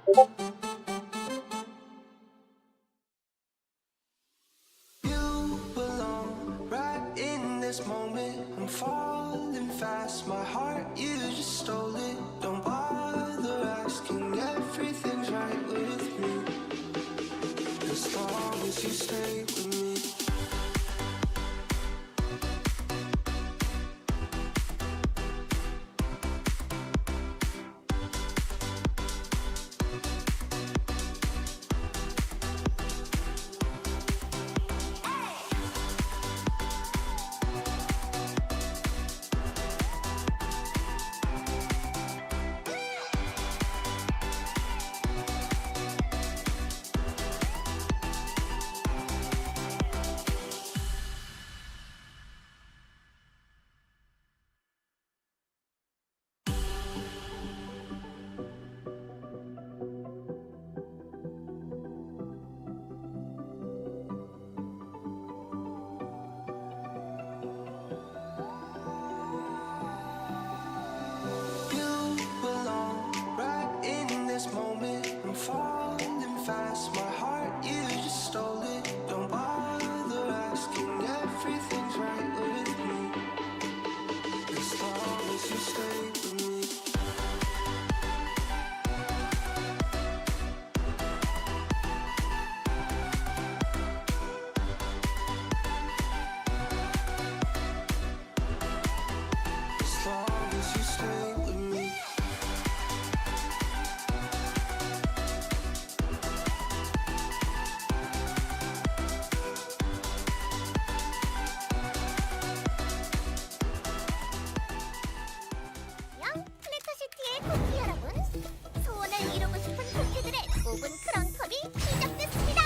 You belong right in this moment. I'm falling fast, my heart, you just stole it. Don't bother asking, everything's right with me. As long as you stay with me. I'm falling fast, my heart, you just stole it. Don't bother asking, everything's right with me. As long as you stay with me. As long as you stay with me. 쿠키 여러분, 소원을 이루고 싶은 쿠키들의 오븐 크런컵이 시작됐습니다.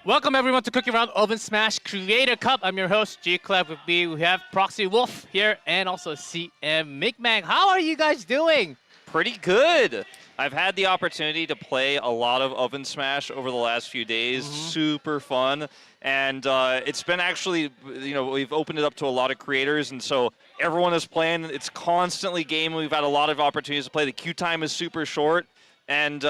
Welcome everyone to CookieRun OvenSmash Creator Cup. I'm your host, G-Clef. With me, we have Proxy Wolf here and also CM Micmag. How are you guys doing? Pretty good. I've had the opportunity to play a lot of OvenSmash over the last few days. Super fun. And it's been actually, we've opened it up to a lot of creators, and so everyone is playing. It's constantly gaming. We've had a lot of opportunities to play. The queue time is super short. And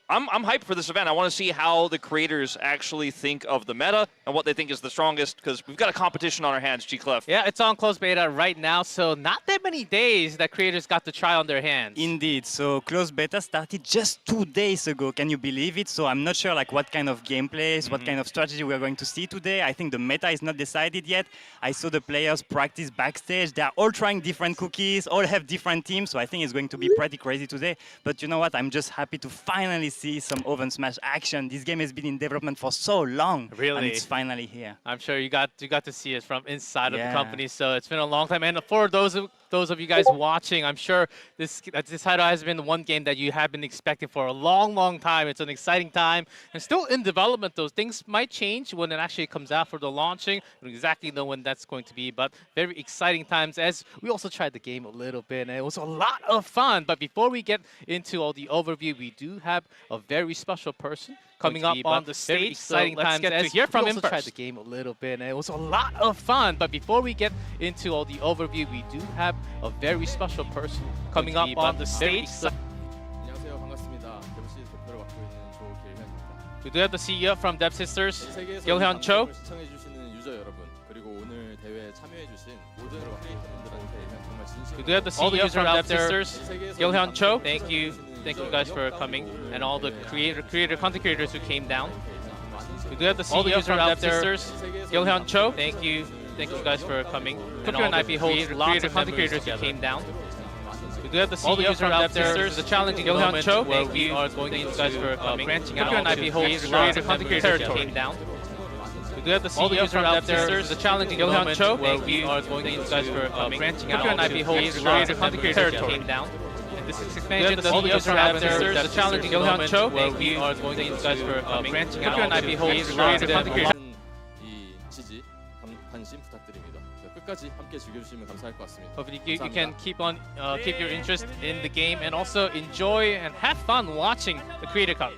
I'm hyped for this event. I want to see how the creators actually think of the meta and what they think is the strongest, because we've got a competition on our hands, G-Clef. Yeah, it's on closed beta right now, so not that many days that creators got to try on their hands. Indeed. So closed beta started just 2 days ago. Can you believe it? So I'm not sure what kind of gameplays, what kind of strategy we're going to see today. I think the meta is not decided yet. I saw the players practice backstage. They're all trying different cookies, all have different teams, so I think it's going to be pretty crazy today. But you know what? I'm just happy to finally see some OvenSmash action. This game has been in development for so long. Really? And it's finally here. I'm sure you got to see it from inside of the company, so it's been a long time. And for those of you guys watching, I'm sure this title has been the one game that you have been expecting for a long, long time. It's an exciting time, and still in development. Those things might change when it actually comes out for the launching. I don't exactly know when that's going to be, but very exciting times. As we also tried the game a little bit, and it was a lot of fun. But before we get into all the overview, we do have a very special person coming up on the stage. Very exciting times. Let's get to hear from him first. Tried the game a little bit, and it was a lot of fun. But before we get into all the overview, we do have a very special person coming up on the stage. 안녕하세요, 반갑습니다. 데브시즈 대표를 맡고 있는 조길현입니다. We do have the CEO from Dev Sisters, Gilhyun Cho. 시청해주시는 유저 여러분, 그리고 오늘 대회에 참여해주신 모든 크리에이터분들한테 정말 진심으로 We do have the CEO from Dev Sisters, Gilhyun Cho. Thank you guys for coming, and all the content creators who came down. We do have the CEO from Dev Sisters, Gilhyun Cho. Thank you Thank you guys for coming. CookieRun IP holds lots of content creators who came down. We do have the CEO from Dev Sisters, the challenging moment where we are going to thank you guys for branching out. CookieRun IP holds lots of content creators who came down. We do have the CEO from Dev Sisters, the challenging moment where we are going to thank you guys for branching out. CookieRun IP holds lots of content creators who came down. This is expansion. The CEO from Dev Sisters, the challenging moment where we are going to thank you guys for branching out. CookieRun IP holds lots of content creators. 이 지지, 관심 부탁드립니다. 끝까지 함께 즐겨주시면 감사할 것 같습니다. Hopefully you can keep your interest in the game and also enjoy and have fun watching the Creator Cup.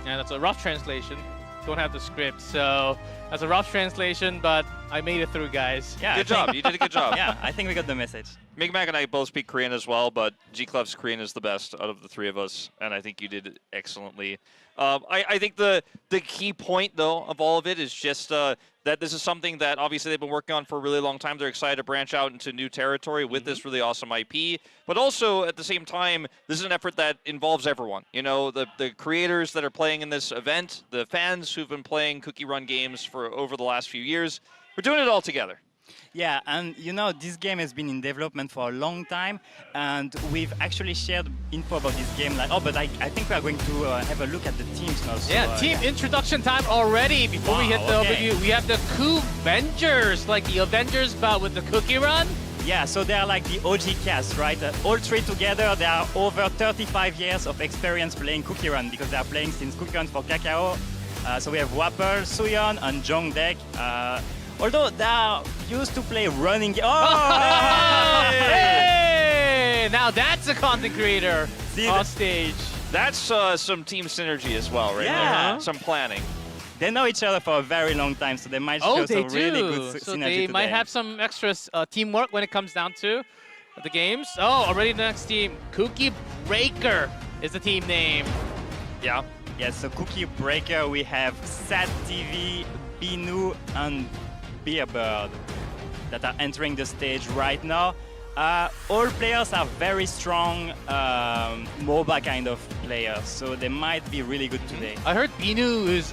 And that's a rough translation. Don't have the script, so that's a rough translation, but I made it through, guys. Yeah, Good job. You did a good job. Yeah, I think we got the message. Migmac and I both speak Korean as well, but G-Clef's Korean is the best out of the three of us, and I think you did it excellently. I think the key point, though, of all of it is just that this is something that obviously they've been working on for a really long time. They're excited to branch out into new territory with this really awesome IP, but also at the same time, this is an effort that involves everyone. You know, the creators that are playing in this event, the fans who've been playing CookieRun games for over the last few years. We're doing it all together. Yeah, and you know, this game has been in development for a long time, and we've actually shared info about this game. Like, but I think we are going to have a look at the teams now. So, Yeah, team introduction time already. Before we hit the overview, we have the CookVengers, like the Avengers, but with the CookieRun. Yeah, so they're like the OG cast, right? All three together, they are over 35 years of experience playing CookieRun because they are playing since CookieRun for Kakao. So we have Wapper, Suyeon, and Jongdek. Although they are used to play running. Hey! Now that's a content creator on stage. That's some team synergy as well, right? Yeah. Some planning. They know each other for a very long time, so they might show some really good So synergy they might today. have some extra teamwork when it comes down to the games. Oh, already the next team, Cookie Breaker is the team name. Yeah. Yeah, so Cookie Breaker, we have Sat TV, Binu, and Beerbird that are entering the stage right now. All players are very strong MOBA kind of players, so they might be really good today. I heard Binu is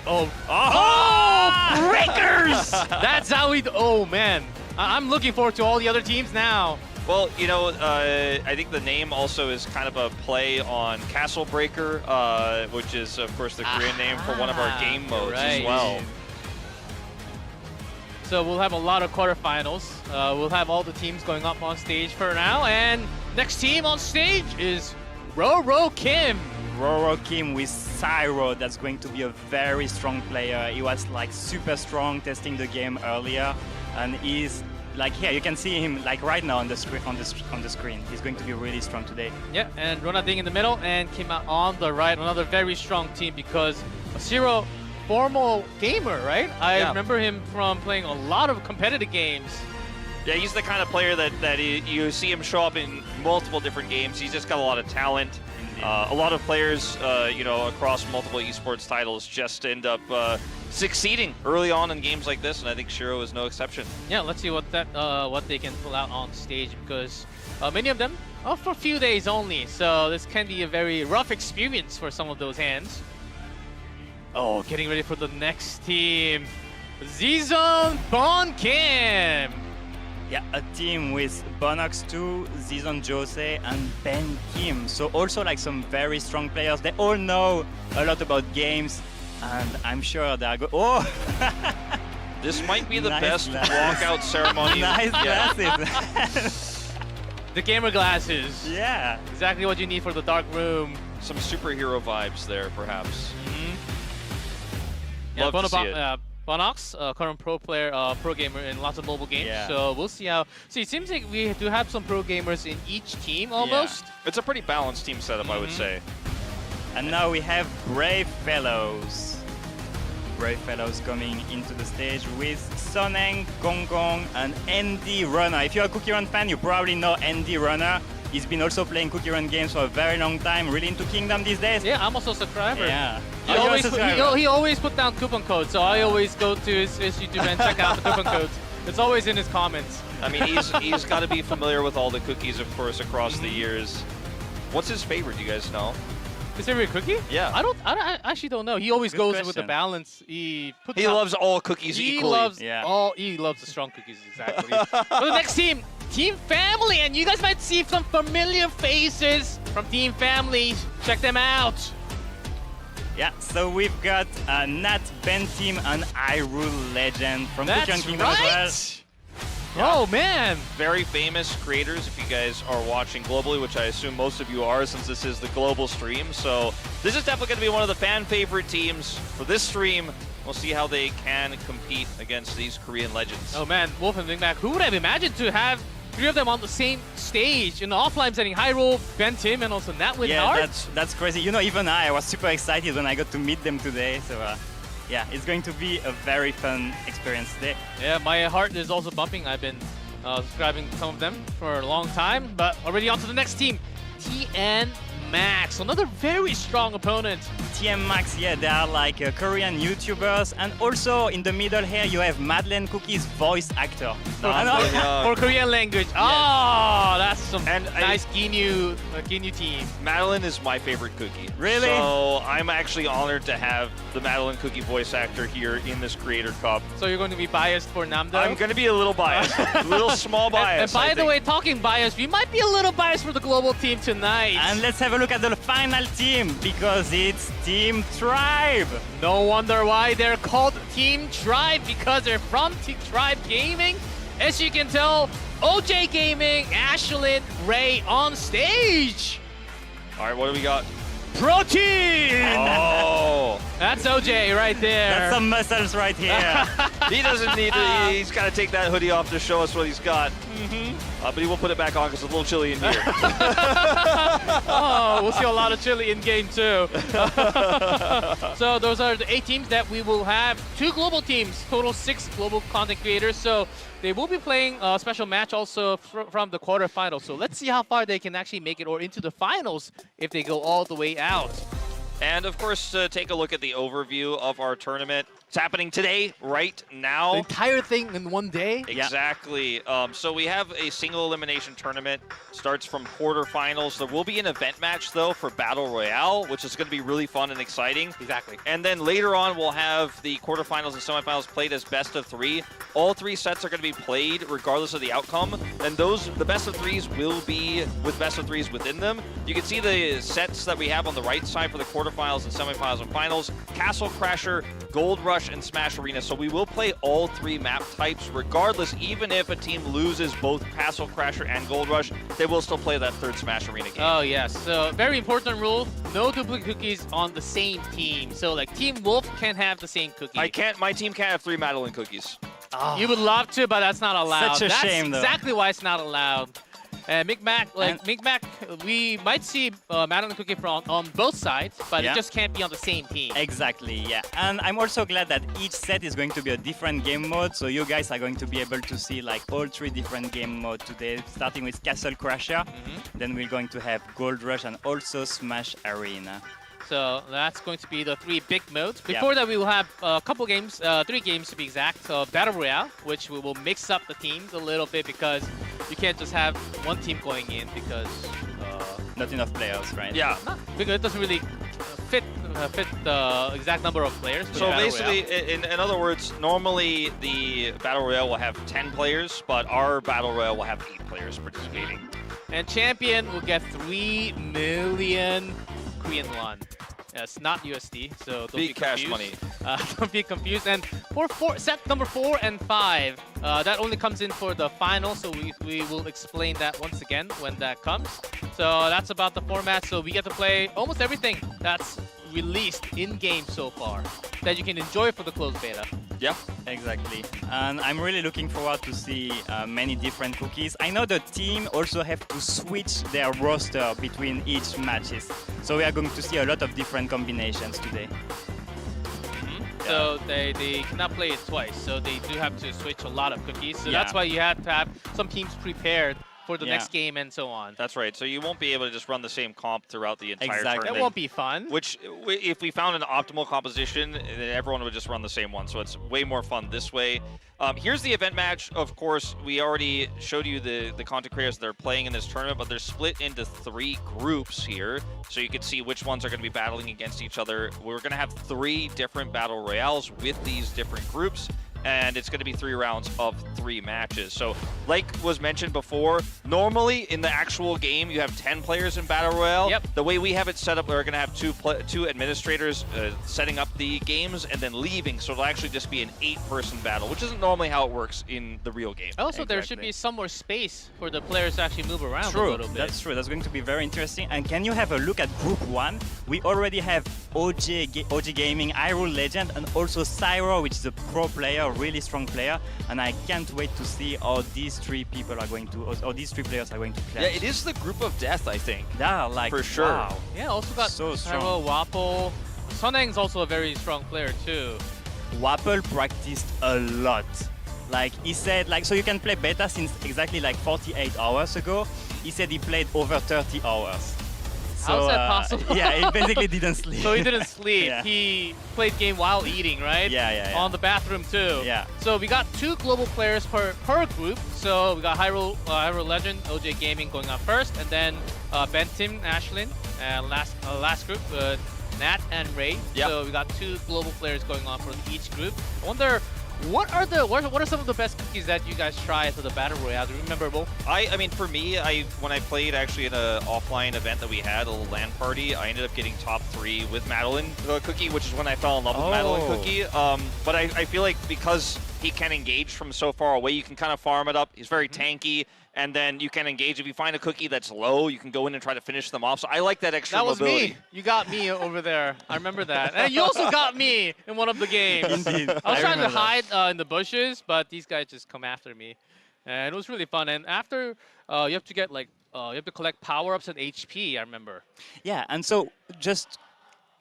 breakers! That's how we. Oh man, I'm looking forward to all the other teams now. Well, you know, I think the name also is kind of a play on Castle Breaker, which is, of course, the Korean name for one of our game modes as well. So we'll have a lot of quarterfinals. We'll have all the teams going up on stage for now. And next team on stage is Roro Kim. Roro Kim with Cyro, that's going to be a very strong player. He was like super strong testing the game earlier, and he's like here. You can see him like right now on the screen. On the screen, he's going to be really strong today. Yeah, and Ronalding in the middle and Kim out on the right. Another very strong team because Zero. Formal gamer, right? I remember him from playing a lot of competitive games. Yeah, he's the kind of player that you see him show up in multiple different games. He's just got a lot of talent. A lot of players, you know, across multiple esports titles just end up succeeding early on in games like this, and I think Shiro is no exception. Yeah, let's see what they can pull out on stage because many of them are for a few days only, so this can be a very rough experience for some of those hands. Oh, getting ready for the next team. Zizon Bon Kim. Yeah, a team with Bonox2, Zizon Jose, and Ben Kim. So also like some very strong players. They all know a lot about games, and I'm sure they are good. Oh! This might be the Nice best glasses. walkout ceremony. Nice Yeah. glasses. The gamer glasses. Yeah. Exactly what you need for the dark room. Some superhero vibes there, perhaps. Yeah, Love to see it. Bonox, current pro player, pro gamer in lots of mobile games. Yeah. So we'll see how. So it seems like we do have some pro gamers in each team almost. It's a pretty balanced team setup, I would say. And now we have Brave Fellows. Brave Fellows coming into the stage with Soneng, Gong, and Andy Runner. If you're a CookieRun fan, you probably know Andy Runner. He's been also playing CookieRun games for a very long time, really into Kingdom these days. Yeah, I'm also a subscriber. Yeah. He always put down coupon codes, so I always go to his YouTube and check out the coupon codes. It's always in his comments. I mean, he's got to be familiar with all the cookies, of course, across the years. What's his favorite? Do you guys know? His favorite cookie? Yeah. I actually don't know. He always Good goes with the question. balance. He He loves all cookies He equally. loves Yeah. He loves the strong cookies exactly. For the next team, Team Family, and you guys might see some familiar faces from Team Family. Check them out. Yeah, so we've got Nat, Ben Team, and Hyrule Legend from That's CookieRun Kingdom as well. Oh man. Very famous creators if you guys are watching globally, which I assume most of you are since this is the global stream. So this is definitely going to be one of the fan favorite teams for this stream. We'll see how they can compete against these Korean legends. Oh man, Wolf and Big Mac. Who would have imagined to have three of them on the same stage in the offline setting? Hyrule, Ben Tim, and also Nat with Yeah, Hart. that's crazy. You know, even I was super excited when I got to meet them today. So yeah, it's going to be a very fun experience today. Yeah, my heart is also bumping. I've been subscribing to some of them for a long time, but already on to the next team, TN Max, another very strong opponent. TM Max, yeah, they are like Korean YouTubers, and also in the middle here you have Madeleine Cookie's voice actor. For Korean language. Oh, that's some And nice Ginyu team. Madeline is my favorite cookie. Really? So I'm actually honored to have the Madeline Cookie voice actor here in this Creator Cup. So you're going to be biased for Namdo? I'm going to be a little biased, a little small bias. And by I the think. way, talking bias, we might be a little biased for the global team tonight. And let's have a look at the final team, because it's Team Tribe. No wonder why they're called Team Tribe, because they're from Team Tribe Gaming. As you can tell, OJ Gaming, Ashlyn, Ray on stage. All right, what do we got? Protein! Oh, That's OJ right there. That's some muscles right here. he doesn't need to, he's got to take that hoodie off to show us what he's got. But he will put it back on because it's a little chilly in here. Oh, we'll see a lot of chili in game too. So those are the 8 teams that we will have. 2 global teams, total 6 global content creators. So they will be playing a special match also from the quarterfinals. So let's see how far they can actually make it, or into the finals if they go all the way out. And of course, take a look at the overview of our tournament. It's happening today, right now. The entire thing in one day? Exactly. So we have a single elimination tournament. Starts from quarterfinals. There will be an event match, though, for Battle Royale, which is going to be really fun and exciting. Exactly. And then later on, we'll have the quarterfinals and semifinals played as best of 3. All 3 sets are going to be played regardless of the outcome. And the best of 3s will be with best of 3s within them. You can see the sets that we have on the right side for the quarterfinals and semifinals and finals. Castle Crasher, Gold Rush, and Smash Arena. So we will play all 3 map types regardless. Even if a team loses both Castle Crasher and Gold Rush, they will still play that 3rd Smash Arena game. Oh yes, so very important rule, no duplicate cookies on the same team. So like Team Wolf can't have the same cookie. My team can't have 3 Madeline cookies. You would love to, but that's not allowed. Such a That's shame, though. exactly why it's not allowed. And Micmac, we might see Madeline Cookie on both sides, but Yeah. it just can't be on the same team. Exactly, yeah. And I'm also glad that each set is going to be a different game mode, so you guys are going to be able to see like all 3 different game modes today, starting with Castle Crasher. Then we're going to have Gold Rush and also Smash Arena. So that's going to be the 3 big modes. Before that, we will have a couple games, 3 games to be exact. So Battle Royale, which we will mix up the teams a little bit, because you can't just have one team going in, because Not enough players, right? Yeah. because it doesn't really fit the exact number of players. for So the Battle basically, Royale. in other words, normally the Battle Royale will have 10 players, but our Battle Royale will have 8 players participating. And champion will get 3 million Korean won. Yes, not USD, so don't be Big cash confused. money. Don't be confused. And for set number 4 and 5, that only comes in for the final, so we will explain that once again when that comes. So that's about the format. So we get to play almost everything that's released in-game so far that you can enjoy for the closed beta. Yeah. Exactly. And I'm really looking forward to see many different cookies. I know the team also have to switch their roster between each matches. So we are going to see a lot of different combinations today. So they cannot play it twice, so they do have to switch a lot of cookies. So that's Yeah. why you have to have some teams prepared for the Yeah. next game and so on. That's right. So you won't be able to just run the same comp throughout the entire Exactly. That tournament. won't be fun. Which, if we found an optimal composition, then everyone would just run the same one. So it's way more fun this way. Here's the event match. Of course, we already showed you the content creators that are playing in this tournament, but they're split into 3 groups here. So you can see which ones are going to be battling against each other. We're going to have 3 different battle royales with these different groups. And it's going to be 3 rounds of 3 matches. So, like was mentioned before, normally in the actual game, you have 10 players in Battle Royale. Yep. The way we have it set up, we're going to have two administrators setting up the games and then leaving. So it'll actually just be an 8-person battle, which isn't normally how it works in the real game. Also, there should Exactly. be some more space for the players to actually move around a True, little bit. that's true. That's going to be very interesting. And can you have a look at Group 1? We already have OG Gaming, Hyrule Legend, and also Cyro, which is a pro player, really strong player. And I can't wait to see how these 3 people are going to, or these 3 players are going to play. Yeah, it is the group of death, I think. They are like, For sure. wow. Yeah, also got So Pyro, strong. Wapol. Suneng's also a very strong player too. Wapol practiced a lot. Like he said, like, so you can play beta since exactly like 48 hours ago. He said he played over 30 hours. How's that possible? Yeah, he basically didn't sleep. So he didn't sleep. Yeah. He played game while eating, right? Yeah. On the bathroom too. Yeah. So we got 2 global players per group. So we got Hyrule Legend, OJ Gaming going on first, and then Ben, Tim, Ashlyn, and last group, Nat and Ray. Yep. So we got 2 global players going on for each group. I wonder, what are some of the best cookies that you guys tried for the battle royale? Do you remember both? I mean, for me, when I played actually in an offline event that we had, a little LAN party, I ended up getting top 3 with Madeline Cookie, which is when I fell in love with Madeline Cookie. But I feel like because he can engage from so far away, you can kind of farm it up. He's very tanky, and then you can engage. If you find a cookie that's low, you can go in and try to finish them off. So I like that extra That was mobility. me. You got me over there. I remember that. And you also got me in one of the games. Indeed. I was trying to remember. hide in the bushes, but these guys just come after me. And it was really fun. And after, you have to get like, you have to collect power-ups and HP, I remember. Yeah, and so just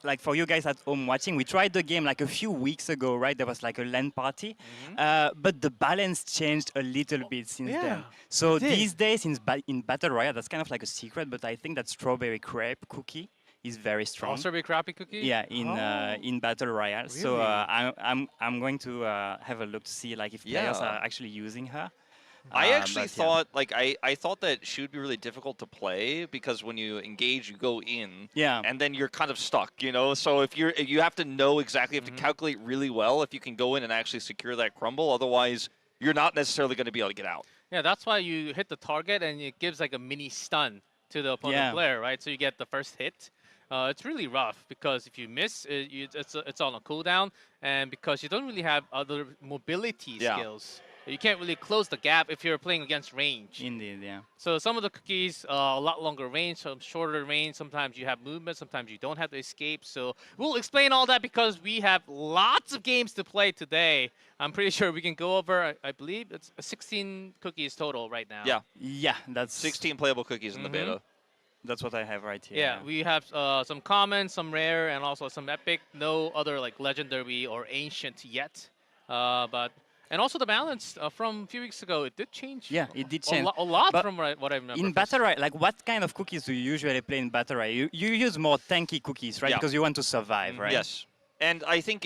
like for you guys at home watching, we tried the game like a few weeks ago, right? There was like a LAN party, but the balance changed a little bit since Yeah, then. So it did. these days in Battle Royale, that's kind of like a secret, but I think that strawberry crepe cookie is very strong. Also, big crappy cookie? Yeah, in Battle Royale. So Really? I'm going to have a look to see like if players Yeah. are actually using her. I actually But yeah. thought, like, I thought that she would be really difficult to play because when you engage, you go in, Yeah. and then you're kind of stuck, you know. So if you have to know exactly, you have to calculate really well if you can go in and actually secure that crumble. Otherwise, you're not necessarily going to be able to get out. Yeah, that's why you hit the target and it gives like a mini stun to the opponent Yeah. player, right? So you get the first hit. It's really rough because if you miss, it's on a cooldown, and because you don't really have other mobility Yeah. skills, you can't really close the gap if you're playing against range. Indeed, yeah. So some of the cookies, a lot longer range, some shorter range. Sometimes you have movement, sometimes you don't have to escape. So we'll explain all that because we have lots of games to play today. I'm pretty sure we can go over, I believe it's 16 cookies total right now. Yeah, Yeah, that's 16 playable cookies in the beta. That's what I have right here. Yeah, we have some common, some rare, and also some epic. No other like legendary or ancient yet. And also the balance from a few weeks ago, it did change. Yeah, it did change. A lot But from what I remember. In Battle Royale, like what kind of cookies do you usually play in Battle Royale? You use more tanky cookies, right? Yeah. Because you want to survive, right? Yes. And I think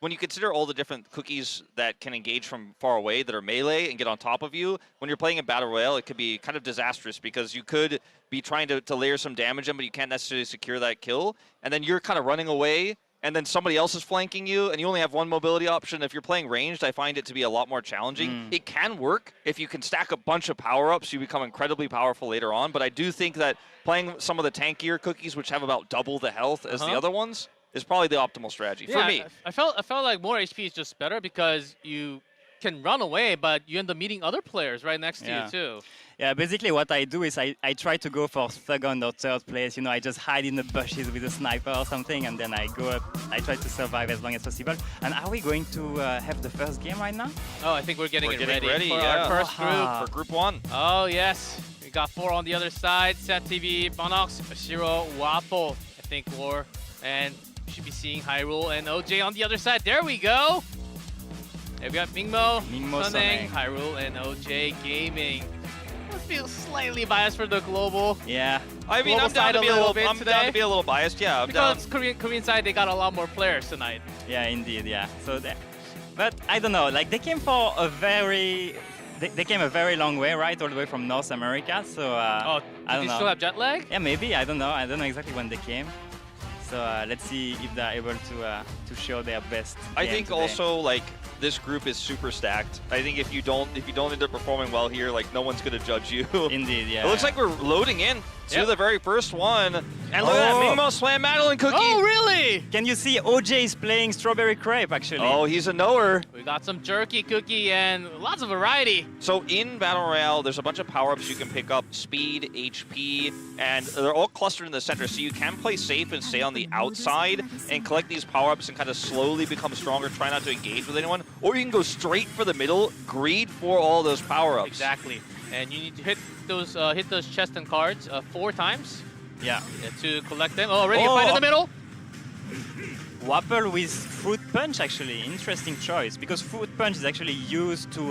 when you consider all the different cookies that can engage from far away that are melee and get on top of you, when you're playing in Battle Royale, it could be kind of disastrous because you could be trying to layer some damage in, but you can't necessarily secure that kill. And then you're kind of running away, and then somebody else is flanking you, and you only have one mobility option. If you're playing ranged, I find it to be a lot more challenging. It can work. If you can stack a bunch of power-ups, you become incredibly powerful later on. But I do think that playing some of the tankier cookies, which have about double the health as the other ones, is probably the optimal strategy for me. I felt like more HP is just better because you can run away, but you end up meeting other players right next to you too. Yeah, basically what I do is I try to go for second or third place. You know, I just hide in the bushes with a sniper or something, and then I go up. I try to survive as long as possible. And are we going to have the first game right now? Oh, I think we're getting We're ready for yeah. our first group. For Group 1. Oh, yes. We got 4 on the other side. Set TV, Bonox, Shiro, Wapo, I think, War. And we should be seeing Hyrule and OJ on the other side. There we go. And we got Mingmo, Mingmo, Suneng, Suneng. Hyrule, and OJ Gaming. feel slightly biased for the global. Yeah. I mean, Global I'm down side to a be a little little. bit I'm today. down to be a little biased. Yeah, I'm down. Because Korean side, they got a lot more players tonight. Yeah, indeed, yeah. So, but I don't know. Like they came for a very, they came a very long way, right, all the way from North America. So Oh, I do don't they know. still have jet lag? Yeah, maybe. I don't know. I don't know exactly when they came. So let's see if they're able to show their best. I game think today. also like this group is super stacked. I think if you don't end up performing well here, like no one's gonna judge you. Indeed, yeah. It looks like we're loading in to Yep. the very first one. And look at that, Oh. Mingmo slam Madeline Cookie. Oh, really? Can you see OJ is playing Strawberry Crepe actually? Oh, he's a knower. We got some jerky cookie and lots of variety. So in Battle Royale, there's a bunch of power-ups you can pick up, speed, HP, and they're all clustered in the center, so you can play safe and stay on the outside and collect these power-ups and kind of slowly become stronger, try not to engage with anyone, or you can go straight for the middle, greed for all those power-ups. Exactly. And you need to hit those chests and cards 4 times Yeah. to collect them. Oh, already a fight in the middle. Wapple with Fruit Punch actually, interesting choice because Fruit Punch is actually used to,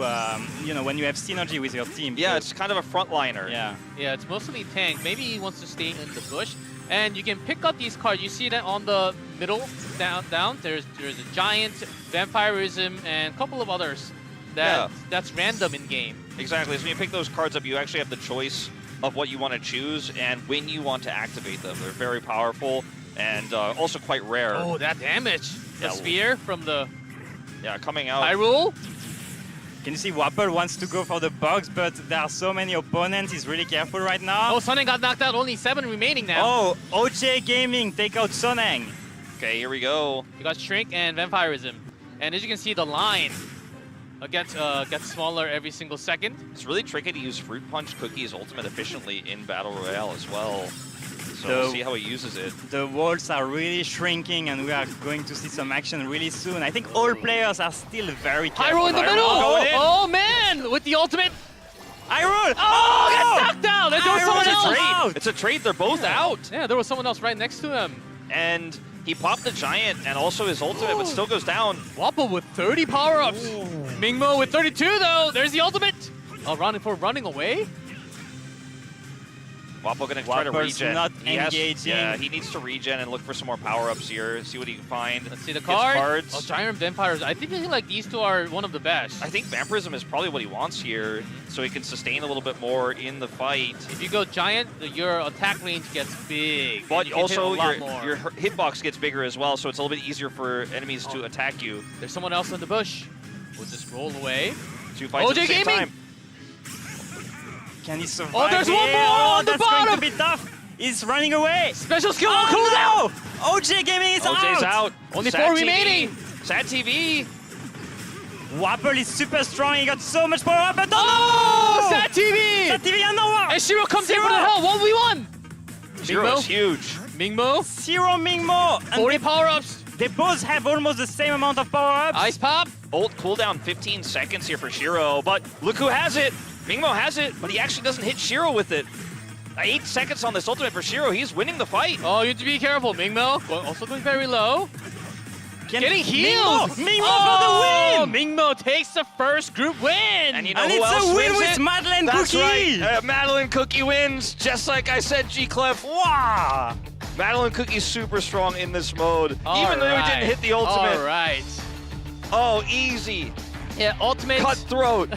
you know, when you have synergy with your team. Yeah, so- it's kind of a frontliner. yeah. Yeah, it's mostly tank. Maybe he wants to stay in the bush. And you can pick up these cards. You see that on the middle, down. There's a giant, vampirism, and a couple of others. That's random in game. Exactly. So when you pick those cards up, you actually have the choice of what you want to choose and when you want to activate them. They're very powerful and also quite rare. Oh, that damage! The Yeah, spear from the Yeah, coming out. Hyrule. Can you see Wapple wants to go for the box, but there are so many opponents. He's really careful right now. Oh, Sunning got knocked out. Only 7 remaining now. Oh, OJ Gaming take out Sonang. Okay, here we go. You got Shrink and Vampirism. And as you can see, the line gets smaller every single second. It's really tricky to use Fruit Punch Cookie's ultimate efficiently in Battle Royale as well. So So- we'll see how he uses it. The walls are really shrinking and we are going to see some action really soon. I think all players are still very careful. Hyrule in the Hyrule middle! going in. Oh, man! With the ultimate. Hyrule! Oh, gets knocked down! And there was Hyrule someone is else! out! It's a trade. They're both out. Yeah, there was someone else right next to him. And he popped the Giant and also his ultimate, but still goes down. Wapple with 30 power-ups. Mingmo with 32, though. There's the ultimate. Oh, running away? Wapple gonna try to Wapple's regen. not He has- engaging. yeah, he needs to regen and look for some more power-ups here. See what he can find. Let's see the Gets card. cards. Oh, Giant Vampires. I think like these two are one of the best. I think Vampirism is probably what he wants here, so he can sustain a little bit more in the fight. If you go Giant, your attack range gets big. But You can also hit a lot more. your hitbox gets bigger as well, so it's a little bit easier for enemies to attack you. There's someone else in the bush. We'll just roll away. 2 fights at the OJ same Gaming! time. Can he survive? Oh, there's one here? more on the that's going bottom! to be tough. He's running away. Special skill Oh, on cooldown! no! OJ Gaming is OJ's out. Only Sad 4 TV. remaining. Sad TV. Wapple is super strong. He got so much power up, but Oh, Sad TV! Sad TV and nowhere. And Shiro comes in for the Zero. hell. 1v1. Zero is huge. Mingmo, Zero Mingmo. And 40 power-ups. they both have almost the same amount of power-ups. Ice pop. Ult cooldown 15 seconds here for Shiro, but look who has it. Mingmo has it, but he actually doesn't hit Shiro with it. 8 seconds on this ultimate for Shiro. He's winning the fight. Oh, you have to be careful. Mingmo also going very low. Getting healed. Mingmo Oh, for the win. Mingmo takes the first group win. And you know And who it's else a win wins with it? Madeline That's Cookie. right. Madeline Cookie wins, just like I said, G-Clef. Wow. Madeline Cookie's super strong in this mode, even though he didn't hit the ultimate. All right. Oh, easy. Yeah, ultimate. Cutthroat.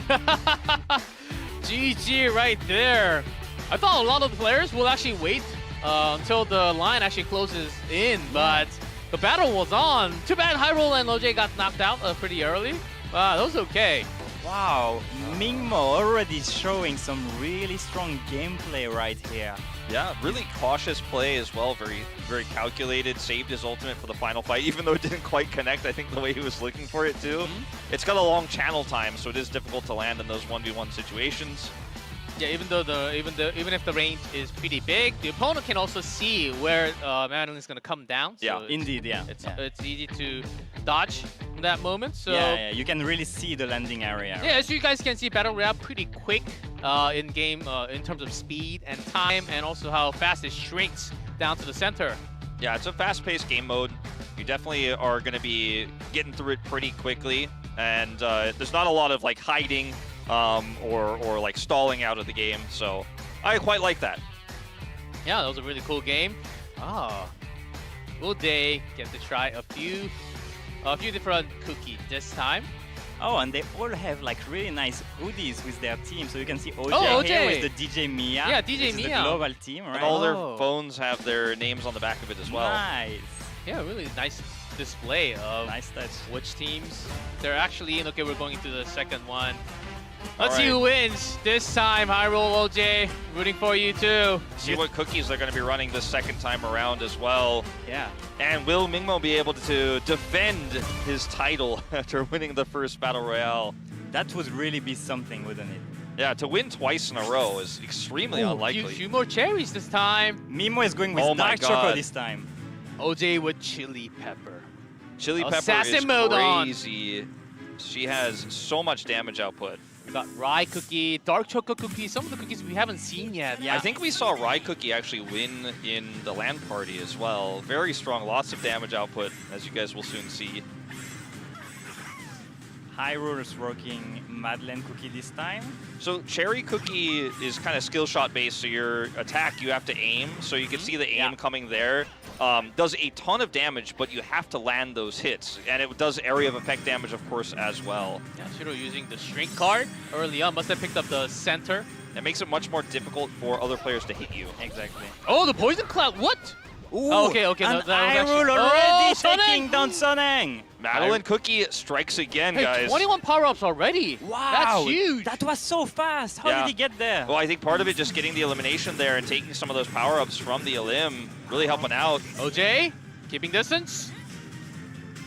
GG right there. I thought a lot of the players will actually wait until the line actually closes in, but the battle was on. Too bad Hyrule and OJ got knocked out pretty early. That was okay. Wow, Mingmo already showing some really strong gameplay right here. Yeah, really cautious play as well. Very, very calculated. Saved his ultimate for the final fight, even though it didn't quite connect. I think the way he was looking for it too. It's got a long channel time, so it is difficult to land in those 1v1 situations. Yeah, even if the range is pretty big, the opponent can also see where Madeline is gonna come down. So Yeah, Indeed, yeah. it's easy to dodge in that moment. So yeah, you can really see the landing area. yeah, as you guys can see, Battle Royale pretty quick in game in terms of speed and time, and also how fast it shrinks down to the center. Yeah, it's a fast-paced game mode. You definitely are going to be getting through it pretty quickly, and there's not a lot of like hiding or like stalling out of the game. So I quite like that. Yeah, that was a really cool game. Will they get to try a few different cookies this time? Oh, and they all have like really nice hoodies with their team. So you can see OJ, Oh, here OJ. with the DJ Mia. Yeah, DJ This is Mia. the global team, right? And all their Oh. phones have their names on the back of it as well. Nice. Yeah, really nice display of Nice touch. which teams they're actually in. Okay, we're going into the second one. Let's All see right. who wins this time. High roll, OJ. Rooting for you too. See what cookies they're going to be running this second time around as well. Yeah. And will Mingmo be able to defend his title after winning the first Battle Royale? That would really be something, wouldn't it? Yeah, to win twice in a row is extremely unlikely. Few more cherries this time. Mimo is going with Oh my dark choco God. this time. OJ with chili pepper. Chili Pepper Assassin is mode on. crazy. She has so much damage output. We got rye cookie, dark chocolate cookie, some of the cookies we haven't seen yet. Yeah. I think we saw Rye Cookie actually win in the LAN party as well. Very strong, lots of damage output, as you guys will soon see. Hyrule's rocking Madeleine cookie this time. So Cherry Cookie is kind of skill shot based, so your attack you have to aim. So you can see the aim Yeah. coming there. Does a ton of damage, but you have to land those hits. And it does area of effect damage, of course, as well. Yeah, Shiro using the shrink card early on. Must have picked up the center. It makes it much more difficult for other players to hit you. Exactly. Oh, the poison cloud. What? Ooh, Oh, okay. And that was actually- Hyrule already Oh, Soneng! taking down Soneng. Madeline Cookie strikes again, Hey, guys. 21 power-ups already. Wow. That's huge. That was so fast. How Yeah. did he get there? Well, I think part of it just getting the elimination there and taking some of those power-ups from the elim, really helping out. OJ, keeping distance.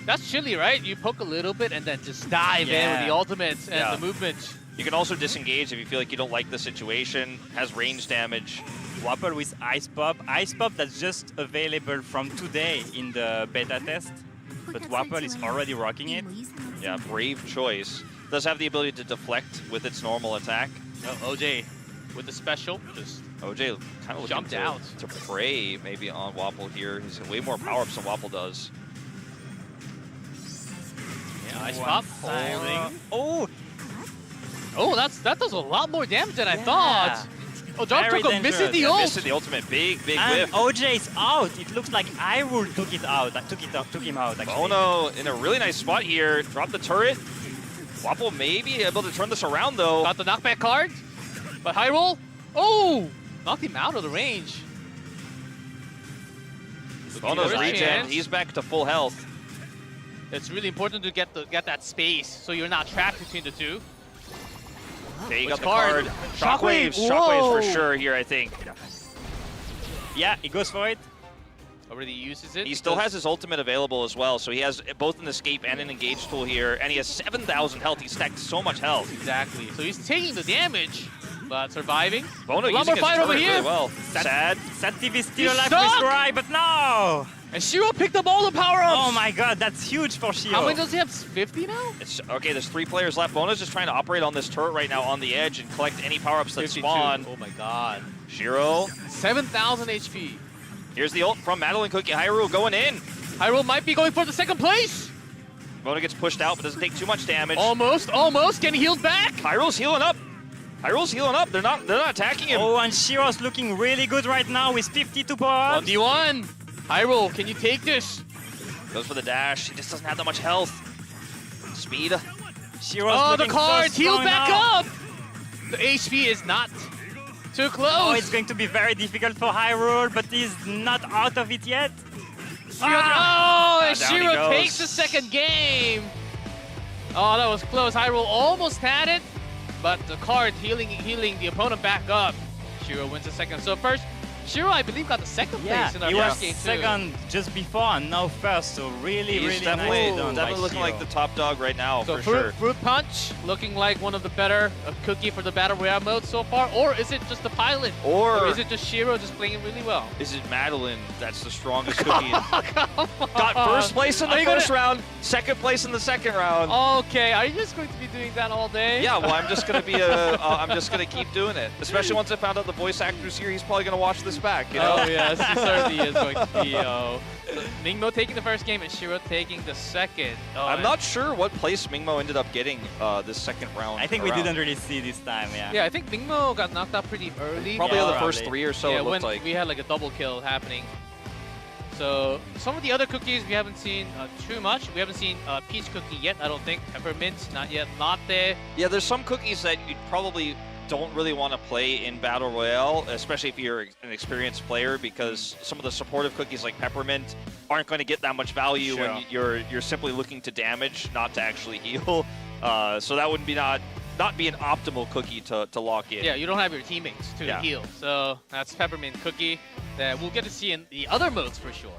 That's chilly, right? You poke a little bit and then just dive in with Yeah. the ultimates and Yeah. the movement. You can also disengage if you feel like you don't like the situation, has range damage. Wapple with Ice Pop. Ice Pop that's just available from today in the beta test. But Wapple is already rocking it. Yeah, brave choice. Does have the ability to deflect with its normal attack. Oh, OJ with the special. Just OJ kind of looking Jumped out. to prey maybe on Wapple here. He's got way more power-ups than Wapple does. yeah, ice One pop. time. Oh, Oh, that does a lot more damage than I Yeah. thought. Oh, Dark Very Choco missing dangerous. the Yeah, ult. missed the ultimate. Big and whiff. OJ is out. It looks like Hyrule took it out. Took him out actually. Ono in a really nice spot here. Drop the turret. Wapple may be able to turn this around though. Got the knockback card. But Hyrule, oh, knocked him out of the range. Ono's There's a regen. chance. He's back to full health. It's really important to get that space so you're not trapped between the two. Okay, you Which got the card? card. Shockwave. Shockwaves. Shockwaves for Whoa. sure here, I think. Yeah, he goes for it. Already uses it. He still because- has his ultimate available as well, so he has both an escape and an engage tool here, and he has 7,000 health. He stacked so much health. Exactly. So he's taking the damage, but surviving. Bono A lot using more his fight over turret here. really well. Sad. Sativ is still He's alive stuck! with Rye, but no! And Shiro picked up all the power-ups. Oh my god, that's huge for Shiro. How many does he have? 50 now? It's okay, there's 3 players left. Bono's just trying to operate on this turret right now on the edge and collect any power-ups that 52. spawn. Oh my god. Shiro. 7,000 HP. Here's the ult from Madeline Cookie. Hyrule going in. Hyrule might be going for the second place. Bono gets pushed out, but doesn't take too much damage. Almost. Getting healed back. Hyrule's healing up. Hyrule's healing up. They're not attacking him. Oh, and Shiro's looking really good right now with 52 power-ups. 1v1. Hyrule, can you take this? Goes for the dash. He just doesn't have that much health. Speed. Shiro's Oh, the looking card so healed strong back now. up. The HP is not too close. Oh, it's going to be very difficult for Hyrule, but he's not out of it yet. Oh, and down he Shiro goes. takes the second game. Oh, that was close. Hyrule almost had it, but the card healing the opponent back up. Shiro wins the second. So first, Shiro, I believe, got the second Yeah, place in our he first was game too. second just before and now first, so really, He's really definitely, nicely done by definitely looking like Shiro. the top dog right now, So for sure. Fruit Punch looking like one of the better Cookie for the Battle Royale mode so far, or is it just the pilot? Or is it just Shiro just playing really well? Is it Madeline that's the strongest Cookie? Come on. Got first place in Are the you first gonna- round, second place in the second round. Okay, are you just going to be doing that all day? Yeah, well, I'm just gonna be I'm just gonna keep doing it. Especially once I found out the voice actor's here, he's probably gonna watch this this back, you know? Oh yes, he certainly is going to be. Mingmo taking the first game and Shiro taking the second. I'm not sure what place Mingmo ended up getting this second round. I think we didn't really see this time, yeah. Yeah, I think Mingmo got knocked out pretty early. Probably Yeah, on the first probably. 3 or so, yeah, it when looked like. we had like a double kill happening. So some of the other cookies we haven't seen too much. We haven't seen peach cookie yet, I don't think. Peppermint, not yet. Latte. Yeah, there's some cookies that you probably don't really want to play in Battle Royale, especially if you're an experienced player, because some of the supportive cookies like Peppermint aren't going to get that much value when you're simply looking to damage, not to actually heal. So that would be not be an optimal cookie to lock in. Yeah, you don't have your teammates to heal. So that's Peppermint cookie that we'll get to see in the other modes for sure.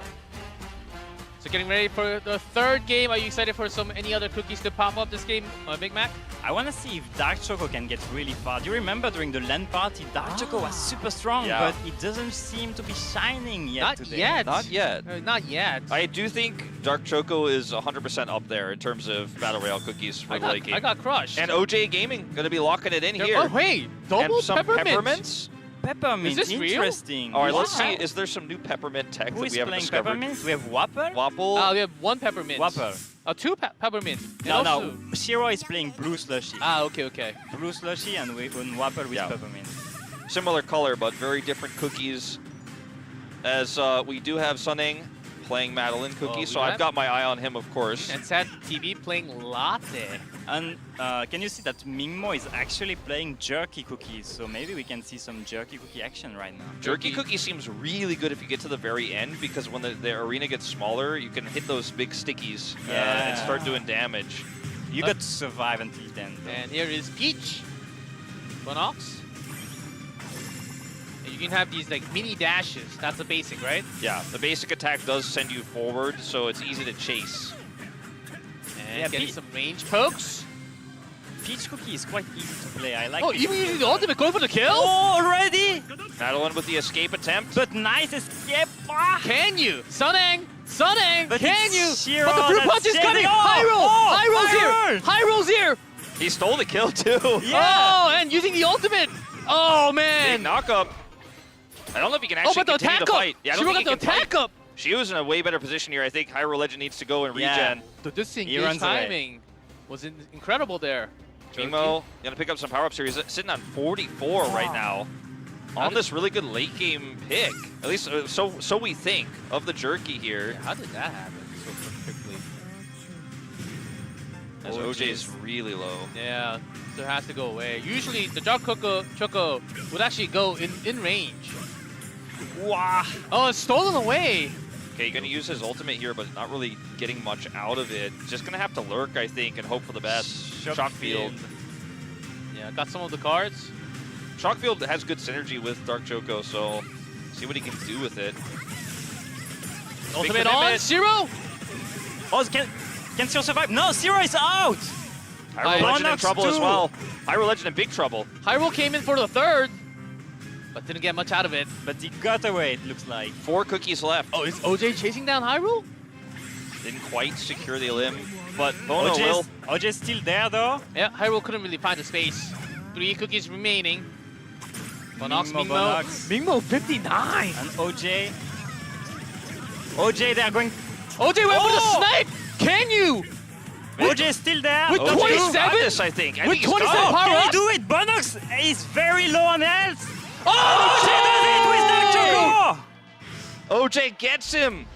So getting ready for the third game. Are you excited for any other cookies to pop up this game, Big Mac? I want to see if Dark Choco can get really far. Do you remember during the LAN party, Dark Choco was super strong, Yeah. but it doesn't seem to be shining yet Not today. yet. Not yet. Not yet. I do think Dark Choco is 100% up there in terms of Battle Royale cookies for the late game. I got crushed. And OJ Gaming going to be locking it in here. Oh, wait. Double and some peppermint. peppermints. Peppermint, Is this real? interesting. All right, let's Wow. see. Is there some new peppermint tech Who that is we haven't playing discovered? Peppermint? We have Whopper? Wapple. We have one peppermint. Whopper. Two peppermint. And No, also- no. Shiro is playing Blue Slushy. Okay. Blue Slushy and Whopper with Yeah. Peppermint. Similar color, but very different cookies. As we do have Sunning playing Madeline cookie, we so I've got- got my eye on him, of course. And Sad TV playing Latte. And can you see that Mingmo is actually playing Jerky Cookies? So maybe we can see some Jerky Cookie action right now. Jerky cookie seems really good if you get to the very end, because when the arena gets smaller, you can hit those big stickies and Yeah. start doing damage. You got to survive until then. though. And here is Peach. Bonox. And you can have these like mini dashes. That's the basic, right? Yeah, the basic attack does send you forward, so it's easy to chase. And Yeah, getting Pe- some range pokes. Peach Cookie is quite easy to play. I like Oh, Peach even Cookie. using the ultimate, going for the kill? Oh, already? Madeline with the escape attempt. But nice escape. Ah! Can you? Sunning, But can it's you? Shiro But the fruit that's punch is chasing- coming. Oh! High roll! Oh! High roll's here! High roll! High roll's here! He stole the kill, too. Yeah. Oh, and using the ultimate. Oh, Big man. knock up. I don't know if he can Oh, actually but the continue attack to up. fight. Yeah, I don't Shiro think got he the can attack fight. up. She was in a way better position here. I think Hyrule Legend needs to go and Yeah. regen. The disengage runs away. timing was incredible there. Mimo gonna pick up some power-ups here. He's sitting on 44 right now. On this really good late game pick. At least so we think of the Jerky here. How did that happen so quickly? As OJ's really low. Yeah, so it has to go away. Usually the Dark Choco would actually go in range. Wow. Oh, it's stolen away. Okay, gonna use his ultimate here, but not really getting much out of it. Just gonna have to lurk, I think, and hope for the best. Shockfield. Yeah, got some of the cards. Shockfield has good synergy with Dark Choco, so see what he can do with it. Ultimate on, commitment. Zero. Oh, can Shiro survive? No, Shiro is out. Hyrule Legend in Bonox trouble as too. well. Hyrule Legend in big trouble. Hyrule came in for the third, but didn't get much out of it. But he got away, it looks like. 4 cookies left. Oh, is OJ chasing down Hyrule? Didn't quite secure the limb, but Bono will. OJ's still there though. Yeah, Hyrule couldn't really find the space. 3 cookies remaining. Bonox, Mingmo, Mingmo. Bonox. Mingmo 59. And OJ. OJ, they are going. OJ went for the Oh! snipe. Can you? OJ is still there. With OJ. 27? got this, I think. I With think he's 27 got it. power Can he up? do it? Bonox is very low on health. Oh, OJ does it with Dark Choco. OJ gets him.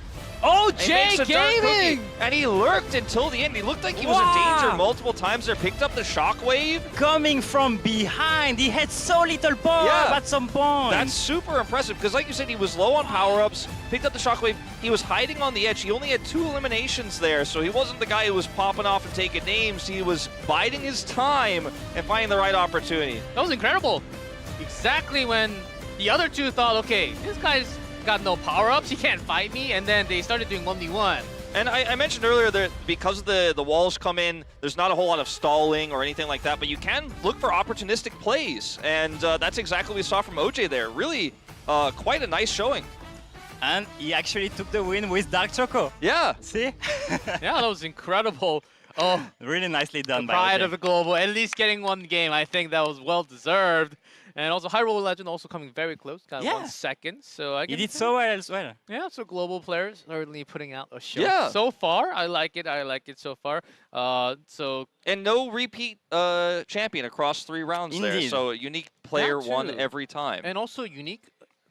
He OJ makes a dark Gaming. cookie, and he lurked until the end. He looked like he was Wow. in danger multiple times there. Picked up the shockwave. Coming from behind, he had so little power Yeah. at some point. That's super impressive because, like you said, he was low on power-ups. Picked up the shockwave. He was hiding on the edge. He only had 2 eliminations there, so he wasn't the guy who was popping off and taking names. He was biding his time and finding the right opportunity. That was incredible. Exactly when the other two thought, okay, this guy's got no power-ups, he can't fight me, and then they started doing 1v1. And I mentioned earlier that because the walls come in, there's not a whole lot of stalling or anything like that, but you can look for opportunistic plays, and that's exactly what we saw from OJ there. Really quite a nice showing. And he actually took the win with Dark Choco. Yeah. See? Yeah, that was incredible. Oh, Really nicely done the by pride OJ. of the global, at least getting one game. I think that was well deserved. And also Hyrule Legend also coming very close. Got Yeah. 1 second. So I He can did think- so well as well. Yeah, so global players certainly putting out a show. Yeah. So far, I like it. I like it so far. So And no repeat champion across 3 rounds there. Indeed. So unique player That won too. every time. and also unique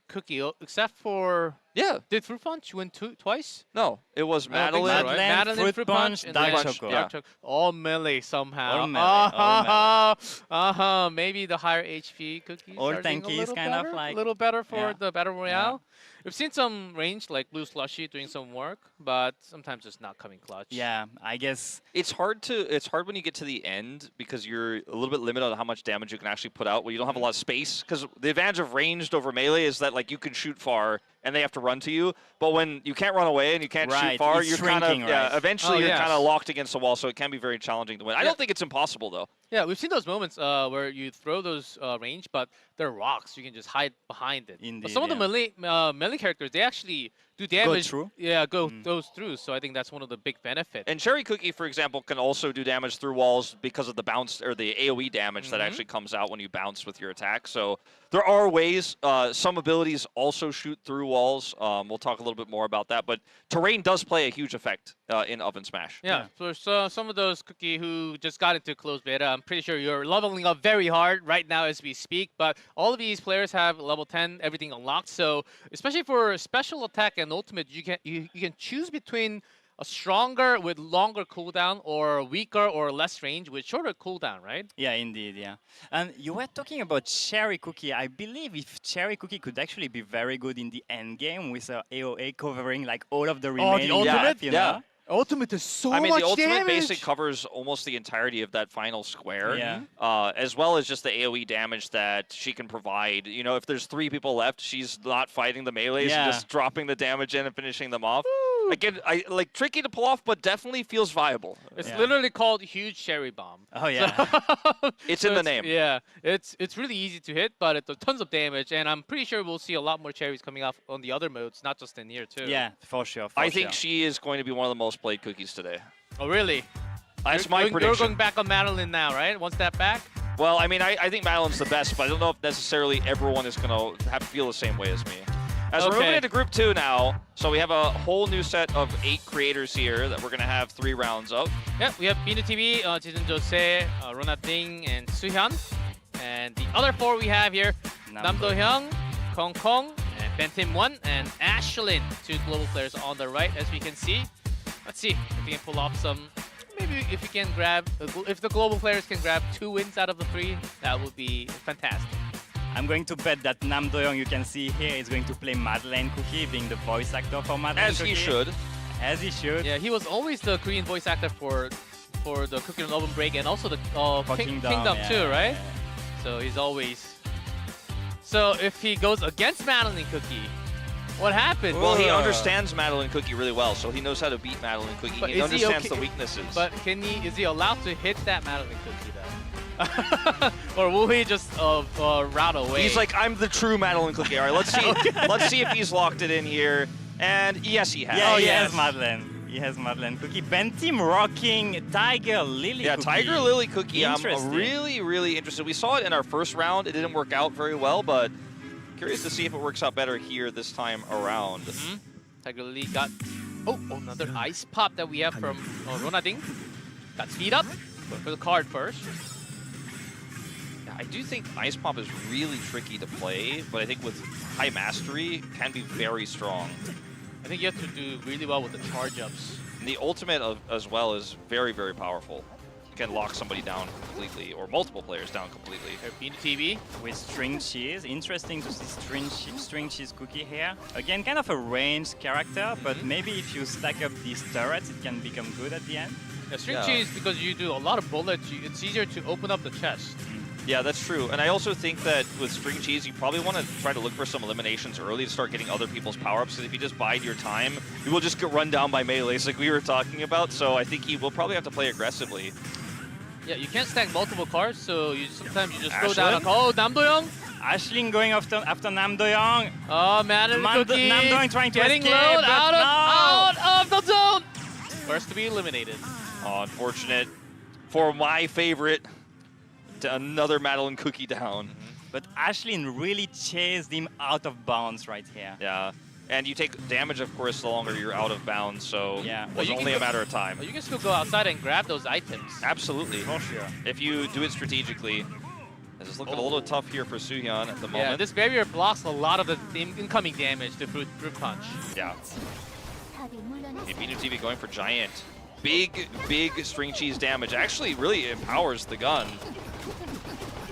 Cookie, except for yeah. did Fruit Punch win twice? No, it was I don't think Madeline. so, right? Madeline, Madeline, Fruit Punch, and Dark then Choco. Dark Choco. All melee somehow. All melee, all Maybe the higher HP cookies All are doing a tankies, little kind of better, like- a little better for Yeah. the Battle Royale. We've seen some range like Blue Slushy doing some work, but sometimes it's not coming clutch. Yeah, I guess. It's hard when you get to the end because you're a little bit limited on how much damage you can actually put out when you don't have a lot of space. Because the advantage of ranged over melee is that like you can shoot far and they have to run to you. But when you can't run away and you can't shoot Right, far, it's you're kind of shrinking, right? eventually Oh, you're yes. kind of locked against the wall. So it can be very challenging to win. I Yeah. don't think it's impossible though. Yeah, we've seen those moments where you throw those range, but they're rocks. You can just hide behind it. But Indeed, some of the melee characters, they actually do damage. through? Yeah, goes through. So I think that's one of the big benefits. And Cherry Cookie, for example, can also do damage through walls because of the bounce or the AoE damage that actually comes out when you bounce with your attack. So there are ways. Some abilities also shoot through walls. We'll talk a little bit more about that. But terrain does play a huge effect in OvenSmash. Yeah, so some of those Cookie who just got into closed beta, I'm pretty sure you're leveling up very hard right now as we speak. But all of these players have level 10, everything unlocked. So especially for special attack and ultimate, you can choose between a stronger with longer cooldown or weaker or less range with shorter cooldown, right? Yeah, indeed, yeah. And you were talking about Cherry Cookie. I believe if Cherry Cookie could actually be very good in the end game with her AOA covering like all of the remaining ultimate? map, you Yeah. know? Ultimate is so I mean, much the ultimate damage. basic covers almost the entirety of that final square. Yeah. As well as just the AoE damage that she can provide. You know, if there's 3 people left, she's not fighting the melees, Yeah. just dropping the damage in and finishing them off. Again, like tricky to pull off, but definitely feels viable. It's Yeah. literally called Huge Cherry Bomb. Oh, yeah. It's So in the name. Yeah, it's really easy to hit, but it does tons of damage, and I'm pretty sure we'll see a lot more cherries coming off on the other modes, not just in here too. Yeah, for sure. I think she is going to be one of the most played cookies today. Oh really? That's You're my going- prediction. You're going back on Madeline now, right? One step back. Well, I mean, I think Madeline's the best, but I don't know if necessarily everyone is going to feel the same way as me. As we're moving Okay. into Group 2 now, so we have a whole new set of 8 creators here that we're going to have 3 rounds of. Yeah, we have Binu TV, Jijun Jose, Rona Ding, and Suhyun. And the other 4 we have here, Nam Do Hyung, Kong Kong, and Bentim 1, and Ashlyn, 2 global players on the right, as we can see. Let's see if we can pull off some. Maybe if we can grab, if the global players can grab 2 wins out of the 3, that would be fantastic. I'm going to bet that Nam Do-young, you can see here, is going to play Madeleine Cookie, being the voice actor for Madeleine As Cookie. he should. As he should. Yeah, he was always the Korean voice actor for the CookieRun Oven Break and also the For Kingdom yeah, too, right? yeah. So he's always. So if he goes against Madeline Cookie, what happened? Well, he understands Madeline Cookie really well, so he knows how to beat Madeline Cookie. But He is he understands okay- the weaknesses. But is he allowed to hit that Madeline Cookie though? Or will he just route away? He's like, I'm the true Madeline Cookie. All right, let's see. Let's see if he's locked it in here. And yes, he has. Yeah, he yes. has Madeleine. He has Madeleine Cookie. Bentim rocking Tiger Lily Yeah, Cookie. Tiger Lily Cookie. I'm Interesting. really, really interested. We saw it in our first round. It didn't work out very well, but curious to see if it works out better here this time around. Tiger Lily got another ice pop that we have from Rona Ding. Got speed up. Go for the card first. Yeah, I do think Ice Pop is really tricky to play, but I think with high mastery can be very strong. I think you have to do really well with the charge ups. And the ultimate as well is very, very powerful. You can lock somebody down completely, or multiple players down completely. Binu TV. With string cheese. Interesting to see string cheese Cookie here. Again, kind of a ranged character, but maybe if you stack up these turrets, it can become good at the end. Yeah, string Yeah. cheese, because you do a lot of bullets, it's easier to open up the chest. Yeah, that's true. And I also think that with String Cheese, you probably want to try to look for some eliminations early to start getting other people's power-ups, because if you just bide your time, you will just get run down by melees like we were talking about. So I think he will probably have to play aggressively. Yeah, you can't stack multiple cards, so sometimes you just throw Ashlyn? down a Nam Do-young. Ashlyn going after Nam Do-young. Oh, Madeline Cookie. Nam Do-young trying to getting escape, low, but out of the zone. First to be eliminated. Oh, unfortunate for my favorite. To another Madeline Cookie down. but Ashlyn really chased him out of bounds right here. Yeah. And you take damage, of course, the longer you're out of bounds, so Yeah. it Well, was you can only a go- matter of time. You can still go outside and grab those items. Absolutely. For sure. If you do it strategically. This is looking a little tough here for Soohyun at the moment. Yeah, this barrier blocks a lot of the incoming damage to fruit punch. Yeah. 답이 물러났어. Binu TV going for Giant. Big string cheese damage. Actually, really empowers the gun.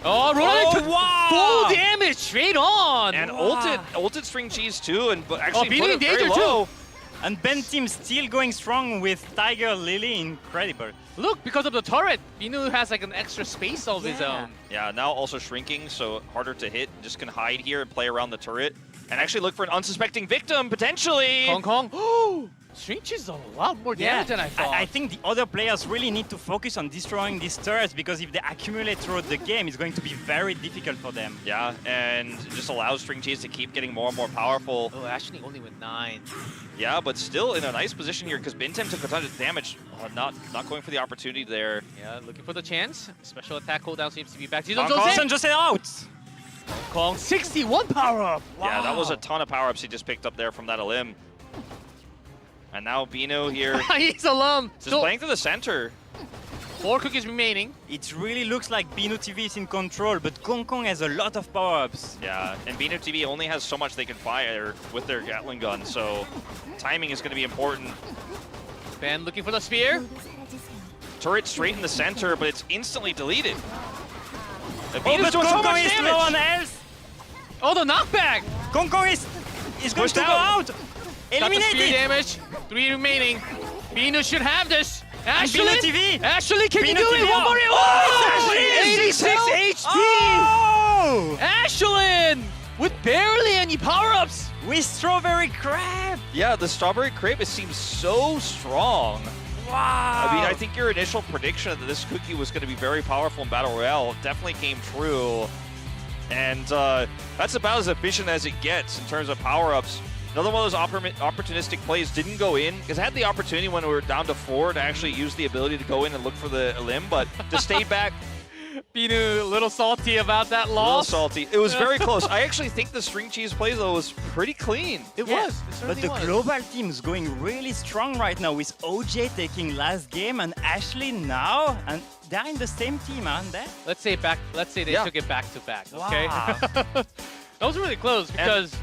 Oh, Ronan took wow! full damage straight on. And Wow. ulted string cheese too, and actually Binu put in it very danger too. low. And Ben Team still going strong with Tiger Lily. Incredible. Look, because of the turret, Binu has like an extra space of his Yeah. own. Yeah, now also shrinking, so harder to hit. Just can hide here and play around the turret. And actually look for an unsuspecting victim, potentially. Kong Kong. Oh, String is a lot more damage than I thought. I think the other players really need to focus on destroying these turrets because if they accumulate throughout the game, it's going to be very difficult for them. Yeah, and it just allows string cheese to keep getting more and more powerful. Oh, Ashley only with 9. Yeah, but still in a nice position here because Bintem took a ton of damage. Not going for the opportunity there. Yeah, looking for the chance. Special attack cooldown seems to be back. Kong Kong. Jason Jose out! Kong 61 power up. Wow. Yeah, that was a ton of power-ups he just picked up there from that Elim. And now Bino here He's alum. just playing to the center. 4 cookies remaining. It really looks like Binu TV is in control, but Kong Kong has a lot of power-ups. Yeah, and Bino TV only has so much they can fire with their Gatling gun, so timing is going to be important. Ben looking for the spear. 모두 사라지세요. Turret straight in the center, but it's instantly deleted. Oh, Bino's but doing so Kong Kong much is low on damage! health! Oh, the knockback. Kong Kong is going Pushed to go out. out! Got the spear Eliminated! damage. 3 remaining. Bino should have this. Ashley, Bino TV. Ashley, can you Bino do it? TV. One more. Oh, Oh, 86 HP. Oh! Ashlyn with barely any power-ups. With Strawberry Crab! Yeah, the Strawberry Crepe, it seems so strong. Wow! I mean, I think your initial prediction that this cookie was going to be very powerful in Battle Royale definitely came true. And that's about as efficient as it gets in terms of power-ups. Another one of those opportunistic plays didn't go in, because I had the opportunity when we were down to 4 to actually use the ability to go in and look for the limb, but just stayed back. Bino a little salty about that A little loss. salty. It was very close. I actually think the string cheese play, though, was pretty clean. It Yeah, was. It but certainly the was. global team is going really strong right now with OJ taking last game and Ashley now, and they're in the same team, aren't they? Let's say they Yeah. took it back to back. Okay. Wow. That was really close And because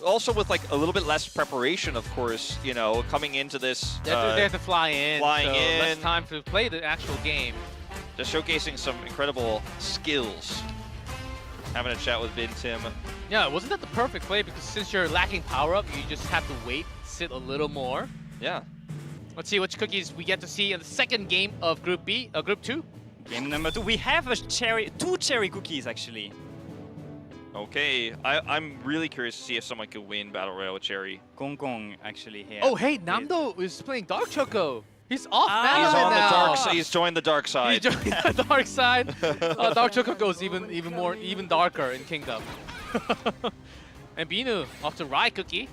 also with like a little bit less preparation, of course, you know, coming into this, they have to fly in. flying so less in. time to play the actual game. just showcasing some incredible skills. Having a chat with Bintem. Yeah, wasn't that the perfect play? Because since you're lacking power up, you just have to wait, sit a little more. Yeah. Let's see which cookies we get to see in the second game of Group B, Group 2. Game number 2. We have a two cherry cookies actually. Okay, I'm really curious to see if someone could win Battle Royale with Cherry. Kong Kong actually here. Oh, hey, Namdo is playing Dark Choco. He's off Ah. He's Malin on the now. dark side. He's joined the dark He's side. joining the dark side. Dark Choco goes even darker in Kingdom. And Binu off to Rye Cookie.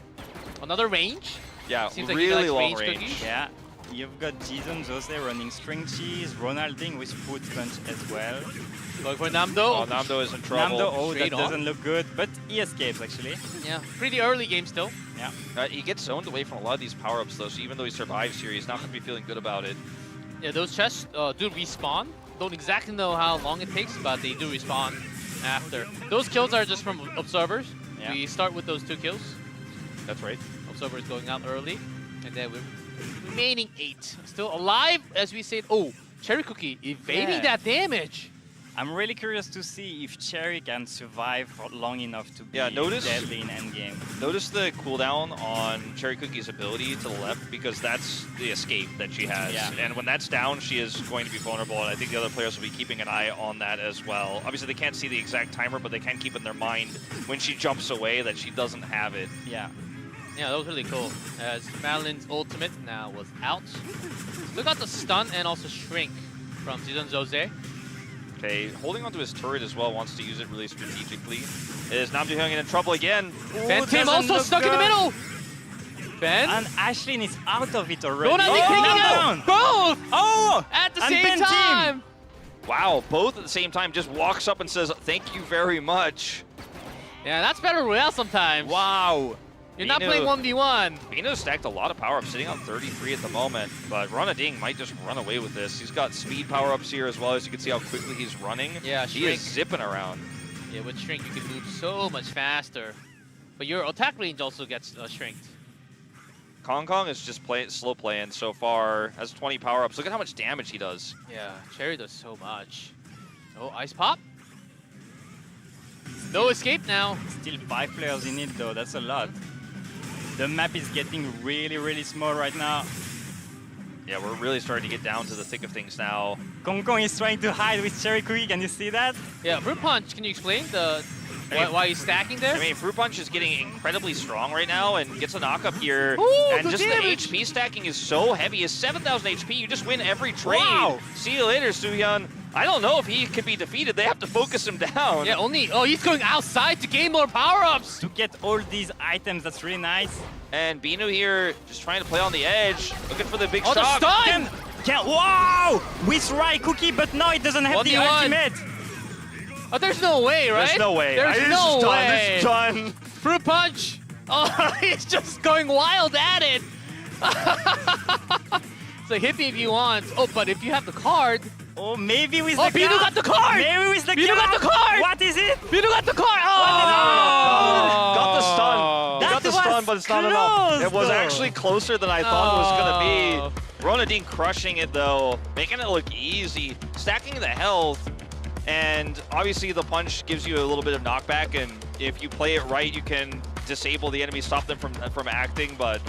Another range. Yeah, Seems like he really likes long range range. cookies. Yeah. You've got Jason Jose running string cheese, Ronalding with food punch as well. Going for Namdo. Oh, Namdo is in trouble. Namdo, oh, Straight that on. doesn't look good, but he escapes actually. Yeah, pretty early game still. Yeah. He gets zoned away from a lot of these power-ups, though, so even though he survives here, he's not going to be feeling good about it. Yeah, those chests do respawn. Don't exactly know how long it takes, but they do respawn after. Those kills are just from observers. Yeah. We start with those 2 kills. That's right. Observers going out early, and then we're remaining 8. Still alive, as we said. Oh, Cherry Cookie evading Yeah. that damage. I'm really curious to see if Cherry can survive for long enough to be notice- deadly in endgame. Notice the cooldown on Cherry Cookie's ability to the left, because that's the escape that she has. Yeah. And when that's down, she is going to be vulnerable, and I think the other players will be keeping an eye on that as well. Obviously, they can't see the exact timer, but they can keep in their mind when she jumps away that she doesn't have it. Yeah. Yeah, that was really cool. As Madeline's ultimate now was out. Still got the stun and also shrink from Season Jose. Okay, holding onto his turret as well, wants to use it really strategically. Is Namjoon in trouble again? Ben Tim doesn't also look stuck in the good. middle. Ben, And Ashlyn is out of it already. Ronalding Oh, picking down. out both Oh! at the And same Ben Tim. time. Wow, both at the same time, just walks up and says, thank you very much. Yeah, that's Battle Royale sometimes. Wow. You're not playing 1v1. Bino stacked a lot of power-ups, sitting on 33 at the moment, but Ronading might just run away with this. He's got speed power-ups here as well, as you can see how quickly he's running. Yeah, he is zipping around. Yeah, with Shrink, you can move so much faster. But your attack range also gets shrinked. Kong Kong is just slow playing so far, has 20 power-ups. Look at how much damage he does. Yeah, Cherry does so much. Oh, Ice Pop. No escape now. Still 5 players in it though, that's a lot. The map is getting really, really small right now. Yeah, we're really starting to get down to the thick of things now. Kong Kong is trying to hide with Cherry Cookie, can you see that? Yeah, Fruit Punch, can you explain why he's stacking there? I mean, Fruit Punch is getting incredibly strong right now and gets a knock-up here. Ooh, and the just damage. the HP stacking is so heavy. It's 7,000 HP. You just win every trade. Wow. See you later, Soohyun. I don't know if he could be defeated. They have to focus him down. Yeah, oh, he's going outside to gain more power-ups. To get all these items, that's really nice. And Bino here just trying to play on the edge, looking for the big Oh, the shock. stun! Wow! With Rai Cookie, but no, it doesn't have the 1v1. ultimate. Oh, there's no way, right? There's no way. There's no way. This is done. Fruit Punch. Oh, he's just going wild at it. So hit me if you want. Oh, but if you have the card. Oh, maybe with Oh, the Bino card. got the card. Maybe with the Bino card. got the card. What is it? Bino got the card. Oh! Got the stun. He That got the was stun, but it's not enough. close, It was though. actually closer than I thought it was Oh. going to be. Ronading crushing it, though, making it look easy, stacking the health, and obviously the punch gives you a little bit of knockback, and if you play it right, you can disable the enemy, stop them from acting, but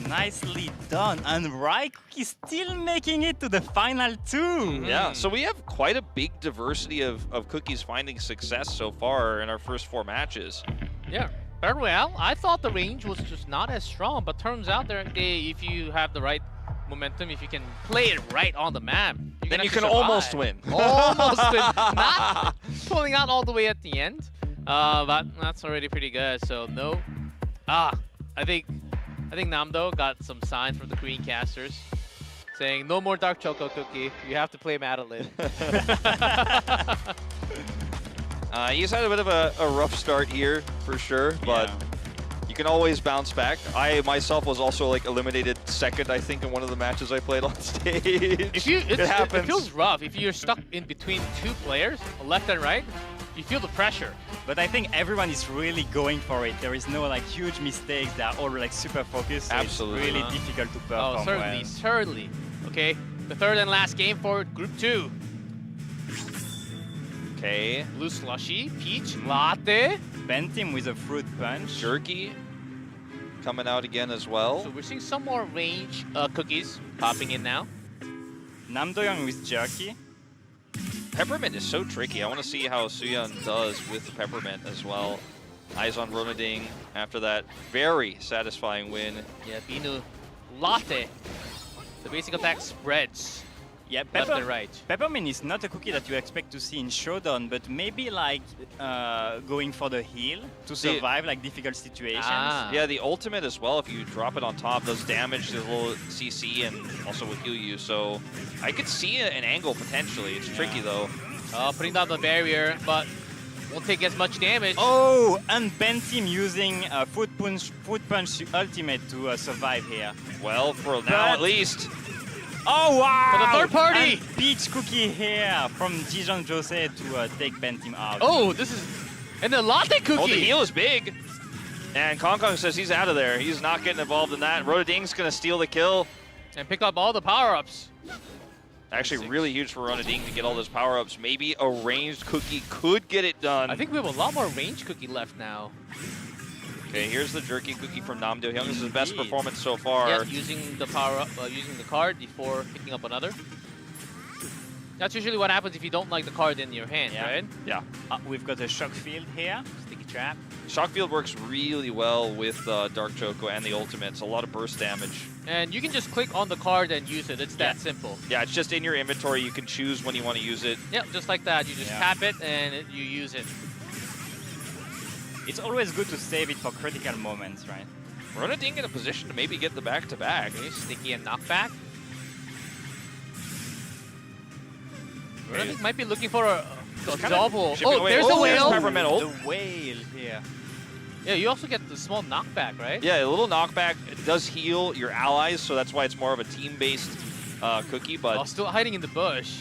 Nicely done. And Rai Cookie still making it to the final 2. yeah, so we have quite a big diversity of cookies finding success so far in our first 4 matches. Yeah. Battle Royale, I thought the range was just not as strong, but turns out if you have the right momentum, if you can play it right on the map, Then you can actually almost survive. win. Almost win. Not pulling out all the way at the end, but that's already pretty good. So no. I think Namdo got some signs from the Korean casters saying no more Dark Choco Cookie. You have to play Madeline. He's had a bit of a rough start here, for sure, but you can always bounce back. I myself was also like eliminated second, I think, in one of the matches I played on stage. It happens. It feels rough. If you're stuck in between 2 players, left and right, you feel the pressure. But I think everyone is really going for it. There is no like huge mistakes. They are all like super focused. So Absolutely. It's really difficult to perform Oh, certainly, well. certainly. Okay, the third and last game for Group 2. Okay, Blue Slushy, Peach, Latte. Bentim with a fruit punch. Jerky coming out again as well. So we're seeing some more range cookies popping in now. Namdoyoung with jerky. Peppermint is so tricky. I want to see how Soohyun does with the Peppermint as well. Eyes on Ronading after that very satisfying win. Yeah, Binu, Latte. The basic attack spreads Yeah, left and right. Peppermint is not a cookie that you expect to see in Showdown, but maybe like going for the heal to survive like difficult situations. Ah. Yeah, the ultimate as well, if you drop it on top, does damage to the little CC and also will heal you. So I could see an angle potentially. It's tricky though. Putting down the barrier, but won't take as much damage. Oh, and Bentim using Foot Punch ultimate to survive here. Well, for now at least. Oh wow! For the third party! And Peach Cookie here from Dijon Jose to take Bentim out. Oh, this is... And the Latte Cookie! Oh, the heal is big. And Kong Kong says he's out of there. He's not getting involved in that. Ronading's going to steal the kill. And pick up all the power-ups. Actually, really huge for Ronading to get all those power-ups. Maybe a ranged cookie could get it done. I think we have a lot more range cookie left now. Okay, here's the jerky cookie from Nam Do Hyung. This is his best Indeed. performance so far. Yes, using the power-up, using the card before picking up another. That's usually what happens if you don't like the card in your hand, Yeah. right? Yeah. We've got a shock field here. Sticky trap. Shockfield works really well with Dark Choco and the ultimate. It's a lot of burst damage. And you can just click on the card and use it. It's that simple. Yeah, it's just in your inventory. You can choose when you want to use it. Yeah, just like that. You just Yeah. tap it and you use it. It's always good to save it for critical moments, right? Ronading in a position to maybe get the back-to-back. Okay, sticky and knockback. Running might be looking for a kinda double. chipping Oh, away. there's the Oh, there's whale. Peppermint ult. The whale here. Yeah, you also get the small knockback, right? Yeah, a little knockback. It does heal your allies, so that's why it's more of a team-based cookie. But Oh, still hiding in the bush.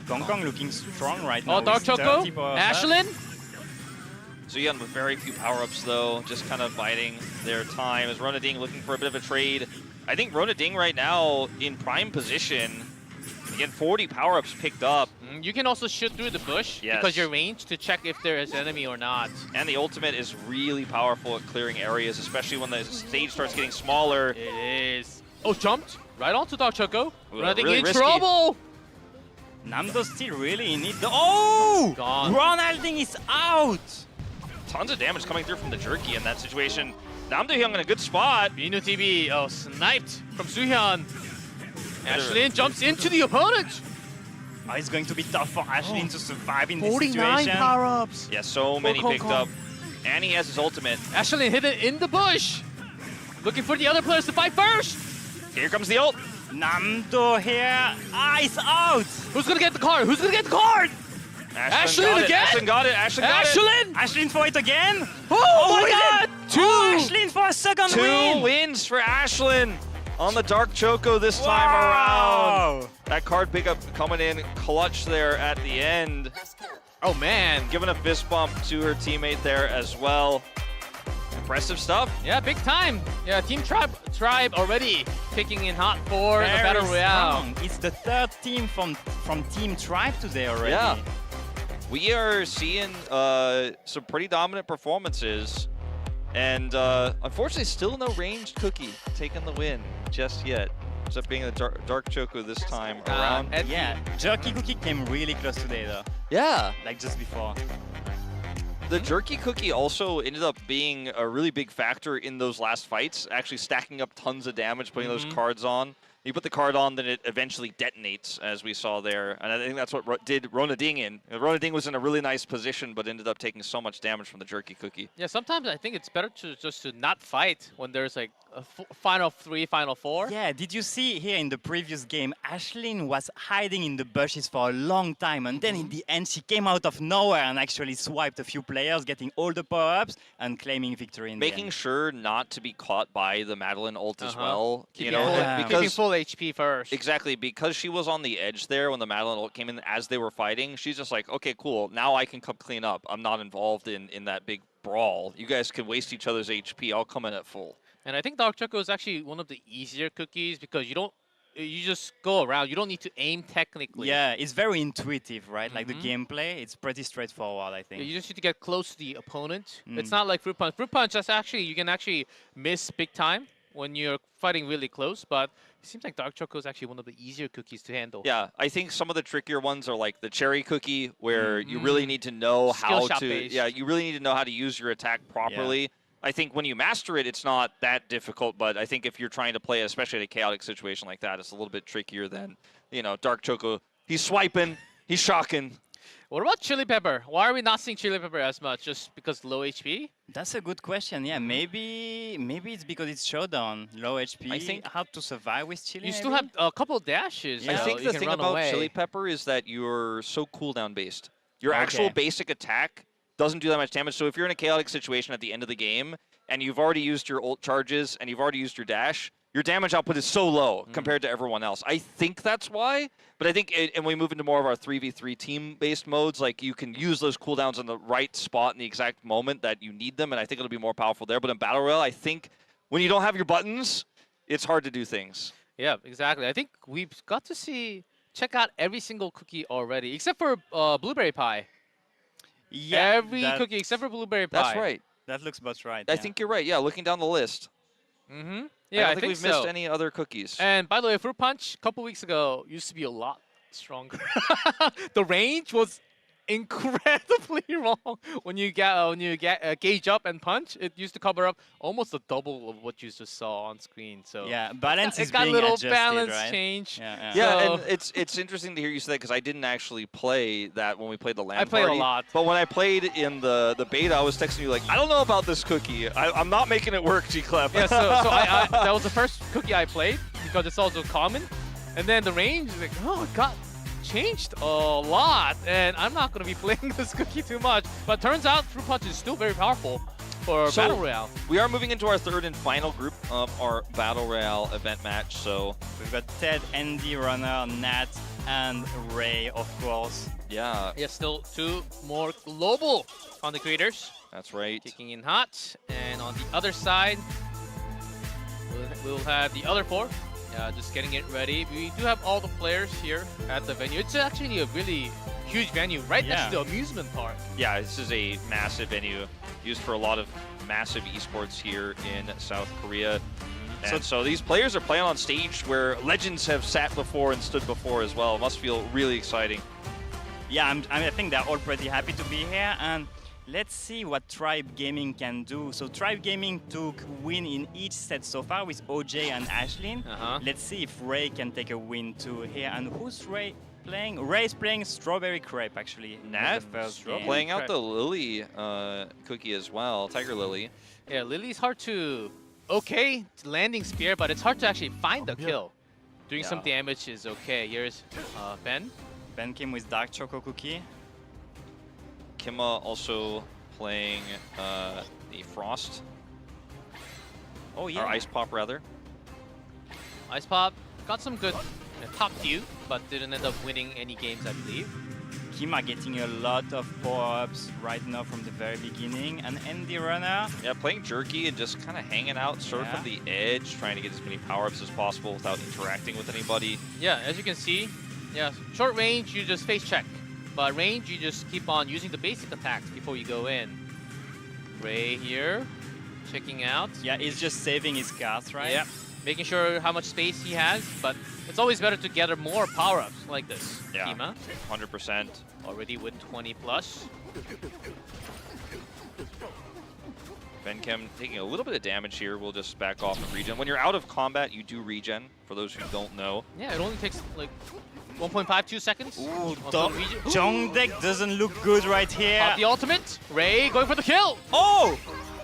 Kong looking strong right now. Oh, Dark with Choco. 30 power up. Ashlyn. Zuyan with very few power-ups, though, just kind of biding their time. As Ronading looking for a bit of a trade. I think Ronading right now in prime position. Again, 40 power-ups picked up. You can also shoot through the bush Yes. because you're ranged to check if there is enemy or not. And the ultimate is really powerful at clearing areas, especially when the stage starts getting smaller. It is. Oh, jumped right onto Dark Choco. Ooh, Running really in risky. trouble. Namdo still really in it. Oh! Gone. Ronalding is out! Tons of damage coming through from the Jerky in that situation. Namdo-hyung in a good spot. Binu TV, oh, sniped from Suhyun. Ashlyn jumps into the opponent. Oh, it's going to be tough for Ashlyn to survive in this 49 situation. power-ups. Yeah, so many Kong, picked Kong. up. And he has his ultimate. Ashlyn hit it in the bush. Looking for the other players to fight first. Here comes the ult. Namdo here. Ah, it's out! Who's gonna get the card? Who's gonna get the card? Ashlyn got it. again? Ashlyn got it. Ashlyn got it. Ashlyn! Ashlyn for it again! Oh, my is god! it? Two! Oh, Ashlyn for a second Two win! wins for Ashlyn on the Dark Choco this time around. Wow! That card pickup coming in clutch there at the end. Oh man. Giving a fist bump to her teammate there as well. Impressive stuff. Yeah, big time. Yeah, Team Tribe already picking in hot for the Very Battle Royale. strong. It's the third team from Team Tribe today already. Yeah. We are seeing some pretty dominant performances. And unfortunately, still no ranged Cookie taking the win just yet. Except being the Dark Choco this time around. and Yeah, Jerky Cookie came really close today though, Yeah. like just before. The Jerky Cookie also ended up being a really big factor in those last fights, actually stacking up tons of damage, putting those cards on. You put the card on, then it eventually detates, as we saw there. And I think that's what did Ronading in. Ronading was in a really nice position, but ended up taking so much damage from the Jerky Cookie. yeah, sometimes I think it's better to just to not fight when there's like a final 3, final 4. Yeah, did you see here in the previous game, Ashlyn was hiding in the bushes for a long time, and then in the end she came out of nowhere and actually swiped a few players, getting all the power-ups and claiming victory in the Making end. sure not to be caught by the Madeline ult as well. You Keeping know, full- keeping because full HP first. exactly, because she was on the edge there when the Madeline ult came in as they were fighting, she's just like, okay, cool, now I can come clean up. I'm not involved in that big brawl. You guys can waste each other's HP. I'll come in at full. And I think Dark Choco is actually one of the easier cookies because you just go around. You don't need to aim technically. Yeah, it's very intuitive, right? Like the gameplay, it's pretty straightforward, I think. You just need to get close to the opponent. It's not like Fruit Punch. Fruit Punch, you can actually miss big time when you're fighting really close, but it seems like Dark Choco is actually one of the easier cookies to handle. Yeah, I think some of the trickier ones are like the cherry cookie, where you really need to know how Skill shot to. based. Yeah, you really need to know how to use your attack properly. I think when you master it, it's not that difficult. But I think if you're trying to play, especially in a chaotic situation like that, it's a little bit trickier than Dark Choco. He's swiping, he's shocking. What about Chili Pepper? Why are we not seeing Chili Pepper as much? Just because low HP? That's a good question. Yeah, maybe it's because it's Showdown, low HP. I think- how to survive with Chili. You still maybe? have a couple dashes. Yeah. I you know, think you the can thing run about away. Chili Pepper is that you're so cooldown based. Your actual Okay. basic attack doesn't do that much damage. So if you're in a chaotic situation at the end of the game and you've already used your ult charges and you've already used your dash, your damage output is so low compared to everyone else. I think that's why. But I think, and we move into more of our 3v3 team-based modes, like you can use those cooldowns in the right spot in the exact moment that you need them, and I think it'll be more powerful there. But in Battle Royale, I think when you don't have your buttons, it's hard to do things. Yeah, exactly. I think we've got to check out every single cookie already, except for Blueberry Pie. Yeah, Every that, cookie except for Blueberry Pie. That's right. that looks about right. I yeah. think you're right. Yeah, looking down the list. Mm-hmm. I Yeah, don't I think think we've so. missed any other cookies. And by the way, Fruit Punch a couple weeks ago used to be a lot stronger. The range was incredibly wrong when you get gauge up and punch. It used to cover up almost the double of what you just saw on screen. So Yeah, balance it is got a being little adjusted, balance right? change. Yeah, Yeah, So- and it's interesting to hear you say that because I didn't actually play that when we played the LAN I played a party. lot. But when I played in the beta, I was texting you like, I don't know about this cookie. I'm not making it work, G-Clef. Yeah, so I that was the first cookie I played because it's also common. And then the range is like, oh, it got changed a lot, and I'm not going to be playing this Cookie too much. But turns out Fruit Punch is still very powerful for Battle Royale. We are moving into our third and final group of our Battle Royale event match. So We've got Ted, Andy, Runner, Nat, and Ray, of course. yeah, Yeah, still 2 more global content creators that's right. kicking in hot. And on the other side, we'll have the other 4 just getting it ready. We do have all the players here at the venue. It's actually a really huge venue right next to the amusement park. Yeah, this is a massive venue used for a lot of massive esports here in South Korea. And so these players are playing on stage where legends have sat before and stood before as well. It must feel really exciting. Yeah, I think they're all pretty happy to be here, and let's see what Tribe Gaming can do. So Tribe Gaming took win in each set so far with OJ and Ashlyn. Let's see if Ray can take a win too here. And who's Ray playing? Ray's playing Strawberry Crepe, actually. Nat the first game. playing out the Lily cookie as well, Tiger Lily. Yeah, Lily's hard to... Okay, landing spear, but it's hard to actually find the kill. Doing some damage is okay. Here's Ben. Ben Kim with Dark Choco Cookie. Kimma also playing the Frost, Oh yeah. or Ice Pop rather. Ice Pop got some good top few, but didn't end up winning any games, I believe. Kima getting a lot of power-ups right now from the very beginning. And Andy Runner. Yeah, playing jerky and just kind of hanging out sort of from the edge, trying to get as many power-ups as possible without interacting with anybody. Yeah, as you can see, yeah, short range, you just face check. But range, you just keep on using the basic attacks before you go in. Ray here, checking out. Yeah, he's just saving his cards, right? Yep. Making sure how much space he has, but it's always better to gather more power-ups like this. Yeah, Kima 100%. already with 20 plus. Ben Kim taking a little bit of damage here. We'll just back off and regen. When you're out of combat, you do regen, for those who don't know. Yeah, it only takes like 1.52 seconds. Ooh, Also regen- Jongdeck doesn't look good right here. Pop the ultimate. Ray going for the kill. Oh!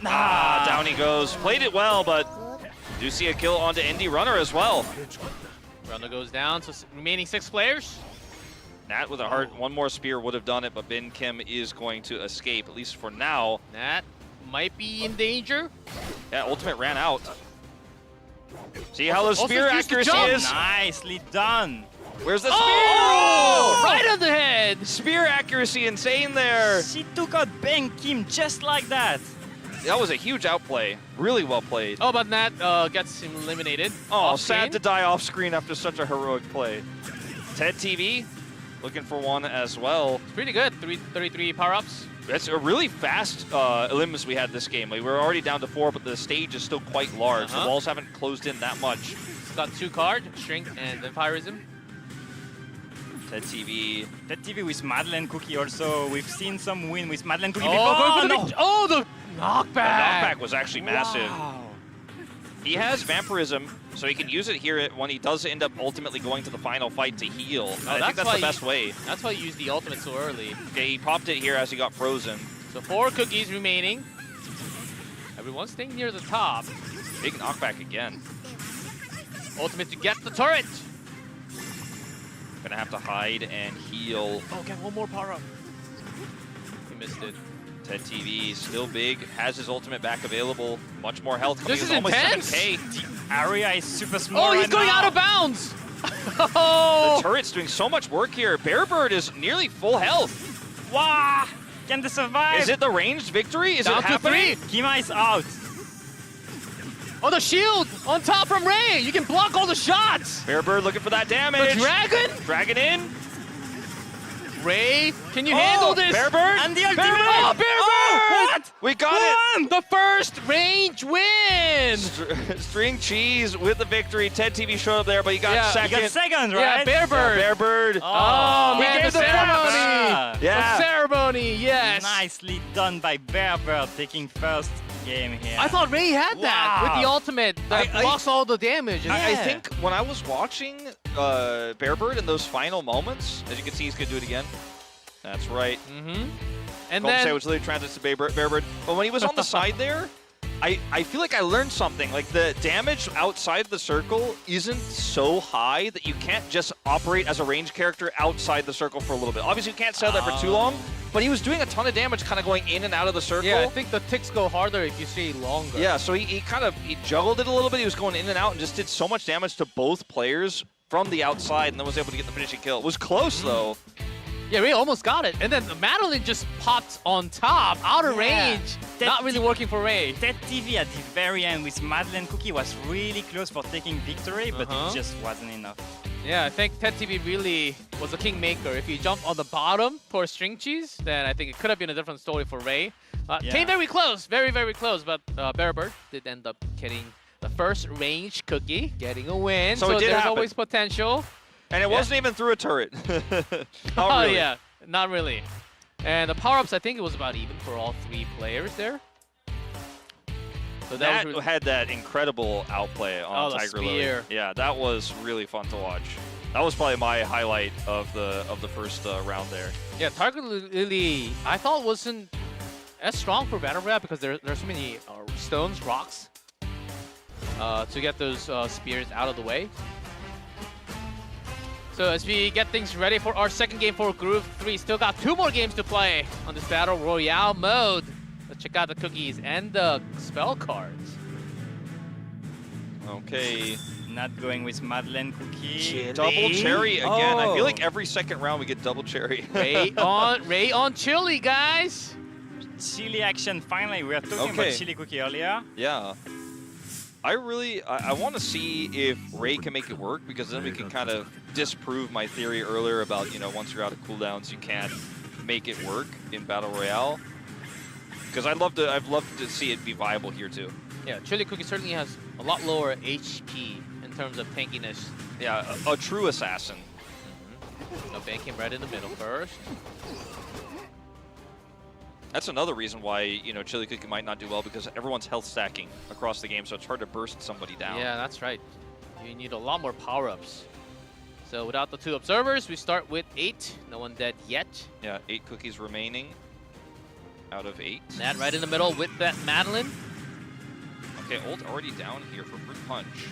Ah, down he goes. Played it well, but do see a kill onto Indy Runner as well. Runner goes down, so remaining 6 players. Nat with a heart, one more spear would have done it, but Ben Kim is going to escape, at least for now. Nat might be in danger. Yeah, ultimate ran out. See how the Also spear used the accuracy jump. is? Nicely done. Where's the spear? Oh! Right on the head. Spear accuracy insane there. She took out Ben Kim just like that. That was a huge outplay. Really well played. Oh, but Nat gets eliminated. Oh, off sad screen. to die off screen after such a heroic play. Ted TV looking for one as well. It's pretty good. 33 power-ups. That's a really fast elims we had this game. Like, we were already down to 4, but the stage is still quite large. The walls haven't closed in that much. It's got 2 cards, Shrink and Vampirism. Ted TV. That TV with Madeleine Cookie also. We've seen some win with Madeleine Cookie Oh, before. going for the no. big- oh, the knockback. The knockback was actually massive. Wow. He has Vampirism, so he can use it here when he does end up ultimately going to the final fight to heal. I think that's that's why the best way. That's why you use the ultimate so early. Okay, he popped it here as he got frozen. So 4 cookies remaining. Everyone's staying near the top. Big knockback again. Ultimate to get the turret. Gonna have to hide and heal. Oh, get one more power up. He missed it. Ted TV still big, has his ultimate back available. Much more health. Coming This is in almost intense. 7K. Area is super small. Oh, he's right going now. out of bounds. The Oh, turret's doing so much work here. Bearbird is nearly full health. Wow! Can they survive? Is it the ranged victory? Is down it to happening? 3. Kima is out. Oh, the shield on top from Ray. You can block all the shots. Bearbird looking for that The damage. dragon. Dragon in. Ray, can you handle this? Bearbird. And the ultimate. Oh, Bearbird! Oh, what? We got it. The first range win. String cheese with the victory. Ted TV showed up there, but he got Yeah, he second. You got second, Yeah, right? Bearbird. Bearbird. Oh, we man, gave the the ceremony. props. Yeah. The ceremony, yes. Nicely done by Bearbird taking first game here. I thought Ray had that with the Wow. ultimate that I- blocks all the damage. I think when I was watching Bearbird in those final moments, as you can see, he's gonna do it again. That's right. Mm-hmm. And Golden State then was literally translates to Bearbird. But when he was on the side there, I feel like I learned something. Like the damage outside the circle isn't so high that you can't just operate as a range character outside the circle for a little bit. Obviously, you can't stay there for too long, but he was doing a ton of damage kind of going in and out of the circle. Yeah, I think the ticks go harder if you stay longer. Yeah, so he juggled it a little bit. He was going in and out and just did so much damage to both players from the outside and then was able to get the finishing kill. It was close, though. Yeah, Ray almost got it. And then Madeline just popped on top, out of range. Not really working for Ray. That TV at the very end with Madeline Cookie was really close for taking victory, but it just wasn't enough. Yeah, I think Ted TV really was a kingmaker. If you jump on the bottom for string cheese, then I think it could have been a different story for Ray. Came very close, very, very close, but Bearbird did end up getting the first range cookie, getting a win. So it did there's happen. always potential. And it wasn't even through a turret. Oh, yeah, not really. And the power-ups, I think it was about even for all 3 players there. So that was really had that incredible outplay on the Tiger Lily. spear. Yeah, that was really fun to watch. That was probably my highlight of the first round there. Yeah, Tiger Lily, I thought wasn't as strong for Battle Royale because there's so many stones, rocks, to get those spears out of the way. So as we get things ready for our second game for Group 3, still got 2 more games to play on this Battle Royale mode. Let's check out the cookies and the spell cards. Okay. Not going with Madeline Cookie. Double cherry again. I feel Oh. like every second round we get double cherry. Ray on chili, guys. Chili action finally. We were talking about chili cookie earlier. Yeah. I want to see if Ray can make it work, because then we can kind of disprove my theory earlier about, once you're out of cooldowns, you can't make it work in Battle Royale. Because I'd love to see it be viable here too. Yeah, Chili Cookie certainly has a lot lower HP in terms of tankiness. Yeah, a true assassin. No, bank him right in the middle first. That's another reason why, Chili Cookie might not do well, because everyone's health stacking across the game, so it's hard to burst somebody down. Yeah, that's right. You need a lot more power-ups. So without the 2 observers, we start with 8. No one dead yet. Yeah, 8 cookies remaining out of 8. Nat right in the middle with that Madeline. Okay, ult already down here for Brute Punch.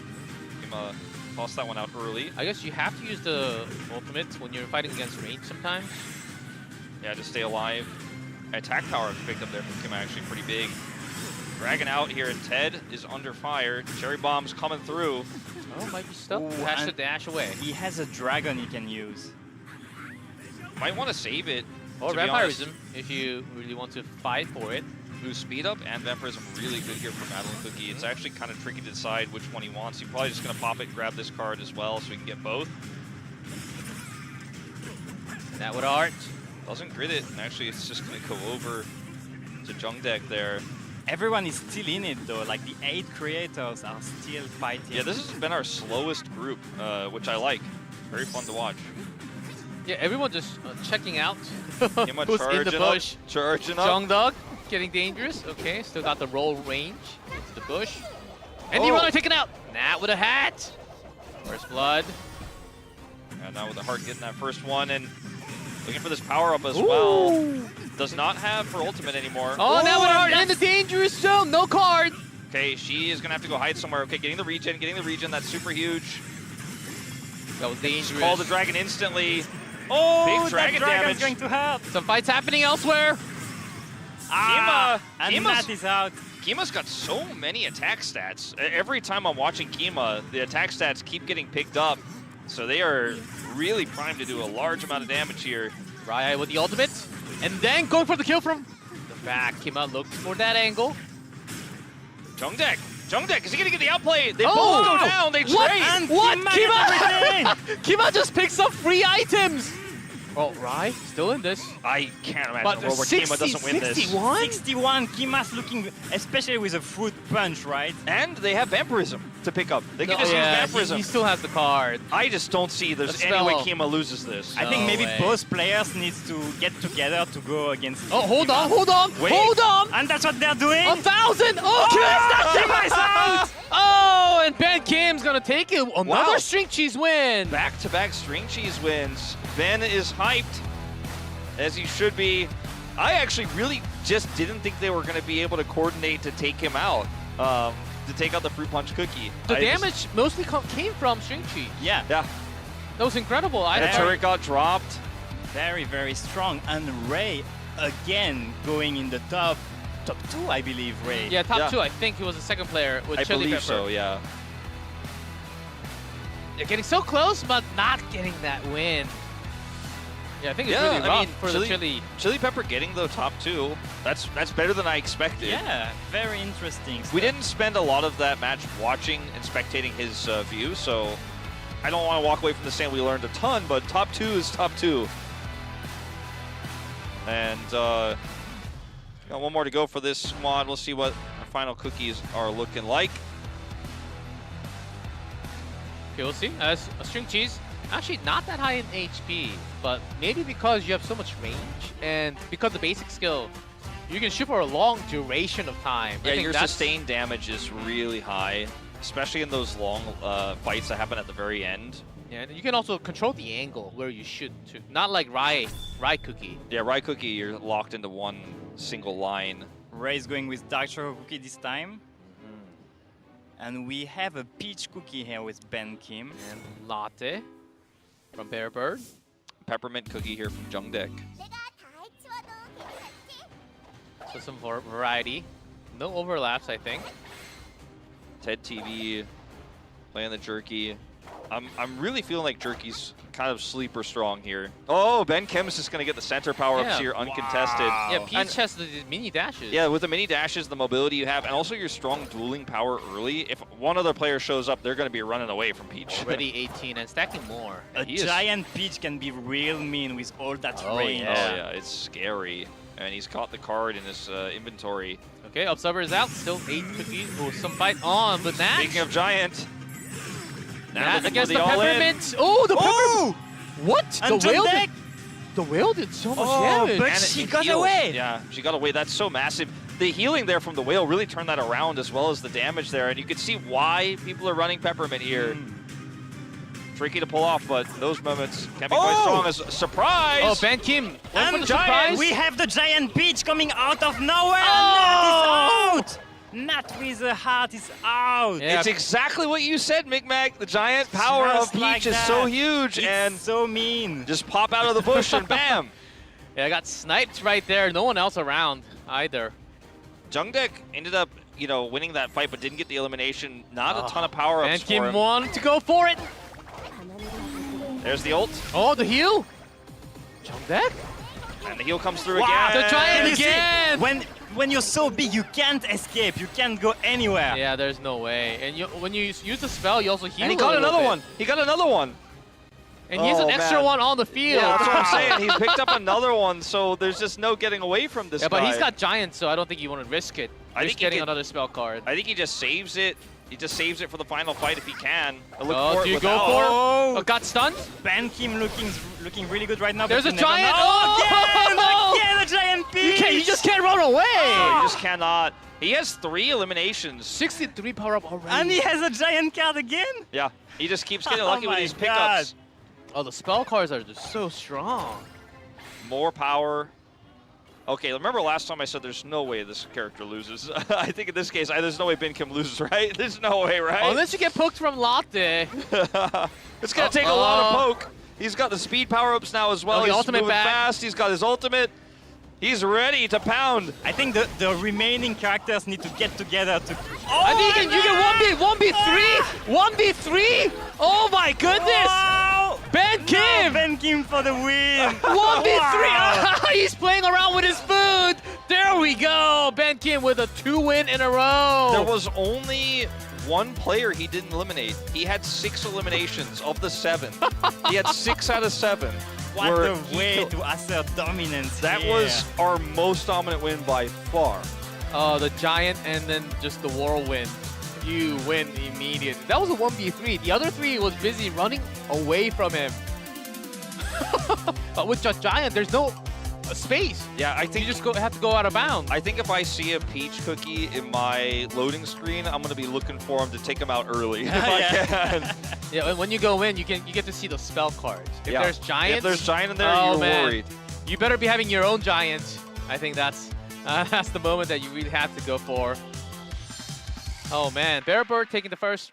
Kima tossed that one out early. I guess you have to use the ultimate when you're fighting against range sometimes. Yeah, to stay alive. Attack power picked up there from Kima, actually pretty big. Dragging out here, and Ted is under fire. Cherry Bomb's coming through. Oh, might be stuck. Ooh, Has to and dash away. He has a dragon he can use. Might want to save it. Or to be honest. Vampirism if you really want to fight for it. Boost speed up and Vampirism really good here for Madeline Cookie. It's actually kind of tricky to decide which one he wants. He's probably just going to pop it, grab this card as well, so we can get both. That would art. Doesn't grid it, and actually it's just going to go over to Jungdeck there. Everyone is still in it though, like the 8 creators are still fighting. Yeah, this has been our slowest group, which I like. Very fun to watch. Yeah, everyone just checking out. Kima Who's in the bush? Charging up. Jungdog getting dangerous. Okay, still got the roll range into the bush. And the runner taken out. Nat with a hat. First blood. And now with the heart getting that first one, and looking for this power up as well. Does not have her ultimate anymore. Oh, now with heart in the dangerous zone. No card. Okay, she is gonna have to go hide somewhere. Okay, getting the regen, that's super huge. That was dangerous. Call the dragon instantly. Oh, big dragon that dragon's damage. going to hurt. Some fights happening elsewhere. And Kima's- Nat is out. Kima's got so many attack stats. Every time I'm watching Kima, the attack stats keep getting picked up. So they are really primed to do a large amount of damage here. Raya with the ultimate. And then going for the kill from the back. Kima looked for that angle. Jungdeck, is he gonna get the outplay? They Oh! both go down, they What? trade. And What? Kima Kima just picks up free items. Oh, Rai still in this. I can't imagine But a world where Kima doesn't win this. 61? 61, Kima's looking, especially with a fruit punch, right? And they have Vampirism to pick up. They can just use Vampirism. he still has the card. I just don't see there's The any way spell. Kima loses this. I think No maybe way. both players need to get together to go against Oh, hold Kima. on, hold on, Wait. hold on. And that's what they're doing. 1,000. Oh, Kima is out! Oh, and Ben Kim's gonna take it. Another Wow. string cheese win. Back-to-back string cheese wins. Ben is hyped, as he should be. I actually really just didn't think they were going to be able to coordinate to take him out. to take out the Fruit Punch Cookie. The I just- damage mostly came from String Cheese. Yeah, Yeah, That was incredible. and the turret got dropped. very, very strong. And Ray, again, going in the top 2, I believe, Ray. Yeah, top Yeah. 2. I think he was the second player with I Chili believe Pepper. so, yeah. They're getting so close, but not getting that win. Yeah, I think it's really rough for the Chili. Chili Pepper getting the top 2. That's better than I expected. Yeah, very interesting. We stuff. didn't spend a lot of that match watching and spectating his view, so I don't want to walk away from the saying we learned a ton, but top 2 is top 2. And got one more to go for this squad. We'll see what our final cookies are looking like. Okay, we'll see. As a String Cheese, actually not that high in HP, but maybe because you have so much range and because the basic skill, you can shoot for a long duration of time. I Yeah, think your that's- sustained damage is really high, especially in those long fights that happen at the very end. Yeah, and you can also control the angle where you shoot to. Not like Rye Cookie. Yeah, Rye Cookie, you're locked into one single line. Ray's going with Dark Chocolate Cookie this time. And we have a Peach Cookie here with Ben Kim. And Latte from Bear Bird. Peppermint Cookie here from Jungdeck. 내가 다 해치워도 괜찮지? So some variety. No overlaps, I think. Ted TV playing the Jerky. I'm really feeling like Jerky's kind of sleeper strong here. Oh, Ben Kim's just going to get the center power-ups Yeah. here uncontested. Wow. Yeah, Peach has the mini dashes. Yeah, with the mini dashes, the mobility you have, and also your strong dueling power early. If one other player shows up, they're going to be running away from Peach. Already 18 and stacking more. A He is- giant Peach can be real mean with all that Oh, range. Oh yeah, it's scary. And he's caught the card in his inventory. Okay, Observer is out. Still 8 cookies. Oh, some fight on, but Nash. Speaking of Giant, Nash looking for against the all-in. peppermint. Oh, the peppermint. What? And The whale Jungdeck! did, the whale did so much Oh, damage. but And she it got heals. away. Yeah, she got away. That's so massive. The healing there from the whale really turned that around, as well as the damage there. And you can see why people are running Peppermint here. Tricky to pull off, but those moments can be quite Oh! strong. As a surprise! Oh, Ben Kim. Went for And the Giant, surprise. we have the giant Peach coming out of nowhere. Oh! Nat is out. Nat with the heart is out. Yeah. It's exactly what you said, Micmac. The giant power Just of Peach like is that. so huge, It's and so mean. just pop out of the bush and bam! Yeah, I got sniped right there. No one else around either. Jungdeck ended up, winning that fight, but didn't get the elimination. Not a ton of power-ups Ben for Kim him. wanted to go for it. There's the ult, Oh, the heal. Jungdeck. and the heal comes through Wow. again. The giant You see, again. when you're so big, you can't escape. You can't go anywhere. Yeah, there's no way. And when you use the spell, you also heal. And he a got little another bit. one. He got another one. And he has an Oh, extra man. one on the field. Yeah, that's what I'm saying. He picked up another one, so there's just no getting away from this Yeah, guy. but he's got giant, so I don't think you want to risk it. I Risk think he getting could- another spell card. I think he just saves it. He just saves it for the final fight if he can. I look Oh, for do it you go without- for? Oh. Oh, got stunned. Ben Kim looking really good right now. There's but a you never giant. know. Oh! Again, a giant You Peach. can't. You just can't run away. No, he just cannot. He has 3 eliminations. 63 power up already. And he has a giant card again. Yeah, he just keeps getting Oh lucky with my these God. pickups. Oh, the spell cards are just so strong. More power. Okay, remember last time I said there's no way this character loses. I think in this case, there's no way Ben Kim loses, right? There's no way, right? Unless you get poked from Latte. It's going to take a lot of poke. He's got the speed power-ups now as well. Oh, the He's ultimate moving back. fast. He's got his ultimate. He's ready to pound. I think the remaining characters need to get together to. I think you can 1v3. 1v3. Oh my goodness. Wow. Ben Kim. Ben Kim for the win. 1v3. Wow. He's playing around with his food. There we go. Ben Kim with a 2-win in a row. There was only one player he didn't eliminate. He had 6 eliminations of the 7. He had 6 out of 7. What where a he way killed- to assert dominance. That here. was our most dominant win by far. Oh, the giant and then just the whirlwind. You win immediately. That was a 1v3. The other 3 was busy running away from him. But with just giant, there's no space. Yeah, I You think just have to go out of bounds. I think if I see a Peach Cookie in my loading screen, I'm going to be looking for him to take him out early if I Yeah. can. Yeah, when you go in, you get to see the spell cards. If Yeah. there's giants, If there's giant in there, oh, you're man. worried. You better be having your own giant. I think that's the moment that you really have to go for. Oh man, Bearbird taking the first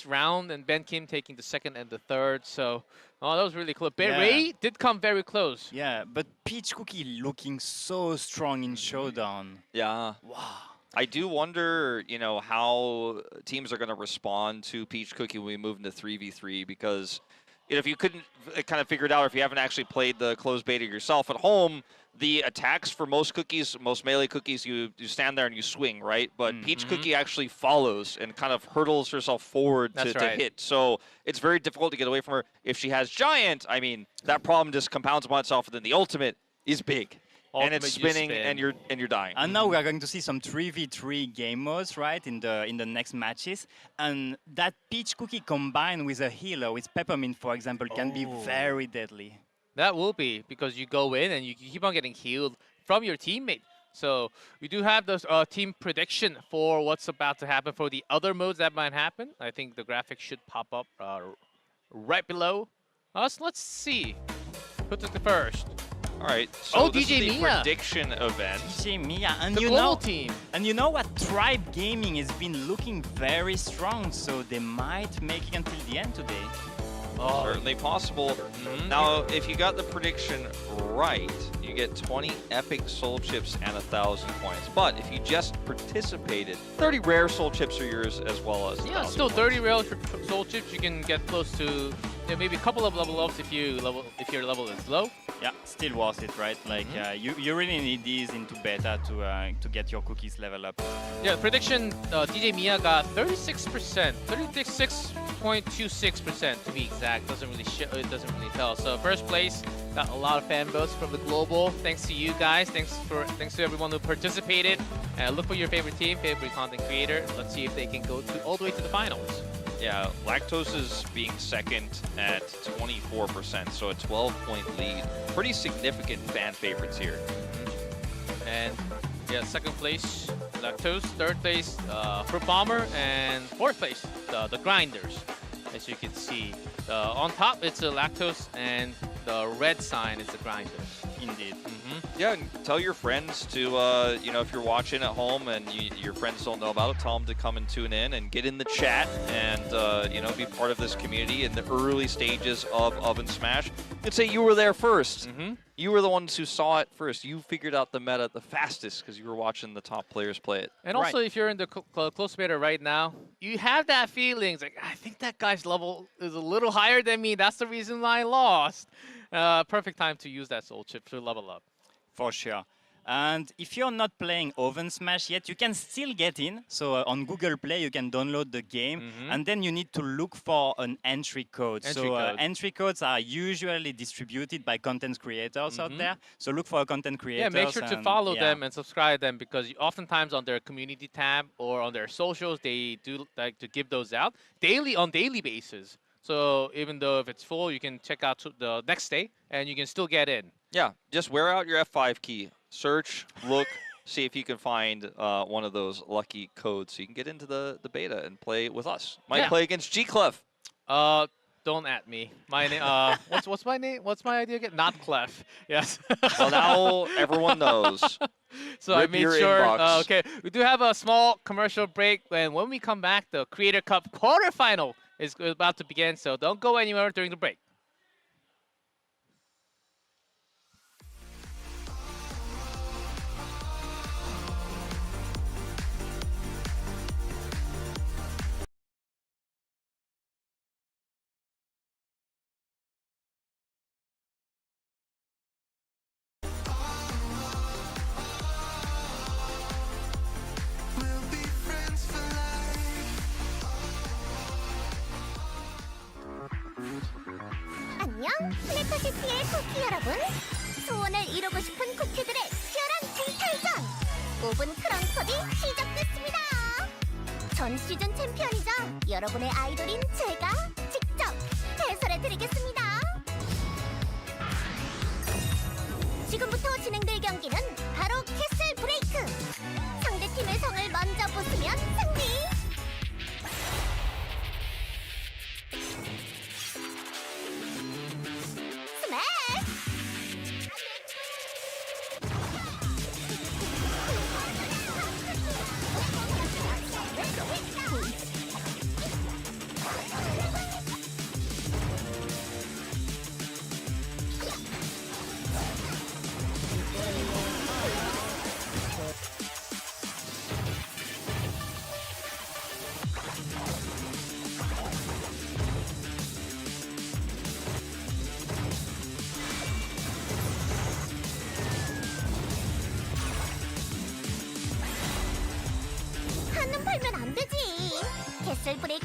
round, and Ben Kim taking the second and the third. So, oh, that was really close. Yeah. Ray did come very close. Yeah, but Peach Cookie looking so strong in Showdown. Yeah. Wow. I do wonder, you know, how teams are going to respond to Peach Cookie when we move into 3v3, because you know, if you couldn't kind of figure it out, or if you haven't actually played the closed beta yourself at home, the attacks for most cookies, most melee cookies, you stand there and you swing, right? But Peach Cookie actually follows and kind of hurdles herself forward to hit. So it's very difficult to get away from her. If she has Giant, I mean, that problem just compounds upon itself, and then the ultimate is big. And it's spinning, and you're dying. And now we are going to see some 3v3 game modes, right, in the next matches. And that Peach Cookie combined with a healer, with Peppermint, for example, can be very deadly. That will be, because you go in and you keep on getting healed from your teammate. So we do have the team prediction for what's about to happen for the other modes that might happen. I think the graphics should pop up right below us. Let's see. Who took the first? All right, so this DJ is the Mia. prediction event. DJ Mia, and The you global know, team. and you know what? Tribe Gaming has been looking very strong, so they might make it until the end today. Oh, Certainly possible. Now, if you got the prediction right, you get 20 epic soul chips and 1,000 coins. But if you just participated, 30 rare soul chips are yours, as well as yeah, still 30 real soul chips. You can get close to maybe a couple of level ups if your level is low. Yeah, still worth it, right? Like you really need these into beta to get your cookies level up. Yeah, prediction, DJ Mia got 36%, 36.26% to be exact. Doesn't really tell. So first place, got a lot of fan votes from the global. Thanks to you guys. Thanks to everyone who participated. And look for your favorite team, favorite content creator. Let's see if they can go all the way to the finals. Yeah, Lactose is being second at 24%, so a 12-point lead. Pretty significant fan favorites here. And yeah, second place, Lactose. Third place, Fruit Bomber. And fourth place, the Grinders. As you can see, on top it's the Lactose, and the red sign is the Grinders. Indeed. Yeah, and tell your friends to, you know, if you're watching at home and your friends don't know about it, tell them to come and tune in and get in the chat and, you know, be part of this community in the early stages of OvenSmash. You could say you were there first. You were the ones who saw it first. You figured out the meta the fastest because you were watching the top players play it. And also, if you're in the close beta right now, you have that feeling. It's like, I think that guy's level is a little higher than me. That's the reason I lost. Perfect time to use that soul chip to level up. For sure. And if you're not playing OvenSmash yet, you can still get in. So on Google Play, you can download the game, and then you need to look for an entry code. Entry codes are usually distributed by content creators out there. So look for a content creator. Yeah, make sure to follow them and subscribe them, because oftentimes on their community tab or on their socials, they do like to give those out on daily basis. So even though if it's full, you can check out the next day and you can still get in. Yeah, just wear out your F5 key. Search, look, see if you can find one of those lucky codes so you can get into the beta and play with us. Might play against G-Clef. Don't at me. My name. What's my name? What's my idea again? Not Clef. Yes. Well, now everyone knows. So Rip I made your sure. inbox. Okay, we do have a small commercial break, and when we come back, the Creator Cup quarterfinal is about to begin. So don't go anywhere during the break. We'll be friends for life. 안녕, 플래터시티의 쿠키 여러분. 소원을 이루고 싶은 쿠키들의 치열한 쟁탈전. 오븐 크런컵이 시작됐습니다. 전 시즌 챔피언이자 여러분의 아이돌인 제가 직접 해설해드리겠습니다. 지금부터 진행될 경기는 바로 캐슬 브레이크. 상대팀의 성을 먼저 부수면 승리. 스매시!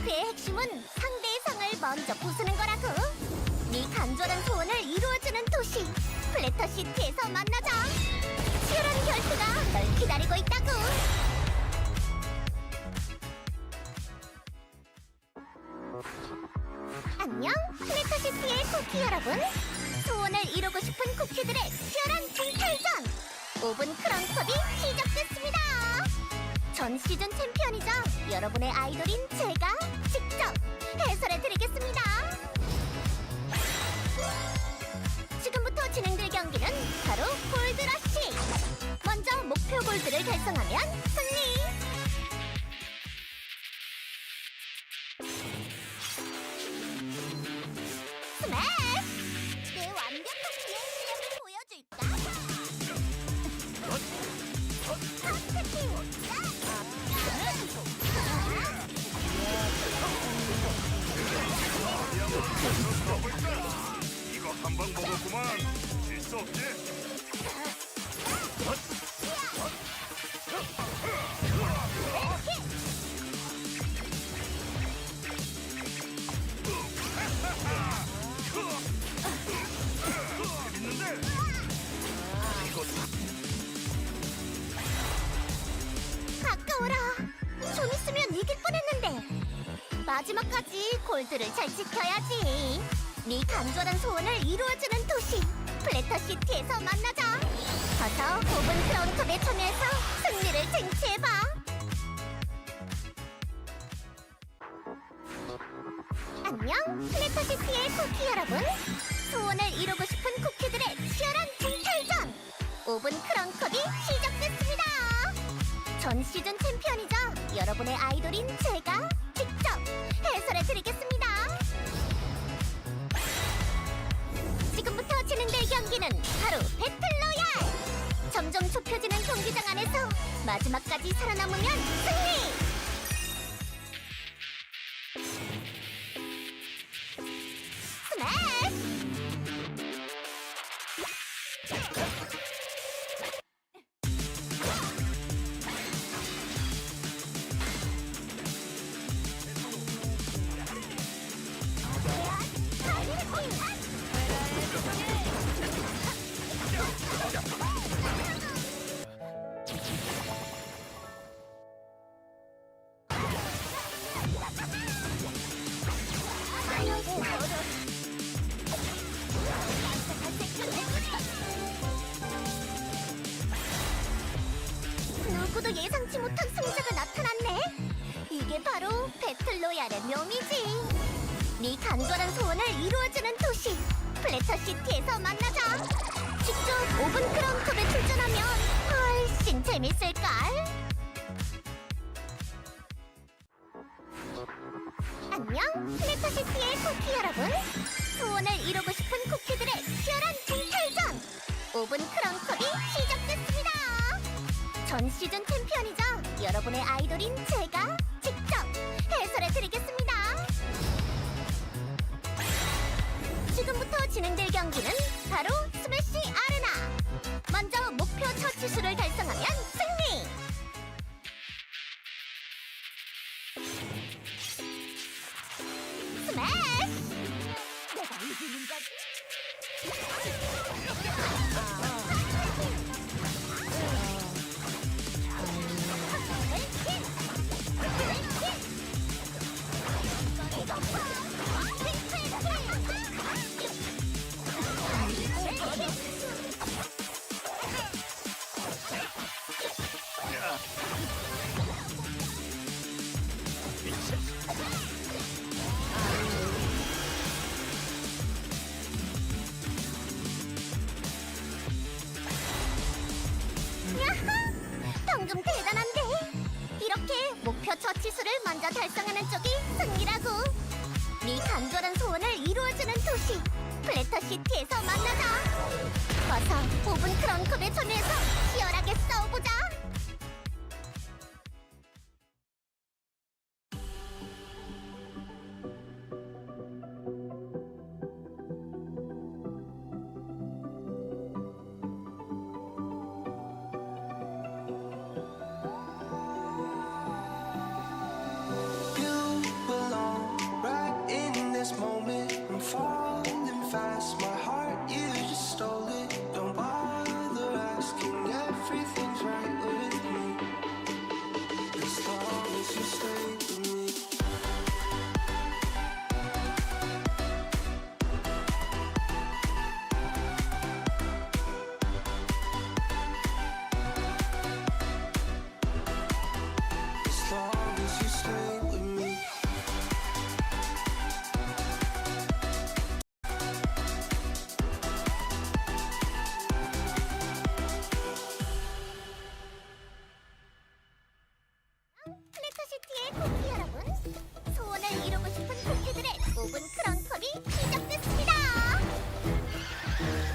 플레이트의 핵심은 상대의 상을 먼저 부수는 거라고. 네 간절한 소원을 이루어주는 도시 플래터시티에서 만나자. 치열한 결투가 널 기다리고 있다고. 안녕, 플래터시티의 쿠키 여러분. 소원을 이루고 싶은 쿠키들의 치열한 중탈전 오븐 크런컵이 시작됐습니다. 전 시즌 챔피언이자 여러분의 아이돌인 제가 직접 해설해드리겠습니다. 지금부터 진행될 경기는 바로 골드러쉬. 먼저 목표 골드를 달성하면 승리. 스매시! 내 완벽한 비행 실력을 보여줄까? 이거 한 방 먹었구만. 질 수 없지. 재밌는데? 가까워라. 좀 있으면 이길 뻔했는데. 마지막까지 골드를 잘 지켜야지. 네 간절한 소원을 이루어주는 도시 플래터시티에서 만나자. 어서 오븐 크라운컵에 참여해서 승리를 쟁취해봐. 안녕, 플래터시티의 쿠키 여러분. 소원을 이루고 싶은 쿠키들의 치열한 중탈전 오븐 크라운컵이 시작됐습니다. 전 시즌 챔피언이자 여러분의 아이돌인 제가 직접 해설해드리겠습니다. 지금부터 진행될 경기는 바로 배틀로얄. 점점 좁혀지는 경기장 안에서 마지막까지 살아남으면 승리. 스매시! 누구도 예상치 못한 승자가 나타났네. 이게 바로 배틀로얄의 묘미지. 네 간절한 소원을 이루어주는 도시 플래터시티에서 만나자. 직접 오븐 크라운컵에 출전하면 훨씬 재밌을걸. 안녕, 플래터시티의 쿠키 여러분. 소원을 이루고 싶은 쿠키들의 치열한 중탈전 오븐 크라운컵이 시작됐습니다. 전 시즌 챔피언이자 여러분의 아이돌인 제가 직접 해설해드리겠습니다. 지금부터 진행될 경기는 바로 스매시 아레나. 먼저 목표 처치수를 달성하면 승리. 스매시! 내가 이기는 거지. 야하! 방금 대단한데? 이렇게 목표 처치수를 먼저 달성하는 쪽이 승리라고. 네 간절한 소원을 이루어주는 도시 플래터시티에서 만나자. 어서 오븐 크런컵에 참여해서 치열하게 싸워보자. You belong falling fast. My heart, you just stole it. Don't bother asking, everything's right with me. As long as you stay with me. As long as you stay with me. 플래터시티의 쿠키 여러분, 소원을 이루고 싶은 쿠키들의 오븐 크런컵이 시작됐습니다. 스매시!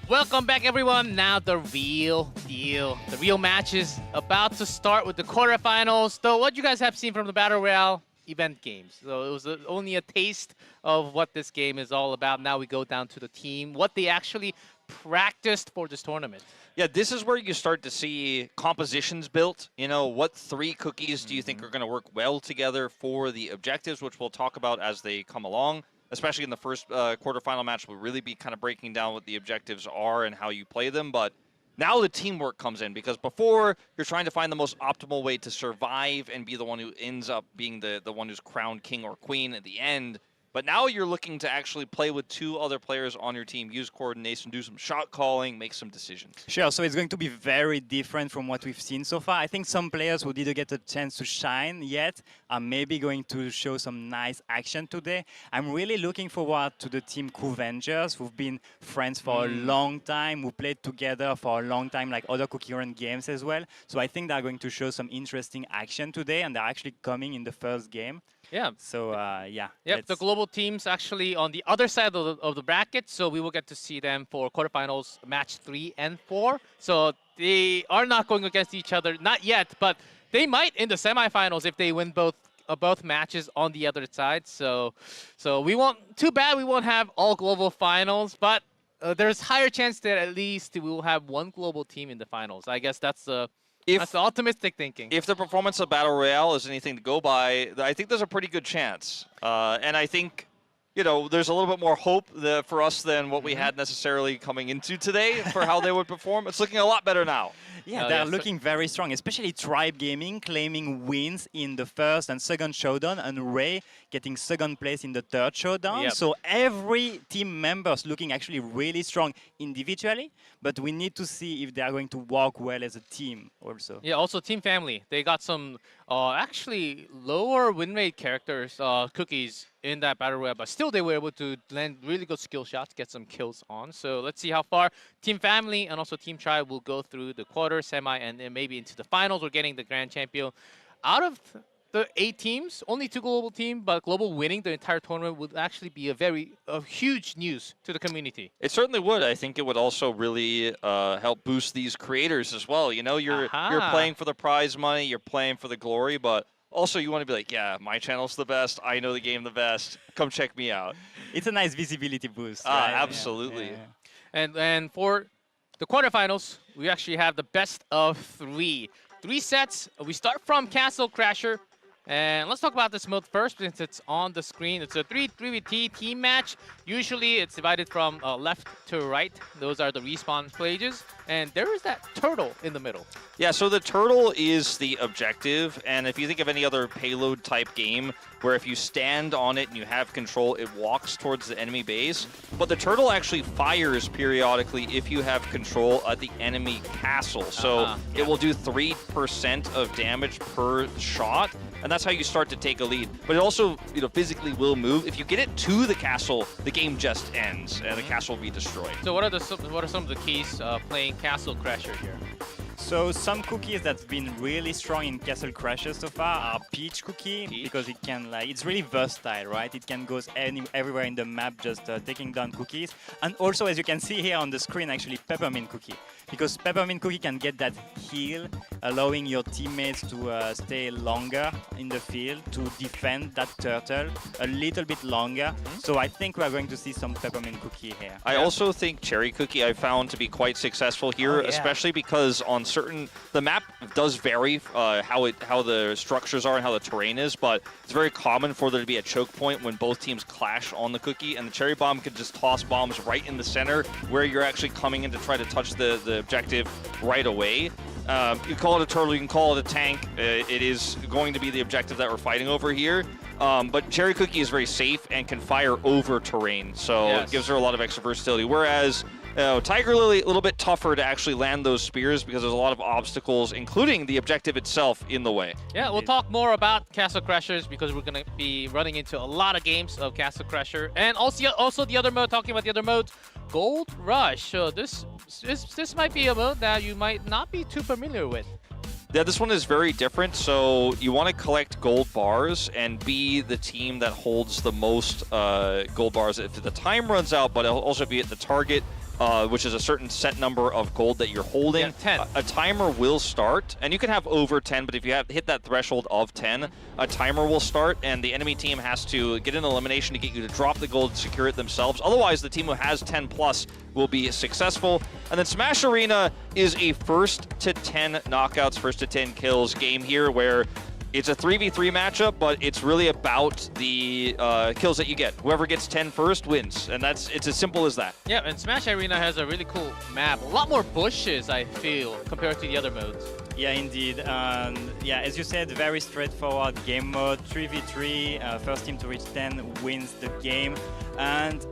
Welcome back, everyone. Now the real deal. The real match is about to start with the quarterfinals. So what you guys have seen from the Battle Royale event games. So it was only a taste of what this game is all about. Now we go down to the team, what they actually practiced for this tournament. Yeah, this is where you start to see compositions built. You know, what 3 cookies do you think are going to work well together for the objectives, which we'll talk about as they come along. Especially in the first quarterfinal match, we'll really be kind of breaking down what the objectives are and how you play them. But now the teamwork comes in, because before you're trying to find the most optimal way to survive and be the one who ends up being the one who's crowned king or queen at the end. But now you're looking to actually play with 2 other players on your team, use coordination, do some shot calling, make some decisions. Sure, so it's going to be very different from what we've seen so far. I think some players who didn't get a chance to shine yet are maybe going to show some nice action today. I'm really looking forward to the team CookieRun, who've been friends for a long time, who played together for a long time, like other CookieRun games as well. So I think they're going to show some interesting action today, and they're actually coming in the first game. Yeah. So, yeah. Yep, the global teams actually on the other side of the bracket, so we will get to see them for quarterfinals match 3 and 4. So they are not going against each other, not yet, but they might in the semifinals if they win both matches on the other side. So we won't, too bad we won't have all global finals, but there's higher chance that at least we will have one global team in the finals. I guess that's the optimistic thinking. If the performance of Battle Royale is anything to go by, I think there's a pretty good chance. And I think, you know, there's a little bit more hope for us than what we had necessarily coming into today for how they would perform. It's looking a lot better now. Yeah, they're looking very strong, especially Tribe Gaming claiming wins in the first and second showdown, and Ray getting second place in the third showdown. Yep. So every team member's looking actually really strong individually, but we need to see if they are going to work well as a team also. Yeah, also Team Family. They got some actually lower win rate characters, cookies, in that Battle Royale, but still they were able to land really good skill shots, get some kills on. So let's see how far Team Family and also Team Tribe will go through the quarter, semi, and then maybe into the finals. We're getting the grand champion. Out of the 8 teams, only 2 global teams, but global winning the entire tournament would actually be a huge news to the community. It certainly would. I think it would also really help boost these creators as well. You know, you're playing for the prize money, you're playing for the glory, but also you want to be like, yeah, my channel's the best, I know the game the best, come check me out. It's a nice visibility boost, right? Absolutely. Yeah. And for the quarterfinals, we actually have the best of 3. 3 sets. We start from Castle Crasher. And let's talk about this mode first, since it's on the screen. It's a 3v3 team match. Usually it's divided from left to right. Those are the respawn stages. And there is that turtle in the middle. Yeah, so the turtle is the objective. And if you think of any other payload type game, where if you stand on it and you have control, it walks towards the enemy base. But the turtle actually fires periodically if you have control at the enemy castle. So it will do 3% of damage per shot. And that's how you start to take a lead. But it also, you know, physically will move. If you get it to the castle, the game just ends and the castle will be destroyed. So what are some of the keys playing Castle Crasher here? So some cookies that's been really strong in Castle Crashers so far are peach cookie because it can it's really versatile, right? It can go everywhere in the map just taking down cookies. And also, as you can see here on the screen, actually peppermint cookie, because peppermint cookie can get that heal, allowing your teammates to stay longer in the field to defend that turtle a little bit longer. So I think we're going to see some peppermint cookie here. I also think cherry cookie I found to be quite successful here, especially because on the map does vary how the structures are and how the terrain is, but it's very common for there to be a choke point when both teams clash on the cookie, and the cherry bomb can just toss bombs right in the center where you're actually coming in to try to touch the objective right away. You can call it a turtle, you can call it a tank. It is going to be the objective that we're fighting over here. But Cherry Cookie is very safe and can fire over terrain, so it gives her a lot of extra versatility. Whereas Tiger Lily, a little bit tougher to actually land those spears because there's a lot of obstacles, including the objective itself, in the way. Yeah, we'll talk more about Castle Crashers because we're going to be running into a lot of games of Castle Crasher. And also the other mode, talking about the other modes, Gold Rush. So this might be a mode that you might not be too familiar with. Yeah, this one is very different. So you want to collect gold bars and be the team that holds the most gold bars if the time runs out, but it'll also be at the target, which is a certain set number of gold that you're holding. Yeah, 10. A timer will start, and you can have over 10, but if you hit that threshold of 10, a timer will start, and the enemy team has to get an elimination to get you to drop the gold and secure it themselves. Otherwise, the team who has 10 plus will be successful. And then Smash Arena is a first to 10 knockouts, first to 10 kills game here, where it's a 3v3 matchup, but it's really about the kills that you get. Whoever gets 10 first wins, and it's as simple as that. Yeah, and Smash Arena has a really cool map. A lot more bushes, I feel, compared to the other modes. Yeah, indeed. Yeah, as you said, very straightforward game mode. 3v3, first team to reach 10 wins the game. And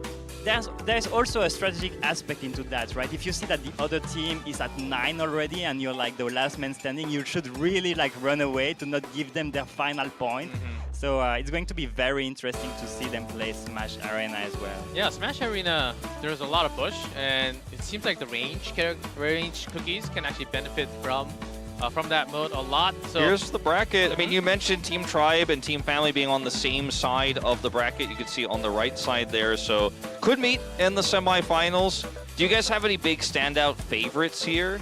there's also a strategic aspect into that, right? If you see that the other team is at 9 already and you're like the last man standing, you should really run away to not give them their final point. So it's going to be very interesting to see them play Smash Arena as well. Yeah, Smash Arena, there's a lot of bush, and it seems like the range cookies can actually benefit from that mode a lot. So here's the bracket. I mean, you mentioned Team Tribe and Team Family being on the same side of the bracket. You can see on the right side there. So could meet in the semifinals. Do you guys have any big standout favorites here?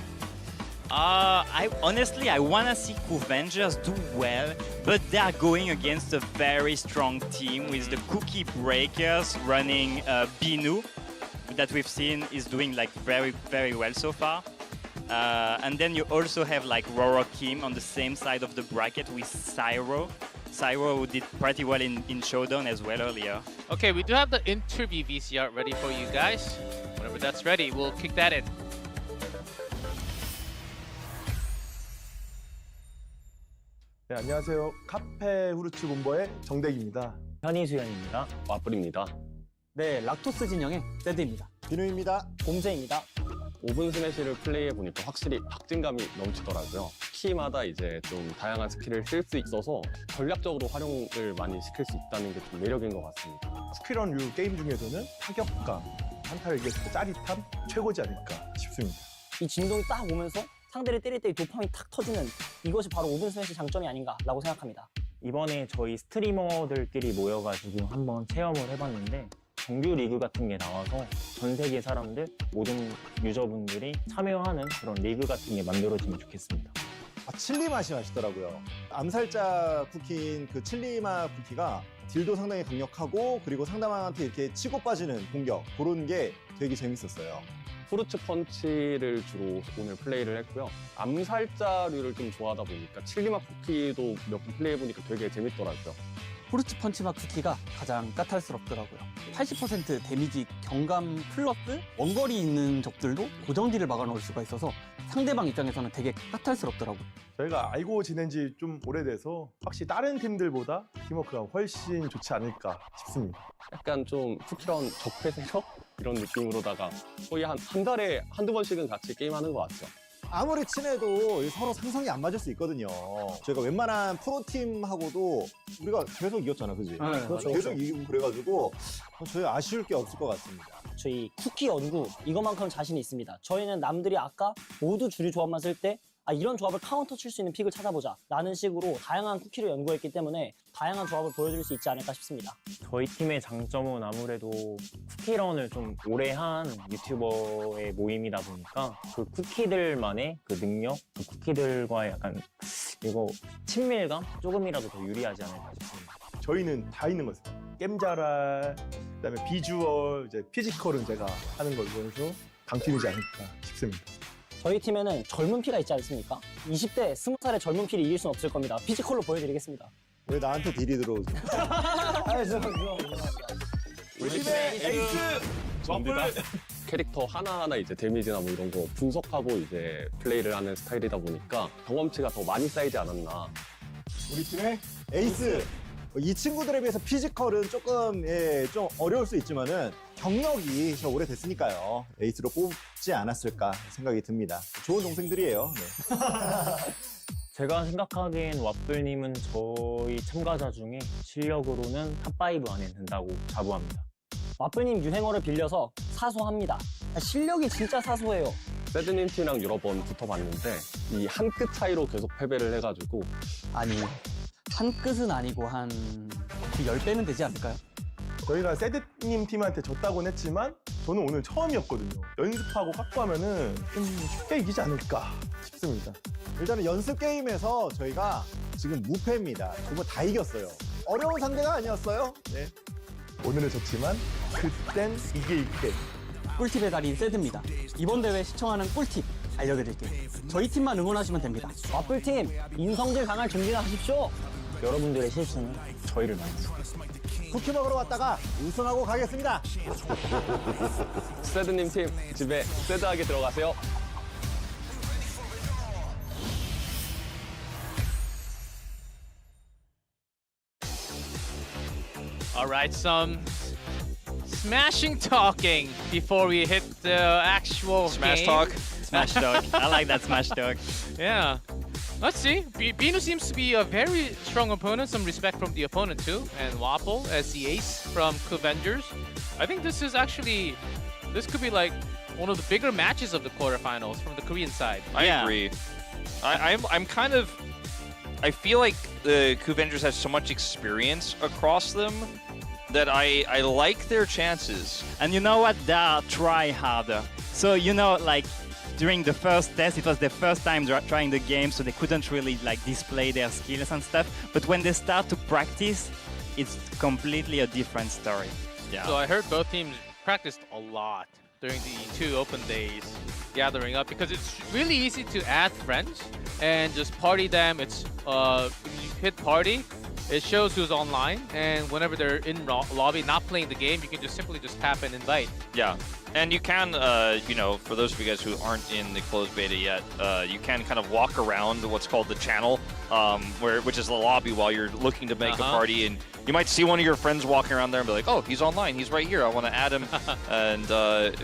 I honestly want to see Cookvengers do well, but they are going against a very strong team with the Cookie Breakers running Binu, that we've seen is doing very, very well so far. And then you also have Roro Kim on the same side of the bracket with Cyro. Cyro, who did pretty well in Showdown as well earlier. Okay, we do have the interview VCR ready for you guys. Whenever that's ready, we'll kick that in. 네, 안녕하세요. 카페 후르츠 본부의 정대기입니다. 현이수연입니다. 와플입니다. 네, 락토스 진영의 세드입니다. 비누입니다. 곰재입니다. 오븐 스매시를 플레이해보니까 확실히 박진감이 넘치더라고요. 스킬마다 이제 좀 다양한 스킬을 쓸 수 있어서 전략적으로 활용을 많이 시킬 수 있다는 게 좀 매력인 것 같습니다. 스퀴런 류 게임 중에서는 타격감, 한타를 이겼을 때 짜릿함 최고지 않을까 싶습니다. 이 진동이 딱 오면서 상대를 때릴 때 도파민이 탁 터지는 이것이 바로 오븐 스매시 장점이 아닌가라고 생각합니다. 이번에 저희 스트리머들끼리 모여가지고 한번 체험을 해봤는데 정규 리그 같은 게 나와서 전 세계 사람들, 모든 유저분들이 참여하는 그런 리그 같은 게 만들어지면 좋겠습니다. 칠리 맛이 맛있더라고요. 암살자 쿠키인 그 칠리 맛 쿠키가 딜도 상당히 강력하고 그리고 상대방한테 이렇게 치고 빠지는 공격, 그런 게 되게 재밌었어요. 후르츠 펀치를 주로 오늘 플레이를 했고요. 암살자류를 좀 좋아하다 보니까 칠리맛 쿠키도 몇 번 플레이해보니까 되게 재밌더라고요. 후르츠 펀치맛 쿠키가 가장 까탈스럽더라고요. 80% 데미지 경감 플러스 원거리 있는 적들도 고정딜을 막아놓을 수가 있어서 상대방 입장에서는 되게 까탈스럽더라고요. 저희가 알고 지낸 지 좀 오래돼서 확실히 다른 팀들보다 팀워크가 훨씬 좋지 않을까 싶습니다. 약간 좀 쿠키런 적폐세력? 이런 느낌으로다가 거의 한 달에 한두 번씩은 같이 게임하는 것 같죠. 아무리 친해도 서로 상성이 안 맞을 수 있거든요. 저희가 웬만한 프로팀하고도 우리가 계속 이겼잖아, 그지? 네, 그렇죠. 계속 이기고 그래가지고 저희 아쉬울 게 없을 것 같습니다. 저희 쿠키 연구 이것만큼 자신이 있습니다. 저희는 남들이 아까 모두 주류 조합만 쓸 때 이런 조합을 카운터 칠 수 있는 픽을 찾아보자 라는 식으로 다양한 쿠키를 연구했기 때문에 다양한 조합을 보여드릴 수 있지 않을까 싶습니다. 저희 팀의 장점은 아무래도 쿠키런을 좀 오래 한 유튜버의 모임이다 보니까 그 쿠키들만의 그 능력, 그 쿠키들과의 약간 이거 친밀감 조금이라도 더 유리하지 않을까 싶습니다. 저희는 다 있는 거죠. 게임자랄, 그다음에 비주얼, 이제 피지컬은 제가 하는 걸로 해서 강팀이지 않을까 싶습니다. 저희 팀에는 젊은 피가 있지 않습니까? 20대, 20살의 젊은 피를 이길 수는 없을 겁니다. 피지컬로 보여드리겠습니다. 왜 나한테 딜이 들어오죠? 우리 팀의 에이스 와플 캐릭터 하나하나 이제 데미지나 뭐 이런 거 분석하고 이제 플레이를 하는 스타일이다 보니까 경험치가 더 많이 쌓이지 않았나. 우리 팀의 에이스. 이 친구들에 비해서 피지컬은 조금 좀 어려울 수 있지만은 경력이 저 오래됐으니까요. 에이스로 뽑지 않았을까 생각이 듭니다. 좋은 동생들이에요. 네. 제가 생각하기엔 와플님은 저희 참가자 중에 실력으로는 탑5 안에 든다고 자부합니다. 와플님 유행어를 빌려서 사소합니다. 실력이 진짜 사소해요. 세드님 팀이랑 여러 번 붙어봤는데 이 한 끗 차이로 계속 패배를 해가지고 아니, 한 끝은 아니고 한 10배는 되지 않을까요? 저희가 세드님 팀한테 졌다고는 했지만 저는 오늘 처음이었거든요. 연습하고 깎고 하면은 좀 쉽게 이기지 않을까 싶습니다. 일단은 연습 게임에서 저희가 지금 무패입니다. 정말 다 이겼어요. 어려운 상대가 아니었어요. 네. 오늘은 졌지만 그땐 이길 때. 꿀팁의 달인 세드입니다. 이번 대회 시청하는 꿀팁 알려드릴게요. 저희 팀만 응원하시면 됩니다. 와플팀, 인성질 강한 준비나 하십시오. 여러분들의 실수는 저희를 만났어요. 쿠키 먹으러 왔다가 우승하고 가겠습니다. 세드님 팀 집에 세드하게 들어가세요. All right, some smashing talking before we hit the actual Smash game. talk. Smash talk. I like that smash talk. Yeah. Let's see. Binu seems to be a very strong opponent. Some respect from the opponent too. And Waffle as the ace from Avengers. I think this could be like one of the bigger matches of the quarterfinals from the Korean side. I agree. I'm kind of. I feel like the Avengers have so much experience across them that I like their chances. And you know what? They are try harder. So you know, like during the first test, it was their first time trying the game, so they couldn't really like display their skills and stuff. But when they start to practice, it's completely a different story. Yeah. So I heard both teams practiced a lot during the 2 open days gathering up because it's really easy to add friends and just party them. It's when you hit party, it shows who's online, and whenever they're in lobby not playing the game, you can just simply just tap and invite. Yeah. And you can, you know, for those of you guys who aren't in the closed beta yet, you can kind of walk around what's called the channel, which is the lobby while you're looking to make a party, and you might see one of your friends walking around there and be like, oh, he's online, he's right here, I want to add him and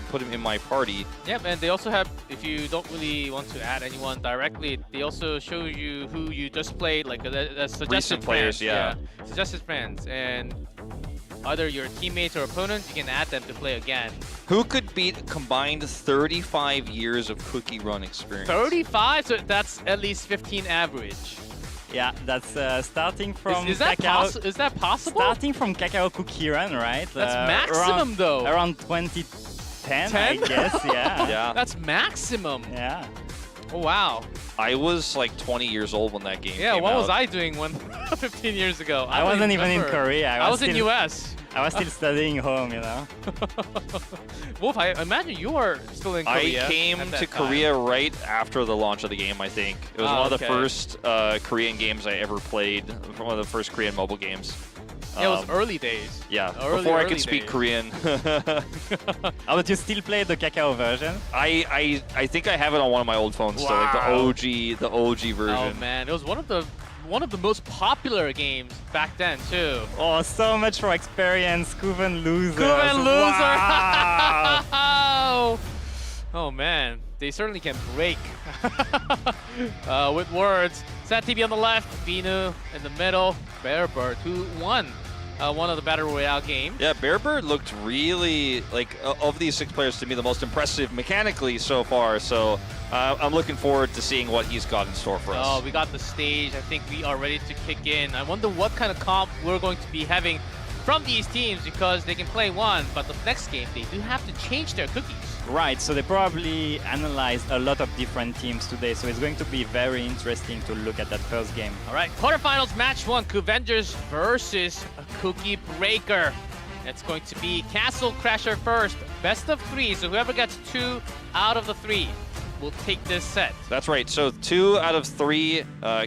put him in my party. Yeah, and they also have, if you don't really want to add anyone directly, they also show you who you just played, like a suggested Recent players, friends. yeah. Suggested friends, and either your teammates or opponents, you can add them to play again. Who could beat combined 35 years of CookieRun experience? 35? So that's at least 15 average. Yeah, that's starting from Is that possible? Starting from Kakao CookieRun, right? That's maximum though. Around 2010, 10? I guess, yeah. Yeah. That's maximum. Yeah. Oh, wow. I was like 20 years old when that game Yeah, came what out. was I doing when 15 years ago? I wasn't even in Korea. I was in US. I was still studying home, you know. Wolf, I imagine you were still in Korea. I came at that to time. Korea right after the launch of the game, I think. It was one of the okay. first Korean games I ever played, one of the first Korean mobile games. Yeah, it was early days. Yeah, Early, before I early could speak days. Korean. Oh, but you still play the Kakao version? I think I have it on one of my old phones still, like the OG version. Oh man, it was one of the most popular games back then too. Oh, so much for experience, Kuven loser. Kuven loser! Wow. Oh man, they certainly can break with words. Sat TV on the left, Binu in the middle, Bearbird who won one of the Battle Royale games. Yeah, Bearbird looked really, like, of these 6 players, to me, the most impressive mechanically so far. So I'm looking forward to seeing what he's got in store for us. Oh, we got the stage. I think we are ready to kick in. I wonder what kind of comp we're going to be having from these teams, because they can play one, but the next game they do have to change their cookies. Right, so they probably analyzed a lot of different teams today, so it's going to be very interesting to look at that first game. All right, quarterfinals match 1, Cookvengers versus Cookie Breaker. It's going to be Castle Crasher first, best of 3, so whoever gets 2 out of the 3 will take this set. That's right, so 2 out of 3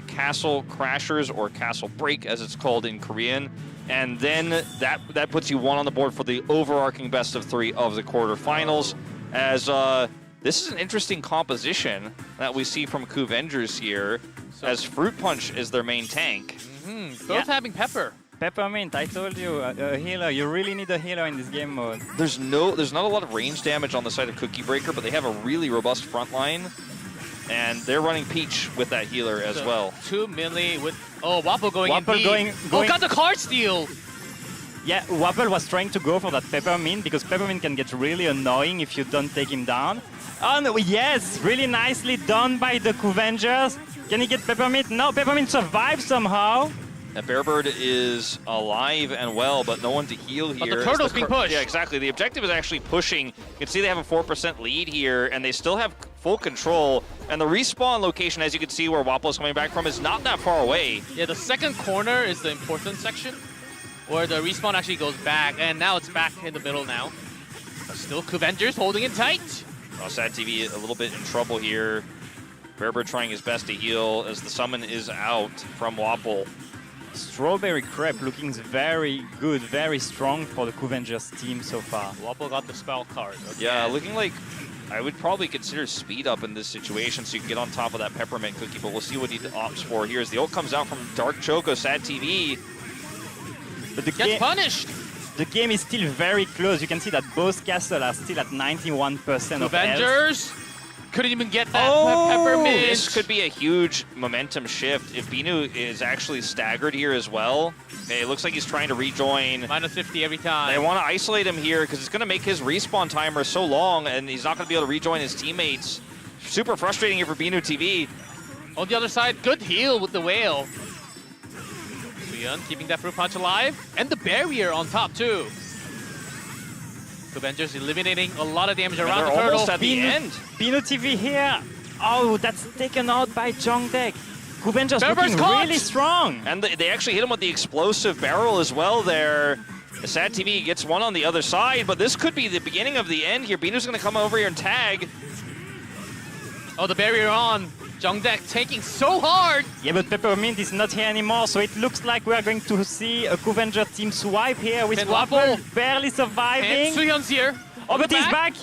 Castle Crashers, or Castle Break as it's called in Korean. And then that puts you 1 on the board for the overarching best of 3 of the quarterfinals. As this is an interesting composition that we see from Cookvengers here, as Fruit Punch is their main tank. Both having Pepper. Peppermint, I told you, a healer. You really need a healer in this game mode. There's not a lot of range damage on the side of Cookie Breaker, but they have a really robust front line. And they're running Peach with that healer as well. 2 melee with... Oh, Wapple going in deep. going Oh, got the card steal! Yeah, Wapple was trying to go for that Peppermint, because Peppermint can get really annoying if you don't take him down. Oh, no, yes! Really nicely done by the Cookvengers. Can he get Peppermint? No, Peppermint survives somehow. That Bearbird is alive and well, but no one to heal here. But the turtle's being pushed. Yeah, exactly. The objective is actually pushing. You can see they have a 4% lead here, and they still have full control. And the respawn location, as you can see where Wapple is coming back from, is not that far away. Yeah, the second corner is the important section, where the respawn actually goes back, and now it's back in the middle now. But still, Cookvengers holding it tight. Oh, Sad TV a little bit in trouble here. Bearbird trying his best to heal as the summon is out from Wapple. Strawberry Crepe looking very good, very strong for the Cookvengers team so far. Wapple got the spell card. Okay. Yeah, looking like I would probably consider speed up in this situation so you can get on top of that Peppermint Cookie, but we'll see what he opts for here as the ult comes out from Dark Choco. Sad TV. But the Gets punished. The game is still very close. You can see that both castles are still at 91% of health. Cookvengers couldn't even get that Peppermint. This could be a huge momentum shift if Binu is actually staggered here as well. Okay, it looks like he's trying to rejoin. Minus 50 every time. They want to isolate him here because it's going to make his respawn timer so long, and he's not going to be able to rejoin his teammates. Super frustrating here for Binu TV. On the other side, good heal with the whale. Suyeon keeping that Fruit Punch alive. And the barrier on top too. Cookvengers eliminating a lot of damage around the turtle. Almost at the end. Binu TV here. Oh, that's taken out by Jongdek. Cookvengers looking caught. really strong. And they actually hit him with the explosive barrel as well there. Sad TV gets 1 on the other side, but this could be the beginning of the end here. Binu's going to come over here and tag. Oh, the barrier on. Jongdek taking so hard. Yeah, but Peppermint is not here anymore, so it looks like we are going to see a Cookvenger team swipe here with Wapple barely surviving. And Suyeon's here. Oh, but he's back.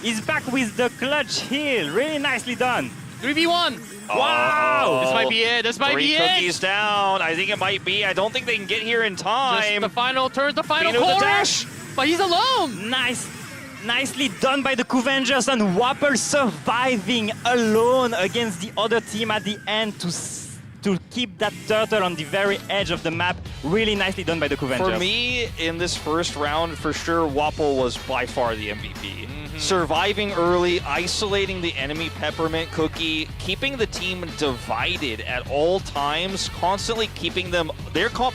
He's back with the clutch heal. Really nicely done. 3v1. Wow. This might be it. This might be it. 3 cookies down. I think it might be. I don't think they can get here in time. Just the final turn, the final Binu with corner. the dash. But he's alone. Nicely done by the Cookvengers, and Wapple surviving alone against the other team at the end to keep that turtle on the very edge of the map. Really nicely done by the Cookvengers. For me, in this first round, for sure, Wapple was by far the MVP. Surviving early, isolating the enemy Peppermint Cookie, keeping the team divided at all times, constantly keeping them...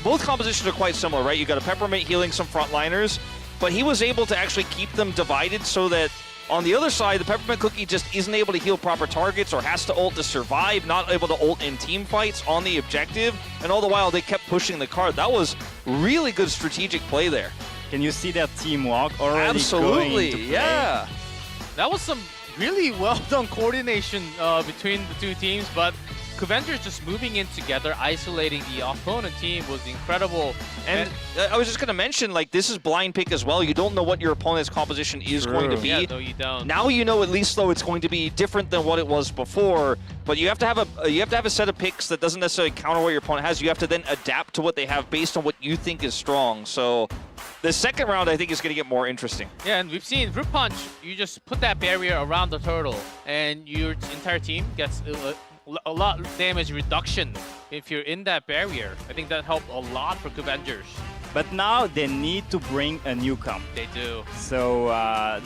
both compositions are quite similar, right? You got a Peppermint healing some frontliners, but he was able to actually keep them divided so that on the other side, the Peppermint Cookie just isn't able to heal proper targets or has to ult to survive, not able to ult in team fights on the objective, and all the while they kept pushing the card. That was really good strategic play there. Can you see their teamwork already Absolutely, going to play? Yeah. That was some really well done coordination between the two teams, but Cookvengers just moving in together, isolating the opponent team was incredible. And I was just going to mention, like, this is blind pick as well. You don't know what your opponent's composition is going to be. Yeah, no, you don't. Now you know at least, though, it's going to be different than what it was before. But you have to have a set of picks that doesn't necessarily counter what your opponent has. You have to then adapt to what they have based on what you think is strong. So the second round, I think, is going to get more interesting. Yeah, and we've seen Fruit Punch. You just put that barrier around the turtle, and your entire team gets a lot of damage reduction if you're in that barrier. I think that helped a lot for Cookvengers. But now they need to bring a new comp. They do. So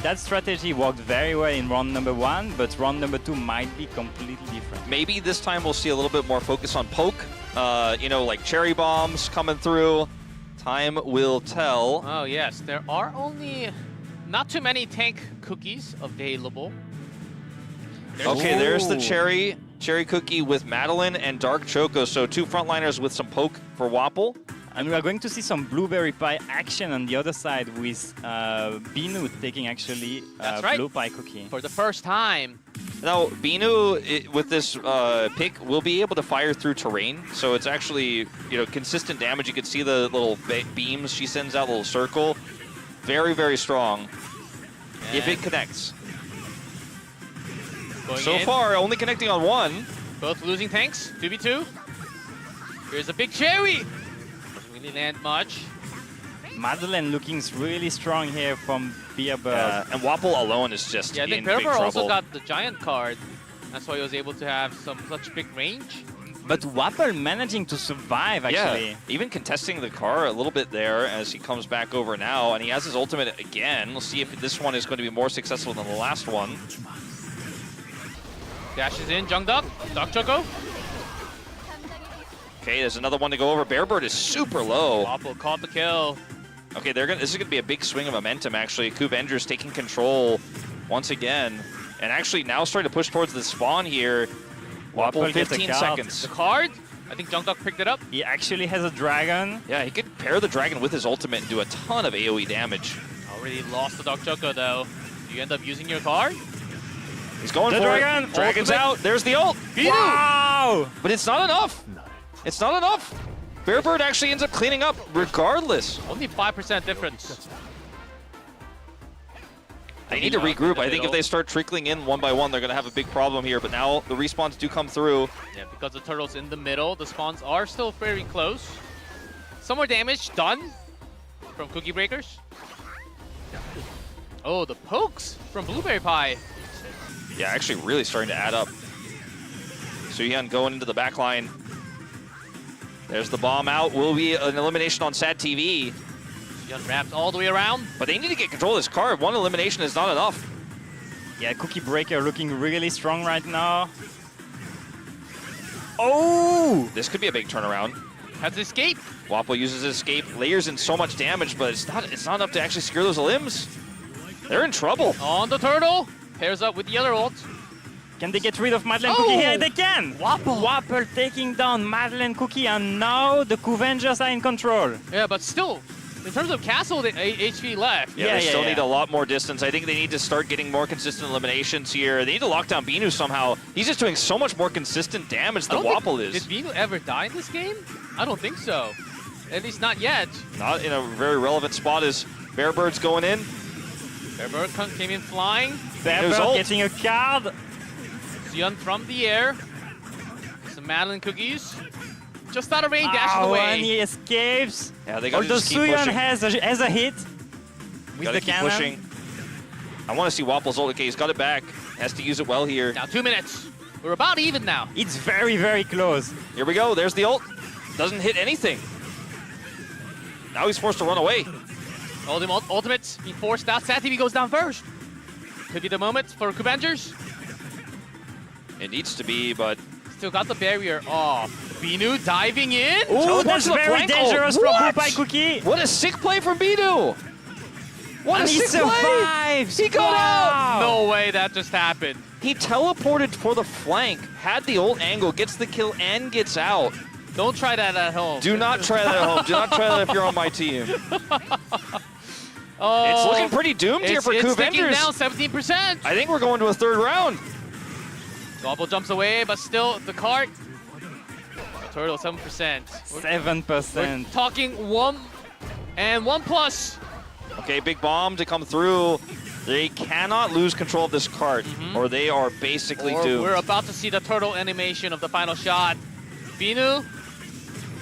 that strategy worked very well in round number 1, but round number 2 might be completely different. Maybe this time we'll see a little bit more focus on poke. You know, like cherry bombs coming through. Time will tell. Oh yes, there are only not too many tank cookies available. Okay, there's the cherry cookie with Madeline and Dark Choco. So 2 frontliners with some poke for Wapple. And we are going to see some blueberry pie action on the other side with Binu taking actually blue pie cookie. For the first time. Now, Binu, with this pick, will be able to fire through terrain. So it's actually, you know, consistent damage. You can see the little beams she sends out, little circle. Very, very strong. And if it connects. So far, only connecting on 1. Both losing tanks, 2v2. Here's a big cherry. Doesn't really land much. Madeline looking really strong here from Beerbird. And Wapple alone is just I think in big Beerbird trouble. also got the giant card. That's why he was able to have such big range. But Wapple managing to survive, actually. Yeah, even contesting the car a little bit there as he comes back over now. And he has his ultimate again. We'll see if this one is going to be more successful than the last one. Dashes in, Jungduck, Dark Choco. Okay, there's another one to go over. Bearbird is super low. Wapple caught the kill. Okay, this is going to be a big swing of momentum, actually. CookieRun taking control once again. And actually now starting to push towards the spawn here. Wapple, 15 seconds. The card? I think Jungduck picked it up. He actually has a dragon. Yeah, he could pair the dragon with his ultimate and do a ton of AoE damage. Already lost the Dark Choco, though. Do you end up using your card? He's going for dragon. it. Dragon's out. There's the ult. Wow! But it's not enough. It's not enough. Bearbird actually ends up cleaning up regardless. Only 5% difference. They need to regroup. I think if they start trickling in one by one, they're going to have a big problem here. But now the respawns do come through. Yeah, because the turtle's in the middle, the spawns are still very close. Some more damage done from Cookie Breakers. Oh, the pokes from Blueberry Pie. Yeah, actually really starting to add up. Suhyun going into the back line. There's the bomb out. Will be an elimination on Sad TV. Suhyun wrapped all the way around. But they need to get control of this card. One elimination is not enough. Yeah, Cookie Breaker looking really strong right now. Oh! This could be a big turnaround. Has escape. Wapple uses his escape, layers in so much damage, but it's not enough to actually secure those limbs. They're in trouble. On the turtle. Pairs up with the other ult. Can they get rid of Madeline Cookie? Here they can! Wapple taking down Madeline Cookie, and now the Coovengers are in control. Yeah, but still, in terms of castle, the HP left. Yeah, they still need a lot more distance. I think they need to start getting more consistent eliminations here. They need to lock down Binu somehow. He's just doing so much more consistent damage than Wapple is. Did Binu ever die in this game? I don't think so. At least not yet. Not in a very relevant spot as Bearbird's going in. Bearbird came in flying. Bearbird getting a card. Suhyun from the air. Some Madeline cookies. Just out of range, dashes away. And he escapes. Yeah, they got to Although just keep Suhyun pushing. has a hit with the cannon. Pushing. I want to see Wapple's ult. Okay, he's got it back. Has to use it well here. Now 2 minutes. We're about even now. It's very, very close. Here we go. There's the ult. Doesn't hit anything. Now he's forced to run away. Ultimates being forced out. Sad TV goes down first. Could be the moment for Coovengers. It needs to be, but still got the barrier off. Binu diving in. Oh, that's very dangerous from Blue Pie Cookie. What a sick play from Binu. What and a he sick survives. Play. He got out. No way that just happened. He teleported for the flank, had the ult angle, gets the kill, and gets out. Don't try that at home. Do not try that at home. Do not try that if you're on my team. Oh, it's looking pretty doomed here for It's Coovengers. down 17%. I think we're going to a third round. Wapple jumps away, but still the cart. Turtle 7%. 7%. We're talking 1 and 1+. Okay, big bomb to come through. They cannot lose control of this cart, or they are basically doomed. We're about to see the turtle animation of the final shot. Binu.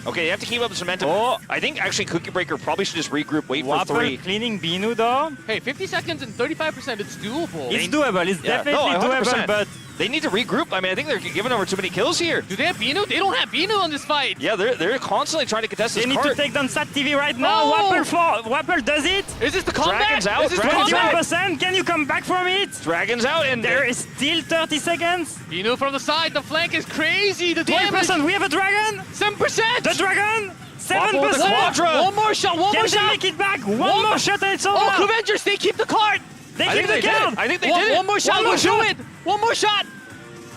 Okay, they have to keep up this momentum. Oh, I think actually Cookie Breaker probably should just regroup, wait for 3. Cleaning Binu though. Hey, 50 seconds and 35%, it's doable. It's doable, it's definitely doable, but They need to regroup. I mean, I think they're giving over too many kills here. Do they have Binu? They don't have Binu on this fight. Yeah, they're constantly trying to contest this They need cart. to take down Sat TV right now. Oh! Wapple does it. Is this the comeback? Dragon's out. Is this the Dragon's comeback? 21%. Can you come back from it? Dragon's out, and There is still 30 seconds. Binu from the side. The flank is crazy. The damage. 20%. We have a dragon. 7%. The dragon. Wapple with the 7%. Quadra. One more shot. One Can more they shot. make it back? One more shot and it's over. Oh, Avengers, they keep the card. They I keep think the they did count. it. I think they did it. One more shot. One more We'll do shot. it. One more shot.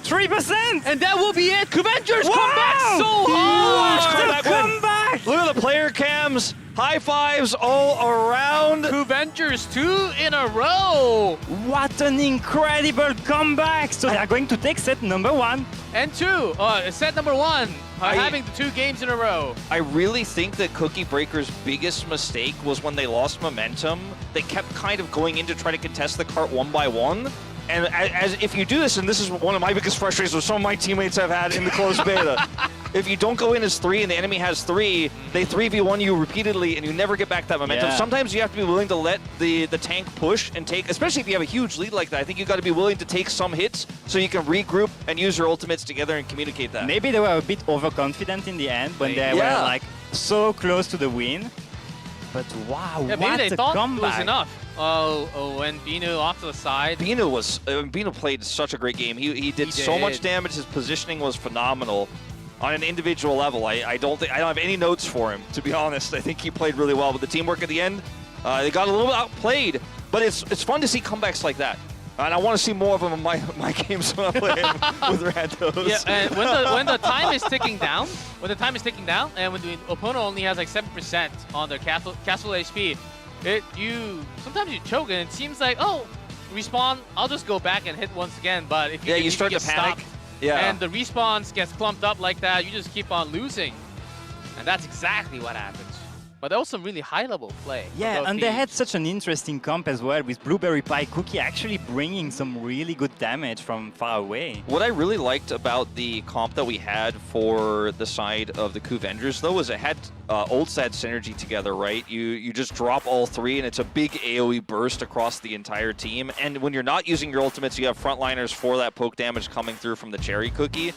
3%. And that will be it. Avengers Wow. come back so hard. Comeback win. Comeback. Look at the player cams. High fives all around. Avengers 2 in a row. What an incredible comeback. So they are going to take set number 1. And 2. Set number 1. I- Having the 2 games in a row. I really think that Cookie Breaker's biggest mistake was when they lost momentum. They kept kind of going in to try to contest the cart one by one. And as if you do this, and this is one of my biggest frustrations with some of my teammates I've had in the closed beta, if you don't go in as 3 and the enemy has 3, they 3v1 you repeatedly and you never get back that momentum. Yeah. Sometimes you have to be willing to let the tank push and take, especially if you have a huge lead like that, I think you got to be willing to take some hits so you can regroup and use your ultimates together and communicate that. Maybe they were a bit overconfident in the end when they Yeah. were like so close to the win. But wow, Yeah, maybe what they a thought comeback. it was enough. When Binu off to the side. Binu played such a great game. He did so much did. damage. His positioning was phenomenal. On an individual level, I don't have any notes for him, to be honest. I think he played really well, but the teamwork at the end, they got a little outplayed. But it's fun to see comebacks like that. And I want to see more of them in my games when I play with Randos. Yeah, and when the time is ticking down, and when the opponent only has like 7% on their castle HP, sometimes you choke and it seems like, oh, respawn, I'll just go back and hit once again. But if you start get to panic. stopped, Yeah. and the respawns gets clumped up like that, you just keep on losing. And that's exactly what happens. But that was some really high-level play. from Yeah, both and they teams. had such an interesting comp as well, with Blueberry Pie Cookie actually bringing some really good damage from far away. What I really liked about the comp that we had for the side of the Avengers, though, is it had ults had synergy together, right? You just drop all 3, and it's a big AoE burst across the entire team. And when you're not using your ultimates, you have frontliners for that poke damage coming through from the Cherry Cookie.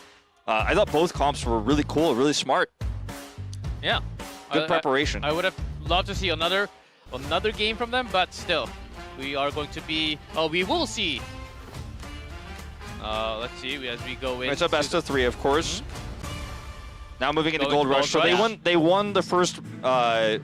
I thought both comps were really cool, really smart. Yeah. Good preparation. I would have loved to see another game from them, but still, we are going to be. Oh, we will see. Let's see as we go in. It's a best of 3, of course. Now moving into Going Gold to Rush. So Gold Rush. they won the first they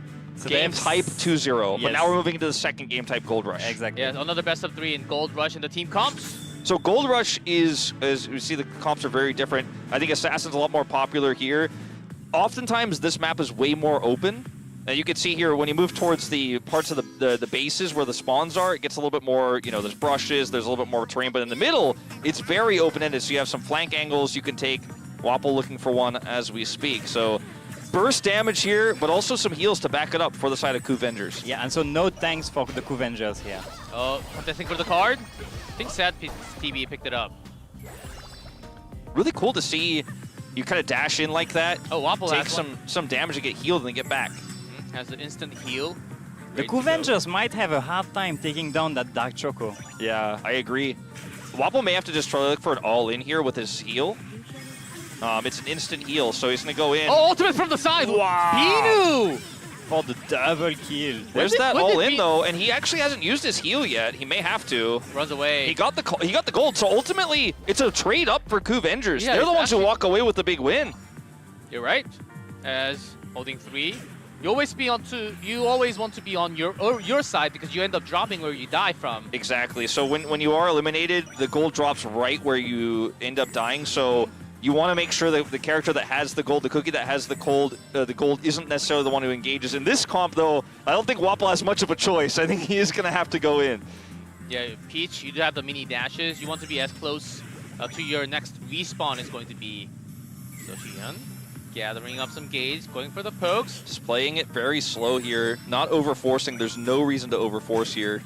game have type 2-0, but Yes. now we're moving into the second game type Gold Rush. Exactly. Yeah, another best of 3 in Gold Rush in the team comps. So Gold Rush is, as we see, the comps are very different. I think Assassin's a lot more popular here. Oftentimes, this map is way more open. You can see here, when you move towards the parts of the bases where the spawns are, it gets a little bit more, there's brushes, there's a little bit more terrain, but in the middle, it's very open-ended, so you have some flank angles you can take. Wapple looking for one as we speak. So burst damage here, but also some heals to back it up for the side of Avengers. Yeah, and so no thanks for the Avengers here. Oh, contesting for the card. I think Sad TV picked it up. Really cool to see you kind of dash in like that. Oh, Wapple take has some damage to get healed and then get back. Has an instant heal. The Avengers might have a hard time taking down that Dark Choco. Yeah, I agree. Wapple may have to just try to look for an all-in here with his heal. It's an instant heal, so he's going to go in. Oh, ultimate from the side! Wow! Binu! For the double kill. There's that all-in, though, and he actually hasn't used his heal yet. He may have to. Runs away. He got the gold, so ultimately, it's a trade-up for Avengers. Yeah, They're the ones who actually- walk away with the big win. You're right. As holding 3. You always want to be on your side because you end up dropping where you die from. Exactly. So when you are eliminated, the gold drops right where you end up dying. So you want to make sure that the character that has the gold, the cookie that has the gold isn't necessarily the one who engages. In this comp, though, I don't think Wapple has much of a choice. I think he is going to have to go in. Yeah, Peach, you do have the mini dashes. You want to be as close to your next respawn is going to be. So Shihan gathering up some gauge, going for the pokes. Just playing it very slow here, not over-forcing. There's no reason to over-force here.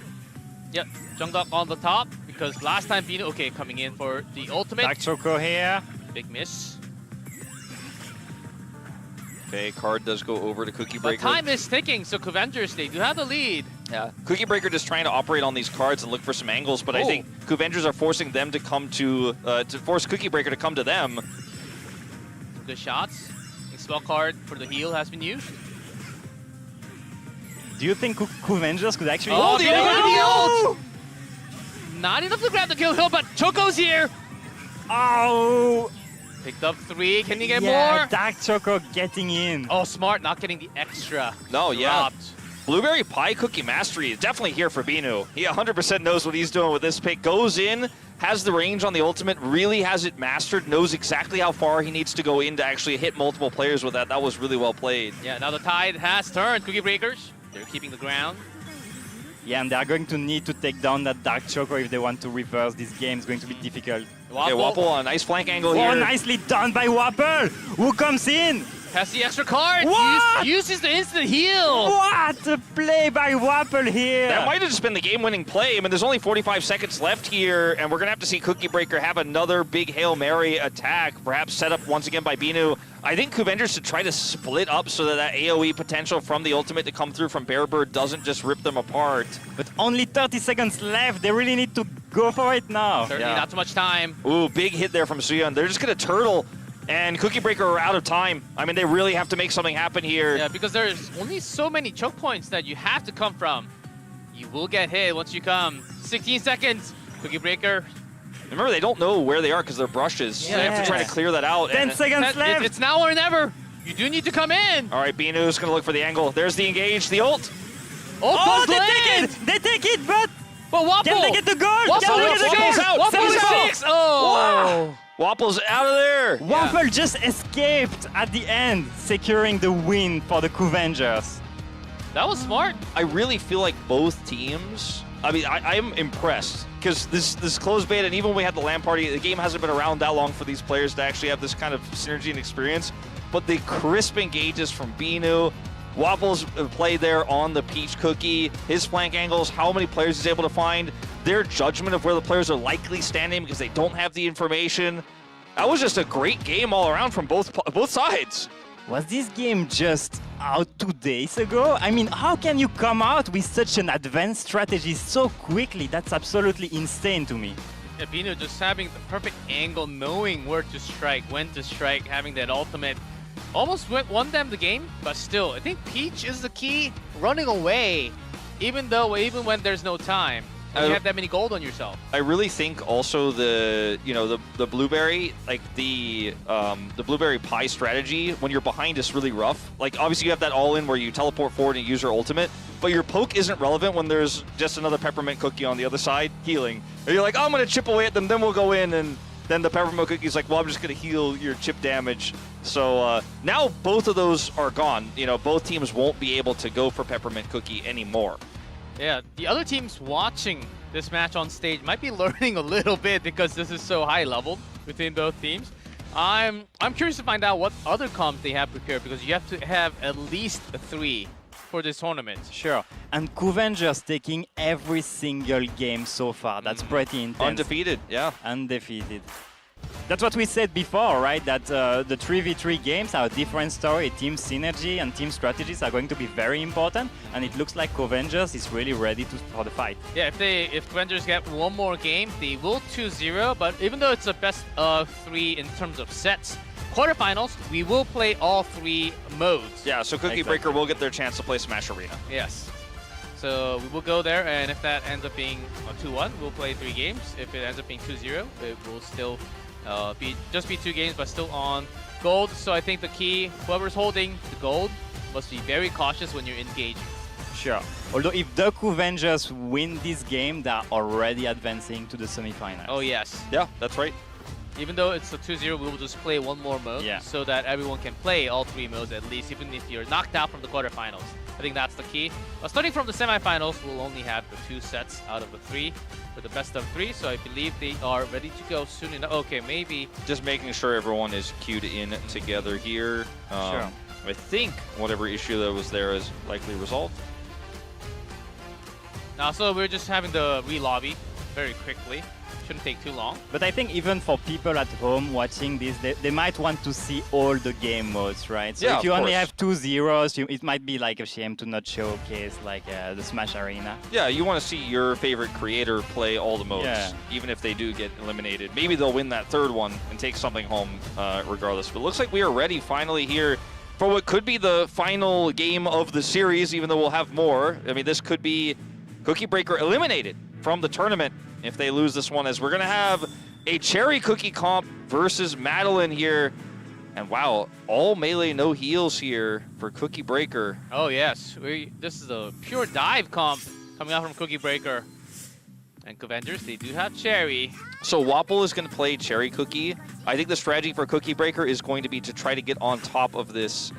Yep, Jungduck on the top because last time Binu, okay, coming in for the ultimate. Dark Choco here. Big miss. Okay, card does go over to Cookie But Breaker. time is ticking, so Avengers, they do have the lead. Yeah, Cookie Breaker just trying to operate on these cards and look for some angles, but I think Coovengers are forcing them to come to force Cookie Breaker to come to them. Good shots. A spell card for the heal has been used. Do you think Coovengers could actually... Oh, the ult! Not enough to grab the kill, but Choco's here! Oh! Picked up 3, can you get Yeah, more? Dark Choco getting in. Oh, smart, not getting the extra. No, yeah. Dropped. Blueberry Pie Cookie Mastery is definitely here for Binu. He 100% knows what he's doing with this pick. Goes in, has the range on the ultimate, really has it mastered, knows exactly how far he needs to go in to actually hit multiple players with that. That was really well played. Yeah, now the tide has turned. Cookie Breakers, they're keeping the ground. Yeah, and they're going to need to take down that Dark Choco if they want to reverse this game. It's going to be difficult. Okay, Wapple on a nice flank angle here. Oh, nicely done by Wapple! Who comes in? Has the extra card. What? Uses the instant heal. What a play by Wapple here! That might have just been the game-winning play. I mean, there's only 45 seconds left here, and we're going to have to see Cookie Breaker have another big Hail Mary attack, perhaps set up once again by Binu. I think Coovengers should try to split up so that AoE potential from the ultimate to come through from Bearbird doesn't just rip them apart. But only 30 seconds left. They really need to go for it now. Certainly not too much time. Ooh, big hit there from Suyeon. They're just going to turtle. And Cookie Breaker are out of time. I mean, they really have to make something happen here. Yeah, because there's only so many choke points that you have to come from. You will get hit once you come. 16 seconds. Cookie Breaker. Remember, they don't know where they are because they're brushes. So they have to try to clear that out. 10 seconds left. It's now or never. You do need to come in. All right, Binu's going to look for the angle. There's the engage, the ult. Oh, they take it! They take it, but Wapple. Can they get the goal? Wapple's Can they get the goal? out. Wapple's 6. Oh. Wapple's out of there. Waffle just escaped at the end, securing the win for the Coovengers. That was smart. I really feel like both teams, I mean, I'm impressed because this closed beta, and even when we had the LAN party, the game hasn't been around that long for these players to actually have this kind of synergy and experience. But the crisp engages from Binu, Wapple's play there on the Peach Cookie, his flank angles, how many players he's able to find, their judgment of where the players are likely standing because they don't have the information. That was just a great game all around from both sides. Was this game just out 2 days ago? I mean, how can you come out with such an advanced strategy so quickly? That's absolutely insane to me. Yeah, Binu just having the perfect angle, knowing where to strike, when to strike, having that ultimate. Almost won them the game, but still, I think Peach is the key. Running away, even when there's no time. When you have that many gold on yourself. I really think also the blueberry, like the blueberry pie strategy when you're behind is really rough. Like obviously you have that all in where you teleport forward and use your ultimate, but your poke isn't relevant when there's just another peppermint cookie on the other side healing. And you're like, oh, I'm gonna chip away at them, then we'll go in, and then the peppermint cookie's like, well, I'm just gonna heal your chip damage. So now both of those are gone. You know, both teams won't be able to go for peppermint cookie anymore. Yeah, the other teams watching this match on stage might be learning a little bit because this is so high level between both teams. I'm curious to find out what other comps they have prepared because you have to have at least 3 for this tournament. Sure. And Coovengers taking every single game so far. That's pretty intense. Undefeated, yeah. Undefeated. That's what we said before, right? That the 3v3 games are a different story. Team synergy and team strategies are going to be very important, and it looks like Coovengers is really ready for the fight. Yeah, if Coovengers get one more game, they will 2-0, but even though it's a best of 3 in terms of sets, quarterfinals, we will play all 3 modes. Yeah, so Cookie Breaker will get their chance to play Smash Arena. Yes. So we will go there, and if that ends up being a 2-1, we'll play 3 games. If it ends up being 2-0, it will still be 2 games, but still on gold. So I think the key, whoever's holding the gold, must be very cautious when you're engaging. Sure. Although if the Coovengers win this game, they're already advancing to the semifinals. Oh yes. Yeah, that's right. Even though it's a 2-0, we will just play one more mode so that everyone can play all 3 modes at least, even if you're knocked out from the quarterfinals. I think that's the key. But starting from the semifinals, we'll only have the 2 sets out of the 3 for the best of 3. So I believe they are ready to go soon enough. Okay, maybe. Just making sure everyone is queued in together here. Sure. I think whatever issue that was there is likely resolved. Now, so we're just having the re-lobby very quickly. Shouldn't take too long. But I think even for people at home watching this, they might want to see all the game modes, right? So Yeah, if you of only course. have 2 zeros, it might be like a shame to not showcase like the Smash Arena. Yeah, you want to see your favorite creator play all the modes, Yeah. even if they do get eliminated. Maybe they'll win that third one and take something home regardless. But it looks like we are ready finally here for what could be the final game of the series, even though we'll have more. I mean, this could be Cookie Breaker eliminated from the tournament if they lose this one, as we're going to have a Cherry Cookie comp versus Madeline here. And wow, all melee, no heals here for Cookie Breaker. Oh yes, this is a pure dive comp coming out from Cookie Breaker. And Avengers, they do have Cherry. So Wapple is going to play Cherry Cookie. I think the strategy for Cookie Breaker is going to be to try to get on top of this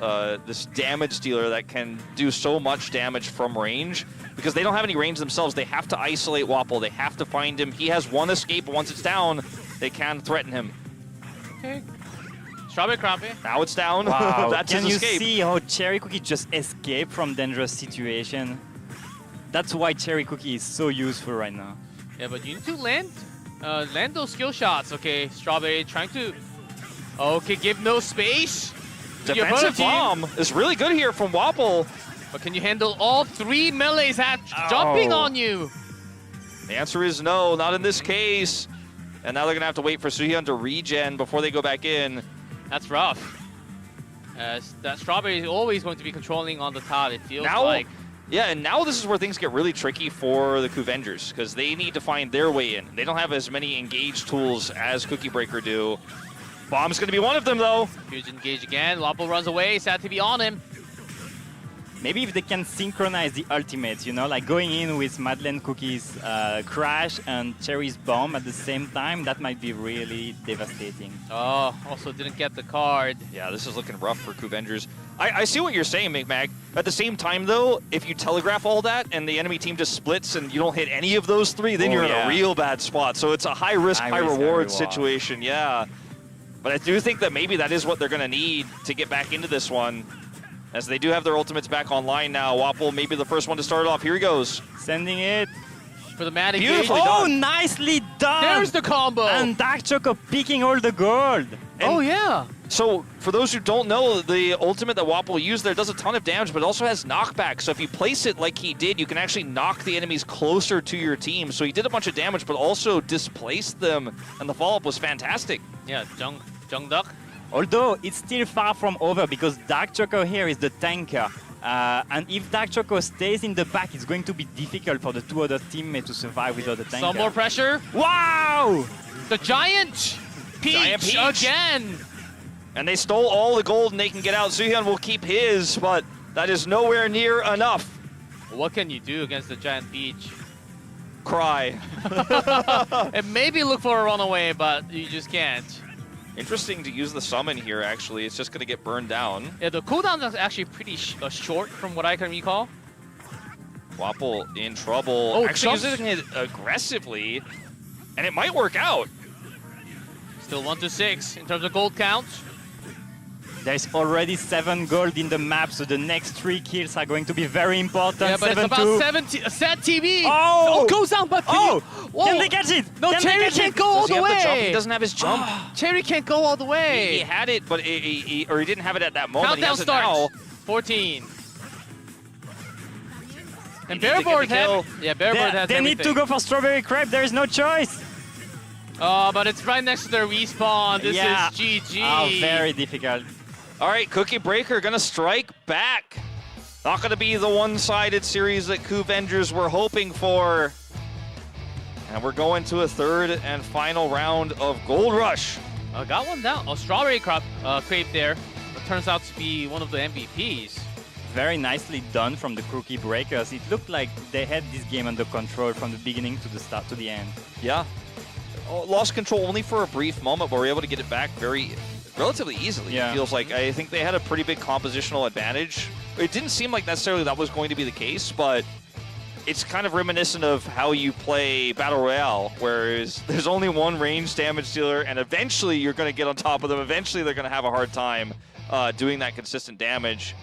this damage dealer that can do so much damage from range, because they don't have any range themselves. They have to isolate Wapple. They have to find him. He has one escape. Once it's down, they can threaten him. Okay. Strawberry Crappy. Now it's down. Wow. That's Can his you escape. see how Cherry Cookie just escaped from dangerous situation? That's why Cherry Cookie is so useful right now. Yeah, but you need to land those skill shots. Okay, Strawberry trying to. Okay, give no space. to the opponent Defensive team. bomb is really good here from Wapple. But can you handle all 3 melees jumping on you? The answer is no, not in this case. And now they're going to have to wait for Suhyun to regen before they go back in. That's rough. That Strawberry is always going to be controlling on the top, it feels Now, like. yeah, and now this is where things get really tricky for the Coovengers, because they need to find their way in. They don't have as many engage tools as Cookie Breaker do. Bomb's going to be one of them, though. Huge engage again. Wapple runs away. Sad to be on him. Maybe if they can synchronize the ultimates, you know, like going in with Madeleine Cookie's Crash and Cherry's Bomb at the same time, that might be really devastating. Oh, also didn't get the card. Yeah, this is looking rough for Coovengers. I see what you're saying, McMag. At the same time, though, if you telegraph all that and the enemy team just splits and you don't hit any of those 3, then you're in a real bad spot. So it's a high-risk, high-reward situation, yeah. But I do think that maybe that is what they're going to need to get back into this one, as they do have their ultimates back online now. Wapple may be the first one to start off. Here he goes. Sending it. For the mad Beautifully engage. Oh, done. nicely done! There's the combo! And Dark Choco picking all the gold. Oh, yeah. So, for those who don't know, the ultimate that Wapple used there does a ton of damage, but also has knockback. So if you place it like he did, you can actually knock the enemies closer to your team. So he did a bunch of damage, but also displaced them, and the follow-up was fantastic. Yeah, Jung Duck. Although it's still far from over because Dark Choco here is the tanker. And if Dark Choco stays in the back, it's going to be difficult for the 2 other teammates to survive without the tanker. Some more pressure. Wow! The Giant Peach, again. And they stole all the gold and they can get out. Suhyun will keep his, but that is nowhere near enough. What can you do against the Giant Peach? Cry. And maybe look for a runaway, but you just can't. Interesting to use the summon here, actually. It's just going to get burned down. Yeah, the cooldown is actually pretty short from what I can recall. Wapple in trouble. Oh, actually jumps. using it aggressively, and it might work out. Still 1 to 6 in terms of gold count. There's already 7 gold in the map, so the next 3 kills are going to be very important. Yeah, but it's about 70. Sad TV. Oh! Goes down, but Can they catch it? No, Can they Cherry catch can't it? go all Does he the have the jump? way. He doesn't have his jump. Cherry can't go all the way. He had it, but he didn't have it at that moment. Countdown He has it now. starts. 14. And needs to get Bearboard the kill. has Bearboard has They need to go for Strawberry Crepe. There is no choice. Oh, but it's right next to their respawn. This Yeah. is GG. Oh, very difficult. All right, Cookie Breaker going to strike back. Not going to be the one-sided series that Coovengers were hoping for. And we're going to a third and final round of Gold Rush. Got one down. Oh, Strawberry Crepe there. It turns out to be one of the MVPs. Very nicely done from the Cookie Breakers. It looked like they had this game under control from the beginning to the start to the end. Yeah. Lost control only for a brief moment, but were able to get it back relatively easily. Yeah. It feels like. I think they had a pretty big compositional advantage. It didn't seem like necessarily that was going to be the case, but it's kind of reminiscent of how you play Battle Royale, whereas there's only one range damage dealer, and eventually you're going to get on top of them. Eventually they're going to have a hard time doing that consistent damage.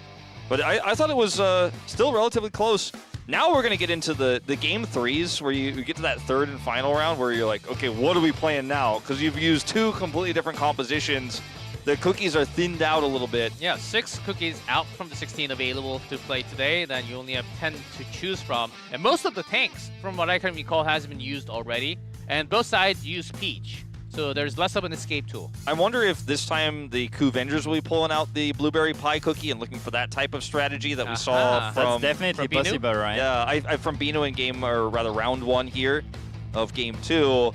But I thought it was still relatively close. Now we're going to get into the game threes where you get to that third and final round where you're like, okay, what are we playing now? Because you've used two completely different compositions. The cookies are thinned out a little bit. Yeah, 6 cookies out from the 16 available to play today. Then you only have 10 to choose from. And most of the tanks, from what I can recall, has been used already. And both sides use Peach. So there's less of an escape tool. I wonder if this time the CookieRun will be pulling out the blueberry pie cookie and looking for that type of strategy that we saw from... That's definitely possible, right? Yeah, from Bino in game, or rather round 1 here of game 2.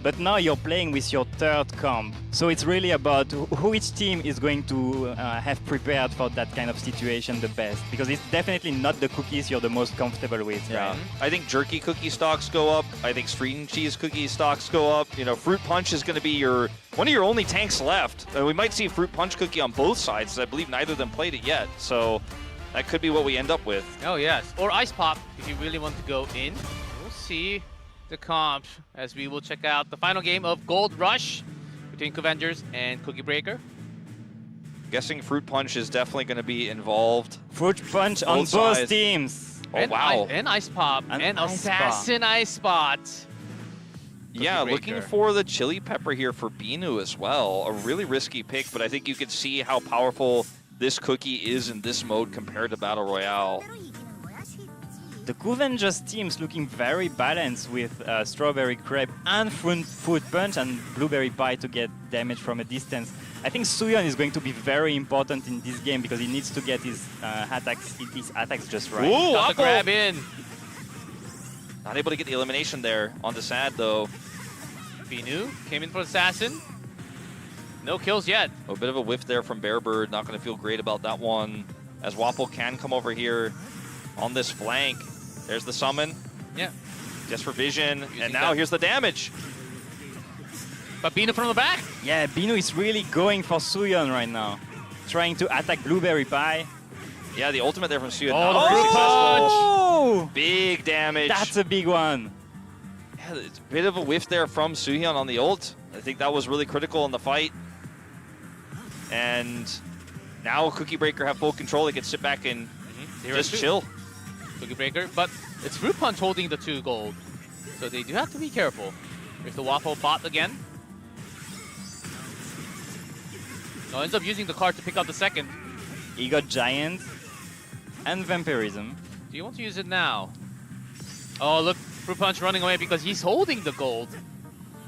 But now you're playing with your third comp. So it's really about who each team is going to have prepared for that kind of situation the best. Because it's definitely not the cookies you're the most comfortable with, right? I think jerky cookie stocks go up. I think string cheese cookie stocks go up. You know, fruit punch is going to be one of your only tanks left. We might see fruit punch cookie on both sides. I believe neither of them played it yet. So that could be what we end up with. Oh, yes. Or ice pop if you really want to go in. We'll see the comp as we will check out the final game of Gold Rush between CookieRun and Cookie Breaker. Guessing fruit punch is definitely going to be involved. Fruit punch on both teams. Oh, wow. And ice pop and assassin ice spot. Yeah, looking for the chili pepper here for Binu as well. A really risky pick, but I think you can see how powerful this cookie is in this mode compared to Battle Royale. The CookieRun team's looking very balanced with Strawberry Crepe and Fruit Punch and Blueberry Pie to get damage from a distance. I think Suyeon is going to be very important in this game because he needs to get his attacks just right. Ooh, got the grab in. Not able to get the elimination there on the Sad though. Binu came in for Assassin. No kills yet. A bit of a whiff there from Bearbird. Not going to feel great about that one. As Wapple can come over here on this flank. There's the summon. Yeah. Just for vision. And now here's the damage. But Binu from the back. Yeah, Binu is really going for Suyeon right now. Trying to attack Blueberry Pie. Yeah, the ultimate there from Suyeon. Oh! Big damage. That's a big one. Yeah, it's a bit of a whiff there from Suyeon on the ult. I think that was really critical in the fight. And now Cookie Breaker have full control. They can sit back and just chill. Cookie Breaker, but it's Fruit Punch holding the 2 gold. So they do have to be careful. There's the Waffle bot again. No, ends up using the card to pick up the second. He got Giant and Vampirism. Do you want to use it now? Oh, look, Fruit Punch running away because he's holding the gold.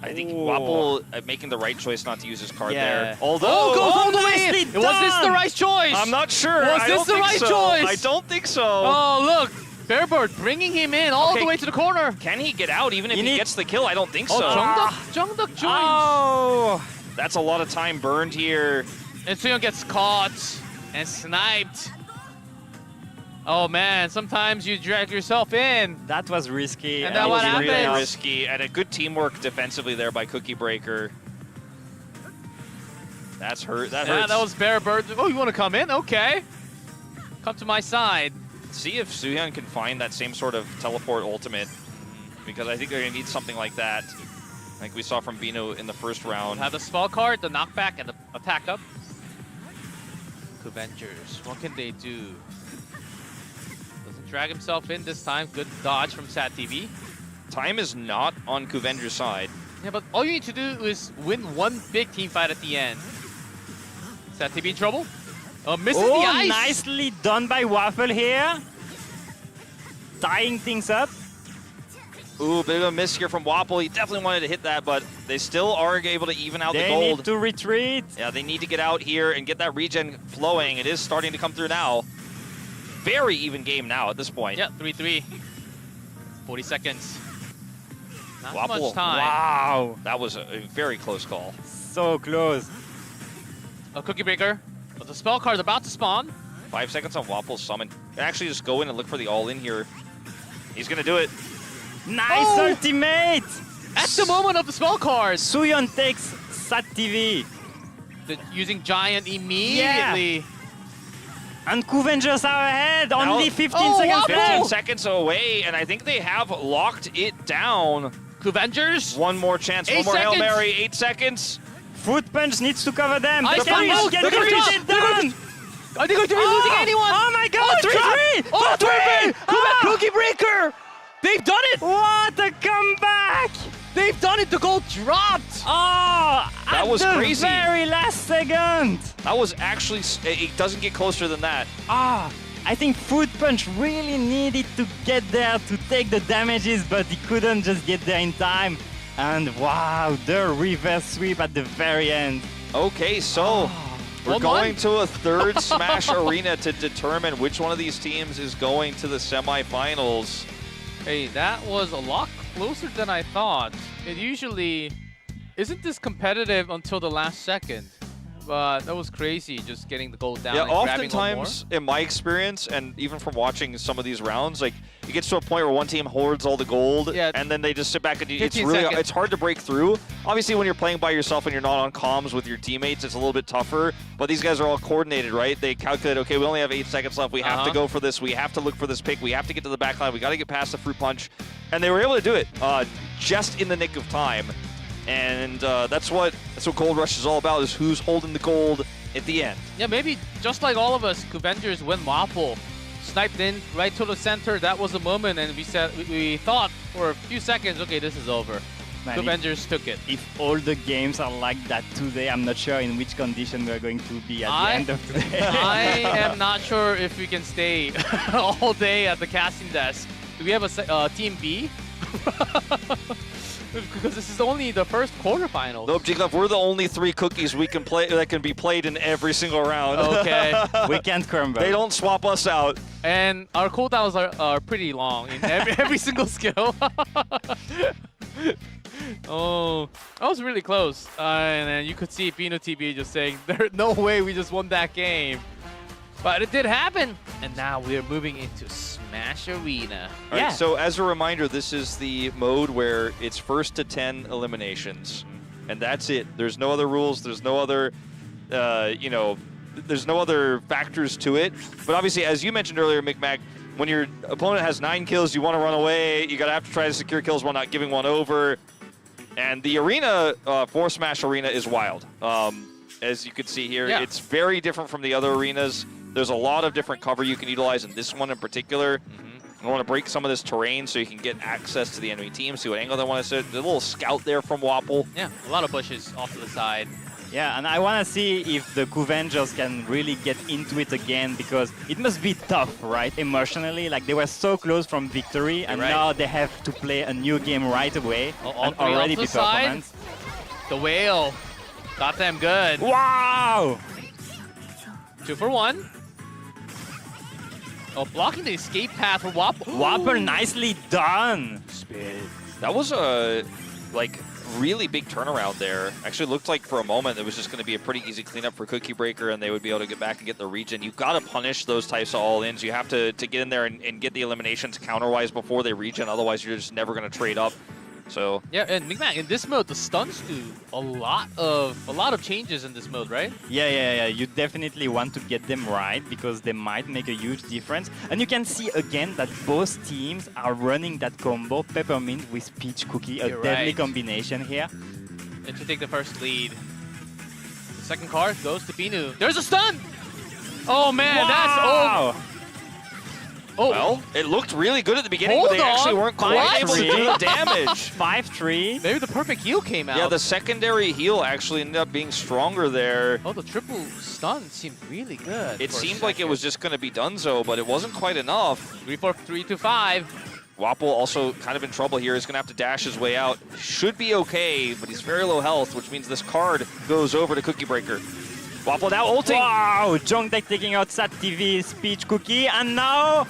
I think Wapple making the right choice not to use his card there. Although, goes all the way in. Was this the right choice? I'm not sure. Was this the right choice? I don't think so. Oh, look. Bearbird bringing him in all the way to the corner. Can he get out even if he gets the kill? I don't think so. Jungduck joins. Oh, that's a lot of time burned here. And Suyeon gets caught and sniped. Oh man, sometimes you drag yourself in. That was risky. And that what happened. Really risky, and a good teamwork defensively there by Cookie Breaker. That's hurt. That hurts. That was Bearbird. Oh, you want to come in? Okay. Come to my side. See if Suyeon can find that same sort of teleport ultimate, because I think they're gonna need something like that. Like we saw from Bino in the first round. Have the spell card, the knockback, and the attack up. Avengers, what can they do? Doesn't drag himself in this time. Good dodge from Sat TV. Time is not on Kuvenger's side. Yeah, but all you need to do is win one big team fight at the end. Sat TV in trouble? Misses the ice! Nicely done by Waffle here. Tying things up. Ooh, bit of a miss here from Wapple. He definitely wanted to hit that, but they still are able to even out the gold. They need to retreat. Yeah, they need to get out here and get that regen flowing. It is starting to come through now. Very even game now at this point. Yeah, 3-3. 40 seconds. Not Wapple, much time. Wow. That was a very close call. So close. A Cookie Breaker. But the spell card is about to spawn. 5 seconds on Wapple's summon. Actually, just go in and look for the all-in here. He's going to do it. Nice ultimate! At the moment of the spell card. Suyeon takes Sat TV. Using Giant immediately. Yeah. And Kuvengers are ahead. Now, only 15 seconds left. 15 seconds away, and I think they have locked it down. Kuvengers. One more chance. One more Hail Mary. 8 seconds. Fruit Punch needs to cover them. Ice They cannot get the done. Are they going to be losing anyone? Oh my God! 3-3! Oh, 4-3! Cookie Breaker! They've done it! What a comeback! They've done it. The goal dropped. Oh, That was at the crazy. very last second. That was actually, it doesn't get closer than that. I think Fruit Punch really needed to get there to take the damages, but he couldn't just get there in time. And wow, the reverse sweep at the very end. Okay, so we're 1-1. going to a third Smash Arena to determine which one of these teams is going to the semifinals. Hey, that was a lot closer than I thought. It usually isn't this competitive until the last second. But that was crazy, just getting the goal down Yeah, and grabbing one more. oftentimes in my experience, and even from watching some of these rounds, like it gets to a point where one team hoards all the gold, and then they just sit back and it's hard to break through. Obviously, when you're playing by yourself and you're not on comms with your teammates, it's a little bit tougher. But these guys are all coordinated, right? They calculate, okay, we only have 8 seconds left. We have to go for this. We have to look for this pick. We have to get to the back line. We got to get past the fruit punch, and they were able to do it just in the nick of time. And that's what Gold Rush is all about, is who's holding the gold at the end. Yeah, maybe just like all of us, Avengers when Waffle sniped in right to the center, that was the moment, and we thought for a few seconds, okay, this is over. Man, Avengers took it. If all the games are like that today, I'm not sure in which condition we're going to be at the end of today. I am not sure if we can stay all day at the casting desk. Do we have a Team B? Because this is only the first quarterfinals. Nope, Jigglypuff, we're the only 3 cookies we can play that can be played in every single round. Okay. We can't crumble. They don't swap us out. And our cooldowns are pretty long in every single skill. Oh, that was really close. And then you could see Pino TV just saying, there's no way we just won that game. But it did happen. And now we're moving into Smash Arena. All right, so as a reminder, this is the mode where it's first to 10 eliminations. And that's it. There's no other rules. There's no other, there's no other factors to it. But obviously, as you mentioned earlier, McMac, when your opponent has 9 kills, you want to run away. You got to have to try to secure kills while not giving one over. And the arena for Smash Arena is wild. As you can see here, it's very different from the other arenas. There's a lot of different cover you can utilize in this one in particular. I want to break some of this terrain so you can get access to the enemy team, see what angle they want to set. There's a little scout there from Wapple. Yeah, a lot of bushes off to the side. Yeah, and I want to see if the Avengers can really get into it again, because it must be tough, right, emotionally. Like, they were so close from victory, and now they have to play a new game right away. And already be performance. The whale got them good. Wow! 2 for 1. Oh, blocking the escape path for Wapple. Wapple, nicely done. Spin. That was a, really big turnaround there. Actually looked like for a moment it was just going to be a pretty easy cleanup for Cookie Breaker, and they would be able to get back and get the region. You've got to punish those types of all-ins. You have to get in there and get the eliminations counter-wise before they regen, otherwise you're just never going to trade up. So yeah, and McMahon, in this mode, the stuns do a lot of changes in this mode, right? Yeah. You definitely want to get them right, because they might make a huge difference. And you can see again that both teams are running that combo, Peppermint with Peach Cookie, a deadly combination here. And to take the first lead. The second card goes to Binu. There's a stun! Oh man, wow. Oh. Well, it looked really good at the beginning, but they actually weren't quite able to do the damage. 5-3. Maybe the perfect heal came out. Yeah, the secondary heal actually ended up being stronger there. Oh, the triple stun seemed really good. It seemed like it was just going to be donezo, but it wasn't quite enough. 3-4-3 to 5. Wapple also kind of in trouble here. He's going to have to dash his way out. Should be okay, but he's very low health, which means this card goes over to Cookie Breaker. Wapple now ulting. Wow, Junk Deck taking out Sat TV, Peach Cookie, and now...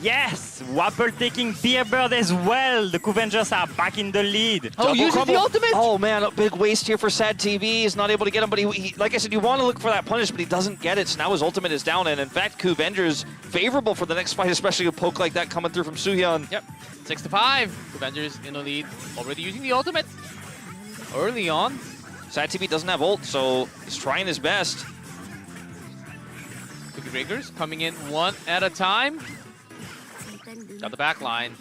Yes! Wapple taking Beer Bird as well. The Avengers are back in the lead. Oh, uses the ultimate! Oh man, a big waste here for Sad TV. He's not able to get him, but he like I said, you want to look for that punish, but he doesn't get it. So now his ultimate is down, and in fact, Avengers favorable for the next fight, especially a poke like that coming through from Suhyun. Yep, 6-5. Avengers in the lead, already using the ultimate early on. Sad TV doesn't have ult, so he's trying his best. Cookie Breakers coming in one at a time. Got the back line.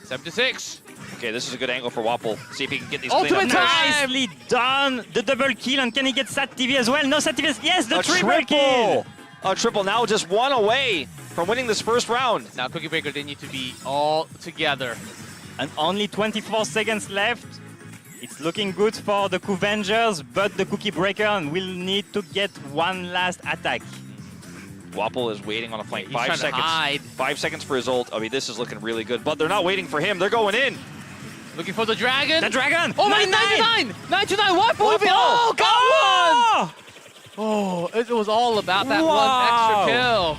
7-6. Okay, this is a good angle for Wapple. See if he can get these ultimate time! Nicely done! The double kill, and can he get Sat TV as well? No, Sat TV, yes, the triple kill! a triple. Now just one away from winning this first round. Now Cookie Breaker, they need to be all together. And only 24 seconds left. It's looking good for the Coovengers, but the Cookie Breaker will need to get one last attack. Wapple is waiting on a flank. He's 5 trying to seconds. hide. 5 seconds for his ult. I mean, this is looking really good, but they're not waiting for him. They're going in. Looking for the dragon. The dragon! Oh my, 99! 99, Wapple! Oh, got one! Oh, it was all about that one extra kill.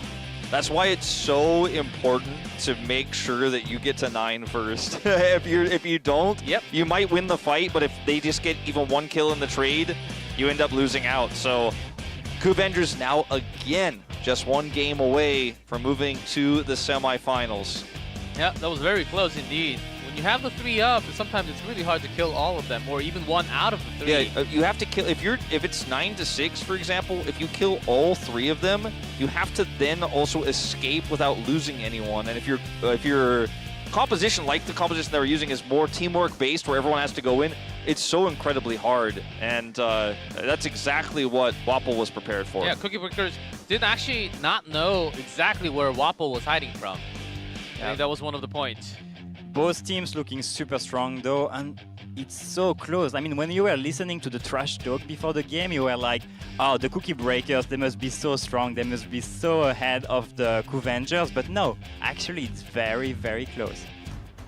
That's why it's so important to make sure that you get to 9 first. if you don't, you might win the fight, but if they just get even one kill in the trade, you end up losing out. So Coovengers now again just one game away from moving to the semifinals. Yeah, that was very close indeed. When you have the 3 up, sometimes it's really hard to kill all of them, or even one out of the 3. Yeah, you have to kill if it's 9-6, for example. If you kill all 3 of them, you have to then also escape without losing anyone. And if your composition, like the composition they were using, is more teamwork based, where everyone has to go in, it's so incredibly hard. And that's exactly what Wapple was prepared for. Yeah, Cookie Breakers did actually not know exactly where Wapple was hiding from. I think that was one of the points. Both teams looking super strong though, and it's so close. I mean, when you were listening to the trash talk before the game, you were like, oh, the Cookie Breakers, they must be so strong, they must be so ahead of the Coovengers, but no, actually it's very, very close.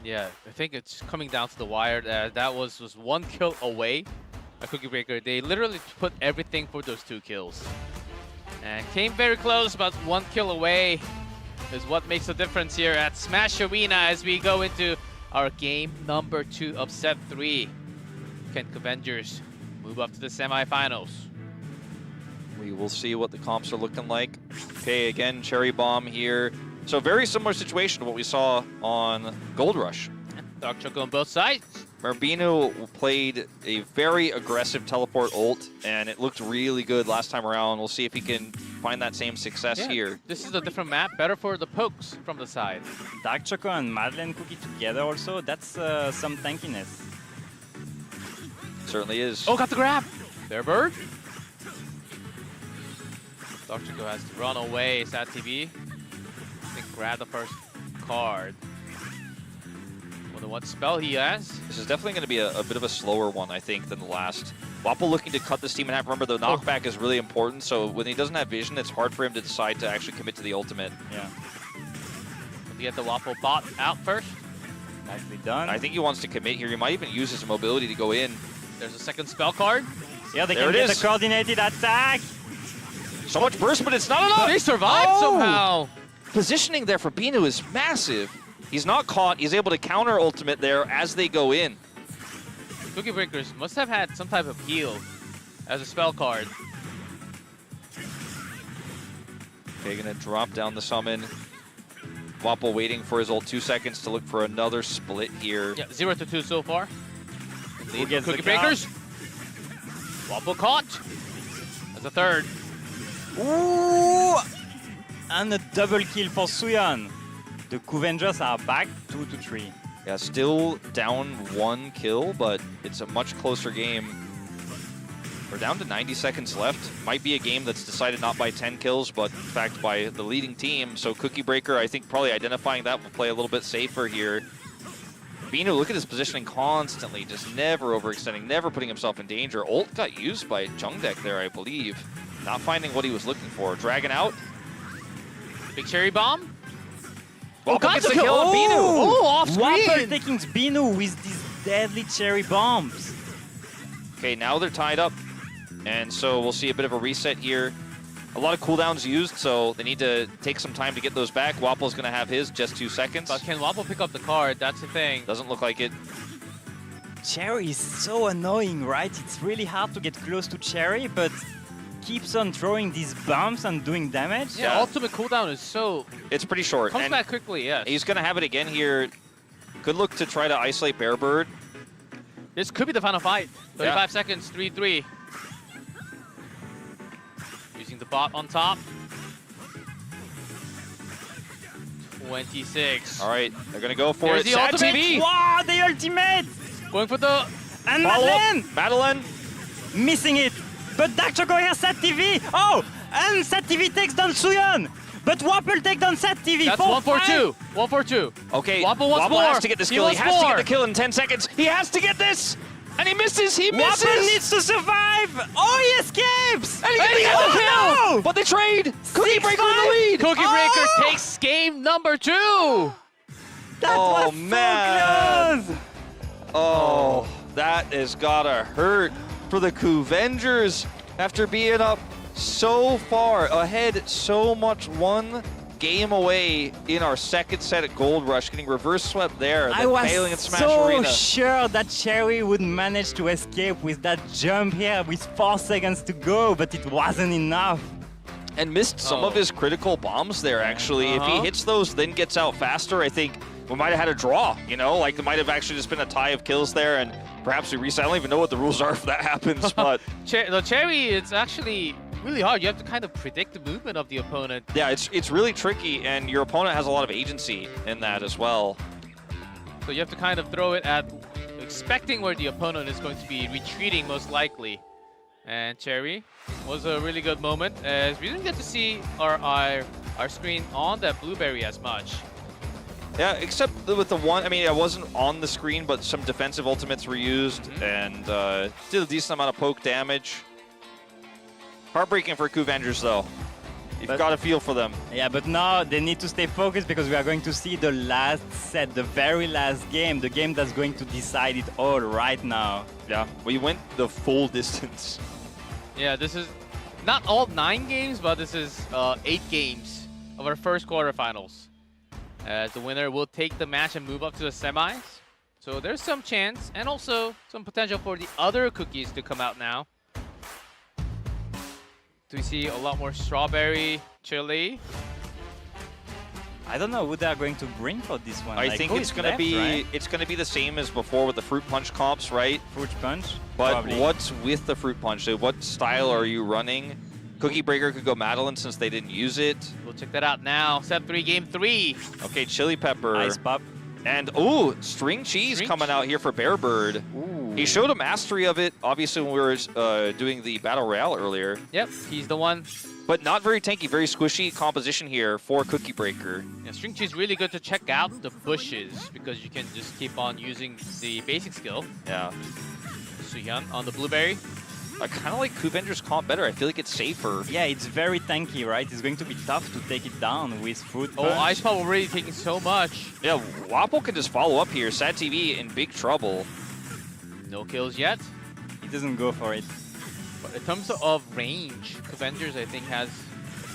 Yeah, I think it's coming down to the wire. That was one kill away. A Cookie Breaker, they literally put everything for those 2 kills. And came very close, but 1 kill away is what makes the difference here at Smash Arena as we go into our game number 2 of set 3. Can Coovengers move up to the semifinals? We will see what the comps are looking like. Okay, again, Cherry Bomb here. So very similar situation to what we saw on Gold Rush. Dark Choco on both sides. Marbino played a very aggressive teleport ult, and it looked really good last time around. We'll see if he can find that same success here. This is a different map, better for the pokes from the side. Dark Choco and Madeleine Cookie together also, that's some tankiness. Certainly is. Oh, got the grab! There, Bird. Dark Choco has to run away, Sad TV. I think grab the first card. Wonder what spell he has. This is definitely going to be a bit of a slower one, I think, than the last. Wapple looking to cut this team in half. Remember, the knockback is really important, so when he doesn't have vision, it's hard for him to decide to actually commit to the ultimate. Yeah. To get the Wapple bot out first. Nicely done. I think he wants to commit here. He might even use his mobility to go in. There's a second spell card. Yeah, they can get the coordinated attack. So much burst, but it's not enough. They survived somehow. Positioning there for Binu is massive. He's not caught. He's able to counter ultimate there as they go in. Cookie Breakers must have had some type of heal as a spell card. Okay, gonna drop down the summon. Wapple waiting for his ult, 2 seconds to look for another split here. Yeah, 0-2 so far. Who gets Cookie the Breakers. Wapple caught. As a third. Ooh! And a double kill for Suyan. The Coovengers are back 2-3. Yeah, still down 1 kill, but it's a much closer game. We're down to 90 seconds left. Might be a game that's decided not by 10 kills, but in fact by the leading team. So Cookie Breaker, I think probably identifying that will play a little bit safer here. Binu, look at his positioning constantly, just never overextending, never putting himself in danger. Ult got used by Jungdeck there, I believe. Not finding what he was looking for. Dragon out. Big cherry bomb. Oh, gets the kill on Binu. Oh, off Wapple screen. taking Binu with these deadly cherry bombs. Okay, now they're tied up. And so we'll see a bit of a reset here. A lot of cooldowns used, so they need to take some time to get those back. Wapple's going to have his, just 2 seconds. But can Wapple pick up the card? That's the thing. Doesn't look like it. Cherry is so annoying, right? It's really hard to get close to Cherry, but keeps on throwing these bombs and doing damage. Yeah, ultimate cooldown is so... It's pretty short. Comes and back quickly, yes. He's going to have it again here. Could look to try to isolate Bearbird. This could be the final fight. 35 seconds, 3-3. Using the bot on top. 26. All right, they're going to go for There's it. the Sad ultimate. TV. Wow, the ultimate! Going for the... And Follow Madeleine! up. Madeleine. Missing it! But Dark Choco has Sad TV! Oh! And Sat TV takes down Suyeon. But Wapple take down Sat TV. That's 1 for 2. 1 for 2. Okay, Wapple wants more. has to get this kill. He has to get the kill in 10 seconds. He has to get this. And he misses. He misses. Wapple needs to survive. Oh, he escapes. And he gets the kill. No! But they trade. Cookie Breaker in the lead. Cookie Breaker takes game number 2. That was man. so close. Oh, that has gotta hurt for the Coovengers after being up so far ahead, so much, 1 game away in our second set at Gold Rush, getting reverse swept there. I was failing at Smash so Arena. sure that Cherry would manage to escape with that jump here with 4 seconds to go, but it wasn't enough. And missed some of his critical bombs there, actually. If he hits those, then gets out faster, I think we might have had a draw, you know? Like, there might have actually just been a tie of kills there, and perhaps we reset. I don't even know what the rules are if that happens, but... The Cherry, it's actually really hard. You have to kind of predict the movement of the opponent. Yeah, it's really tricky, and your opponent has a lot of agency in that as well. So you have to kind of throw it at expecting where the opponent is going to be retreating most likely. And Cherry was a really good moment, as we didn't get to see our screen on that Blueberry as much. Yeah, except with the one, I mean, it wasn't on the screen, but some defensive ultimates were used, and did a decent amount of poke damage. Heartbreaking for Coovengers, though. You've got to feel for them. Yeah, but now they need to stay focused because we are going to see the last set, the very last game, the game that's going to decide it all right now. Yeah, we went the full distance. Yeah, this is not all 9 games, but this is 8 games of our first quarterfinals. As the winner will take the match and move up to the semis. So there's some chance and also some potential for the other cookies to come out now. Do we see a lot more strawberry chili? I don't know who they are going to bring for this one. I like, think who it's is gonna left, be right? it's gonna be the same as before with the fruit punch comps, right? Fruit punch. But probably. what's with the fruit punch? So what style are you running? Cookie Breaker could go Madeline since they didn't use it. We'll check that out now. Set 3, game 3. Okay, chili pepper. Ice pop. And string cheese coming out here for Bearbird. He showed a mastery of it, obviously, when we were doing the Battle Royale earlier. Yep, he's the one. But not very tanky, very squishy composition here for Cookie Breaker. Yeah, string cheese really good to check out the bushes because you can just keep on using the basic skill. Yeah. Suyeon on the blueberry. I kind of like Coovenger's comp better. I feel like it's safer. Yeah, it's very tanky, right? It's going to be tough to take it down with fruit punch. Oh, Ice Pop already taking so much. Yeah, Wapple can just follow up here. Sad TV in big trouble. No kills yet. He doesn't go for it. But in terms of range, Avengers I think has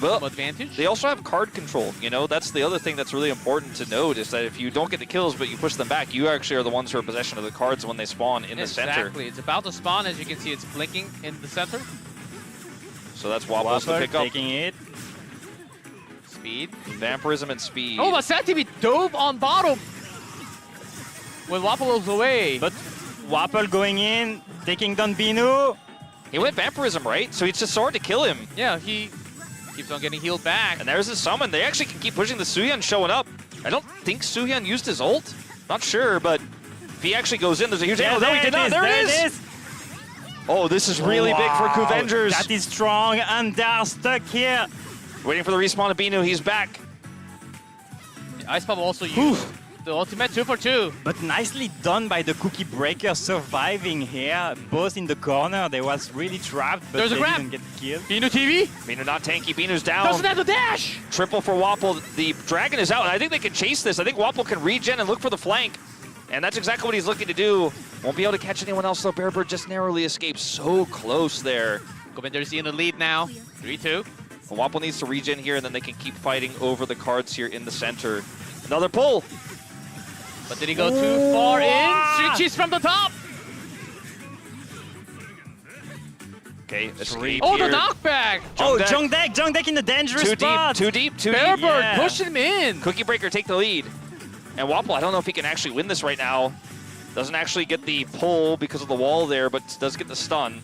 some advantage. They also have card control, you know? That's the other thing that's really important to note is that if you don't get the kills but you push them back, you actually are the ones who are in possession of the cards when they spawn in the center. Exactly. It's about to spawn. As you can see, it's blinking in the center. So that's Wapple's to pick up. Taking it. Speed. Vampirism and speed. Oh, but SatTV dove on bottom when Wapple was away. But Wapple going in, taking down Binu. He went Vampirism, right? So it's just hard to kill him. Yeah, he keeps on getting healed back. And there's his summon. They actually can keep pushing the Suyeon showing up. I don't think Suyeon used his ult. Not sure, but if he actually goes in, there's a huge angle. No, he did not. There it is. Oh, this is really big for Coovengers. That is strong, and they are stuck here. Waiting for the respawn of Binu. He's back. Ice Pop also used the ultimate 2 for 2. But nicely done by the Cookie Breaker surviving here. Both in the corner, they was really trapped, but There's they a grab. didn't get killed. Binu TV. Binu not tanky. Binu's down. Doesn't have the dash. Triple for Wapple. The dragon is out, and I think they can chase this. I think Wapple can regen and look for the flank. And that's exactly what he's looking to do. Won't be able to catch anyone else, though. Bearbird just narrowly escapes. So close there. Covender's in the lead now. 3-2. Wapple needs to regen here, and then they can keep fighting over the cards here in the center. Another pull. But did he go too far in? String cheese from the top. Okay, escape Oh, here. the knockback. Jungdeck in the dangerous spot. Too deep. Bearbird push him in. Cookie Breaker take the lead. And Wapple, I don't know if he can actually win this right now. Doesn't actually get the pull because of the wall there, but does get the stun.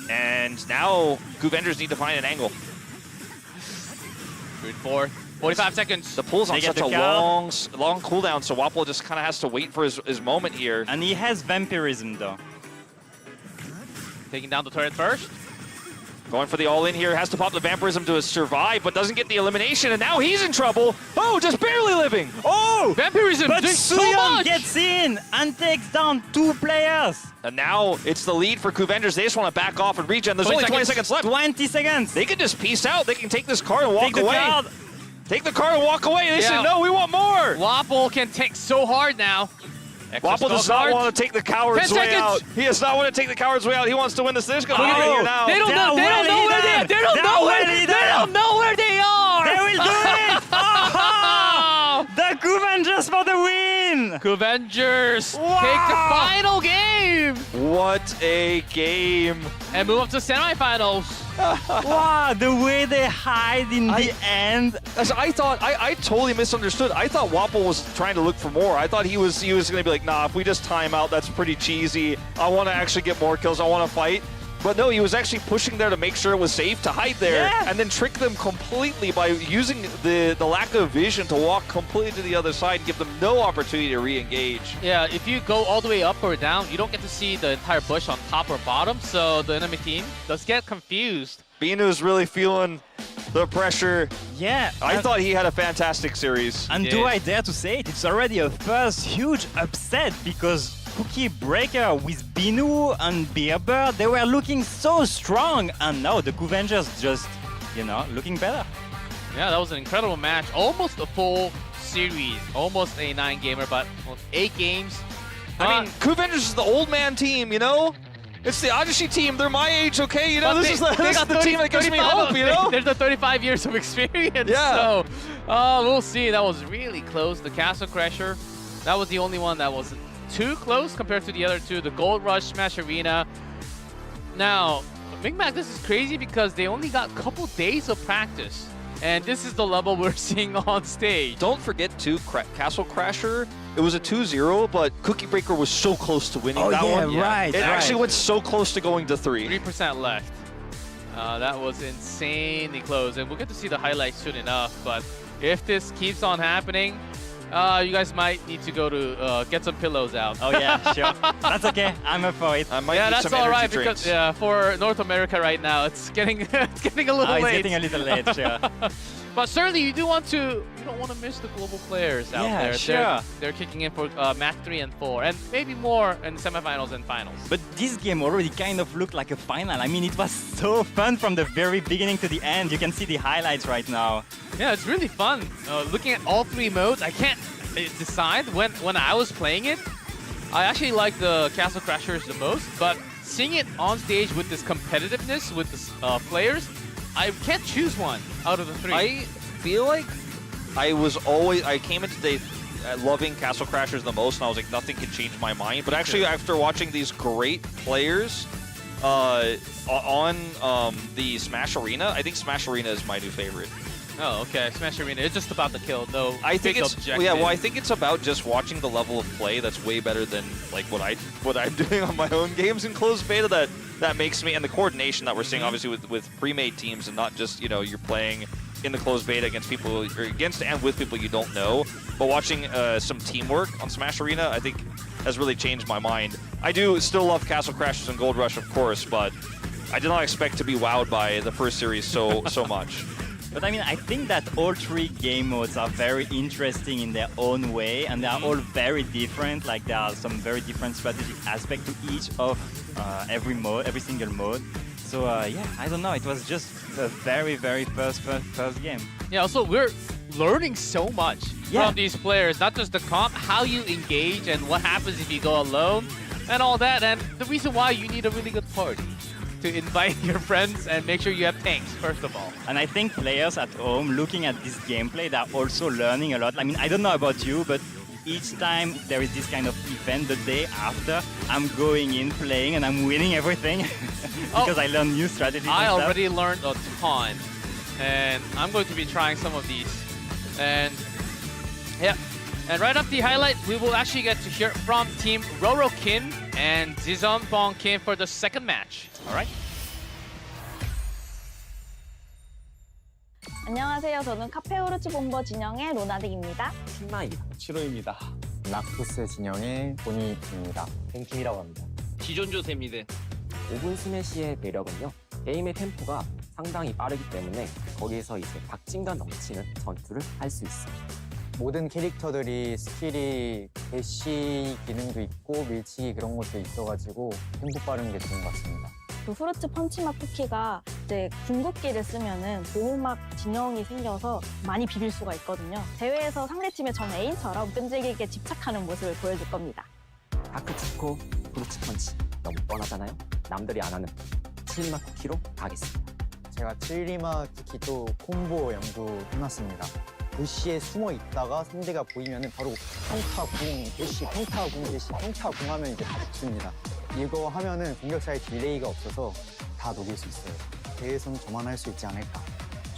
And now Coovengers need to find an angle. 4. 45 seconds. The pull's on They get such a the long cooldown, so Wapple just kind of has to wait for his moment here. And he has Vampirism, though. Taking down the turret first. Going for the all-in here, has to pop the vampirism to survive, but doesn't get the elimination, and now he's in trouble. Oh, just barely living. Oh! Vampirism But doing so Suyong much! gets in and takes down 2 players. And now it's the lead for CookieRun. They just want to back off and regen. There's only 20 seconds left. 20 seconds. They can just peace out. They can take this card and walk Take the away. card. Take the card and walk away. They Yeah. said, no, we want more. Wapple can take so hard now. Extra Wapple does spell not cards. want to take the coward's 10 way out. seconds. He does not want to take the coward's way out. He wants to win this. They're just going to Oh, leave it here now. They don't know where they are. They don't know where they are. They will do it. Oh, the CookieRun for the win. CookieRun Wow. take the final game What a game. and move up to semifinals. Wow, the way they hide in the end. As I thought, I totally misunderstood. I thought Wapple was trying to look for more. I thought he was going to be like, nah, if we just time out, that's pretty cheesy. I want to actually get more kills. I want to fight. But no, he was actually pushing there to make sure it was safe to hide there, Yeah. and then trick them completely by using the lack of vision to walk completely to the other side and give them no opportunity to re-engage. Yeah, if you go all the way up or down, you don't get to see the entire bush on top or bottom, so the enemy team does get confused. Binu's really feeling the pressure. Yeah. I thought he had a fantastic series. And do I dare to say it? It's already a first huge upset because Cookie Breaker with Binu and Beerbird, they were looking so strong, and now the CookieRun just, you know, looking better. Yeah, that was an incredible match. Almost a full series. Almost a 9-gamer, but 8 games. I mean, CookieRun is the old man team, you know? It's the Adachi team. They're my age, okay? You know, But this is the team that gives me hope, you know? There's the 35 years of experience. Yeah. So, we'll see. That was really close. The Castle Crasher, that was the only one that was too close compared to the other two. The Gold Rush, Smash Arena. Now, Big Mac, this is crazy because they only got a couple days of practice. And this is the level we're seeing on stage. Don't forget, too, Castle Crasher. It was a 2-0, but Cookie Breaker was so close to winning that one. right. It actually went so close to going to 3. 3% left. That was insanely close. And we'll get to see the highlights soon enough. But if this keeps on happening, you guys might need to go to get some pillows out. Oh yeah, sure. That's okay. I'm up for it. I might Yeah, need that's some all energy right drinks. because for North America right now, it's getting it's getting a little It's late. getting a little late, sure. But certainly, you don't want to miss the global players out Yeah, there. sure. They're kicking in for match 3 and 4, and maybe more in the semifinals and finals. But this game already kind of looked like a final. I mean, it was so fun from the very beginning to the end. You can see the highlights right now. Yeah, it's really fun. Looking at all 3 modes, I can't decide. When I was playing it, I actually like the Castle Crashers the most, but seeing it on stage with this competitiveness with the players, I can't choose one out of the 3. I feel like I came into today loving Castle Crashers the most, and I was like, nothing can change my mind. But actually, after watching these great players on the Smash Arena, I think Smash Arena is my new favorite. Oh, okay. Smash Arena. It's just about the kill, though. I think big it's objective. yeah. Well, I think it's about just watching the level of play that's way better than like what I'm doing on my own games in closed beta. That makes me, and the coordination that we're seeing obviously with pre-made teams and not just you're playing in the closed beta against people or against and with people you don't know. But watching some teamwork on Smash Arena, I think has really changed my mind. I do still love Castle Crashers and Gold Rush, of course, but I did not expect to be wowed by the first series so much. But I mean, I think that all 3 game modes are very interesting in their own way, and they are all very different. Like there are some very different strategic aspects to each of every single mode. So yeah, I don't know. It was just a very first game. Yeah. Also, we're learning so much from these players. Not just the comp, how you engage, and what happens if you go alone, and all that. And the reason why you need a really good party. To invite your friends and make sure you have tanks, first of all. And I think players at home looking at this gameplay, they're also learning a lot. I mean, I don't know about you, but each time there is this kind of event the day after, I'm going in, playing, and I'm winning everything because I learned new strategies. I and stuff. already learned a ton, and I'm going to be trying some of these. And yeah, and right after the highlight, we will actually get to hear from Team Roro Kim and Zizon Bong Kim for the second match. All right. 안녕하세요. 저는 카페오르츠 본버 진영의 로나딕입니다. 신마입니다. 치로입니다. 낙푸스 진영의 보니입니다. 뱅킴이라고 합니다. 지존조셉니다. 오븐스매시의 매력은요. 게임의 템포가 상당히 빠르기 때문에 거기에서 이제 박진감 넘치는 전투를 할 수 있어요. 모든 캐릭터들이 스킬이 대시 기능도 있고 밀치기 그런 것도 있어가지고 템포 빠른 게 좋은 것 같습니다. 그 후르츠 펀치맛 쿠키가 이제 궁극기를 쓰면은 보호막 진영이 생겨서 많이 비빌 수가 있거든요. 대회에서 상대팀의 전 애인처럼 끈질기게 집착하는 모습을 보여줄 겁니다. 다크초코 후르츠 펀치 너무 뻔하잖아요. 남들이 안 하는 칠리맛 쿠키로 가겠습니다. 제가 칠리마 쿠키 또 콤보 연구해놨습니다. 대시에 숨어 있다가 상대가 보이면은 바로 평타 궁 대시, 평타 궁 대시, 평타 궁 하면 이제 다 붙습니다. 이거 하면은 공격 사이 딜레이가 없어서 다 녹일 수 있어요. 대회에서는 저만 할 수 있지 않을까.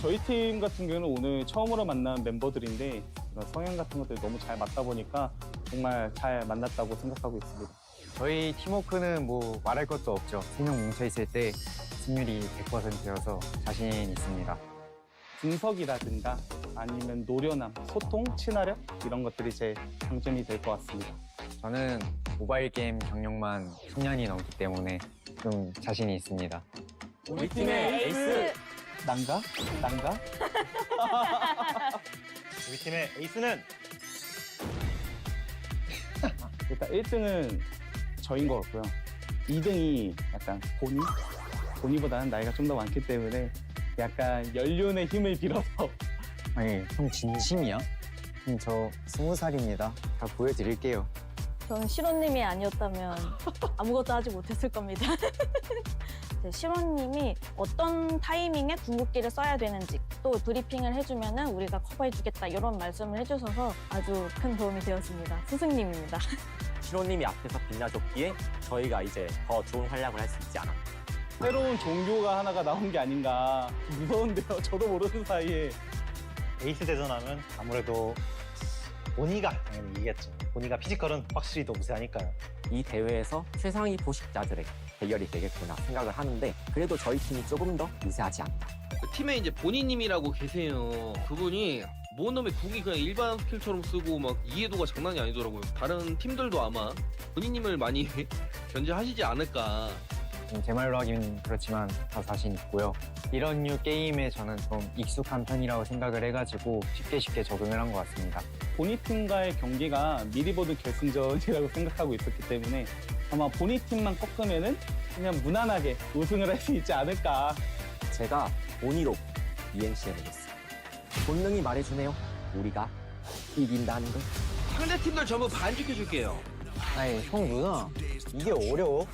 저희 팀 같은 경우는 오늘 처음으로 만난 멤버들인데 이런 성향 같은 것들이 너무 잘 맞다 보니까 정말 잘 만났다고 생각하고 있습니다. 저희 팀워크는 뭐 말할 것도 없죠. 3명 뭉쳐있을 때 승률이 100%여서 자신 있습니다. 분석이라든가 아니면 노련함, 소통, 친화력 이런 것들이 제 장점이 될 것 같습니다. 저는 모바일 게임 경력만 10년이 넘기 때문에 좀 자신이 있습니다. 우리 팀의 에이스! 난가? 우리 팀의 에이스는 일단 1등은 저인 것 같고요. 2등이 약간 보니보다는 나이가 좀 더 많기 때문에 약간 연륜의 힘을 빌어서. 아니, 형 진심이야? 저 20살입니다. 다 보여드릴게요. 전 시로님이 아니었다면 아무것도 하지 못했을 겁니다. 시로님이 어떤 타이밍에 궁극기를 써야 되는지 또 브리핑을 해주면은 우리가 커버해주겠다 이런 말씀을 해주셔서 아주 큰 도움이 되었습니다. 스승님입니다. 시로님이 앞에서 빛나줬기에 저희가 이제 더 좋은 활약을 할 수 있지 않았나. 새로운 종교가 하나가 나온 게 아닌가. 무서운데요. 저도 모르는 사이에. 에이스 대전하면 아무래도 보니가 당연히 이기겠죠. 보니가 피지컬은 확실히 더 우세하니까요. 이 대회에서 최상위 포식자들의 대결이 되겠구나 생각을 하는데 그래도 저희 팀이 조금 더 우세하지 않나. 팀에 이제 본인님이라고 계세요. 그분이 모놈의 궁이 그냥 일반 스킬처럼 쓰고 막 이해도가 장난이 아니더라고요. 다른 팀들도 아마 본인님을 많이 견제하시지 않을까. 제 말로 하긴 그렇지만 다 자신 있고요. 이런 류 게임에 저는 좀 익숙한 편이라고 생각을 해가지고 쉽게 적응을 한 것 같습니다. 보니 팀과의 경기가 미리 보던 결승전이라고 생각하고 있었기 때문에 아마 보니 팀만 꺾으면은 그냥 무난하게 우승을 할 수 있지 않을까. 제가 본의로 이행시 해보겠습니다. 본능이 말해주네요. 우리가 이긴다는 걸. 상대팀들 전부 반죽해줄게요. 아니, 형 누나, 이게 어려워?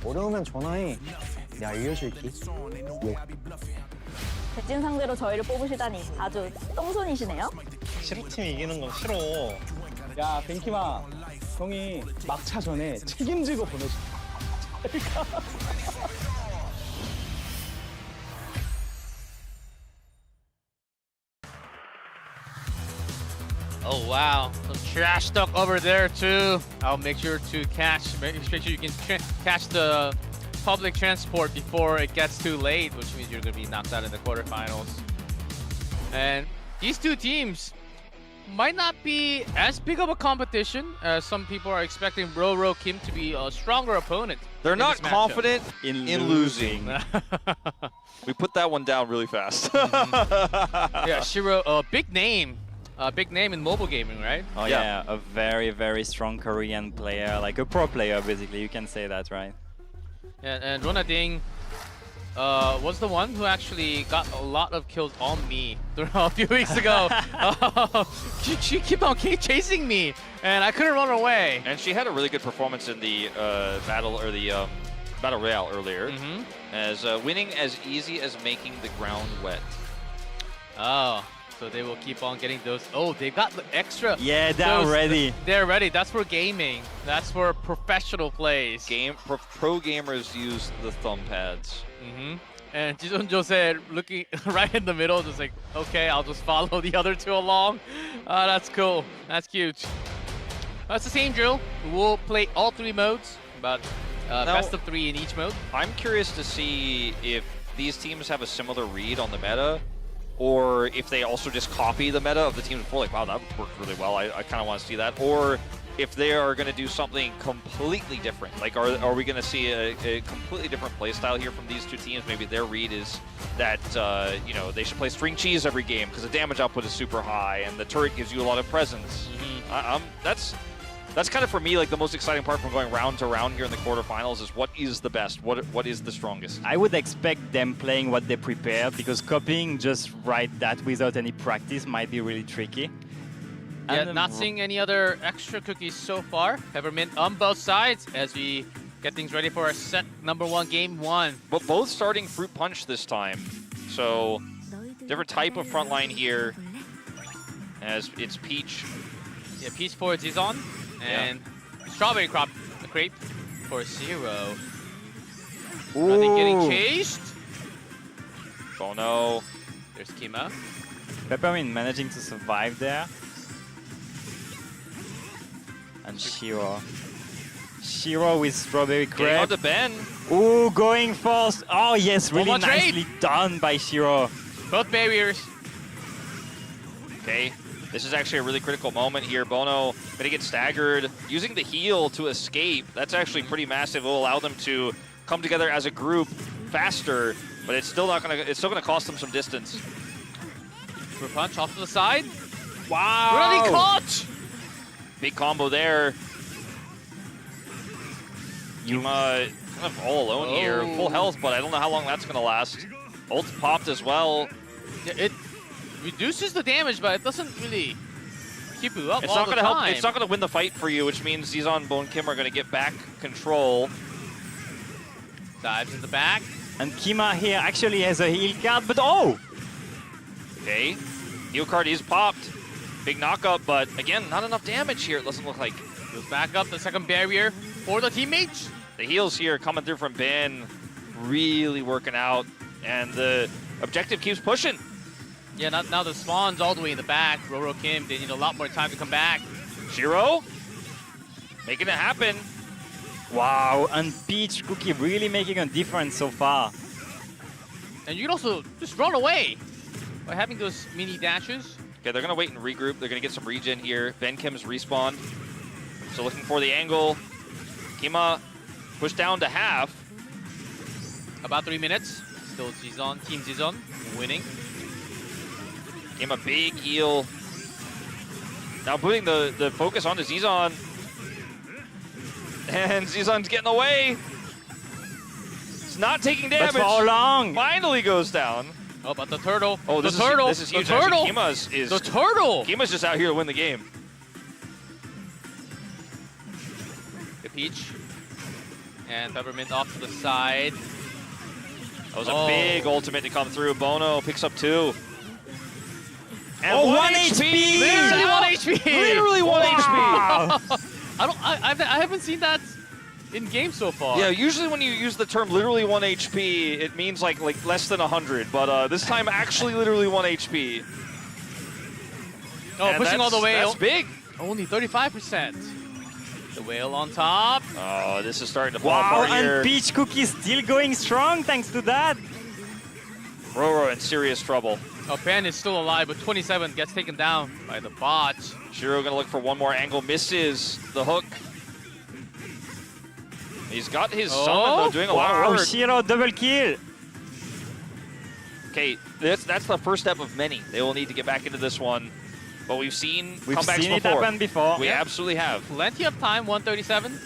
어려우면 전화해. 내가 알려줄게. 대진 상대로 저희를 뽑으시다니 아주 똥손이시네요. 시로팀이 이기는 건 싫어. 야, 뱅키마. 형이 막차 전에 책임지고 보내줘. Oh wow, some trash talk over there too. I'll make sure to make sure you can catch the public transport before it gets too late, which means you're gonna be knocked out in the quarterfinals. And these two teams might not be as big of a competition as some people are expecting Roro Kim to be a stronger opponent. They're not this matchup. confident in losing. We put that one down really fast. Yeah, Shiro, a big name in mobile gaming, right? Oh yeah, a very strong Korean player, like a pro player basically, you can say that, right? And Ronading was the one who actually got a lot of kills on me a few weeks ago. She kept on chasing me, and I couldn't run away. And she had a really good performance in the battle royale earlier, as winning as easy as making the ground wet. Oh. So they will keep on getting those. Oh, they got the extra. Yeah, they're ready. They're ready. That's for gaming. That's for professional plays. Pro gamers use the thumb pads. And Jison Jose looking right in the middle, just like, okay, I'll just follow the other two along. That's cool. That's cute. That's the same drill. We'll play all three modes, but best of 3 in each mode. I'm curious to see if these teams have a similar read on the meta, or if they also just copy the meta of the teams before, like, wow, that worked really well. I kind of want to see that. Or if they are going to do something completely different. Like, are we going to see a completely different play style here from these two teams? Maybe their read is that, you know, they should play string cheese every game because the damage output is super high and the turret gives you a lot of presence. That's kind of, for me, like the most exciting part from going round to round here in the quarterfinals is what is the best, what is the strongest. I would expect them playing what they prepared, because copying just right that without any practice might be really tricky. Yeah, And not seeing any other extra cookies so far. Peppermint on both sides as we get things ready for our set #1, game 1. But both starting Fruit Punch this time. So, different type of front line here. As it's Peach. Yeah, Peach for Zizon. And Strawberry Crepe for Zero. Running getting chased. Oh no. There's Kima. Peppermint managing to survive there. And Shiro. Shiro with Strawberry Crepe. Getting on to Ben. Ooh, going first. Oh yes, really One more nicely trade. done by Shiro. Both barriers. Okay, this is actually a really critical moment here. Bono gonna get staggered, using the heal to escape. That's actually pretty massive. It will allow them to come together as a group faster, but it's still not gonna. It's still gonna cost them some distance. Fruit Punch off to the side. Wow! Running caught. Big combo there. Yuma kind of all alone here, full health, but I don't know how long that's gonna last. Ult's popped as well. Yeah, it reduces the damage, but it doesn't really keep you up It's all not the gonna time. help. It's not gonna win the fight for you, which means Zizon and Bone Kim are gonna get back control. Dives in the back. And Kima here actually has a heal card, but oh! Okay, heal card is popped. Big knockup, but again, not enough damage here, it doesn't look like. Goes back up the second barrier for the teammates. The heals here coming through from Ben, really working out, and the objective keeps pushing. Yeah, now the spawn's all the way in the back. Roro Kim, they need a lot more time to come back. Shiro, making it happen. Wow, and Peach Cookie really making a difference so far. And you can also just run away by having those mini dashes. Okay, they're gonna wait and regroup. They're gonna get some regen here. Ben Kim's respawned. So looking for the angle. Kima pushed down to half. About 3 minutes. Still Zizon, Team Zizon winning. Kima big heal. Now putting the focus onto Zizon. And Zizon's getting away. It's not taking damage. But for how long? Finally goes down. Oh, but the turtle. Oh, this is huge. The turtle. Actually, Kima's is the turtle. Kima's just out here to win the game. The Peach. And Peppermint off to the side. That was a big ultimate to come through. Bono picks up 2. And 1 HP! Literally 1 HP! Literally 1 HP! I haven't seen that in game so far. Yeah, usually when you use the term literally 1 HP, it means like less than 100, but this time actually literally 1 HP. Oh, and pushing all the way. That's big. Only 35%. The whale on top. Oh, this is starting to fall Wow, apart here. and Peach Cookie still going strong thanks to that. Roro in serious trouble. Oh, Ben is still alive, but 27 gets taken down by the bot. Shiro gonna look for one more angle, misses the hook. He's got his summon though, doing a lot of work. Shiro double kill. Okay, that's the first step of many. They will need to get back into this one. But we've seen comebacks seen it happen before. We absolutely have. Plenty of time, 137.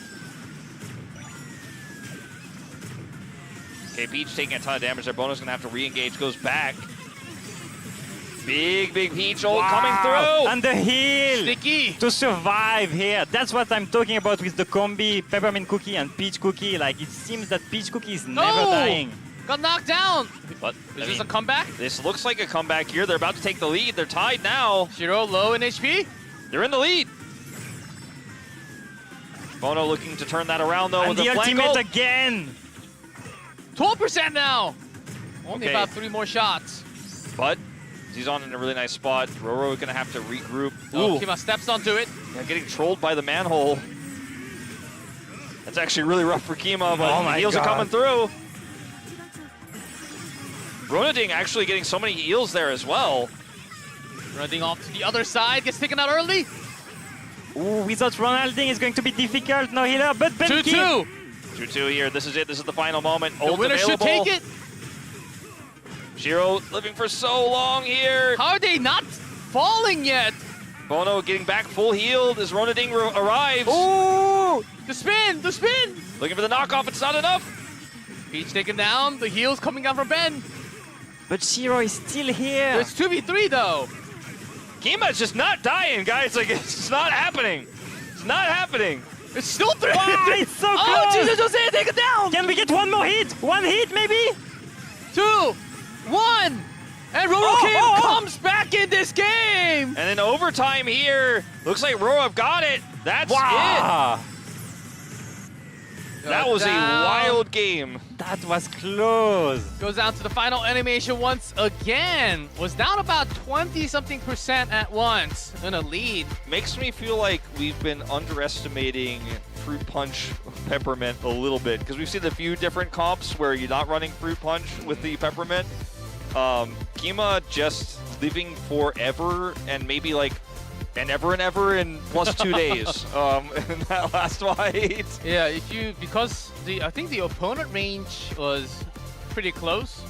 Okay, Peach taking a ton of damage. Their bonus gonna have to re-engage, goes back. Big Peach ult coming through! And the heal! Sticky! To survive here. That's what I'm talking about with the combi Peppermint Cookie and Peach Cookie. Like, it seems that Peach Cookie is never dying. Got knocked down! But Is this a comeback? This looks like a comeback here. They're about to take the lead. They're tied now. Shiro low in HP. They're in the lead. Bono looking to turn that around though And with the the flank ultimate ult. again! 12% now! Only Okay. about 3 more shots. But he's on in a really nice spot. Roro gonna have to regroup. Oh, Ooh. Kima steps onto it. Yeah, getting trolled by the manhole. That's actually really rough for Kima, but Oh my heals are God. coming through. Ronading actually getting so many heals there as well. Running off to the other side, gets taken out early. Ooh, without Ronalding, it's going to be difficult. No healer, but Ben 2-2. 2-2 here. This is it. This is the final moment. The Ult winner available. should take it. Shiro living for so long here. How are they not falling yet? Bono getting back full healed as Ronalding arrives. Ooh! The spin! The spin! Looking for the knockoff. It's not enough. Peach taken down. The heals coming down from Ben. But Shiro is still here. It's 2v3 though. Kima's just not dying, guys. Like, it's just not happening. It's not happening. It's still 3. Wow, it's so close. Oh, Jesus Jose, take it down. Can we get one more hit? One hit, maybe? 2, 1. And Roro Kim comes back in this game. And then overtime here. Looks like Roro have got it. That's Wow. it. That was a wild game. That was close. Goes down to the final animation once again. Was down about 20-something% at once in a lead. Makes me feel like we've been underestimating Fruit Punch Peppermint a little bit because we've seen a few different comps where you're not running Fruit Punch with the Peppermint. Kima just living forever and maybe like and ever in plus 2 days in that last fight. Yeah, because I think the opponent range was pretty close,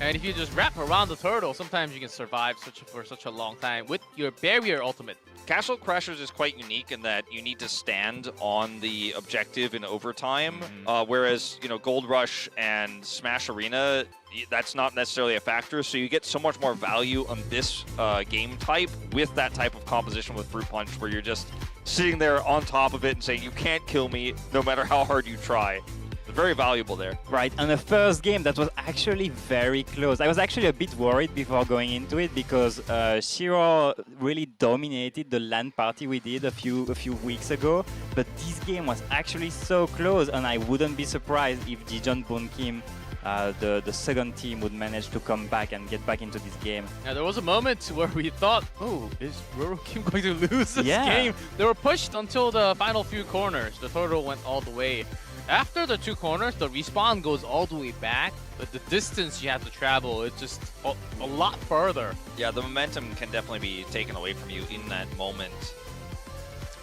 and if you just wrap around the turtle, sometimes you can survive for such a long time with your barrier ultimate. Castle Crashers is quite unique in that you need to stand on the objective in overtime, whereas Gold Rush and Smash Arena, that's not necessarily a factor. So you get so much more value on this game type with that type of composition with Fruit Punch, where you're just sitting there on top of it and saying you can't kill me no matter how hard you try. Very valuable there. Right, and the first game that was actually very close. I was actually a bit worried before going into it because Shiro really dominated the LAN party we did a few weeks ago. But this game was actually so close, and I wouldn't be surprised if Jijeon Bon Kim, the second team, would manage to come back and get back into this game. Yeah, there was a moment where we thought, oh, is Roro Kim going to lose this game? They were pushed until the final few corners. The total went all the way. After the 2 corners, the respawn goes all the way back, but the distance you have to travel is just a lot further. Yeah, the momentum can definitely be taken away from you in that moment.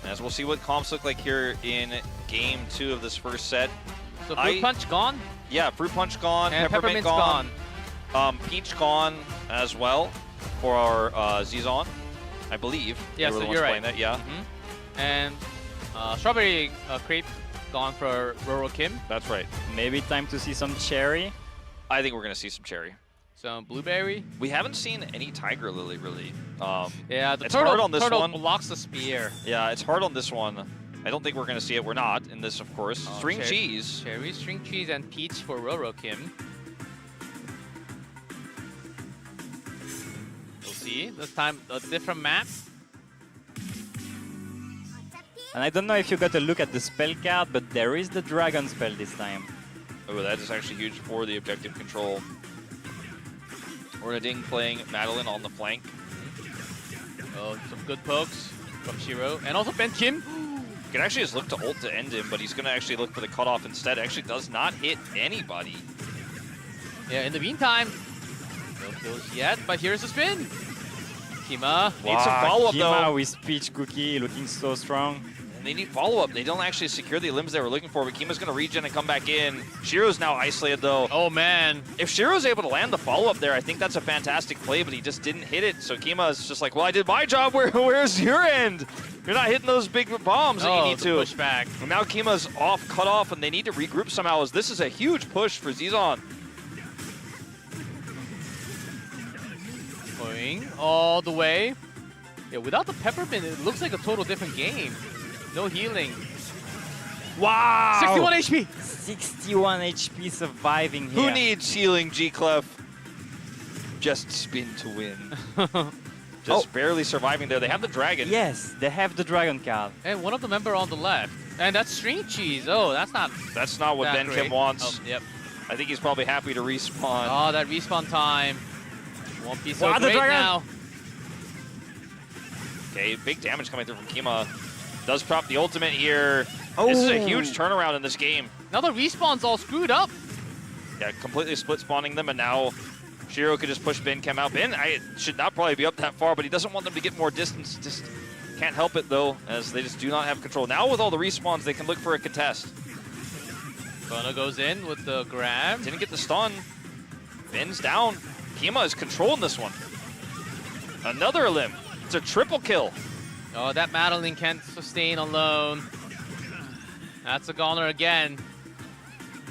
As we'll see what comps look like here in game 2 of this first set. So Fruit Punch gone? Yeah, Fruit Punch gone, and Peppermint gone. Peach gone as well for our Zizon, I believe. Yeah, so you're right. That, yeah. And Strawberry Crepe gone for Roro Kim. That's right. Maybe time to see some Cherry. I think we're going to see some Cherry. Some Blueberry. We haven't seen any Tiger Lily, really. Yeah, the it's turtle, hard on this turtle one. blocks the spear. Yeah, it's hard on this one. I don't think we're going to see it. We're not in this, of course. String cheese. Cherry, string cheese, and peach for Roro Kim. We'll see. This time, a different map. And I don't know if you got a look at the spell card, but there is the dragon spell this time. Oh, that is actually huge for the objective control. Ronalding playing Madeline on the flank. Oh, some good pokes from Shiro. And also Ben Kim. You can actually just look to ult to end him, but he's going to actually look for the cutoff instead. Actually does not hit anybody. Yeah, in the meantime, no kills yet, but here's the spin. Kima. Needs some follow-up, though. Kima with Peach Cookie looking so strong. And they need follow-up. They don't actually secure the limbs they were looking for, but Kima's going to regen and come back in. Shiro's now isolated, though. Oh, man. If Shiro's able to land the follow-up there, I think that's a fantastic play, but he just didn't hit it. So Kima's just like, well, I did my job. Where's your end? You're not hitting those big bombs that you need to. Push back. And now Kima's off, cut off, and they need to regroup somehow, as this is a huge push for Zizon. Going all the way. Yeah, without the Peppermint, it looks like a total different game. No healing. Wow! 61 HP! 61 HP surviving here. Who needs healing, G-Clef? Just spin to win. Just barely surviving there. They have the dragon. Yes, they have the dragon card. And one of the member on the left. And that's string cheese. Oh, that's not what Ben Kim wants. Oh, yep. I think he's probably happy to respawn. Oh, that respawn time. One piece Wow, of the great dragon. now. Okay, big damage coming through from Kima. Does prop the ultimate here. Oh. This is a huge turnaround in this game. Now the respawn's all screwed up. Yeah, completely split spawning them, and now Shiro could just push Ben Kim out. Ben should not probably be up that far, but he doesn't want them to get more distance. Just Can't help it though, as they just do not have control. Now with all the respawns, they can look for a contest. Bono goes in with the grab. Didn't get the stun. Ben's down. Kima is controlling this one. Another elim. It's a triple kill. Oh, that Madeline can't sustain alone. That's a goner again.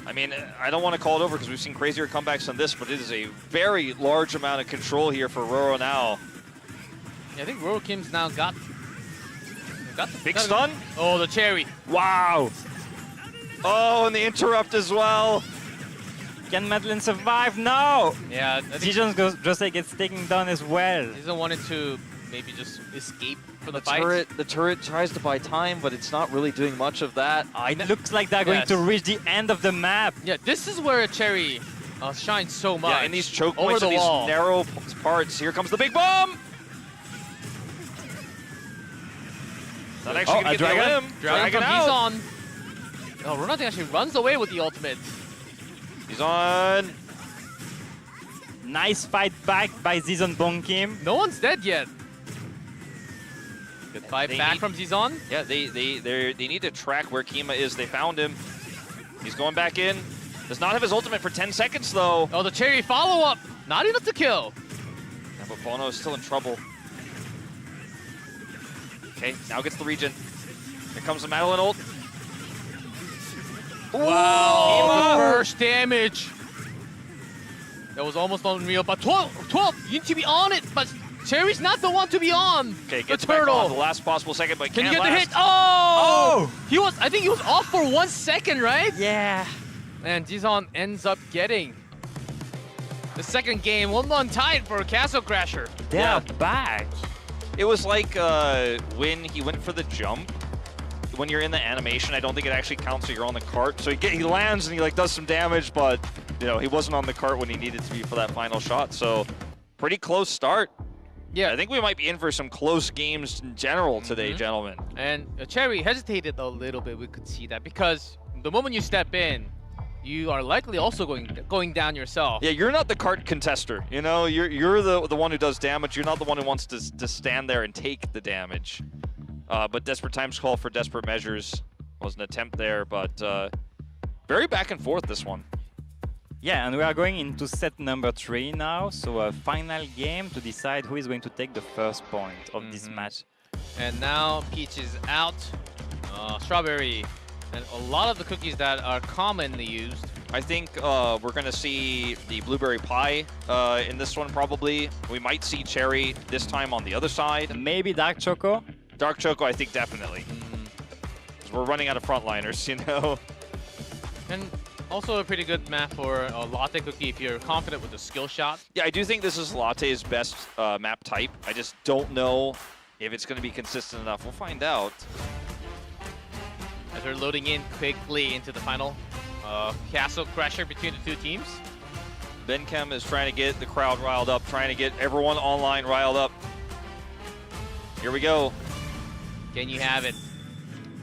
I mean, I don't want to call it over because we've seen crazier comebacks than this, but it is a very large amount of control here for Roro now. Yeah, I think Roro Kim's now got the big stun. Oh, the cherry. Wow. Oh, and the interrupt as well. Can Madeline survive? No! Yeah, Zijon Jose gets taken down as well. He doesn't want it to maybe just escape from the fight. The turret tries to buy time, but it's not really doing much of that. It looks like they're going to reach the end of the map. Yeah, this is where cherry shines so much. Yeah, in these choke over points the and these wall. narrow parts. Here comes the big bomb! Not actually gonna get the limb. Dragon from out. Zizon. Oh, Ronaldo actually runs away with the ultimate. He's on. Nice fight back by Zizon Bonkim. No one's dead yet. Good fight back from Zizon. Yeah, they need to track where Kima is. They found him. He's going back in. Does not have his ultimate for 10 seconds though. Oh, the cherry follow-up. Not enough to kill. Yeah, but Bono is still in trouble. Okay, now gets the regen. Here comes the Madeline ult. Wow, the first damage. That was almost unreal, but 12, you need to be on it, but Cherry's not the one to be on. Okay, the gets back turtle. on the last possible second, but Can you can't get the last. hit? Oh! I think he was off for 1 second, right? Yeah. And Zizon ends up getting the second game, 1-1 tied for Castle Crasher. They're back. It was like when he went for the jump. When you're in the animation, I don't think it actually counts, so you're on the cart. So he lands and he like does some damage, but you know he wasn't on the cart when he needed to be for that final shot. So pretty close start. Yeah, I think we might be in for some close games in general today, gentlemen. And Cherry hesitated a little bit. We could see that because the moment you step in, you are likely also going down yourself. Yeah, you're not the cart contester. You know, you're the one who does damage. You're not the one who wants to stand there and take the damage. But Desperate Times call for desperate measures was an attempt there, but very back and forth this one. Yeah, and we are going into set number 3 now, so a final game to decide who is going to take the first point of this match. And now Peach is out, Strawberry, and a lot of the cookies that are commonly used. I think we're going to see the Blueberry Pie in this one probably. We might see Cherry this time on the other side. Maybe Dark Choco? Dark Choco, I think definitely. Because we're running out of frontliners, you know. And also a pretty good map for a Latte Cookie if you're confident with the skill shot. Yeah, I do think this is Latte's best map type. I just don't know if it's going to be consistent enough. We'll find out. As they're loading in quickly into the final Castle Crasher between the two teams. Benkem is trying to get the crowd riled up, trying to get everyone online riled up. Here we go. Can you have it?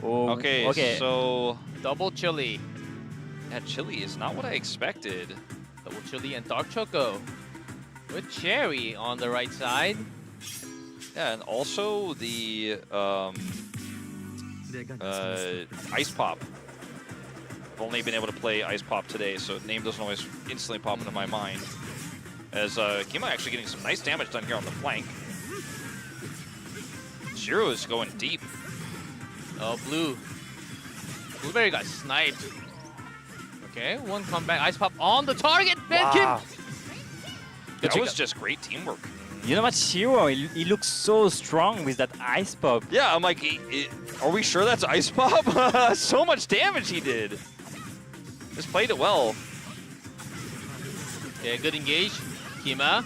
Oh, okay, so... Double chili. Yeah, chili is not what I expected. Double chili and Dark Choco. With Cherry on the right side. Yeah, and also the Ice Pop. I've only been able to play Ice Pop today, so the name doesn't always instantly pop into my mind. As Kima actually getting some nice damage done here on the flank. Shiro is going deep. Oh, Blueberry got sniped. Okay, one comeback. Ice Pop on the target. Wow. That was just great teamwork. You know what, Shiro? He looks so strong with that Ice Pop. Yeah, I'm like, are we sure that's Ice Pop? So much damage he did. Just played it well. Yeah, good engage. Kima.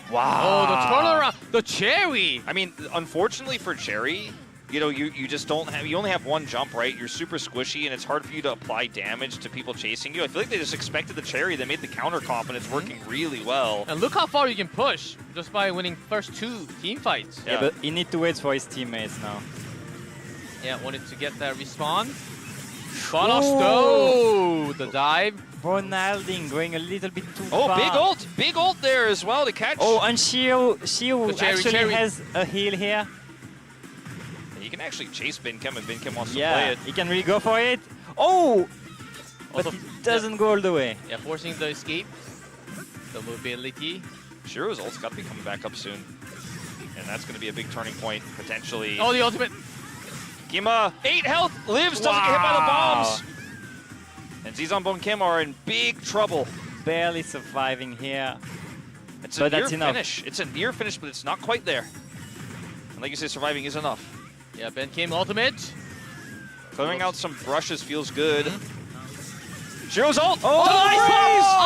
Wow. Oh, the turnaround. The Cherry. I mean, unfortunately for Cherry, you know, you just don't have, you only have one jump, right? You're super squishy, and it's hard for you to apply damage to people chasing you. I feel like they just expected the Cherry. They made the counter comp, and it's working really well. And look how far you can push just by winning first 2 team fights. Yeah, but he needs to wait for his teammates now. Yeah, wanted to get that respawn. Bonos, no! The dive. Ronalding going a little bit too far. Oh, big ult there as well to catch. Oh, and Shio actually Cherry. has a heal here. He can actually chase Binkem if Binkem wants to play Yeah, it. he can really go for it. Oh! But Also, it doesn't go all the way. Yeah, forcing the escape. The mobility. Shiro's ult's got to be coming back up soon. And that's going to be a big turning point, potentially. Oh, the ultimate. Kima, 8 health, lives, doesn't get hit by the bombs. And Zizan Bon Kim are in big trouble. Barely surviving here. It's But a near that's enough. finish. It's a near finish, but it's not quite there. And like you say, surviving is enough. Yeah, Ben Kim ultimate. Clearing out some brushes feels good. Shiro's ult! Oh,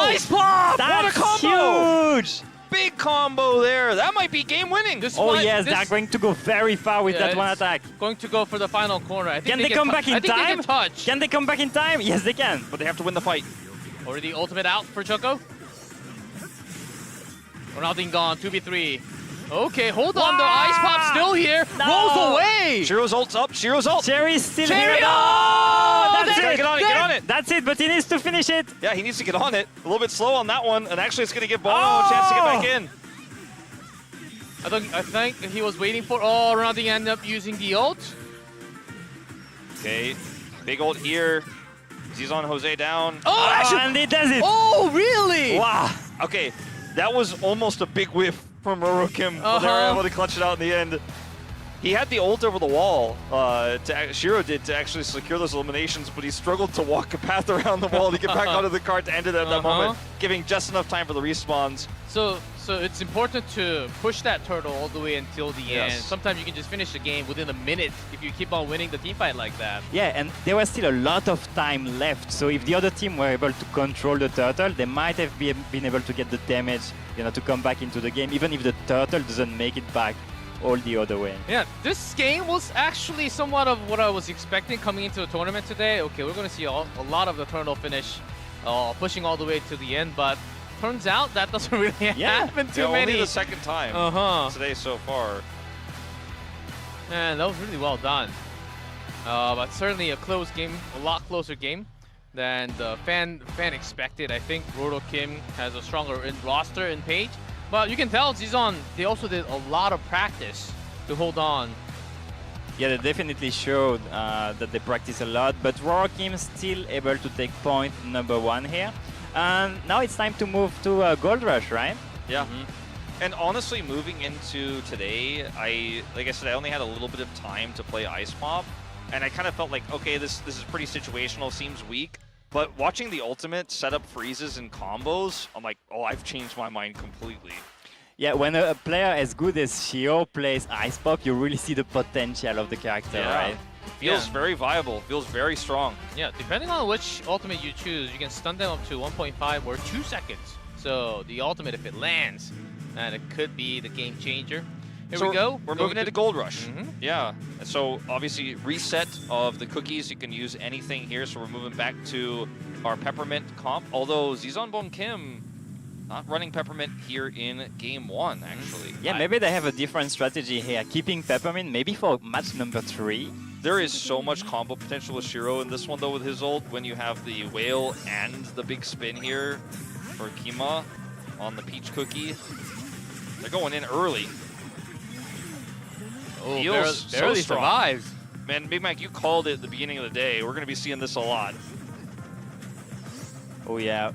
Ice pop! That's what a combo! huge! Big combo there. That might be game winning. They're going to go very far with that one attack. Going to go for the final corner. I think Can they come back in I think time? They can touch. Can they come back in time? Yes, they can. But they have to win the fight. Already ultimate out for Choco. Ronaldinho gone, 2v3. Okay, hold on, the ice pop still here. No. Rolls away. Shiro's ult's up, Shiro's ult. Cherry's still Cherry! here. Oh, That's Gotta it. get on it, get on it. That's it, but he needs to finish it. Yeah, he needs to get on it. A little bit slow on that one. And actually, it's going to give Bono a chance to get back in. I think he was waiting for. Oh, Ronaldinho ended up using the ult. Okay, big ult here. Zizan Jose down. Oh, actually, and he does it. Oh, really? Wow. Okay, that was almost a big whiff from Roro Kim, but they were able to clutch it out in the end. He had the ult over the wall, Shiro did, to actually secure those eliminations, but he struggled to walk a path around the wall to get back onto the cart to end it at that moment, giving just enough time for the respawns. So it's important to push that turtle all the way until the end. Sometimes you can just finish the game within a minute if you keep on winning the team fight like that. Yeah, and there was still a lot of time left. So if the other team were able to control the turtle, they might have been able to get the damage, to come back into the game, even if the turtle doesn't make it back all the other way. Yeah, this game was actually somewhat of what I was expecting coming into the tournament today. Okay, we're going to see a lot of the turtle finish, pushing all the way to the end, but turns out that doesn't really happen too many. Only the second time today so far. Man, that was really well done. But certainly a close game, a lot closer game than the fan expected. I think Roro Kim has a stronger roster in Page. But you can tell Zizan, they also did a lot of practice to hold on. Yeah, they definitely showed that they practice a lot, but Roro Kim still able to take point number 1 here. And now it's time to move to Gold Rush, right? Yeah. And honestly, moving into today, like I said, I only had a little bit of time to play Ice Pop, and I kind of felt like, okay, this is pretty situational, seems weak. But watching the ultimate set up freezes and combos, I'm like, oh, I've changed my mind completely. Yeah, when a player as good as Shio plays Ice Pop, you really see the potential of the character, right? Feels very viable, feels very strong. Yeah, depending on which ultimate you choose, you can stun them up to 1.5 or 2 seconds. So the ultimate, if it lands, and it could be the game changer. Here we go. We're moving into Gold Rush. Yeah. So obviously reset of the cookies. You can use anything here. So we're moving back to our Peppermint comp. Although Zizan Bon Kim not running Peppermint here in game 1, actually. Yeah, maybe they have a different strategy here. Keeping Peppermint maybe for match number 3. There is so much combo potential with Shiro in this one, though, with his ult. When you have the whale and the big spin here for Kima on the peach cookie. They're going in early. Oh, Feels barely so strong. survives. Man, Big Mac, you called it at the beginning of the day. We're going to be seeing this a lot. Oh yeah,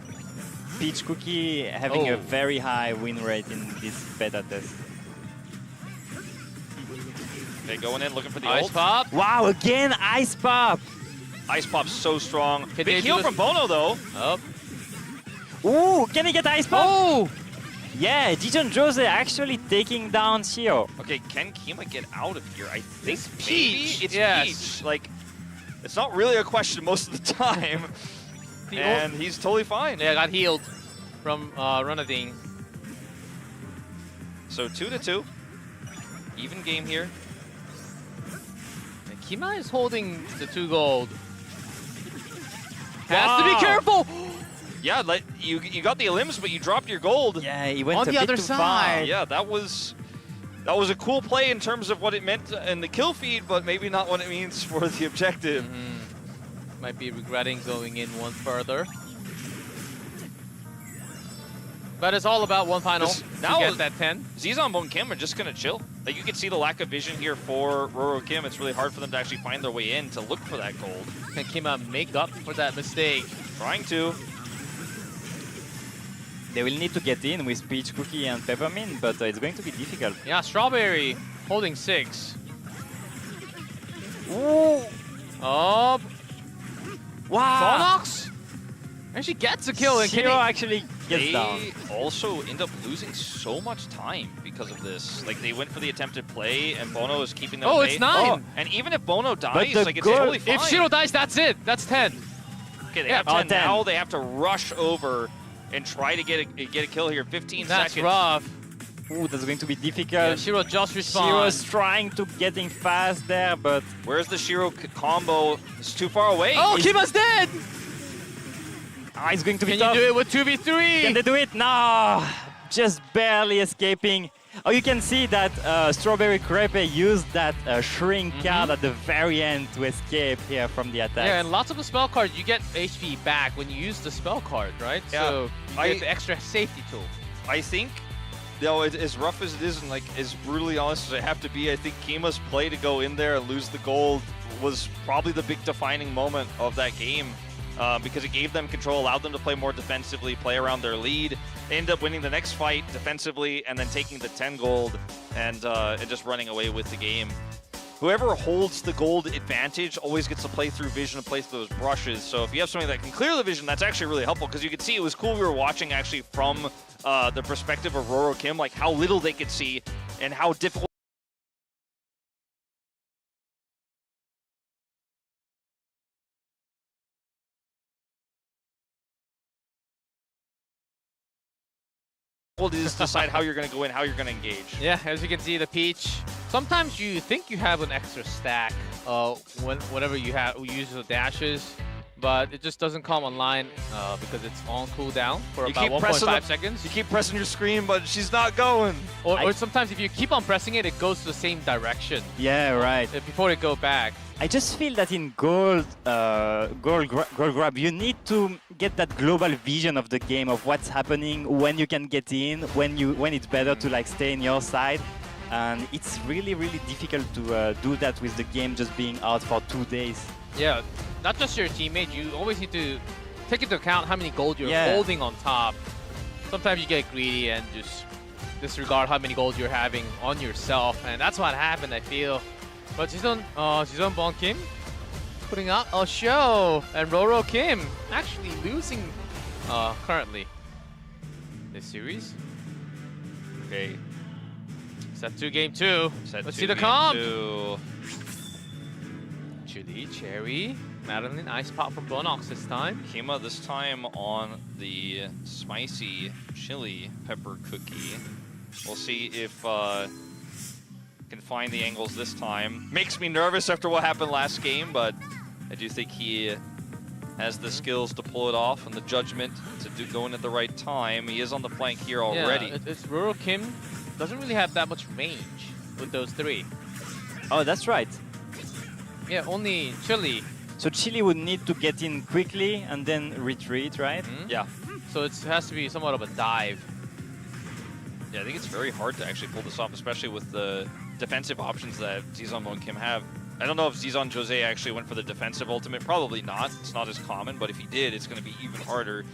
Peach Cookie having a very high win rate in this beta test. Okay, going in, looking for the Ice ult. Pop. Wow, again Ice Pop. Ice Pop's so strong. Can Big heal from Bono, though. Ooh, can he get Ice Pop? Oh! Yeah, Dijon Jose actually taking down Shio. Okay, can Kima get out of here? I think It's maybe Peach. it's Yes. Peach. Like, it's not really a question most of the time. And he's totally fine. Yeah, got healed from Ronaldinho. So 2-2. Even game here. And Kima is holding the 2 gold. Has to be careful! Yeah, like you got the elims, but you dropped your gold. Yeah, he went on a the bit other too side. far. Yeah, that was a cool play in terms of what it meant in the kill feed, but maybe not what it means for the objective. Might be regretting going in one further. But it's all about one final to get that 10. Zizan and Bone Kim are just going to chill. Like, you can see the lack of vision here for Roro Kim. It's really hard for them to actually find their way in to look for that gold. Can Kima make up for that mistake? Trying to. They will need to get in with Peach, Cookie, and Peppermint, but it's going to be difficult. Yeah, Strawberry holding 6. Ooh. Oh. Wow. Phonox actually gets a kill. And Shiro actually gets down. They also end up losing so much time because of this. Like, they went for the attempted play, and Bono is keeping them Oh, at it's bay. 9. Oh, and even if Bono dies, like, it's goal- totally fine. If Shiro dies, that's it. That's 10. Okay, they Yeah. have 10. 10. Now they have to rush over and try to get a kill here. 15 That's seconds. rough. Ooh, that's going to be Yeah, difficult. Shiro just respawned. Shiro's trying to getting fast there, but... Where's the Shiro combo? It's too far away. Oh, Kima's dead! Ah, it's going to be Can tough. you do it with 2v3? Can they do it? No! Just barely escaping. Oh, you can see that Strawberry Crepe used that shrink card at the very end to escape here from the attack. Yeah, and lots of the spell cards, you get HP back when you use the spell card, right? Yeah. So you get the extra safety tool. I think, you know, as rough as it is and like as brutally honest as I have to be, I think Kima's play to go in there and lose the gold was probably the big defining moment of that game. Because it gave them control, allowed them to play more defensively, play around their lead. They ended up winning the next fight defensively and then taking the 10 gold and just running away with the game. Whoever holds the gold advantage always gets to play through vision and play through those brushes. So if you have something that can clear the vision, that's actually really helpful because you can see it was cool we were watching actually from the perspective of Roro Kim, like how little they could see and how difficult it is to decide how you're going to go in, how you're going to engage. Yeah, as you can see, the Peach. Sometimes you think you have an extra stack whenever you use the dashes, but it just doesn't come online because it's on cooldown for about 1.5 seconds. You keep pressing your screen, but she's not going. Or sometimes if you keep on pressing it, it goes to the same direction. Yeah, right. Before it go back. I just feel that in gold grab, you need to get that global vision of the game, of what's happening, when you can get in, when it's better to like stay in your side. And it's really, really difficult to do that with the game just being out for 2 days. Yeah, not just your teammate, you always need to take into account how many gold you're holding on top. Sometimes you get greedy and just disregard how many gold you're having on yourself, and that's what happened, I feel. But Jizon Bon Kim putting out a show, and Roro Kim actually losing currently this series. Okay. Set 2, game 2. Let's see the comp. Chili, Cherry, Madeline, Ice Pop from Bonox this time. Kima this time on the spicy chili pepper cookie. We'll see if can find the angles this time. Makes me nervous after what happened last game, but I do think he has the skills to pull it off and the judgment to go in at the right time. He is on the flank here already. Yeah, it's Roro Kim doesn't really have that much range with those 3. Oh, that's right. Yeah, only Chili. So Chili would need to get in quickly and then retreat, right? Yeah. So it has to be somewhat of a dive. Yeah, I think it's very hard to actually pull this off, especially with the defensive options that Zizan and Kim have. I don't know if Zizan Jose actually went for the defensive ultimate. Probably not. It's not as common, but if he did, it's going to be even harder.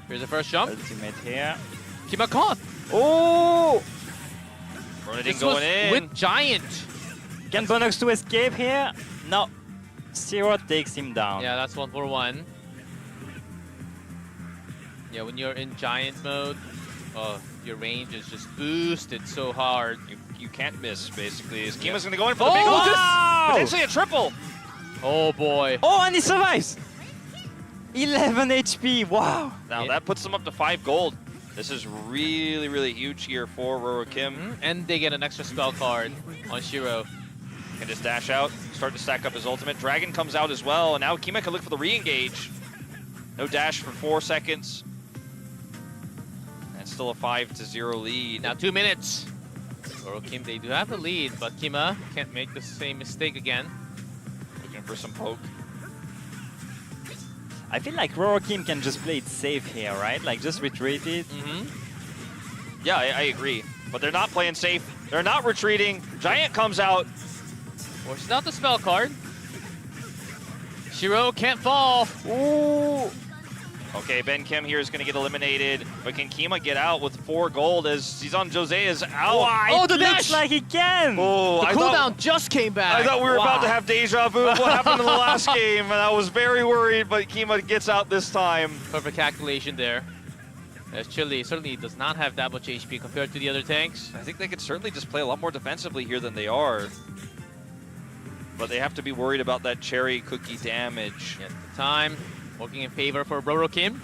Here's the first jump. Ultimate here. Kima caught. Oh! Bernadine going in. With Giant. Can Bonox to escape here? No. Zero takes him down. Yeah, that's 1-for-1. Yeah, when you're in Giant mode, your range is just boosted so hard. You can't miss, basically. Kima's going to go in for the big one. one. Potentially a triple. Oh, boy. Oh, and he survives. 11 HP. Wow. Now that puts them up to 5 gold. This is really, really huge here for Roro Kim. And they get an extra spell card on Shiro. Can just dash out, start to stack up his ultimate. Dragon comes out as well, and now Kima can look for the re-engage. No dash for 4 seconds. And still a 5-0 lead. Now 2 minutes. Roro Kim, they do have the lead, but Kima can't make the same mistake again. Looking for some poke. I feel like Roro Kim can just play it safe here, right? Like just retreat it. Yeah, I agree. But they're not playing safe. They're not retreating. Giant comes out. Forces out the spell card. Shiro can't fall. Ooh. Okay, Ben Kim here is going to get eliminated. But can Kima get out with 4 gold as Season Jose is out? Wow, the looks like he can. Oh, The cooldown just came back. I thought we were about to have deja vu of what happened in the last game, and I was very worried, but Kima gets out this time. Perfect calculation there. As Chile certainly does not have that much HP compared to the other tanks. I think they could certainly just play a lot more defensively here than they are. But they have to be worried about that cherry cookie damage. At the time, working in favor for Roro Kim.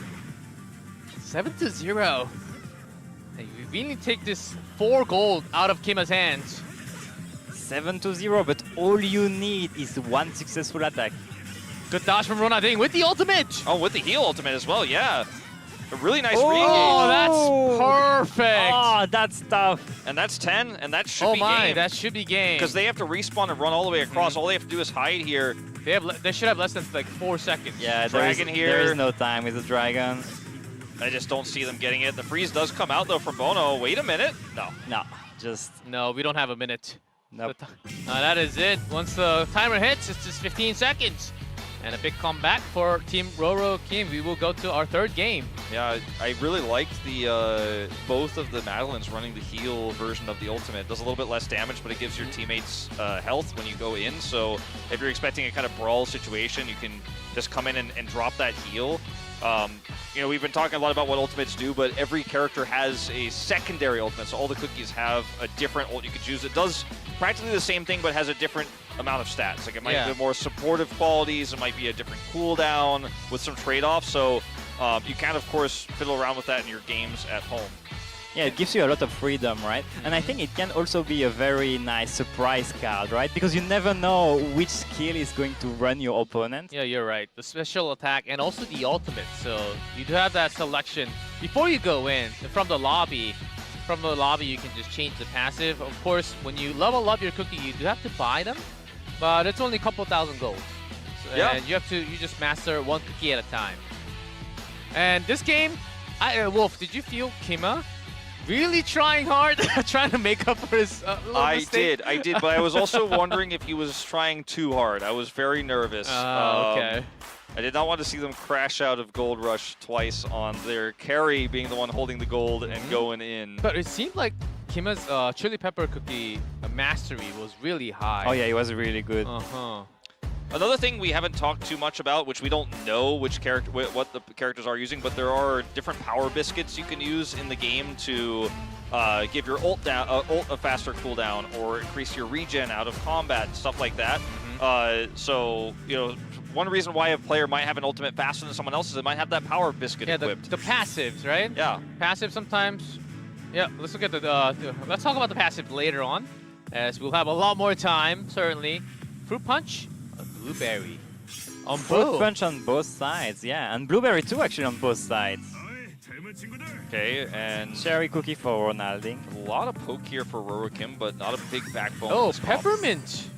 7-0. Hey, we really take this 4 gold out of Kima's hands. 7-0, but all you need is 1 successful attack. Good dodge from Ronading with the ultimate. Oh, with the heal ultimate as well, yeah. A really nice Oh, re-engage. that's perfect. Oh, that's tough. And that's 10, and that should be game. That should be game. Because they have to respawn and run all the way across. All they have to do is hide here. They should have less than like 4 seconds. Yeah, Dragon here. There is no time with the dragon. I just don't see them getting it. The freeze does come out though from Bono. Wait a minute. No, just... No, we don't have a minute. Nope. That is it. Once the timer hits, it's just 15 seconds. And a big comeback for Team Roro Kim. We will go to our 3rd game. Yeah, I really liked the both of the Madeleines running the heal version of the ultimate. It does a little bit less damage, but it gives your teammates health when you go in. So if you're expecting a kind of brawl situation, you can just come in and drop that heal. You know, we've been talking a lot about what ultimates do, but every character has a secondary ultimate. So all the cookies have a different ult you could choose. It does practically the same thing, but has a different amount of stats. Like it might be more supportive qualities, it might be a different cooldown with some trade-offs. So you can, of course, fiddle around with that in your games at home. Yeah, it gives you a lot of freedom, right? And I think it can also be a very nice surprise card, right? Because you never know which skill is going to run your opponent. Yeah, you're right. The special attack and also the ultimate. So you do have that selection before you go in from the lobby. From the lobby, you can just change the passive. Of course, when you level up your cookie, you do have to buy them, but it's only a couple thousand gold. So, and you just master 1 cookie at a time. And this game, Wolf, did you feel Kima really trying hard, trying to make up for his little mistake? I did, but I was also wondering if he was trying too hard. I was very nervous. Okay. I did not want to see them crash out of Gold Rush twice on their carry being the one holding the gold and going in. But it seemed like Kima's chili pepper cookie mastery was really high. Oh yeah, it was really good. Another thing we haven't talked too much about, which we don't know which character, what the characters are using, but there are different power biscuits you can use in the game to give your ult a faster cooldown or increase your regen out of combat and stuff like that. So, you know, one reason why a player might have an ultimate faster than someone else is it might have that power biscuit equipped. The passives, right? Yeah. Passive sometimes. Yeah, let's look at the. Let's talk about the passive later on, as we'll have a lot more time, certainly. Fruit Punch, a Blueberry. On Fruit both. Punch on both sides, yeah. And Blueberry too, actually, on both sides. Okay, and Cherry Cookie for Ronalding. A lot of poke here for Roro Kim, but not a big backbone. Oh, Peppermint.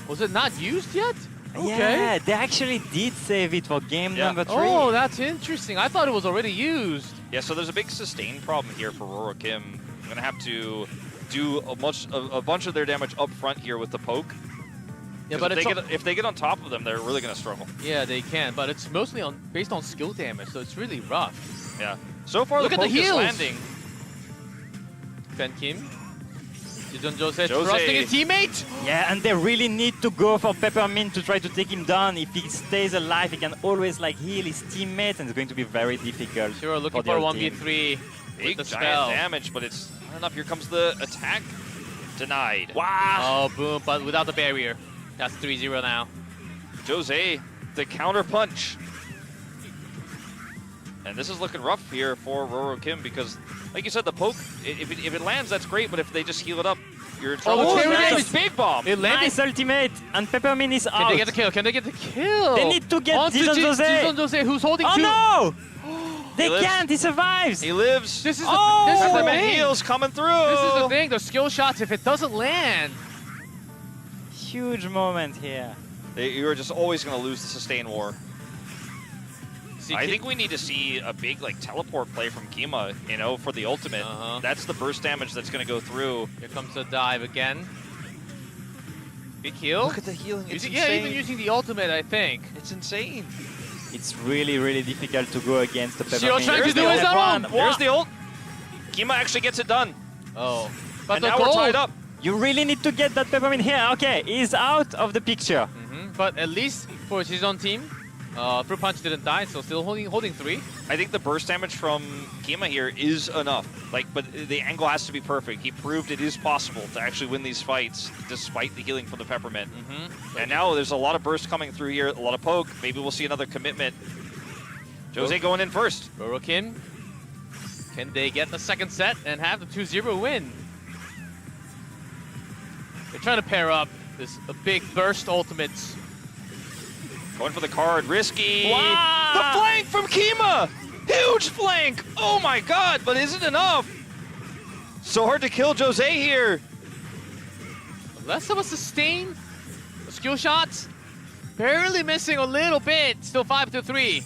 Was it not used yet? Okay. Yeah, they actually did save it for game number 3. Oh, that's interesting. I thought it was already used. Yeah, so there's a big sustain problem here for Roro Kim. I'm gonna have to do a bunch of their damage up front here with the poke. Yeah, but if they get on top of them, they're really gonna struggle. Yeah, they can, but it's mostly based on skill damage, so it's really rough. Yeah. So far, Look the at the poke is heals. landing. Ben Kim. Jose trusting his teammate. Yeah, and they really need to go for Peppermint to try to take him down. If he stays alive, he can always like heal his teammates, and it's going to be very difficult. Sure, looking for 1v3. Big the giant spell. damage, but it's not enough. Here comes the attack. Denied. Wow. Oh, boom, but without the barrier. That's 3-0 now. Jose, the counter punch. And this is looking rough here for Roro Kim because, like you said, the poke, if it lands, that's great, but if they just heal it up, you're in trouble. Oh, nice. Big bomb. It landed. Nice ultimate, and Peppermint is out. Can they get the kill? Can they get the kill? They need to get Onto Jose. Jose, who's holding Oh two. no! They can't. He survives. He lives. This is this is the thing. heals coming through. This is the thing. The skill shots, if it doesn't land. Huge moment here. You are just always going to lose the sustain war. See, I think we need to see a big like teleport play from Kima, you know, for the ultimate. That's the burst damage that's going to go through. Here comes the dive again. Big heal. Look at the healing. It's yeah, even using the ultimate, I think. It's insane. It's really, really difficult to go against the Peppermint. Zero trying to do his own. There's the ult. Kima actually gets it done. Oh. But and the now gold. we're tied up. You really need to get that Peppermint here. Okay, he's out of the picture. But at least for his own team, Fruit Punch didn't die, so still holding 3. I think the burst damage from Kima here is enough. Like, but the angle has to be perfect. He proved it is possible to actually win these fights despite the healing from the Peppermint. And now there's a lot of burst coming through here, a lot of poke. Maybe we'll see another commitment. Jose going in first. Roro Kim, can they get the second set and have the 2-0 win? They're trying to pair up this big burst ultimates. Going for the card, risky. Wow. The flank from Kima! Huge flank! Oh my god, but is it enough? So hard to kill Jose here. Less of a sustain. The skill shots, barely missing a little bit. Still 5-3.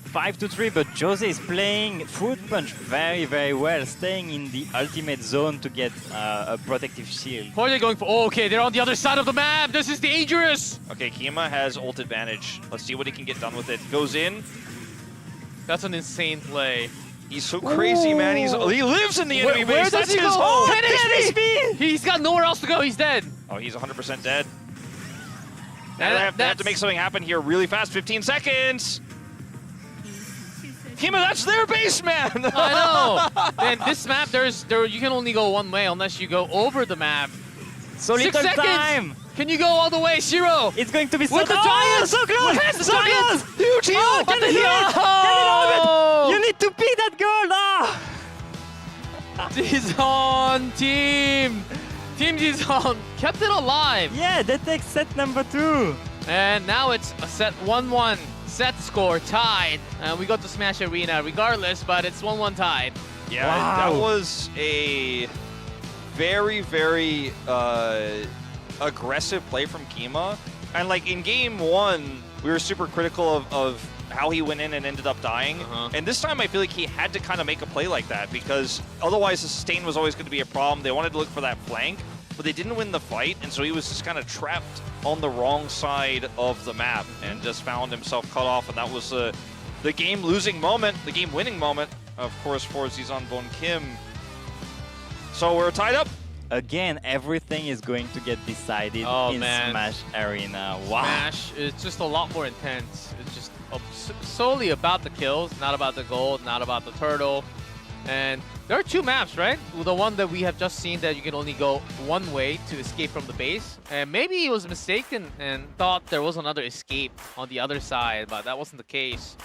5-3, but Jose is playing Fruit Punch very, very well, staying in the ultimate zone to get a protective shield. Who are they going for? Oh, okay, they're on the other side of the map. This is dangerous. Okay, Kima has ult advantage. Let's see what he can get done with it. Goes in. That's an insane play. He's so crazy, man. He lives in the enemy base. Where does That's he his go? home. 10 HP. He's got nowhere else to go. He's dead. Oh, he's 100% dead. Now they have to make something happen here really fast. 15 seconds. Kima, that's their base, man. I know. And this map, you can only go one way unless you go over the map. So 6 little seconds. time. Can you go all the way, Shiro? It's going to be so with the Giants. so close. With the So Giants. close. Huge heal. Oh, What can the he heal? hit? Can he You need to beat that goal. Oh. Dizon team. Team Dizon kept it alive. Yeah, they take set number 2. And now it's a set 1-1. Set score tied. We got to Smash Arena regardless, but it's 1-1 tied. Yeah, Wow. that was a very, very aggressive play from Kima. And like in game 1, we were super critical of how he went in and ended up dying. And this time I feel like he had to kind of make a play like that because otherwise the sustain was always going to be a problem. They wanted to look for that flank, but they didn't win the fight, and so he was just kind of trapped on the wrong side of the map and just found himself cut off, and that was the game-losing moment, the game-winning moment, of course, for Zizan Von Kim. So we're tied up. Again, everything is going to get decided in Smash Arena. Wow. Smash is just a lot more intense. It's just solely about the kills, not about the gold, not about the turtle. And there are 2 maps, right? The one that we have just seen that you can only go one way to escape from the base. And maybe he was mistaken and thought there was another escape on the other side, but that wasn't the case.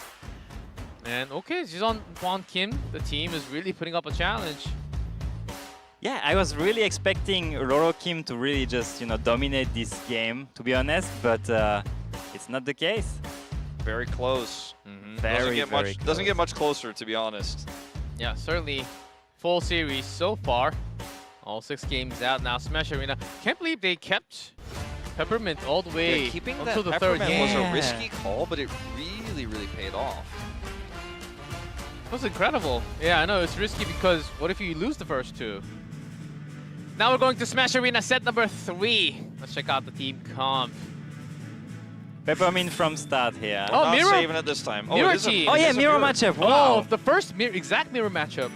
And okay, Zizan Von Kim, the team is really putting up a challenge. Yeah, I was really expecting Roro Kim to really just, dominate this game, to be honest, but it's not the case. Very close. Very doesn't get much closer, to be honest. Yeah, certainly full series so far. All 6 games out now. Smash Arena. Can't believe they kept Peppermint all the way keeping until that the 3rd Peppermint game. was a risky call, but it really, really paid off. That was incredible. Yeah, I know it's risky because what if you lose the first 2? Now we're going to Smash Arena set number 3. Let's check out the team comp. Peppermint from start here. Oh, not mirror. saving it this time. Oh, Mirror it is team. Oh yeah, mirror matchup. Wow. Oh, the first exact mirror matchup.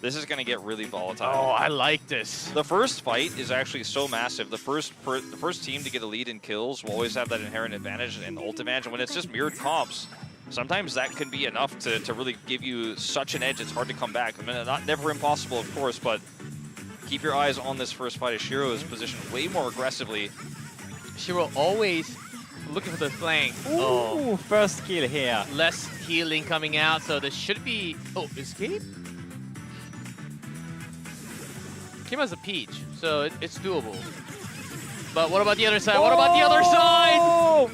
This is going to get really volatile. Oh, I like this. The first fight is actually so massive. The first team to get a lead in kills will always have that inherent advantage and ult advantage. And when it's just mirrored comps, sometimes that can be enough to really give you such an edge. It's hard to come back. I mean, never impossible, of course, but keep your eyes on this first fight as Shiro is positioned way more aggressively. Shiro always looking for the flank. Ooh, first kill here. Less healing coming out, so this should be... Oh, escape? Kima's a peach, so it's doable. But what about the other side? What about the other side?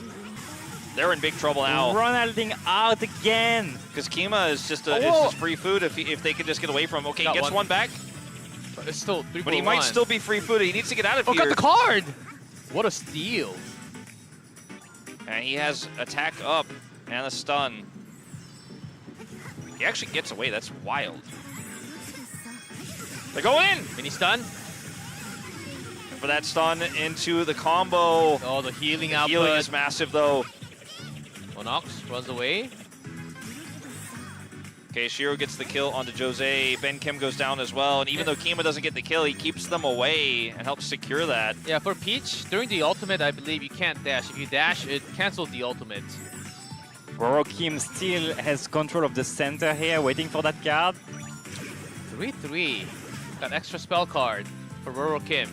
They're in big trouble now. Ronalding out again. Because Kima is just it's just free food if they can just get away from him. Okay, he gets one back. But it's still 3 But he might still be free food. He needs to get out of here. Oh, got the card! What a steal. And he has attack up and a stun. He actually gets away. That's wild. They're going in! Mini stun. For that stun into the combo. Oh, the healing output. Healing is massive, though. Onox runs away. Okay, Shiro gets the kill onto Jose. Ben Kim goes down as well. And even though Kima doesn't get the kill, he keeps them away and helps secure that. Yeah, for Peach, during the ultimate, I believe you can't dash. If you dash, it cancels the ultimate. Roro Kim still has control of the center here, waiting for that card. 3-3. Got extra spell card for Roro Kim.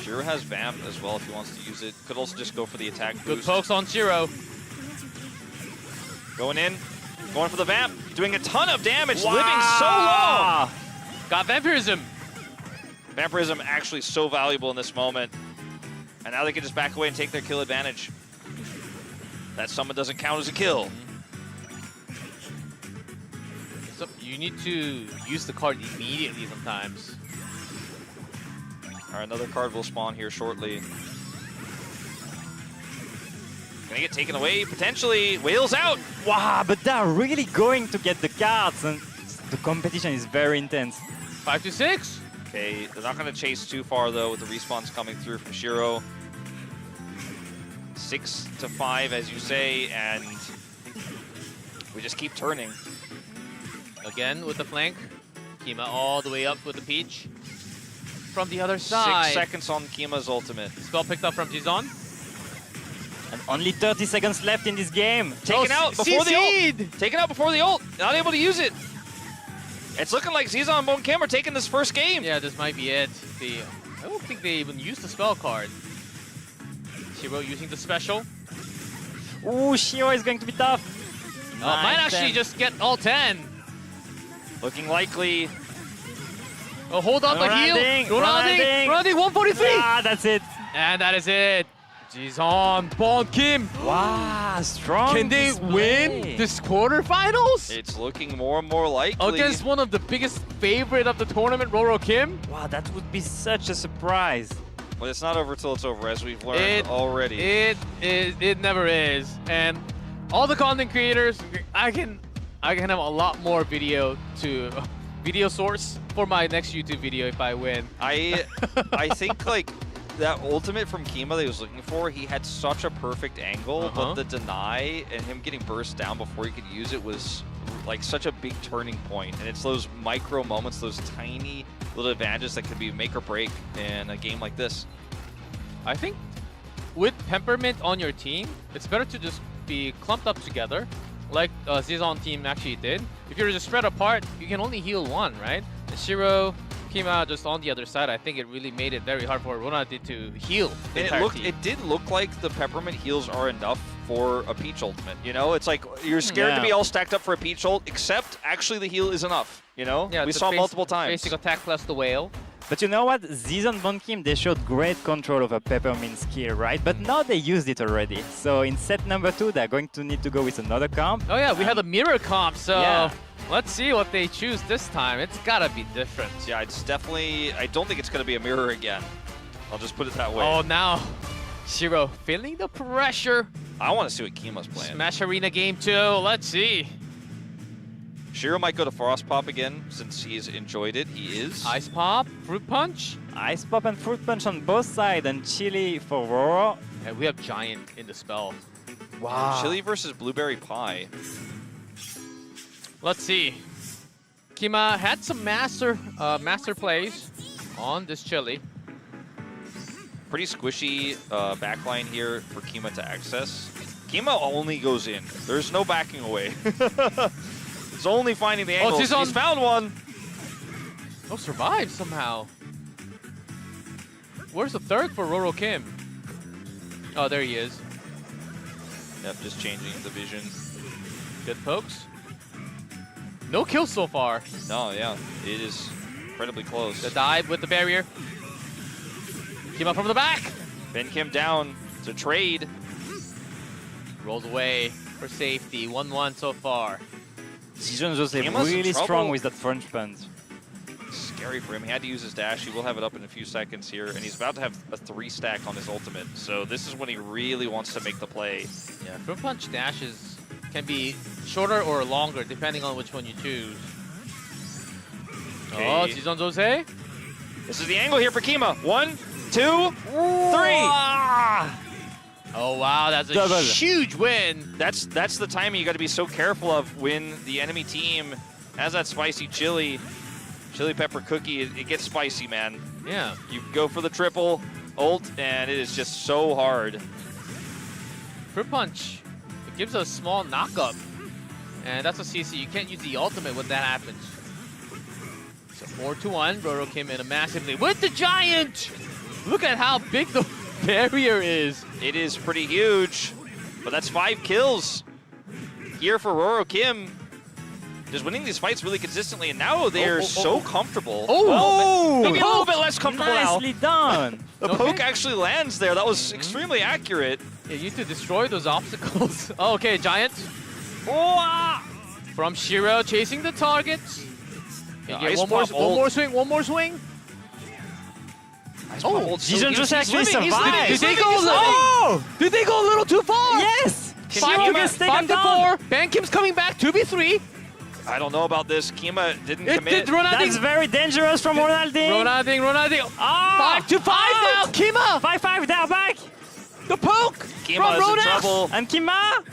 Shiro has Vamp as well if he wants to use it. Could also just go for the attack Good boost. pokes on Shiro. Going in, going for the Vamp, doing a ton of damage, living so long. Got Vampirism. Vampirism actually so valuable in this moment. And now they can just back away and take their kill advantage. That summon doesn't count as a kill. So you need to use the card immediately sometimes. All right, another card will spawn here shortly. Gonna get taken away, potentially. Whales out! Wow, but they're really going to get the cards, and the competition is very intense. 5-6. Okay, they're not gonna chase too far though with the respawns coming through from Shiro. 6-5, as you say, and we just keep turning. Again with the flank. Kima all the way up with the Peach. From the other side. 6 seconds on Kima's ultimate. Spell picked up from Jizon. And only 30 seconds left in this game. Taken out before the ult. Taken out before the ult. Not able to use it. It's looking like Zizon and Bone Kim are taking this first game. Yeah, this might be it. I don't think they even used the spell card. Shiro using the special. Ooh, Shiro is going to be tough. Might actually just get all 10. Looking likely. Oh, hold on the heal. Ronalding, 143. Ah, that's it. And that is it. Jizon, Bone Kim. Wow, strong. Can they win this quarterfinals? It's looking more and more likely. Against one of the biggest favorite of the tournament, Roro Kim? Wow, that would be such a surprise. Well, it's not over till it's over, as we've learned already. It never is. And all the content creators, I can have a lot more video source for my next YouTube video if I win. I think like that ultimate from Kima that he was looking for, he had such a perfect angle, but the deny and him getting burst down before he could use it was like such a big turning point. And it's those micro moments, those tiny little advantages that could be make or break in a game like this. I think with Peppermint on your team, it's better to just be clumped up together, like Zizon team actually did. If you're just spread apart, you can only heal one, right? And Shiro, Kima just on the other side, I think it really made it very hard for Ronalding to heal the entire team. It did look like the Peppermint heals are enough for a Peach ultimate. You know, it's like you're scared to be all stacked up for a Peach ult, except actually the heal is enough. You know, yeah, we saw multiple times. Basic attack plus the whale. But you know what? Zizon Bone Kim, they showed great control of a Peppermint skill, right? But now they used it already. So in set number 2, they're going to need to go with another comp. Oh yeah, we had a mirror comp, so yeah. Let's see what they choose this time. It's gotta be different. Yeah, it's definitely, I don't think it's gonna be a mirror again. I'll just put it that way. Oh, now Shiro feeling the pressure. I want to see what Kima's playing. Smash Arena Game 2, let's see. Shiro might go to Frost Pop again since he's enjoyed it. He is. Ice Pop, Fruit Punch. Ice Pop and Fruit Punch on both sides, and Chili for Roro. And we have Giant in the spell. Wow. Chili versus Blueberry Pie. Let's see. Kima had some master plays on this Chili. Pretty squishy backline here for Kima to access. Kima only goes in. There's no backing away. It's only finding the angles. He's found one. Oh, survived somehow. Where's the third for Roro Kim? Oh, there he is. Yep, just changing the vision. Good pokes. No kills so far. No, yeah. It is incredibly close. The dive with the barrier. Kima from the back. Ben Kim down to trade. Rolls away for safety. 1-1 so far. Dijon Jose Kima's in really strong trouble. with that front punch. Scary for him. He had to use his dash. He will have it up in a few seconds here, and he's about to have a 3-stack on his ultimate. So this is when he really wants to make the play. Yeah, fruit punch dashes can be shorter or longer depending on which one you choose. Okay. Oh, Dijon Jose. This is the angle here for Kima. 1, 2, 3. Oh wow, that's a Double. huge win. That's the timing you got to be so careful of when the enemy team has that spicy chili pepper cookie. It gets spicy, man. Yeah. You go for the triple ult, and it is just so hard. Fruit punch. It gives a small knockup, and that's a CC. You can't use the ultimate when that happens. So 4-1. Roro came in a massive lead with the giant. Look at how big the barrier is. It is pretty huge, but that's 5 kills here for Roro Kim. Just winning these fights really consistently, and now they're so comfortable. Well, maybe a little bit less comfortable Nicely now. done. The poke actually lands there. That was extremely accurate. Yeah, you need to destroy those obstacles. Oh, okay, giant. From Shiro chasing the target. Yeah, Okay, ice one pop ult. more swing, one more swing. Oh, Dijon just actually survived. Did they go? Did they go a little too far? Yes. 5 to 4. Ban Kim's coming back. 2v3. I don't know about this. Kima didn't It commit. did Ronaldinho. That's very dangerous from Ronaldinho. Ronaldinho. Ah, 5 to 5 now. Kima. 5-5, they're back. The poke Kima from is in Ronax. trouble. And Kima.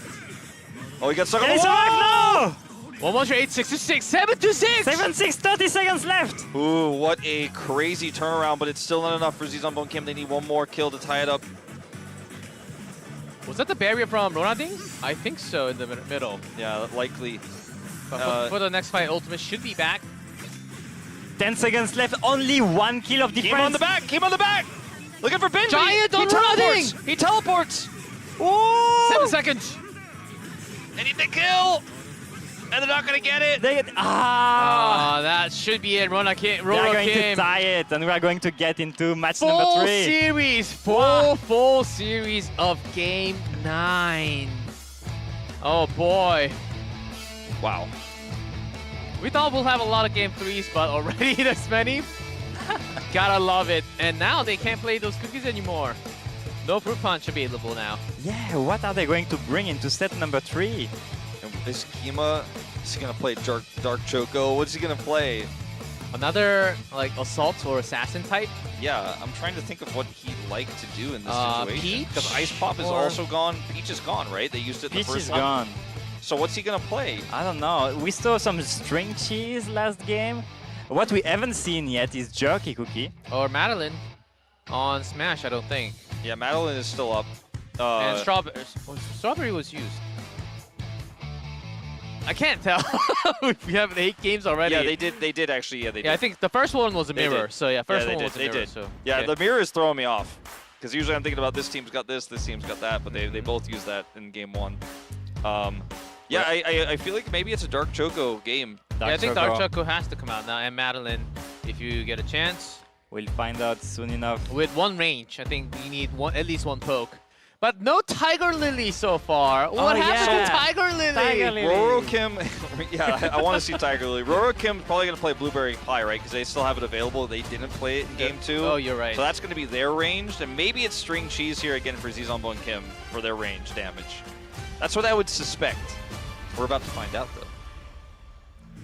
Oh, he got stuck on Can he the wall. survive? No. 1 8 6 to 6 7 to 6. 7-6, 30 seconds left. Ooh, what a crazy turnaround, but it's still not enough for Zizanbon Kim. They need one more kill to tie it up. Was that the barrier from Ronaldinho? I think so, in the middle. Yeah, likely. But for the next fight, Ultimate should be back. 10 seconds left, only 1 kill of difference. Kim on the back, Kim on the back. Looking for Benji. Giant he on teleports. Ronaldinho. He teleports. Ooh. 7 seconds. They need the kill. And they're not going to get it. They get, That should be it. Roro Kim. They are going to tie it, and we are going to get into match number Full 3. series. Full series of Game 9. Oh, boy. Wow. We thought we'll have a lot of Game 3s, but already this many? Gotta love it. And now they can't play those cookies anymore. No fruit punch available now. Yeah, what are they going to bring into set number 3? Is Kima going to play Dark Choco? What's he going to play? Another like assault or assassin type? Yeah, I'm trying to think of what he'd like to do in this situation. Peach? Because Ice Pop is Or- also gone. Peach is gone, right? They used it in Peach the first is one. gone. So what's he going to play? I don't know. We saw some string cheese last game. What we haven't seen yet is Jerky Cookie. Or Madeline on Smash, I don't think. Yeah, Madeline is still up. And Strawberry was used. I can't tell. We have 8 games already. Yeah, they did actually. Yeah, they did. Yeah, I think the first one was a They mirror. did. So yeah, first Yeah, one was a they mirror. did. So Yeah, okay. the mirror is throwing me off. Because usually I'm thinking about this team's got this team's got that, but they both use that in game 1. Yeah, I feel like maybe it's a Dark Choco game. Yeah, I think Dark Choco has to come out now, and Madeline, if you get a chance. We'll find out soon enough. With 1 range, I think we need at least 1 poke. But no Tiger Lily so far. What happened to Tiger Lily? Tiger Lily. Roro Kim, yeah, I want to see Tiger Lily. Roro Kim's probably going to play Blueberry Pie, right? Because they still have it available. They didn't play it in game 2. Oh, you're right. So that's going to be their ranged, and maybe it's String Cheese here again for Zizanbon Kim for their range damage. That's what I would suspect. We're about to find out, though.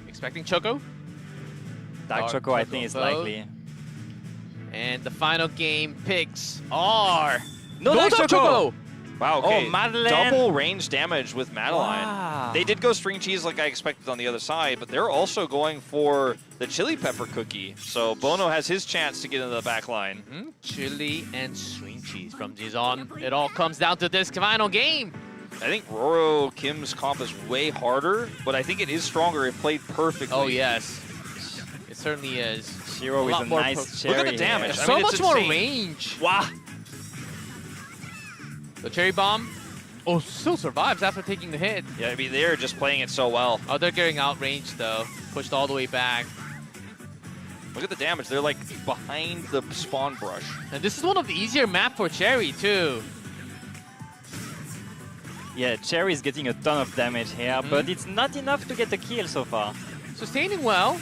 Expecting Choco? Dark Choco, I think, is both. likely. And the final game picks are... No Dark Choco! Wow, okay. Oh, Madeline. Double range damage with Madeline. Wow. They did go String Cheese like I expected on the other side, but they're also going for the Chili Pepper Cookie. So Bono has his chance to get into the back line. Chili and string cheese from Dizon. It all comes down to this final game. I think Roro Kim's comp is way harder, but I think it is stronger if played perfectly. Oh, yes. It certainly is. Shiro with a nice cherry. Look at the damage. So I mean, much it's more insane. range. Wow. The cherry bomb. Oh, still survives after taking the hit. Yeah, I mean, they're just playing it so well. Oh, they're getting outranged, though. Pushed all the way back. Look at the damage. They're, like, behind the spawn brush. And this is one of the easier maps for Cherry, too. Yeah, Cherry is getting a ton of damage here, but it's not enough to get a kill so far. Sustaining well.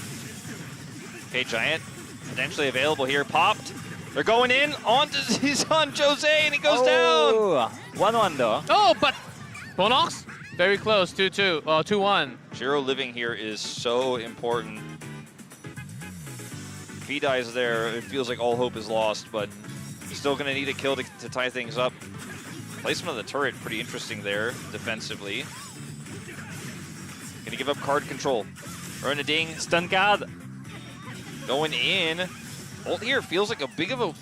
Okay, Giant potentially available here. Popped. They're going in onto Zizan Jose, and he goes down. 1-1 though. Oh, but Bonox very close. 2-2. 2-1. Shiro living here is so important. If he dies there, it feels like all hope is lost, but he's still going to need a kill to tie things up. Placement of the turret, pretty interesting there, defensively. Going to give up card control. Earn a ding. Stun card. Going in. Ult here feels like a bit of a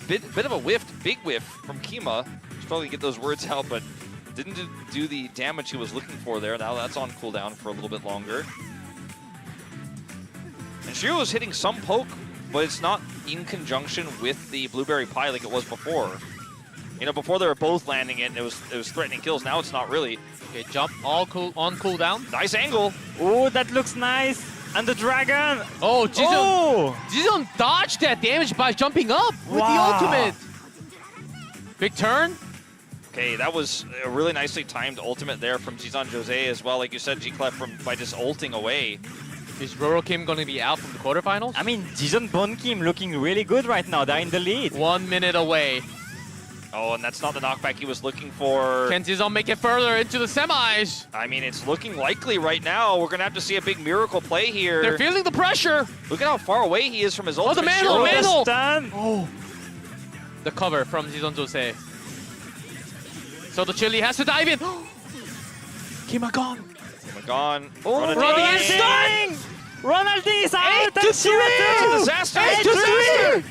big whiff from Kima. Should probably get those words out, but didn't do the damage he was looking for there. Now that's on cooldown for a little bit longer. And Shiro is hitting some poke, but it's not in conjunction with the blueberry pie like it was before. You know, before they were both landing it, and it was threatening kills. Now it's not really. Okay, jump on cooldown. Nice angle. Oh, that looks nice. And the dragon. Oh, Jizon dodged that damage by jumping up with the ultimate. Big turn. Okay, that was a really nicely timed ultimate there from Zizan Jose as well. Like you said, G-Clef by just ulting away. Is Roro Kim going to be out from the quarterfinals? I mean, Jizon Bon Kim looking really good right now. They're in the lead. 1 minute away. Oh, and that's not the knockback he was looking for. Can Zizon make it further into the semis? I mean, it's looking likely right now. We're going to have to see a big miracle play here. They're feeling the pressure. Look at how far away he is from his ultimate. Oh, the mantle! Stun. Oh. The cover from Zizon Jose. So the Chili has to dive in. Kima gone. Kima gone. Oh, Ronaldinho Ronaldinho is out. 8-3. Disaster. 8-3.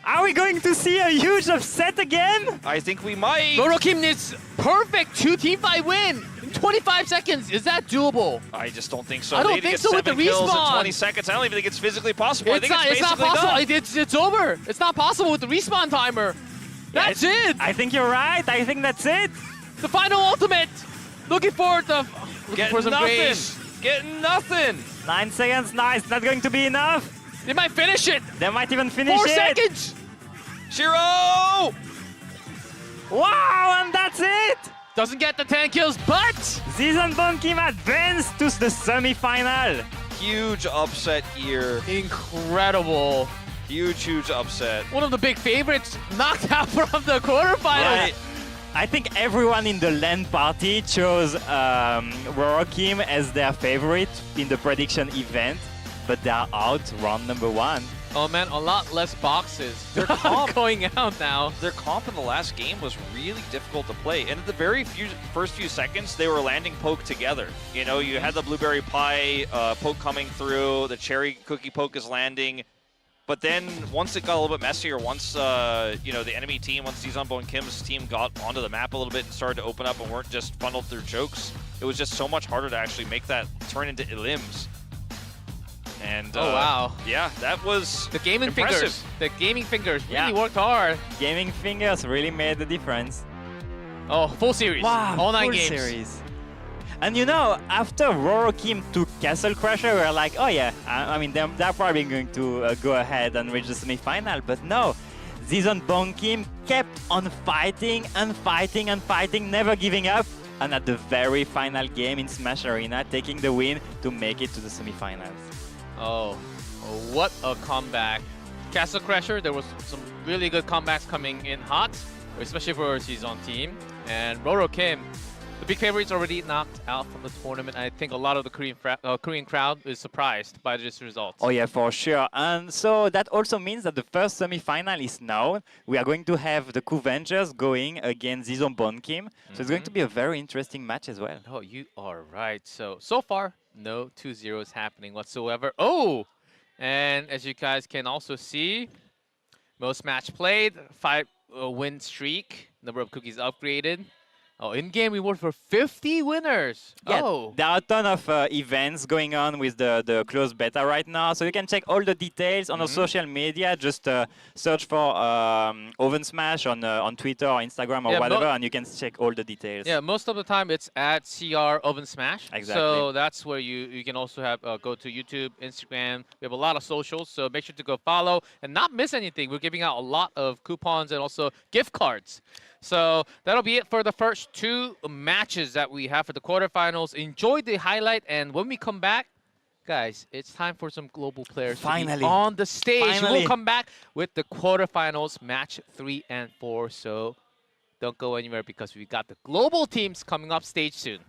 Are we going to see a huge upset again? I think we might. Roro Kim needs perfect 2 teamfight win in 25 seconds. Is that doable? I just don't think so. I don't They need to think get so with the 7 kills in respawn. 20 seconds. I don't even think it's physically possible. I think it's It's not basically possible. done. It's over. It's not possible with the respawn timer. That's it. I think you're right. I think that's it. The final ultimate. Looking forward to Getting some nothing. grace. Getting nothing. 9 seconds. Nice. Not going to be enough. They might finish it. They might even finish 4 it. seconds. Shiro! Wow, and that's it. Doesn't get the 10 kills, but Zizan Bon Kim advanced to the semi-final. Huge upset here. Incredible. Huge upset. One of the big favorites knocked out from the quarterfinals. Right. I think everyone in the LAN party chose Roro Kim as their favorite in the prediction event, but they are out round number 1. Oh man, a lot less boxes. Their They're comp going out now. Their comp in the last game was really difficult to play. And at the very first few seconds, they were landing poke together. You know, you had the blueberry pie poke coming through, the cherry cookie poke is landing. But then once it got a little bit messier, once you know, the enemy team, once Zizan Bon Kim's team got onto the map a little bit and started to open up and weren't just funneled through chokes, it was just so much harder to actually make that turn into elims. And oh wow. Yeah, that was the gaming impressive. fingers. The gaming fingers really worked hard. Gaming fingers really made the difference. Oh, full series. Wow, all 9 full games. series. And you know, after Roro Kim took Castle Crusher, we were like, oh yeah, I mean, they're probably going to go ahead and reach the semi-final. But no, Zizan Bon Kim kept on fighting and fighting and fighting, never giving up. And at the very final game in Smash Arena, taking the win to make it to the semi-finals. Oh, what a comeback. Castle Crusher, there was some really good comebacks coming in hot, especially for Zizan team. And Roro Kim, the big favorite's already knocked out from the tournament. I think a lot of the Korean crowd is surprised by this result. Oh yeah, for sure. And so that also means that the first semi-final is known. We are going to have the Coovengers going against Zizan Bon Kim. So it's going to be a very interesting match as well. Oh, you are right. So far, no 2-0s happening whatsoever. Oh! And as you guys can also see, most match played, 5 win streak, number of cookies upgraded. Oh, in-game reward for 50 winners. Yeah, oh. There are a ton of events going on with the closed beta right now. So you can check all the details on our social media. Just search for OvenSmash on Twitter or Instagram or whatever, and you can check all the details. Yeah, most of the time it's at CR OvenSmash. Exactly. So that's where you can also have go to YouTube, Instagram. We have a lot of socials, so make sure to go follow and not miss anything. We're giving out a lot of coupons and also gift cards. So that'll be it for the first 2 matches that we have for the quarterfinals. Enjoy the highlight, and when we come back, guys, it's time for some global players to be on the stage. We'll come back with the quarterfinals, match 3 and 4. So don't go anywhere because we got the global teams coming up stage soon.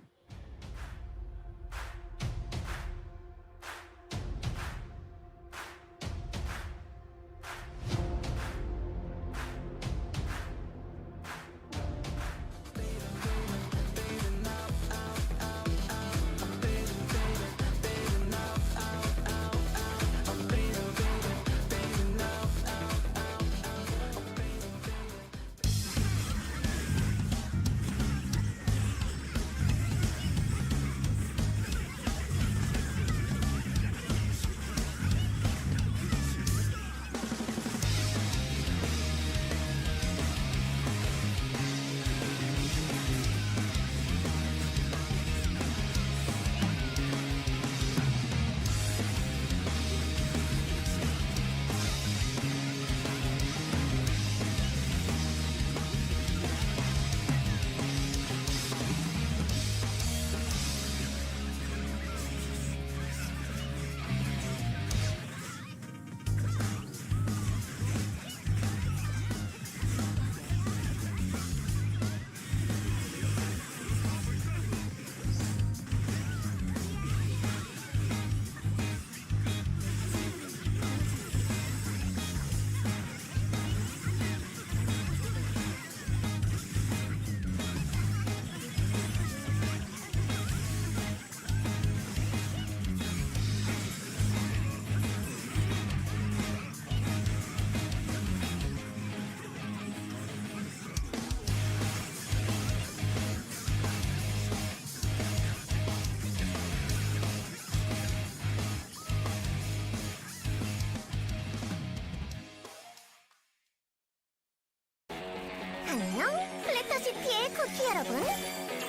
안녕, 플래터시티의 쿠키 여러분.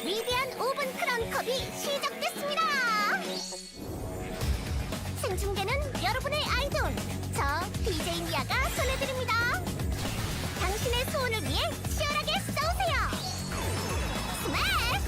위대한 오븐 크라운 컵이 시작됐습니다. 생중계는 여러분의 아이돌, 저 DJ 미아가 전해드립니다. 당신의 소원을 위해 치열하게 싸우세요. 스매시!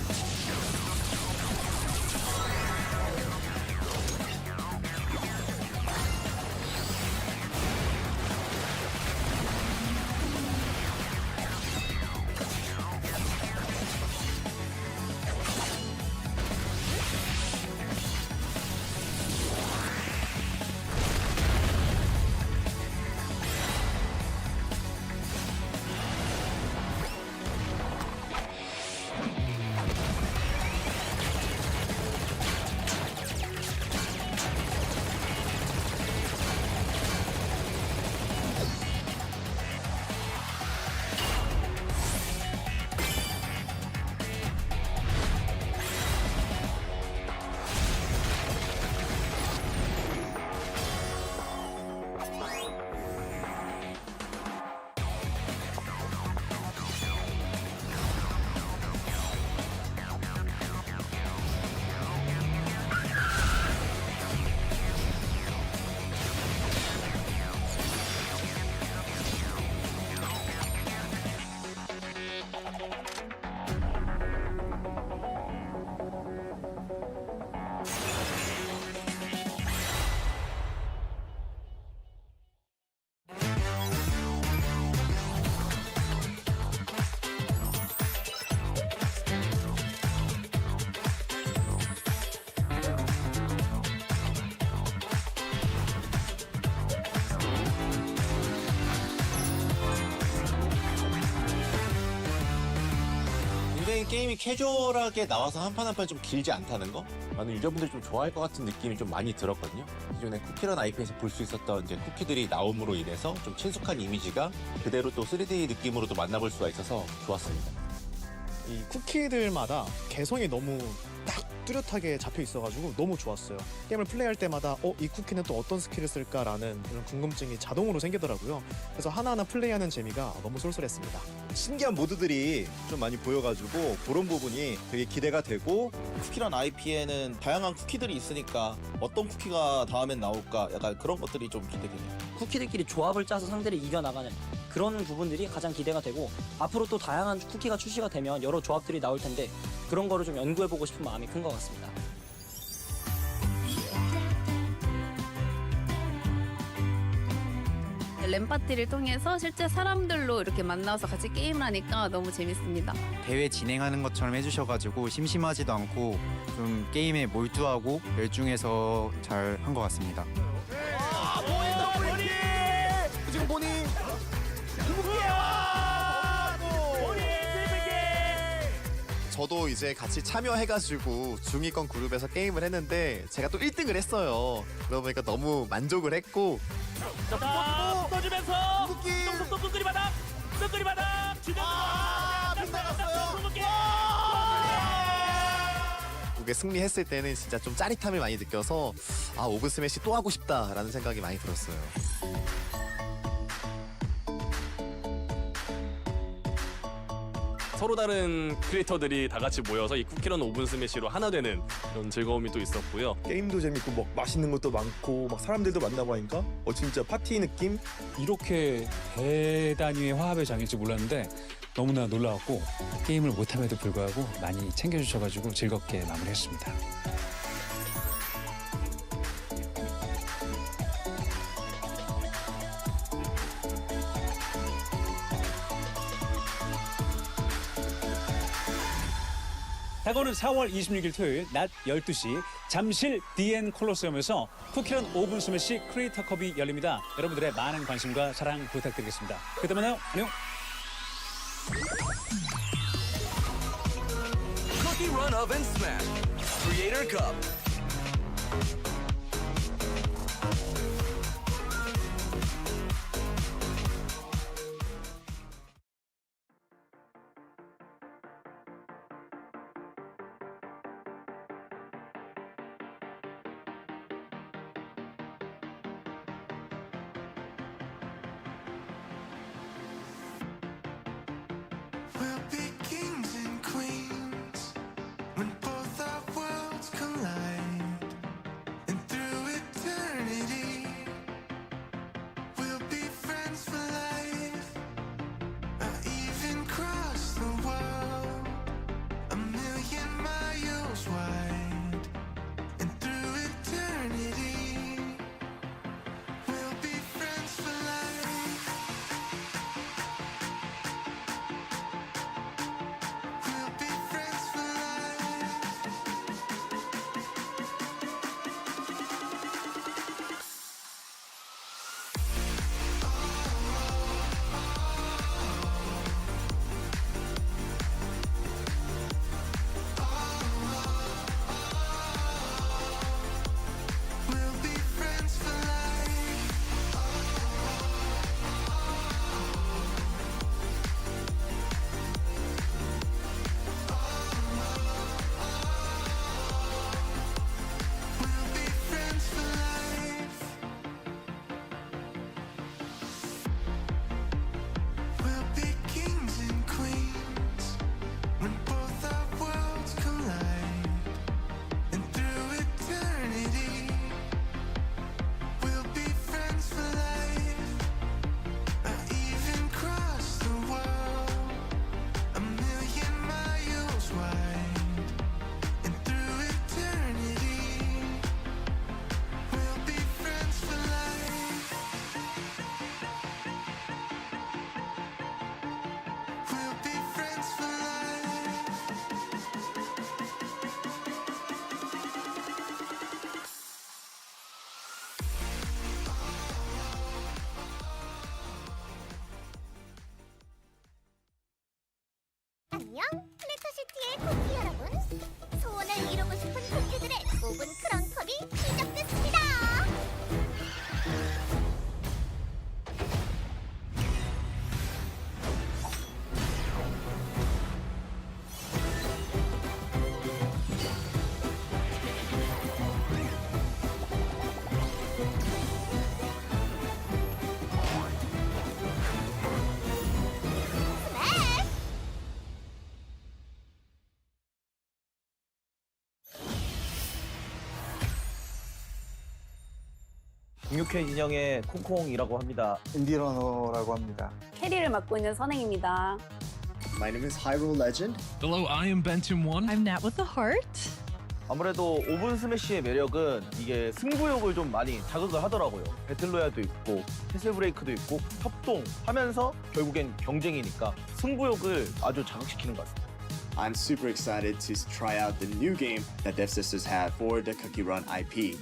굉장히 게임이 캐주얼하게 나와서 한 판 한 판 좀 길지 않다는 거? 많은 유저분들이 좀 좋아할 것 같은 느낌이 좀 많이 들었거든요. 기존에 쿠키런 IP에서 볼 수 있었던 이제 쿠키들이 나옴으로 인해서 좀 친숙한 이미지가 그대로 또 3D 느낌으로도 만나볼 수가 있어서 좋았습니다. 이 쿠키들마다 개성이 너무 딱 뚜렷하게 잡혀 있어가지고 너무 좋았어요. 게임을 플레이할 때마다 이 쿠키는 또 어떤 스킬을 쓸까라는 이런 궁금증이 자동으로 생기더라고요. 그래서 하나하나 플레이하는 재미가 너무 쏠쏠했습니다. 신기한 모드들이 좀 많이 보여가지고 그런 부분이 되게 기대가 되고 쿠키런 IP에는 다양한 쿠키들이 있으니까 어떤 쿠키가 다음엔 나올까 약간 그런 것들이 좀 기대되네요. 쿠키들끼리 조합을 짜서 상대를 이겨나가는 그런 부분들이 가장 기대가 되고 앞으로 또 다양한 쿠키가 출시가 되면 여러 조합들이 나올 텐데 그런 거를 좀 연구해보고 싶은 마음이 큰 것 같습니다. 램파티를 통해서 실제 사람들로 이렇게 만나서 같이 게임을 하니까 너무 재밌습니다. 대회 진행하는 것처럼 해주셔가지고 심심하지도 않고 좀 게임에 몰두하고 열중해서 잘 한 것 같습니다. 지금 보니 저도 이제 같이 참여해가지고 중위권 그룹에서 게임을 했는데 제가 또 1등을 했어요. 그러다 보니까 너무 만족을 했고 떠주면서 또 끈끈이 바닥 그게 승리했을 때는 진짜 좀 짜릿함을 많이 느껴서 오븐스매시 또 하고 싶다라는 생각이 많이 들었어요. 서로 다른 크리에이터들이 다 같이 모여서 이 쿠키런 오븐 스매시로 하나 되는 그런 즐거움이 또 있었고요. 게임도 재밌고 막 맛있는 것도 많고 막 사람들도 만나고 하니까 진짜 파티 느낌? 이렇게 대단위의 화합의 장일지 몰랐는데 너무나 놀라웠고 게임을 못함에도 불구하고 많이 챙겨주셔가지고 즐겁게 마무리했습니다. 다가오는 4월 26일 토요일 낮 12시 잠실 DN 콜로세움에서 쿠키런 오븐 스매시 크리에이터 컵이 열립니다. 여러분들의 많은 관심과 사랑 부탁드리겠습니다. 그때 만나요. 안녕. CookieRun OvenSmash Creator Cup. We'll be kings and queens when both our worlds collide. And through eternity, we'll be friends for life. I'll even cross the world 1,000,000 miles wide. And through eternity, we'll be friends for life. 16회 진영의 콩콩이라고 합니다. 인디러너라고 합니다. 캐리를 맡고 있는 선행입니다. My name is Hyrule Legend. Hello, I am Benton1. I'm Nat with a heart. 아무래도 오븐 스매시의 매력은 이게 승부욕을 좀 많이 자극을 하더라고요. 배틀로얄도 있고 캐슬 브레이크도 있고 협동하면서 결국엔 경쟁이니까 승부욕을 아주 자극시키는 것 같습니다. I'm super excited to try out the new game that Dev Sisters have for the CookieRun IP.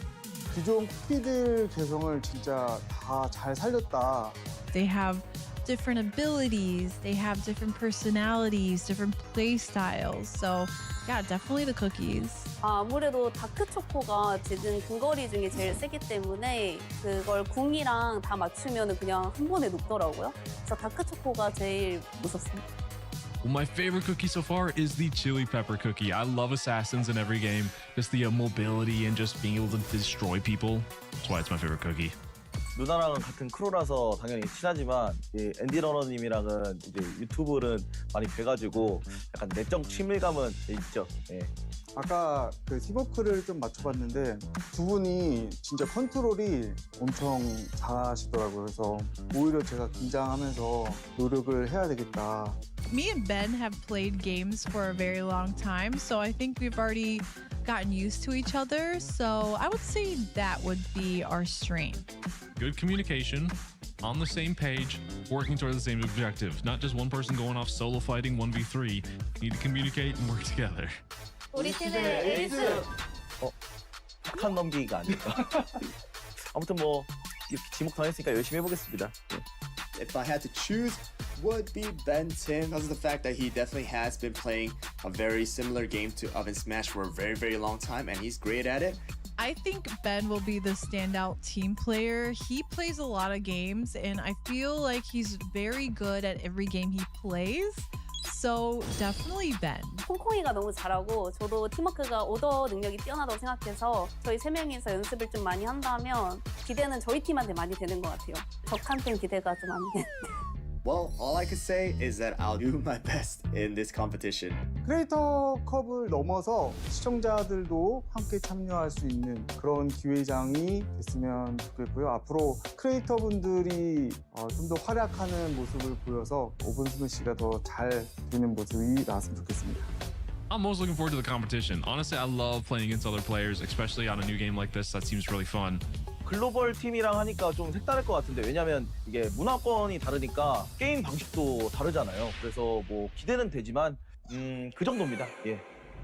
기존 쿠키들 개성을 진짜 다 잘 살렸다. They have different abilities, they have different personalities, different play styles. So yeah, definitely the cookies. 아무래도 다크초코가 지금 근거리 중에 제일 세기 때문에 그걸 궁이랑 다 맞추면 그냥 한 번에 녹더라고요. 그래서 다크초코가 제일 무섭습니다. Well, my favorite cookie so far is the chili pepper cookie. I love assassins in every game. Just the mobility and just being able to destroy people. That's why it's my favorite cookie. 누나랑은 같은 크루라서 당연히 친하지만 앤디 러너님이랑은 이제 유튜브는 많이 뵈가지고 약간 내적 친밀감은 있죠. 예. 아까 그 팀워크를 좀 맞춰봤는데 두 분이 진짜 컨트롤이 엄청 잘하시더라고요. 그래서 오히려 제가 긴장하면서 노력을 해야 되겠다. Me and Ben have played games for a very long time, so I think we've already gotten used to each other. So I would say that would be our strength. Good communication, on the same page, working toward the same objective. Not just one person going off solo fighting 1v3. You need to communicate and work together. 우리 팀의 에이스! 폭탄 넘기기가 아닐까. 아무튼 뭐 이렇게 지목 당했으니까 열심히 해보겠습니다. If I had to choose, would be Ben Tim because of the fact that he definitely has been playing a very similar game to OvenSmash for a very, very long time, and he's great at it. I think Ben will be the standout team player. He plays a lot of games, and I feel like he's very good at every game he plays. So definitely Ben. 콩콩이가 너무 잘하고 저도 팀워크가 오더 능력이 뛰어나다고 생각해서 저희 세 명이서 연습을 좀 많이 한다면 기대는 저희 팀한테 많이 되는 것 같아요. 적한테는 기대가 좀 안 되는데. Well, all I could say is that I'll do my best in this competition. 크리에이터 컵을 넘어서 시청자들도 함께 참여할 수 있는 그런 기회장이 됐으면 좋겠고요. 앞으로 크리에이터 분들이 좀 더 활약하는 모습을 보여서 오븐스매시가 더 잘 되는 모습이 나왔으면 좋겠습니다. I'm most looking forward to the competition. Honestly, I love playing against other players, especially on a new game like this. That seems really fun. 글로벌 팀이랑 하니까 좀 색다를 것 같은데 왜냐면 이게 문화권이 다르니까 게임 방식도 다르잖아요. 그래서 뭐 기대는 되지만 그 정도입니다. 예.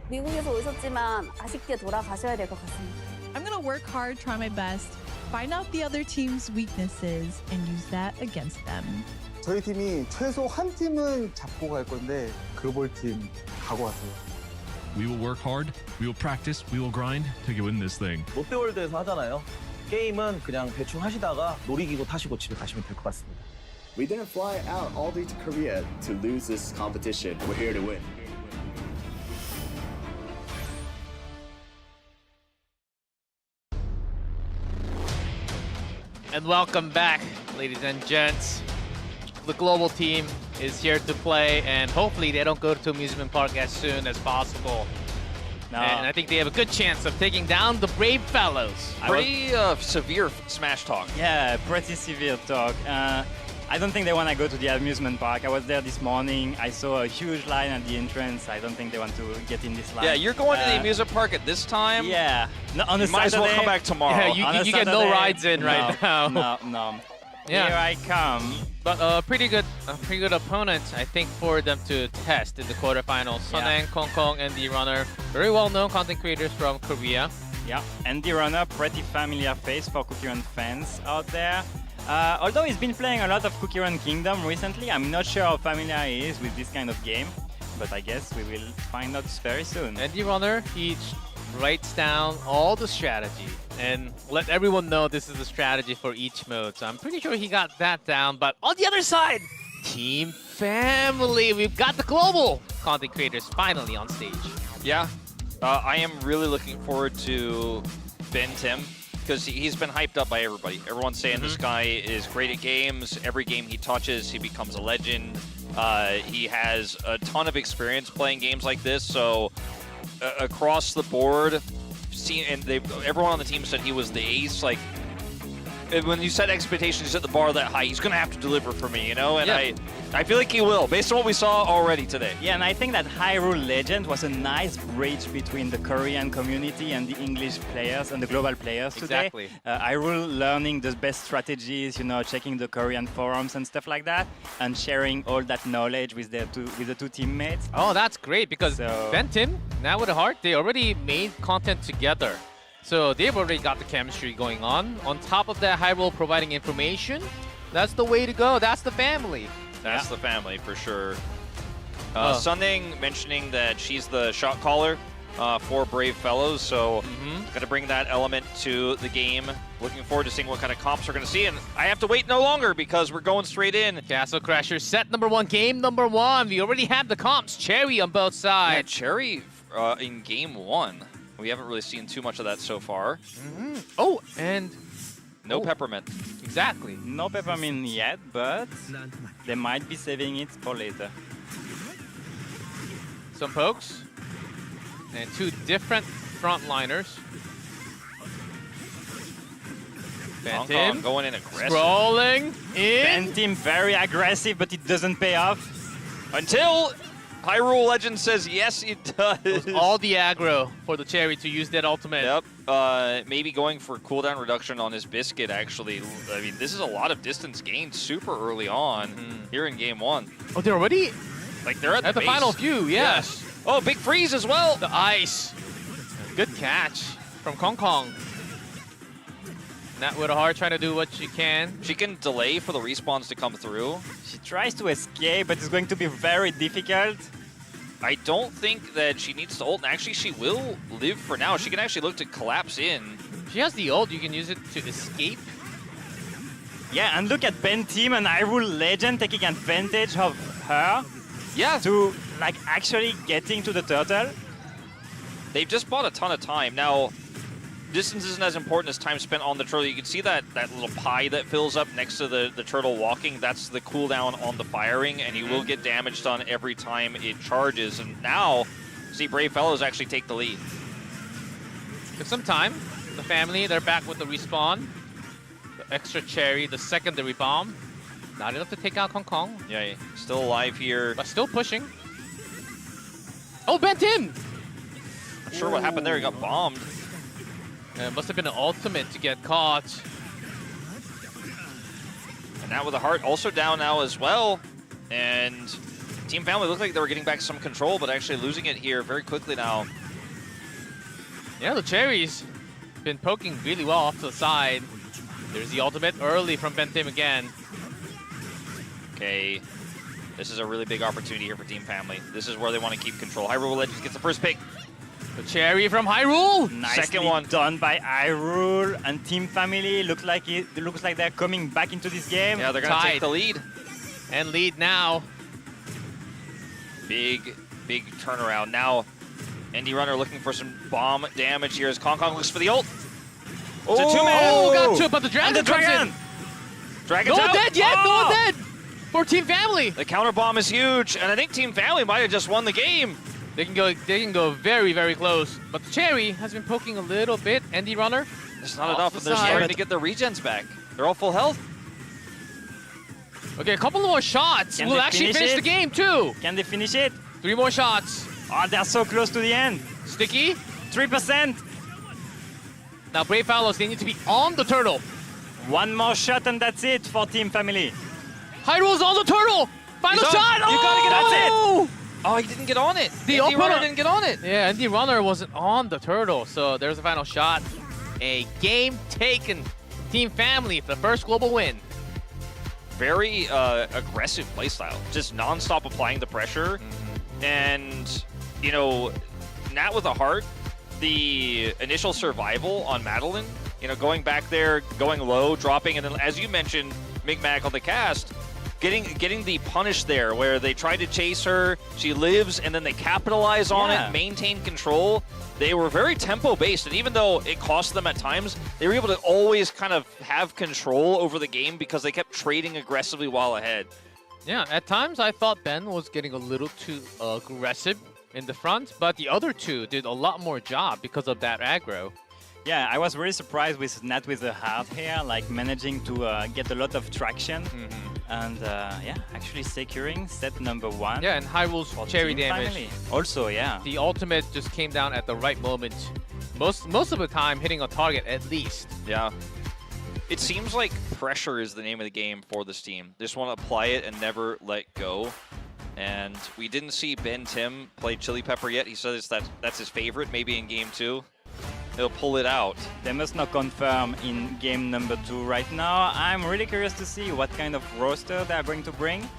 미국에서 오셨지만 아쉽게 돌아가셔야 될 것 같습니다. I'm gonna work hard, try my best, find out the other team's weaknesses, and use that against them. 저희 팀이 최소 한 팀은 잡고 갈 건데 글로벌 팀 가고 왔어요. We will work hard, we will practice, we will grind to win this thing. 롯데월드에서 하잖아요. 게임은 그냥 대충 하시다가 놀이기구 타시고 집에 가시면 될 것 같습니다. We didn't fly out all the way to Korea to lose this competition. We're here to win. And welcome back, ladies and gents. The global team is here to play, and hopefully they don't go to amusement park as soon as possible. No. And I think they have a good chance of taking down the Brave Fellows. Pretty severe smash talk. Yeah, pretty severe talk. I don't think they want to go to the amusement park. I was there this morning. I saw a huge line at the entrance. I don't think they want to get in this line. Yeah, you're going to the amusement park at this time? Yeah. No, on a you might as well come back tomorrow. Yeah, you get no rides in right now. No. Yeah. Here I come. But a pretty good opponent, I think, for them to test in the quarterfinals. Suneng, Kong Kong, and the Runner, very well-known content creators from Korea. Yeah, and the Runner, pretty familiar face for CookieRun fans out there. Although he's been playing a lot of CookieRun Kingdom recently, I'm not sure how familiar he is with this kind of game, but I guess we will find out very soon. And the Runner, he writes down all the strategy and let everyone know this is the strategy for each mode. So I'm pretty sure he got that down. But on the other side, Team Family, we've got the global content creators finally on stage. Yeah, I am really looking forward to Ben Tim because he's been hyped up by everybody. Everyone's saying this guy is great at games. Every game he touches, he becomes a legend. He has a ton of experience playing games like this. So across the board, everyone on the team said he was the ace. Like, when you set expectations at the bar that high, he's going to have to deliver for me, you know? And Yeah. I feel like he will, based on what we saw already today. Yeah, and I think that Hyrule Legend was a nice bridge between the Korean community and the English players and the global players today. Exactly. Hyrule learning the best strategies, you know, checking the Korean forums and stuff like that, and sharing all that knowledge with the two teammates. Oh, that's great because So- Ben Tim, now with a heart, they already made content together. So they've already got the chemistry going on. On top of that, Hyrule providing information. That's the way to go. That's the family. That's the family for sure. Oh. Sunning mentioning that she's the shot caller for Brave Fellows, so gonna bring that element to the game. Looking forward to seeing what kind of comps we're gonna see, and I have to wait no longer because we're going straight in. Castle Crashers, set number 1, game number 1. We already have the comps. Cherry on both Yeah, sides. Cherry in game 1. We haven't really seen too much of that so far. Oh, and no peppermint. Exactly. No peppermint yet, but they might be saving it for later. Some pokes. And 2 different frontliners. Hong Ben Tim Kong going in aggressive. scrolling in. Ben Team very aggressive, but it doesn't pay off. Until Hyrule Legend says yes, it does. All the aggro for the Cherry to use that ultimate. Yep. Maybe going for cooldown reduction on his Biscuit, actually. I mean, this is a lot of distance gained super early on here in game 1. Oh, they're already Like, they're at the base. final few, yes. Oh, big freeze as well. The ice. Good catch from Kong Kong. Nat with a heart trying to do what she can. She can delay for the respawns to come through. She tries to escape, but it's going to be very difficult. I don't think that she needs to ult, and actually she will live for now. She can actually look to collapse in. She has the ult, you can use it to escape. Yeah, and look at Ben Team and Hyrule Legend taking advantage of her. Yeah. To, like, actually getting to the turtle. They've just bought a ton of time. Now, distance isn't as important as time spent on the turtle. You can see that little pie that fills up next to the turtle walking. That's the cooldown on the firing, and you will get damage done every time it charges. And now, see Brave Fellows actually take the lead. Took some time. The family, they're back with the respawn. The extra cherry, the secondary bomb. Not enough to take out Kong Kong. Yeah, still alive here. But still pushing. Oh, Ben Tim! Not sure what happened there. He got bombed. It must have been an ultimate to get caught. And now with the heart also down now as well. And Team Family looked like they were getting back some control, but actually losing it here very quickly now. Yeah, the cherries been poking really well off to the side. There's the ultimate early from Ben Tim again. Okay, this is a really big opportunity here for Team Family. This is where they want to keep control. Hyrule Legends gets the first pick. The cherry from Hyrule. Nicely Second one done by Hyrule and Team Family. Looks like they're coming back into this game. Yeah, they're gonna take the lead. And lead now. Big turnaround. Now, Indie Runner looking for some bomb damage here as Kong Kong looks for the ult. It's a two-man. Oh, got two, but the dragon And the comes dragon. in. Dragon's No one out. dead yet. Oh! No one dead. For Team Family. The counter bomb is huge, and I think Team Family might have just won the game. They can go very, very close. But the cherry has been poking a little bit. Indie Runner. It's not off enough, the and they're side. starting to get their regens back. They're all full health. Okay, a couple more shots. Can We'll they actually finish finish it? the game too. Can they finish it? 3 more shots. Oh, they're so close to the end. Sticky. 3%. Now Brave Fellows, they need to be on the turtle. One more shot and that's it for Team Family. Hyrule's on the turtle. Final He's on. shot. You gotta get on it. Oh, he didn't get on it. The Indie Runner opener didn't get on it. Yeah, Indie Runner wasn't on the turtle, so there's the final shot. A game taken. Team Family for the first global win. Very aggressive playstyle, just non-stop applying the pressure. And, you know, Nat with a heart, the initial survival on Madeline, you know, going back there, going low, dropping, and then as you mentioned, Micmac on the cast, getting the punish there where they try to chase her, she lives, and then they capitalize on Yeah. it, maintain control. They were very tempo-based, and even though it cost them at times, they were able to always kind of have control over the game because they kept trading aggressively while ahead. Yeah, at times I thought Ben was getting a little too aggressive in the front, but the other two did a lot more job because of that aggro. Yeah, I was really surprised with Nat with the heart here, like managing to get a lot of traction. And yeah, actually securing set number 1. Yeah, and Hyrule's cherry damage. Family. Also, yeah. The ultimate just came down at the right moment. Most of the time hitting a target at least. Yeah. It seems like pressure is the name of the game for this team. They just want to apply it and never let go. And we didn't see Ben Tim play Chili Pepper yet. He says that's his favorite, maybe in game 2. He'll pull it out. They must not confirm in game number 2 right now. I'm really curious to see what kind of roster they're going to bring.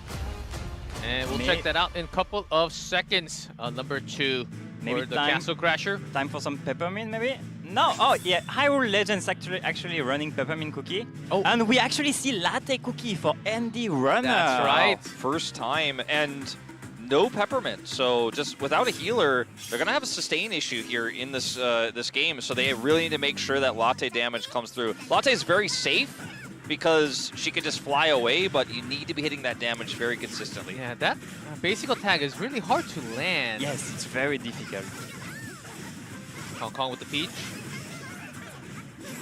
And we'll check that out in a couple of seconds. Number 2 Maybe for the Castle Crasher. Time for some peppermint, maybe? No, oh yeah, Hyrule Legends actually running peppermint cookie. Oh, and we actually see latte cookie for Andy Runner. That's right, first time, and no peppermint. So just without a healer, they're gonna have a sustain issue here in this this game. So they really need to make sure that latte damage comes through. Latte is very safe because she can just fly away, but you need to be hitting that damage very consistently. Yeah, that basic attack is really hard to land. Yes, it's very difficult. Kong with the peach.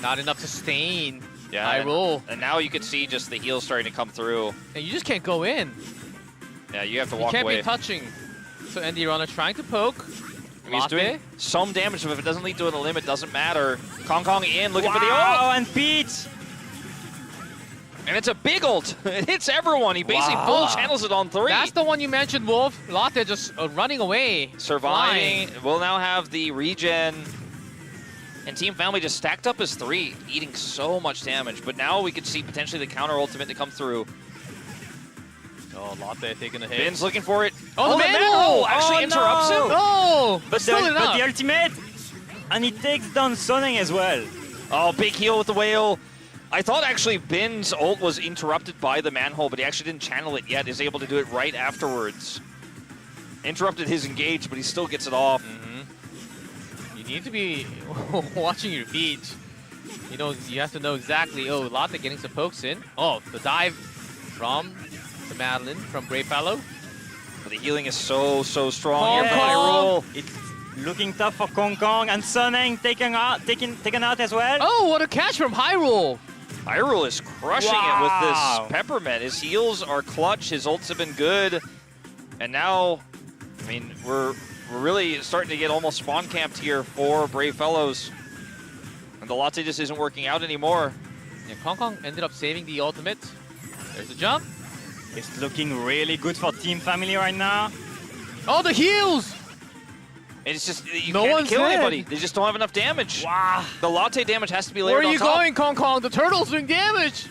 Not enough sustain. Yeah, High roll. And now you can see just the heal starting to come through. And you just can't go in. Yeah, you have to walk away. away. You can't be touching. So Andy Runner trying to poke. I mean, he's doing some damage, but if it doesn't lead to an limit, doesn't matter. Kong in, looking for the ult. Oh, and Peach! And it's a big ult. It hits everyone. He basically full channels it on 3. That's the one you mentioned, Wolf. Latte just running away. Surviving. Flying. We'll now have the regen. And Team Family just stacked up as 3, eating so much damage. But now we could see potentially the counter ultimate to come through. Oh, Latte taking a hit. Ben's looking for it. Oh, the manhole actually interrupts him. No! But the ultimate! And he takes down Soneng as well. Oh, big heal with the whale. I thought actually Ben's ult was interrupted by the manhole, but he actually didn't channel it yet. He's able to do it right afterwards. Interrupted his engage, but he still gets it off. You need to be watching your feet. You know, you have to know exactly. Oh, Latte getting some pokes in. Oh, the dive from the Madeline from Brave Fellow. The healing is so strong. Hyrule. It's looking tough for Kong and Soneng taken out as well. Oh, what a catch from Hyrule! Hyrule is crushing it with this peppermint. His heals are clutch. His ults have been good, and now, I mean, we're really starting to get almost spawn camped here for Brave Fellows. And the Latte just isn't working out anymore. Yeah, Kong ended up saving the ultimate. There's the jump. It's looking really good for Team Family right now. Oh, the heals! And it's just, you no can't one's kill dead. anybody. They just don't have enough damage. Wow. The Latte damage has to be layered Where are you on top. going, Kong? The turtle's doing damage!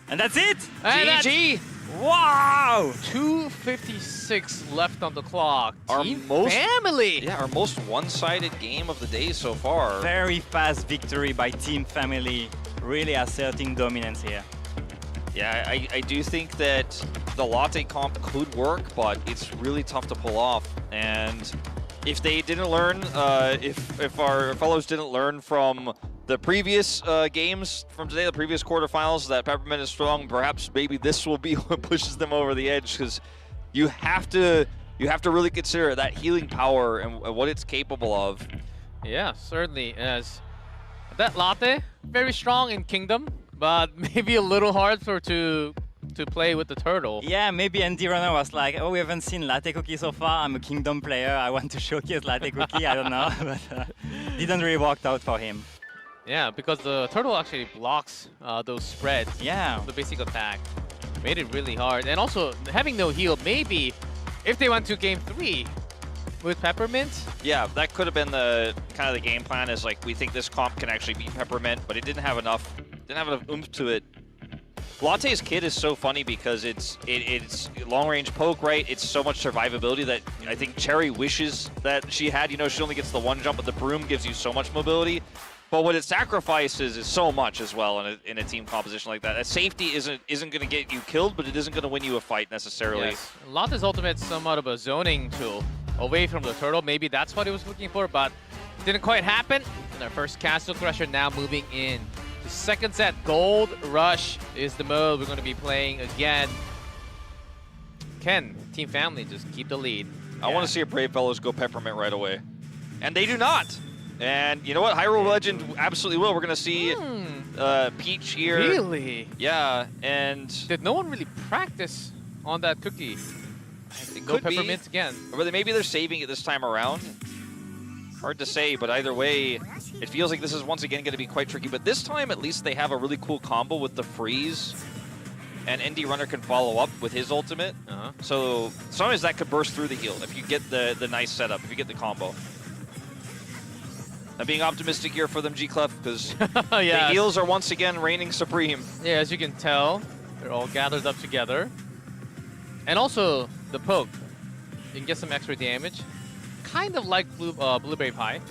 And that's it! And GG! Wow! 2:56 left on the clock. Our Team most Family! Yeah, our most one-sided game of the day so far. Very fast victory by Team Family. Really asserting dominance here. Yeah, I do think that the Latte comp could work, but it's really tough to pull off. And if they didn't learn, if our fellows didn't learn from the previous games from today, the previous quarterfinals, that Peppermint is strong, perhaps maybe this will be what pushes them over the edge, because you have to really consider that healing power and what it's capable of. Yeah, certainly. As that Latte, very strong in Kingdom, but maybe a little hard to play with the turtle. Yeah, maybe Andy Runner was like, oh, we haven't seen Latte Cookie so far. I'm a Kingdom player. I want to showcase Latte Cookie. I don't know, but didn't really work out for him. Yeah, because the turtle actually blocks those spreads. Yeah. The basic attack. Made it really hard. And also, having no heal, maybe if they went to game 3 with Peppermint. Yeah, that could have been the kind of the game plan, is like, we think this comp can actually beat Peppermint, but it didn't have enough oomph to it. Latte's kit is so funny because it's long-range poke, right? It's so much survivability that I think Cherry wishes that she had. You know, she only gets the one jump, but the broom gives you so much mobility. But what it sacrifices is so much as well in a team composition like that. A safety isn't going to get you killed, but it isn't going to win you a fight necessarily. Yes. Latte's ultimate is somewhat of a zoning tool away from the turtle. Maybe that's what he was looking for, but didn't quite happen. And our first Castle Crusher now moving in. The second set, Gold Rush is the mode we're going to be playing again. Can Team Family just keep the lead? I want to see a Brave Fellows go Peppermint right away. And they do not. And you know what? Hyrule Legend absolutely will. We're going to see Peach here. Really? Yeah, and... Did no one really practice on that cookie? It No could peppermint be. again. Or maybe they're saving it this time around. Hard to say, but either way, it feels like this is once again going to be quite tricky. But this time, at least, they have a really cool combo with the freeze. And ND Runner can follow up with his ultimate. So sometimes that could burst through the heal if you get the nice setup, if you get the combo. I'm being optimistic here for them, G-Clef, because the heals are once again reigning supreme. Yeah, as you can tell, they're all gathered up together. And also, the poke. You can get some extra damage. Kind of like Blueberry Pie.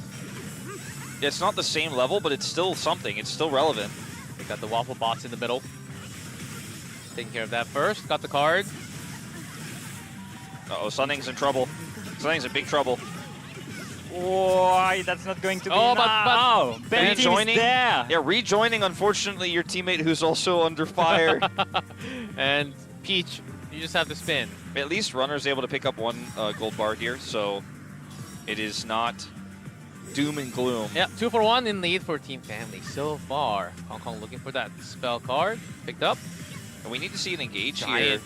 It's not the same level, but it's still something. It's still relevant. We got the Waffle Bots in the middle. Taking care of that first. Got the card. Uh-oh, Sunning's in trouble. Sunning's in big trouble. Why? That's not going to be but Ben Team is there. Yeah, rejoining, unfortunately, your teammate who's also under fire. And Peach, you just have to spin. At least Runner's able to pick up one gold bar here, so it is not doom and gloom. Yeah, 2 for 1 in lead for Team Family so far. Hong Kong looking for that spell card. Picked up. And we need to see an engage here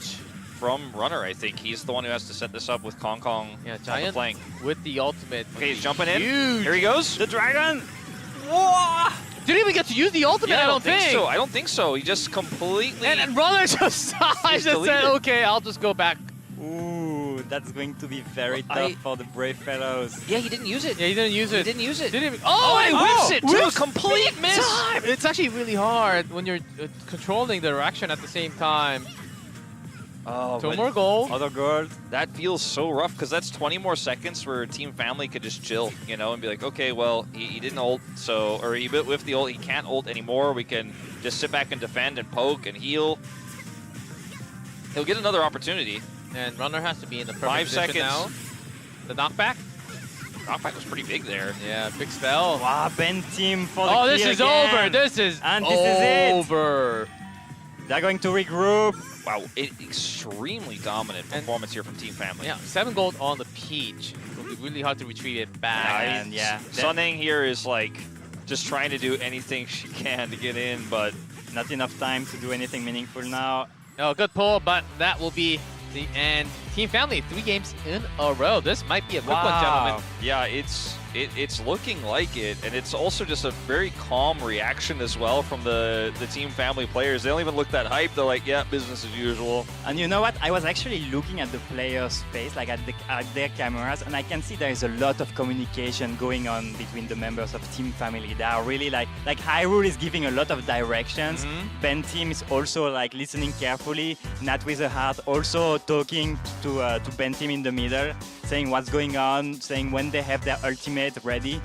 from Runner, I think. He's the one who has to set this up with Kong Kong on the Giant flank. with the ultimate. Okay, he's jumping in. Huge. Here he goes. The dragon! Whoa! Didn't even get to use the ultimate, Yeah, I don't think. so. I don't think so. He just completely... And Runner just said, okay, I'll just go back. Ooh, that's going to be very tough for the brave fellows. Yeah, he didn't use it. Yeah, he didn't use it. He didn't use it. Didn't even, Oh, and he whips it too. whips Complete big miss. time. It's actually really hard when you're controlling the direction at the same time. Oh, 2 more gold. Other gold. That feels so rough because that's 20 more seconds where Team Family could just chill, you know, and be like, okay, well, he didn't ult, so, or he whiffed the ult, he can't ult anymore. We can just sit back and defend and poke and heal. He'll get another opportunity. And Runner has to be in the perfect 5 position seconds. now. The knockback. Knockback was pretty big there. Yeah, big spell. Wow, Ben Team for the Oh, this kill is again. over. This is and this is it. over. They're going to regroup. Wow, extremely dominant performance here from Team Family. Yeah, 7 gold on the Peach. It'll be really hard to retrieve it back. And yeah. Sunning here is like just trying to do anything she can to get in, but not enough time to do anything meaningful now. Oh, good pull, but that will be the end. Team Family, 3 games in a row. This might be a quick one, gentlemen. Yeah, it's looking like it, and it's also just a very calm reaction as well from the Team Family players. They don't even look that hyped. They're like, yeah, business as usual. And you know what? I was actually looking at the players' face, like at their cameras, and I can see there is a lot of communication going on between the members of Team Family. They are really like Hyrule is giving a lot of directions. Ben Team is also like listening carefully. Nat with a heart also talking to Ben Team in the middle, saying what's going on, saying when they have their ultimate ready.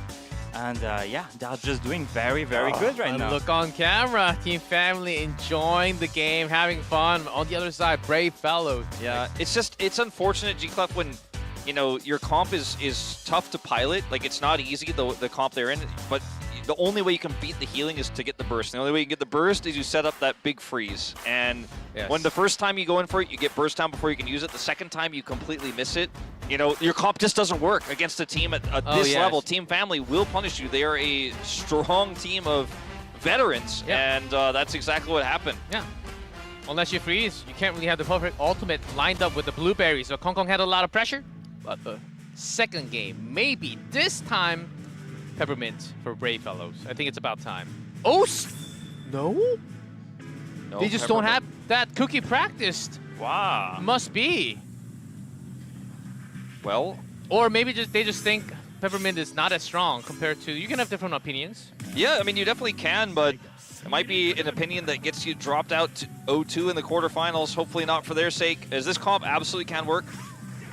And yeah, they're just doing very, very good right now. Look on camera. Team Family enjoying the game, having fun. On the other side, brave fellows. Yeah, it's unfortunate, G-Clef, when you know your comp is tough to pilot. Like, it's not easy, the comp they're in, but the only way you can beat the healing is to get the burst. And the only way you can get the burst is you set up that big freeze. And when the first time you go in for it, you get burst down before you can use it. The second time you completely miss it. You know, your comp just doesn't work against a team at this level. Team Family will punish you. They are a strong team of veterans, and that's exactly what happened. Yeah. Unless you freeze, you can't really have the perfect ultimate lined up with the blueberries. So Kong Kong had a lot of pressure, but the second game, maybe this time, Peppermint for brave fellows. I think it's about time. Oh, no? They just don't have that cookie practiced. Wow. Must be. Well, or maybe they just think Peppermint is not as strong compared to. You can have different opinions. Yeah, I mean, you definitely can, but it might be an opinion that gets you dropped out to 0-2 in the quarterfinals. Hopefully not for their sake, as this comp absolutely can work.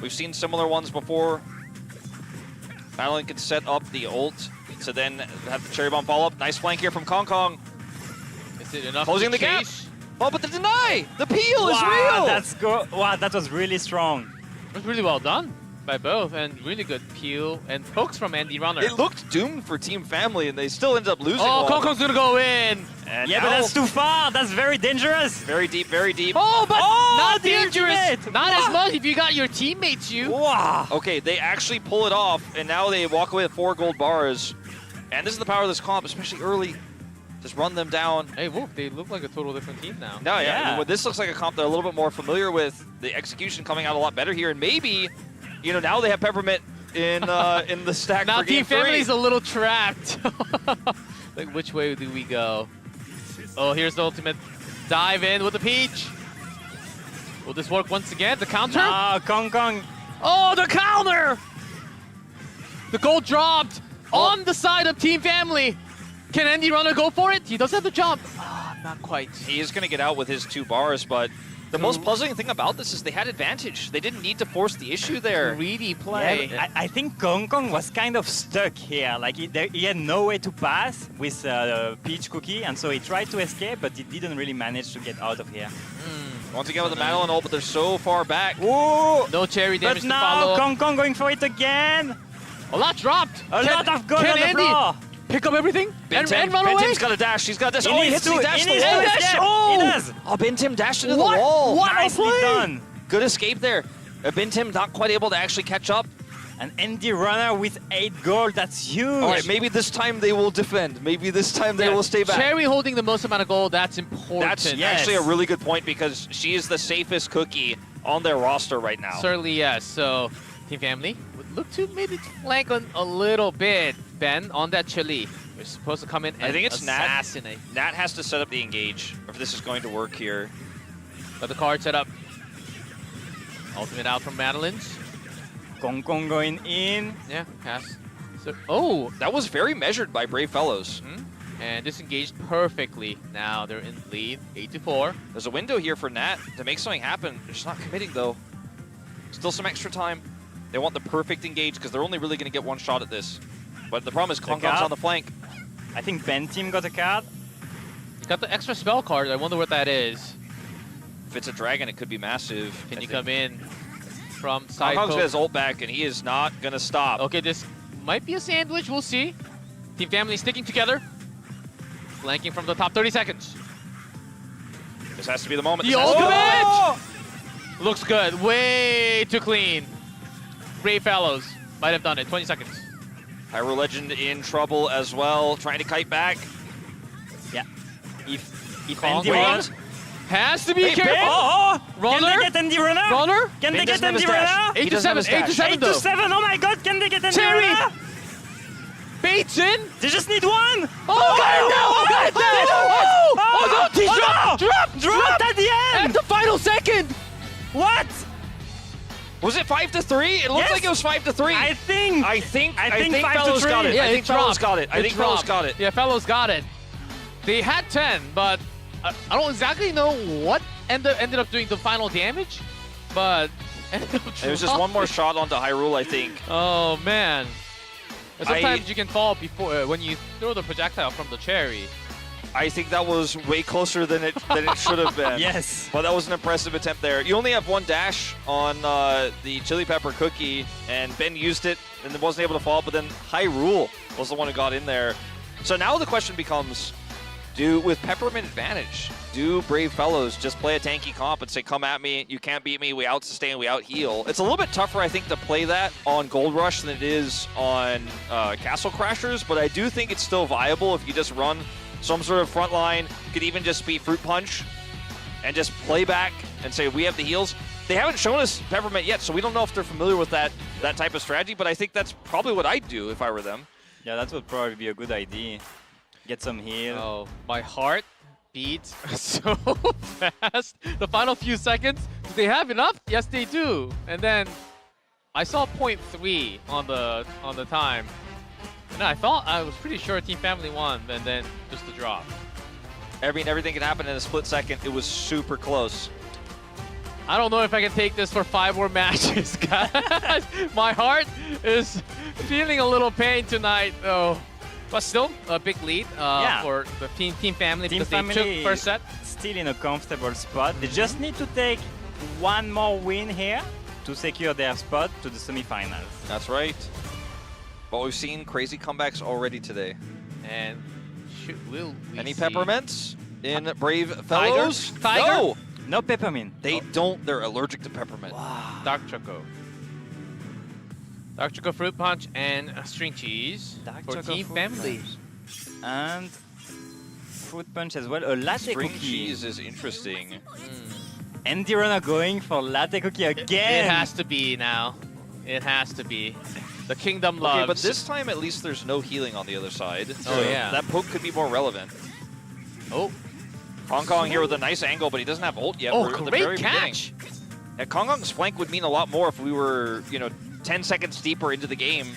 We've seen similar ones before. Madeline can set up the ult to then have the cherry bomb follow up. Nice flank here from Kong Kong. Is it enough Closing to the gap. chase? Oh, but the deny! The peel is real! That's good. Wow, that was really strong. It was really well done by both, and really good peel and pokes from Andy Runner. It looked doomed for Team Family, and they still ended up losing. Oh, Kong Kong's gonna go in. And yeah, but that's too far. That's very dangerous. Very deep, very deep. Oh, but not the dangerous. ultimate. Not as much if you got your teammates, you. Wow. Okay, they actually pull it off, and now they walk away with 4 gold bars. And this is the power of this comp, especially early. Just run them down. Hey, Wolf, they look like a total different team now. No, yeah. Well, this looks like a comp they're a little bit more familiar with. The execution coming out a lot better here, and maybe, you know, now they have Peppermint in the stack now for game 3. Team Family's a little trapped. Like, which way do we go? Oh, here's the ultimate dive in with the Peach. Will this work once again? The counter? No, Kong. Oh, the counter! The gold dropped on the side of Team Family. Can Andy Runner go for it? He does have the jump. Ah, not quite. He is going to get out with his 2 bars, but the most puzzling thing about this is they had advantage. They didn't need to force the issue there. Greedy play. Yeah, I think Kong was kind of stuck here. Like he had no way to pass with Peach Cookie, and so he tried to escape, but he didn't really manage to get out of here. Once again with the Madeline ult, but they're so far back. Whoa! No cherry damage But to now follow. Kong going for it again. A lot dropped. A lot of gold on the Andy floor. pick up everything and run away? Bentim's got a dash. He's got a dash. He Oh, he needs hits the to- dash. he needs to escape. Oh! He does. Oh, Bentim dashed into What? the wall. What? Nicely play. done. Good escape there. Bentim not quite able to actually catch up. An Andy Runner with 8 gold. That's huge. All right, maybe this time they will defend. Maybe this time they will stay back. Cherry holding the most amount of gold, that's important. That's actually a really good point because she is the safest cookie on their roster right now. Certainly, yes. So, Team Family would look to maybe flank on a little bit. Ben, on that chili. We're supposed to come in and I think it's assassinate. Nat has to set up the engage if this is going to work here. Got the card set up. Ultimate out from Madeline's. Kong going in. Yeah, pass. So, oh! That was very measured by Brave Fellows. And disengaged perfectly. Now they're in lead, 8-4. There's a window here for Nat to make something happen. They're just not committing, though. Still some extra time. They want the perfect engage because they're only really going to get one shot at this. But the problem is Kong Kong's on the flank. I think Ben Team got a card. You got the extra spell card. I wonder what that is. If it's a dragon, it could be massive. Can you come in from side Kong's poke? got his ult back, and he is not going to stop. Okay, this might be a sandwich. We'll see. Team Family sticking together. Flanking from the top 30 seconds. This has to be the moment. The This has to be the moment. ultimate! Looks good. Way too clean. Brave Fellows might have done it. 20 seconds. Hyrule Legend in trouble as well, trying to kite back. Yeah. If Kong Andy Runner has to be Hey, careful. Ben! Can Runner. they get Andy Runner? Runner. Can they Ben get doesn't have Andy his dash. Runner? He doesn't have his dash. 8-7 8 though. to 7. Oh my God! Can they get Andy Cherry. Runner? Baits in. They just need one. Oh, got it! Oh, no! He dropped at the end. at the final second. What? Was it 5-3? It looked Yes. like it was 5-3. I think. I think 5 to Fellows 3. got it. Yeah, I think Fellows got it. I think Fellows dropped. got it. Yeah, Fellows got it. They had 10, but I don't exactly know what ended up doing the final damage, but ended up It was just one more dropping. shot onto Hyrule, I think. Oh man. Sometimes you can fall before when you throw the projectile from the cherry. I think that was way closer than it should have been. Yes. But that was an impressive attempt there. You only have one dash on the Chili Pepper Cookie, and Ben used it and wasn't able to fall, but then Hyrule was the one who got in there. So now the question becomes, with Peppermint advantage, do Brave Fellows just play a tanky comp and say, come at me, you can't beat me, we out-sustain, we out-heal? It's a little bit tougher, I think, to play that on Gold Rush than it is on Castle Crashers, but I do think it's still viable if you just run some sort of front line. Could even just be Fruit Punch and just play back and say, we have the heals. They haven't shown us Peppermint yet, so we don't know if they're familiar with that type of strategy, but I think that's probably what I'd do if I were them. Yeah, that would probably be a good idea. Get some heal. Oh, my heart beats so fast. The final few seconds, do they have enough? Yes, they do. And then I saw 0.3 on the time. And I was pretty sure Team Family won, and then just the drop. I mean, everything can happen in a split second. It was super close. I don't know if I can take this for 5 more matches, guys. My heart is feeling a little pain tonight, though. But still, a big lead for the Team Family Team because Family they took first set. Still in a comfortable spot. They just need to take one more win here to secure their spot to the semifinals. That's right. But we've seen crazy comebacks already today. And will we Any see peppermints in Brave Fellows? Tiger? No! No peppermint. They don't. They're allergic to peppermint. Dark Choco. Dark chocolate fruit punch and string cheese for Team Family. And fruit punch as well. A latte String cookie. cheese is interesting. Andy Runner going for latte cookie again. It has to be now. It has to be. The kingdom loves. Okay, but this time at least there's no healing on the other side. So Oh, yeah. that poke could be more relevant. Oh. Kong Kong here with a nice angle, but he doesn't have ult yet. Oh, We're at the great very catch. beginning. Yeah, Kong Kong's flank would mean a lot more if we were, 10 seconds deeper into the game.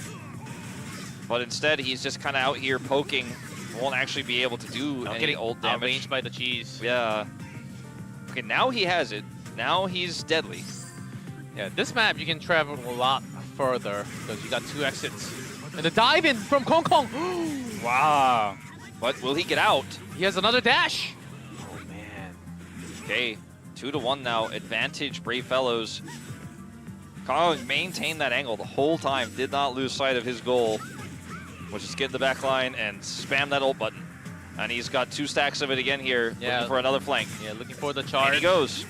But instead, he's just kind of out here poking. Won't actually be able to do any Getting ult damage. outranged by the cheese. Yeah. Okay, now he has it. Now he's deadly. Yeah, this map you can travel a lot further because you got 2 exits. And the dive in from Kong Kong. Wow. But will he get out? He has another dash. Okay, 2-1 now. Advantage, Brave Fellows. Kong maintained that angle the whole time. Did not lose sight of his goal, which is get in the back line and spam that ult button. And he's got 2 stacks of it again here, looking for another flank. Yeah, looking for the charge. And he goes.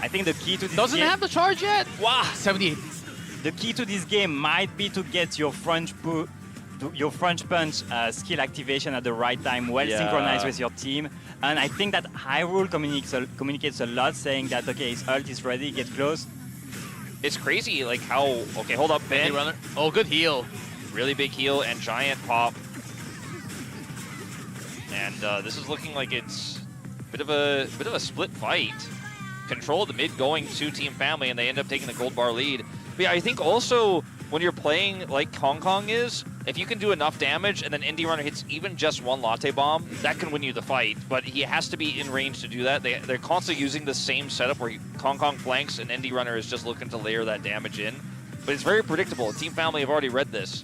I think the key to this Doesn't game... have the charge yet. Wow. 78. The key to this game might be to get your French punch skill activation at the right time, well synchronized with your team. And I think that Hyrule communicates a lot, saying that, okay, his ult is ready, get close. It's crazy, like how... Okay, hold up, Ben. Runner. Oh, good heal. Really big heal and giant pop. And this is looking like it's a bit of a split fight. Control the mid going to Team Family, and they end up taking the gold bar lead. But yeah, I think also when you're playing like Kong Kong is, if you can do enough damage and then Indie Runner hits even just 1 latte bomb, that can win you the fight. But he has to be in range to do that. They're constantly using the same setup where Kong Kong flanks and Indie Runner is just looking to layer that damage in. But it's very predictable. Team Family have already read this.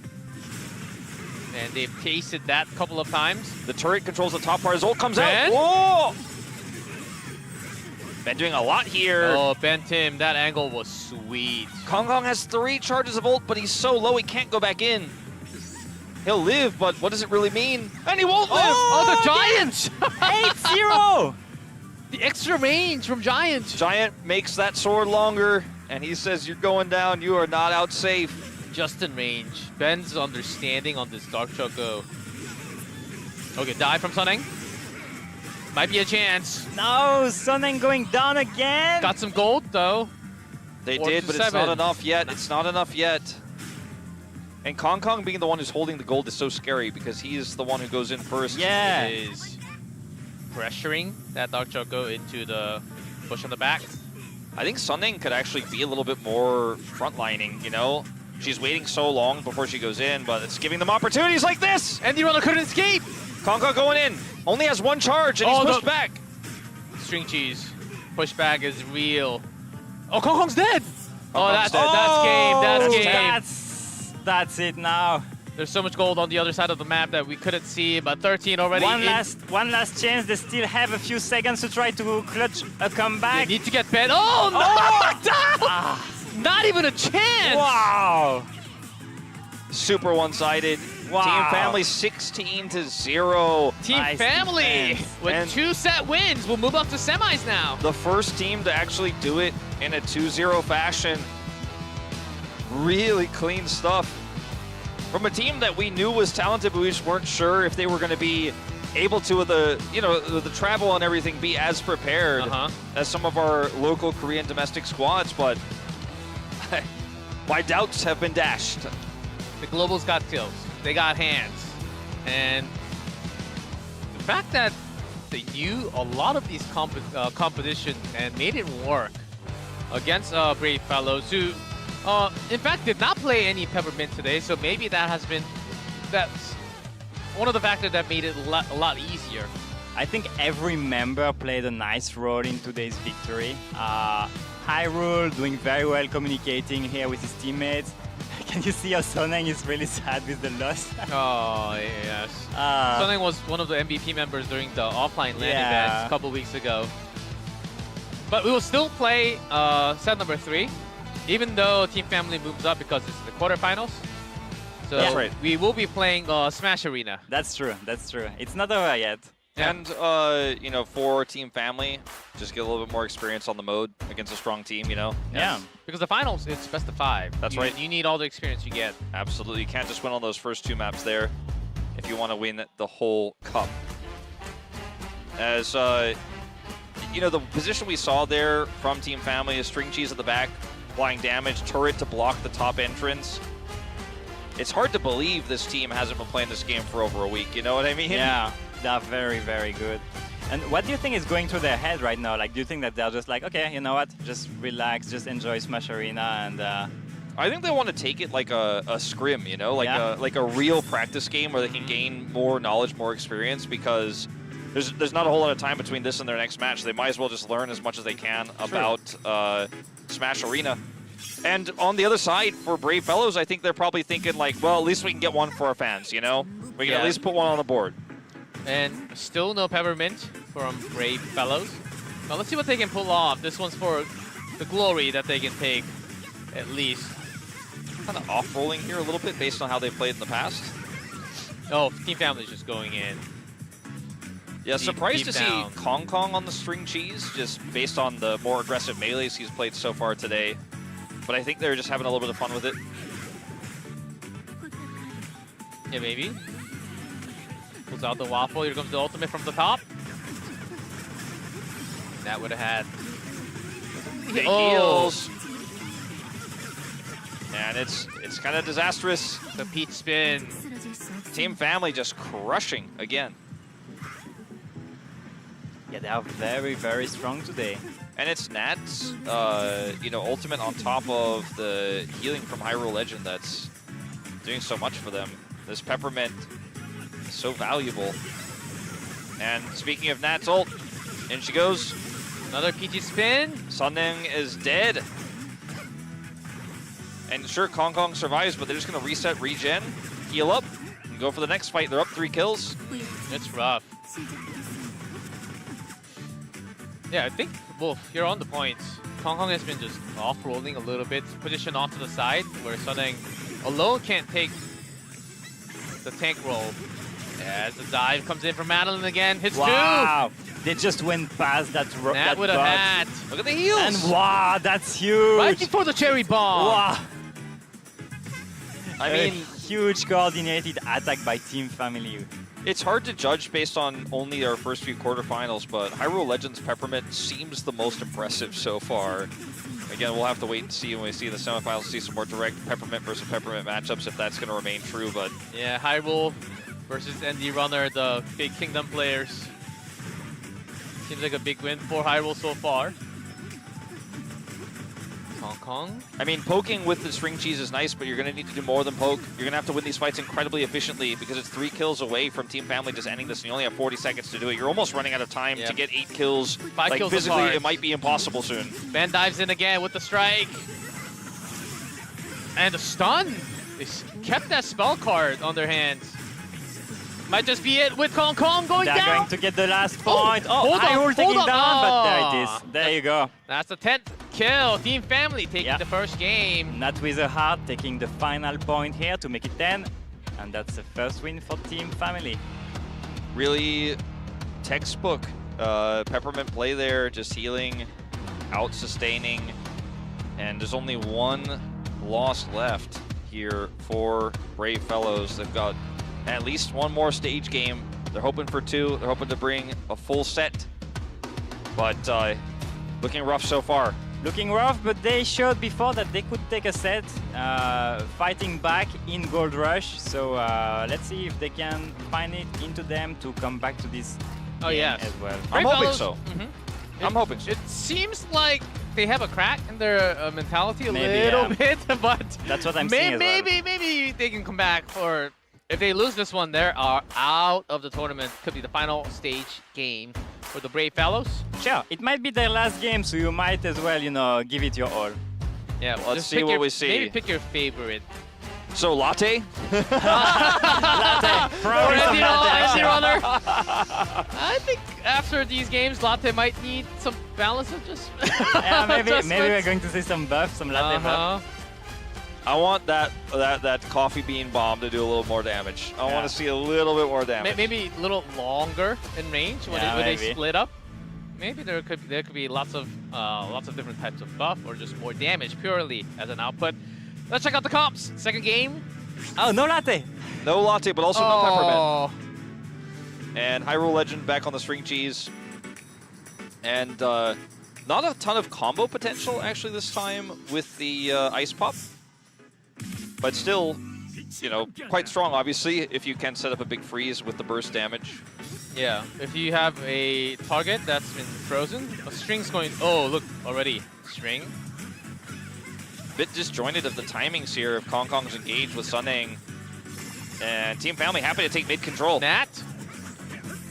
And they've tasted that a couple of times. The turret controls the top part. His ult comes Ben? out. Whoa! Ben doing a lot here. Oh, Ben Tim, that angle was sweet. Kong Kong has 3 charges of ult, but he's so low he can't go back in. He'll live, but what does it really mean? And he won't live! Oh, the Giant! 8-0! The extra range from Giant. Giant makes that sword longer, and he says, you're going down, you are not out safe. Just in range. Ben's understanding on this Dark Choco. Okay, dive from Suneng. Might be a chance. No, Suneng going down again. Got some gold, though. They did, but it's not enough yet. It's not enough yet. And Kong Kong being the one who's holding the gold is so scary because he is the one who goes in first. Yeah. It is pressuring that Dark Choco into the bush on the back. I think Sunning could actually be a little bit more frontlining, She's waiting so long before she goes in, but it's giving them opportunities like this! And the runner couldn't escape! Kong Kong going in. Only has 1 charge, and he's pushed back. String cheese. Pushback is real. Oh, Kong Kong's dead! Kong Kong's dead. That's game. That's it now. There's so much gold on the other side of the map that we couldn't see, but 13 already. One last chance. They still have a few seconds to try to clutch a comeback. They need to get Ben. Oh, knocked down! Not even a chance! Wow! Super one-sided. Wow. Team Family 16-0. Team Nice Family defense. with And 2 set wins will move up to semis now. The first team to actually do it in a 2-0 fashion. Really clean stuff. From a team that we knew was talented, but we just weren't sure if they were going to be able to, with the travel and everything, be as prepared as some of our local Korean domestic squads. But my doubts have been dashed. The Globals got kills. They got hands. And the fact that they knew a lot of these competition and made it work against Brave Fellows, who in fact did not play any Peppermint today, so maybe that's one of the factors that made it a lot easier. I think every member played a nice role in today's victory. Hyrule doing very well communicating here with his teammates. Can you see how Suneng is really sad with the loss? Oh, yes. Suneng was one of the MVP members during the offline LAN events a couple weeks ago. But we will still play set number 3, even though Team Family moves up because it's the quarterfinals. So That's right. we will be playing Smash Arena. That's true. That's true. It's not over yet. Yeah. And, you know, for Team Family, just get a little bit more experience on the mode against a strong team, you know? Yeah. Because the finals, it's best of 5. That's right. You need all the experience you get. Absolutely. You can't just win on those first 2 maps there if you want to win the whole cup. As, you know, the position we saw there from Team Family is String Cheese at the back, applying damage, turret to block the top entrance. It's hard to believe this team hasn't been playing this game for over a week, you know what I mean? Yeah, they're very, very good. And what do you think is going through their head right now? Like, do you think that they're just like, okay, you know what, just relax, just enjoy Smash Arena and... I think they want to take it like a scrim, you know, like a real practice game where they can gain more knowledge, more experience, because there's not a whole lot of time between this and their next match. They might as well just learn as much as they can about Smash Arena. And on the other side, for Brave Fellows, I think they're probably thinking like, well, at least we can get one for our fans, you know? We can at least put one on the board. And still no Peppermint from Brave Fellows. Now let's see what they can pull off. This one's for the glory that they can take, at least. Kind of off-rolling here a little bit based on how they played in the past. Oh, Team Family's just going in. Yeah, surprised deep to down. see Kong Kong on the String Cheese, just based on the more aggressive melees he's played so far today. But I think they're just having a little bit of fun with it. Yeah, maybe. Pulls out the waffle. Here comes the ultimate from the top. That would have had Big heals. And it's kind of disastrous. The peach spin. Team Family just crushing again. Yeah, they are very, very strong today. And it's Nat's, you know, ultimate on top of the healing from Hyrule Legend that's doing so much for them. This Peppermint is so valuable. And speaking of Nat's ult, in she goes. Another peachy spin. Sunning is dead. And sure, Kong Kong survives, but they're just going to reset, regen, heal up, and go for the next fight. They're up 3 kills. It's rough. Yeah, I think, Wolf, you're on the points. Kong Kong has been just off-rolling a little bit, position off to the side, where Sunning alone can't take the tank roll. As the dive comes in from Madeline again, hits 2! Wow! They just went past that Nat with a hat. Look at the heals! And wow, that's huge! Right before the cherry bomb! Wow! I A mean, huge coordinated attack by Team Family. it's hard to judge based on only our first few quarterfinals, but Hyrule Legends Peppermint seems the most impressive so far. Again, we'll have to wait and see when we see the semifinals, see some more direct Peppermint versus Peppermint matchups if that's going to remain true, but... Yeah, Hyrule versus ND Runner, the big Kingdom players. Seems like a big win for Hyrule so far. Kong Kong. I mean, poking with the String Cheese is nice, but you're going to need to do more than poke. You're going to have to win these fights incredibly efficiently because it's 3 kills away from Team Family just ending this, and you only have 40 seconds to do it. You're almost running out of time to get 8 kills. 5 like, kills physically, apart. it might be impossible soon. Ben dives in again with the strike. And the stun. They kept that spell card on their hands. Might just be it with Kong Kong going They're down. going to get the last point. hold Hyrule on, taking hold on. down, but there it Aw. is. There you go. That's the 10th kill. Team Family taking the first game. Not with a heart, taking the final point here to make it 10. And that's the first win for Team Family. Really textbook Peppermint play there, just healing, out-sustaining, and there's only 1 loss left here for Brave Fellows. They've got at least 1 more stage game. They're hoping for 2. They're hoping to bring a full set, but looking rough so far. Looking rough, but they showed before that they could take a set, fighting back in Gold Rush. So let's see if they can find it into them to come back to this game as well. I'm hoping so. I'm hoping so. It seems like they have a crack in their mentality a Maybe, little bit, but that's what I'm seeing as well. maybe they can come back. Or if they lose this one, they are out of the tournament. Could be the final stage game for the Brave Fellows. Sure, it might be their last game, so you might as well, you know, give it your all. Yeah, let's just see pick what your- we see. Maybe pick your favorite. So Latte? Latte. Or Andy Runner. I think after these games, Latte might need some balance adjustments. Yeah, maybe we're going to see some buff, some latte buff. I want that coffee bean bomb to do a little more damage. I want to see a little bit more damage. Maybe a little longer in range when, they split up. Maybe there could be lots of different types of buff or just more damage purely as an output. Let's check out the comps. Second game. Oh, no latte. No latte, but also no peppermint. And Hyrule Legend back on the string cheese. And not a ton of combo potential actually this time with the ice pop. But still, you know, quite strong obviously if you can set up a big freeze with the burst damage. Yeah, if you have a target that's been frozen, a string's going. Oh, look already, string. Bit disjointed of the timings here of Kong Kong's engaged with Sunning. And Team Family happy to take mid control. Nat,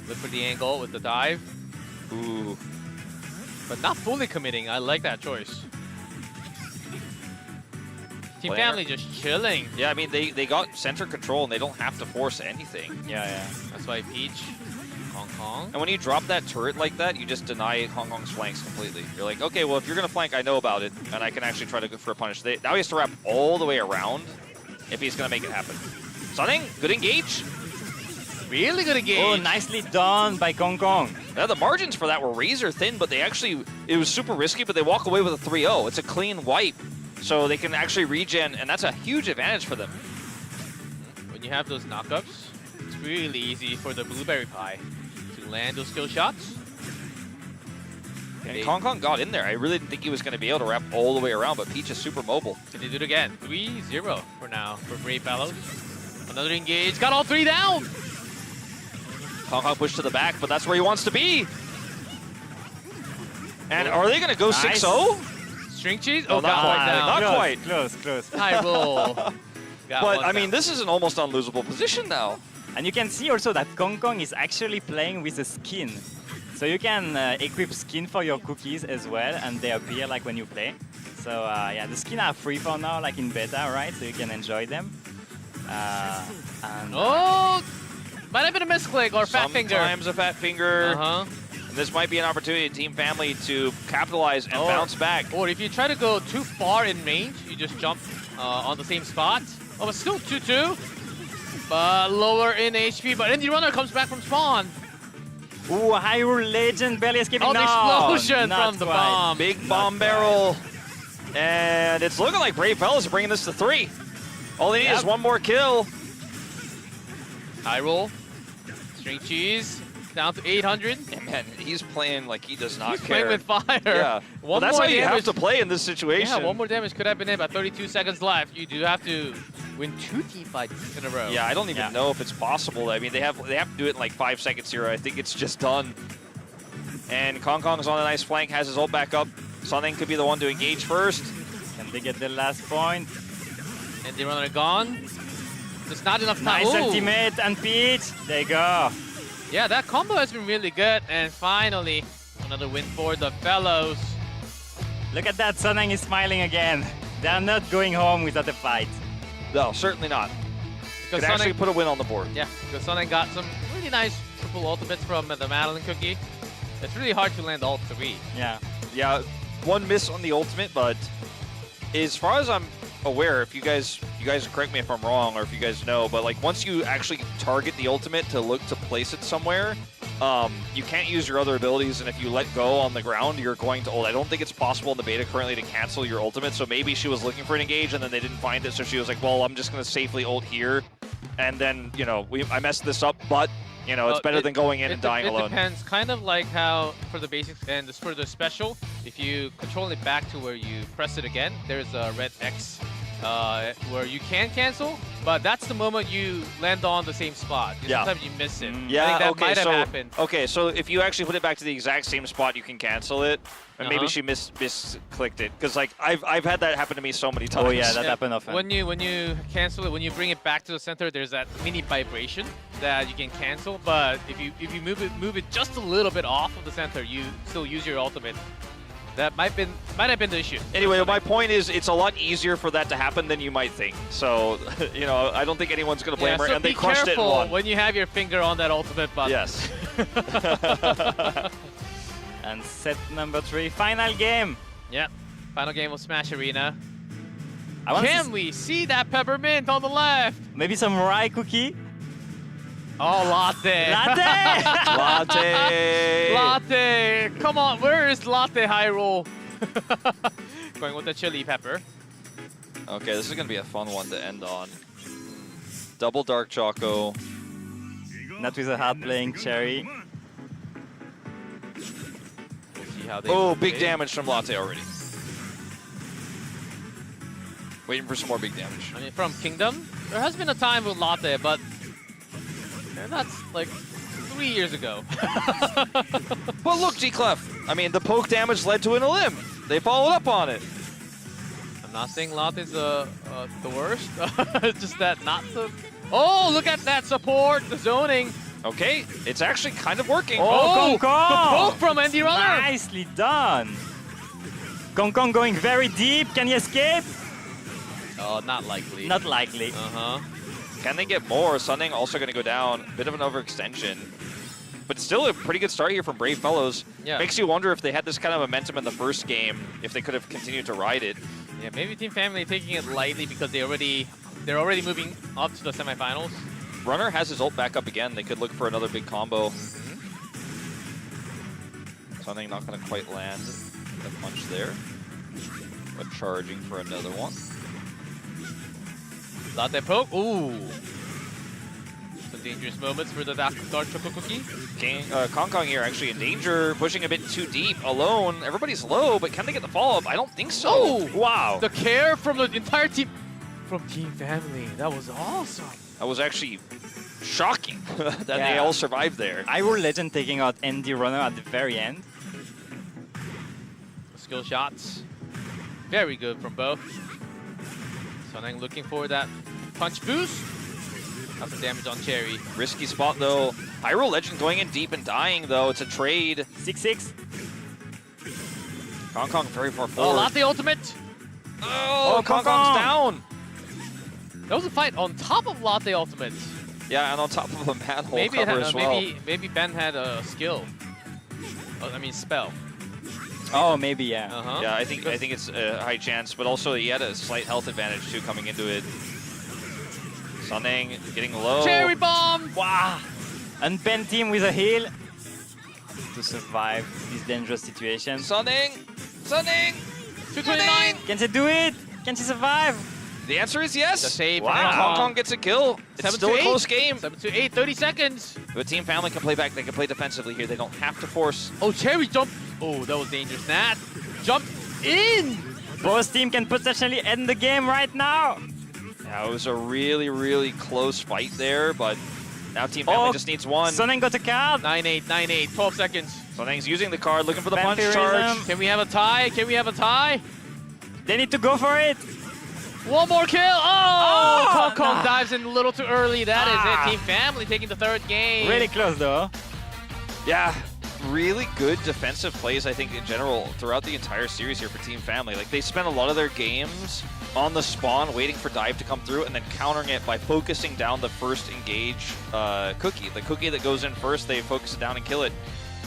look for the angle with the dive. Ooh. But not fully committing. I like that choice. Team Family just chilling. Yeah, I mean, they got center control and they don't have to force anything. Yeah. That's why Peach, Kong Kong. And when you drop that turret like that, you just deny Kong Kong's flanks completely. You're like, okay, well, if you're going to flank, I know about it, and I can actually try to go for a punish. Now he has to wrap all the way around if he's going to make it happen. Sunning, good engage. Really good engage. Oh, nicely done by Kong Kong. Yeah, the margins for that were razor thin, but it was super risky, but they walk away with a 3-0. It's a clean wipe. So they can actually regen, and that's a huge advantage for them. When you have those knockups, it's really easy for the Blueberry Pie to land those skill shots. And Kong Kong got in there. I really didn't think he was going to be able to wrap all the way around, but Peach is super mobile. Did he do it again? 3-0 for now for Brave Fellows. Another engage, got all three down! Kong Kong pushed to the back, but that's where he wants to be. And are they going to go 6-0? String cheese? Oh, not quite. Not quite. Close. High roll. But, I mean, this is an almost unlosable position now. And you can see also that Kong Kong is actually playing with a skin. So you can equip skin for your cookies as well, and they appear like when you play. So yeah, the skins are free for now, like in beta, right? So you can enjoy them. Might have been a misclick or fat finger. Sometimes a fat finger. This might be an opportunity to Team Family to capitalize and bounce back. Or if you try to go too far in range, you just jump on the same spot. Oh, but still 2-2. But lower in HP. But Indie Runner comes back from spawn. Ooh, Hyrule Legend barely escaping. Oh, the explosion from the bomb. Big bomb barrel. And it's looking like Brave Fellas are bringing this to 3. All they need is one more kill. High roll. String cheese. Down to 800. Yeah, man, he's playing like he does not He's care. playing with fire. Yeah, well, that's how you have to play in this situation. Yeah, one more damage could have been in, but 32 seconds left. You do have to win 2 team fights in a row. Yeah, I don't even know if it's possible. I mean, they have to do it in like 5 seconds here. I think it's just done. And Kong Kong's on a nice flank, has his ult back up. Sunning could be the one to engage first. Can they get the last point? And the runner gone. There's not enough time. Nice ultimate and Peach. There you go. Yeah, that combo has been really good. And finally, another win for the Fellows. Look at that, Sunning is smiling again. They're not going home without a fight. No, certainly not. Because Could actually put a win on the board. Yeah, because Sunning got some really nice triple ultimates from the Madeline Cookie. It's really hard to land all 3. Yeah. Yeah, one miss on the ultimate, but as far as I'm aware, if you guys correct me if I'm wrong or if you guys know, but like once you actually target the ultimate to look to place it somewhere, you can't use your other abilities, and if you let go on the ground, you're going to ult. I don't think it's possible in the beta currently to cancel your ultimate, so maybe she was looking for an engage and then they didn't find it, so she was like, well, I'm just going to safely ult here, and then, you know, I messed this up, but, you know, it's better than going in and dying alone. It depends, kind of like how for the basics and for the special, if you control it back to where you press it again, there's a red X where you can cancel, but that's the moment you land on the same spot. Yeah. Sometimes you miss it. Yeah, I think that might have happened. Okay, so if you actually put it back to the exact same spot, you can cancel it. And maybe she misclicked it, because like I've had that happen to me so many times. Oh yeah, that happened often. When you cancel it, when you bring it back to the center, there's that mini vibration that you can cancel. But if you move it just a little bit off of the center, you still use your ultimate. That might have been the issue. Anyway, my point is it's a lot easier for that to happen than you might think. So, you know, I don't think anyone's going to blame her, so and they crushed it in one. when you have your finger on that ultimate button. Yes. And set number 3, final game. Yep, final game of Smash Arena. Can we see that peppermint on the left? Maybe some rye cookie? Oh, latte. Latte! Latte. Latte. Come on, where is latte high roll? Going with the chili pepper. Okay, this is going to be a fun one to end on. Double dark choco. Not with a hard playing cherry. We'll see how they Oh, big play. damage from latte already. Waiting for some more big damage. I mean, from Kingdom, there has been a time with latte, but that's like 3 years ago. But look, G-Clef. I mean, the poke damage led to an elim. They followed up on it. I'm not saying latte's the worst. It's just that not the... Oh, look at that support, the zoning. Okay, it's actually kind of working. Oh, Kong Kong! The poke from Andy Runner. Nicely done. Kong Kong going very deep. Can he escape? Oh, not likely. Not likely. Uh-huh. Can they get more? Sunning also going to go down. Bit of an overextension. But still a pretty good start here from Brave Fellows. Yeah. Makes you wonder if they had this kind of momentum in the first game, if they could have continued to ride it. Yeah, maybe Team Family taking it lightly because they're already moving up to the semifinals. Runner has his ult back up again. They could look for another big combo. Sunning not going to quite land the punch there. But charging for another one. Latte poke. Ooh. Some dangerous moments for the Dark Choco Cookie. Kong Kong here actually in danger, pushing a bit too deep, alone. Everybody's low, but can they get the follow-up? I don't think so. Oh! Wow. The care from the entire team. From Team Family. That was awesome. That was actually shocking that they all survived there. Hyrule Legend taking out Andy Runner at the very end. Skill shots. Very good from both. Sunning looking for that punch boost. That's the damage on Cherry. Risky spot though. Hyrule Legend going in deep and dying though. It's a trade. 6-6. Kong Kong very far Oh, forward. Latte ultimate. Oh, Kong Kong's down. That was a fight on top of Latte ultimate. Yeah, and on top of a manhole Maybe cover it had, as well. maybe Ben had a skill. I mean spell. Oh, maybe, yeah. Uh-huh. Yeah, I think it's a high chance, but also he had a slight health advantage too coming into it. Sunning getting low. Cherry bomb! Wow! And Ben team with a heal to survive this dangerous situation. Sunning! 229! Can she do it? Can she survive? The answer is yes. The save. Wow. Kong Kong gets a kill. It's still a close game. 7-8, 30 seconds. But Team Family can play back. They can play defensively here. They don't have to force. Oh, Cherry jump. Oh, that was dangerous. Nat jump in. Both team can potentially end the game right now. Yeah, it was a really, really close fight there, but now Team Family just needs one. Sunning got a card. 9-8, 9-8, 12 seconds. Sunning's using the card, looking for the punch Vampirism. charge. Can we have a tie? Can we have a tie? They need to go for it. One more kill. Oh, Kong Kong nah. dives in a little too early. That is it. Team Family taking the third game. Really close though. Yeah, really good defensive plays, I think, in general, throughout the entire series here for Team Family. Like, they spent a lot of their games on the spawn, waiting for dive to come through, and then countering it by focusing down the first engage cookie. The cookie that goes in first, they focus it down and kill it.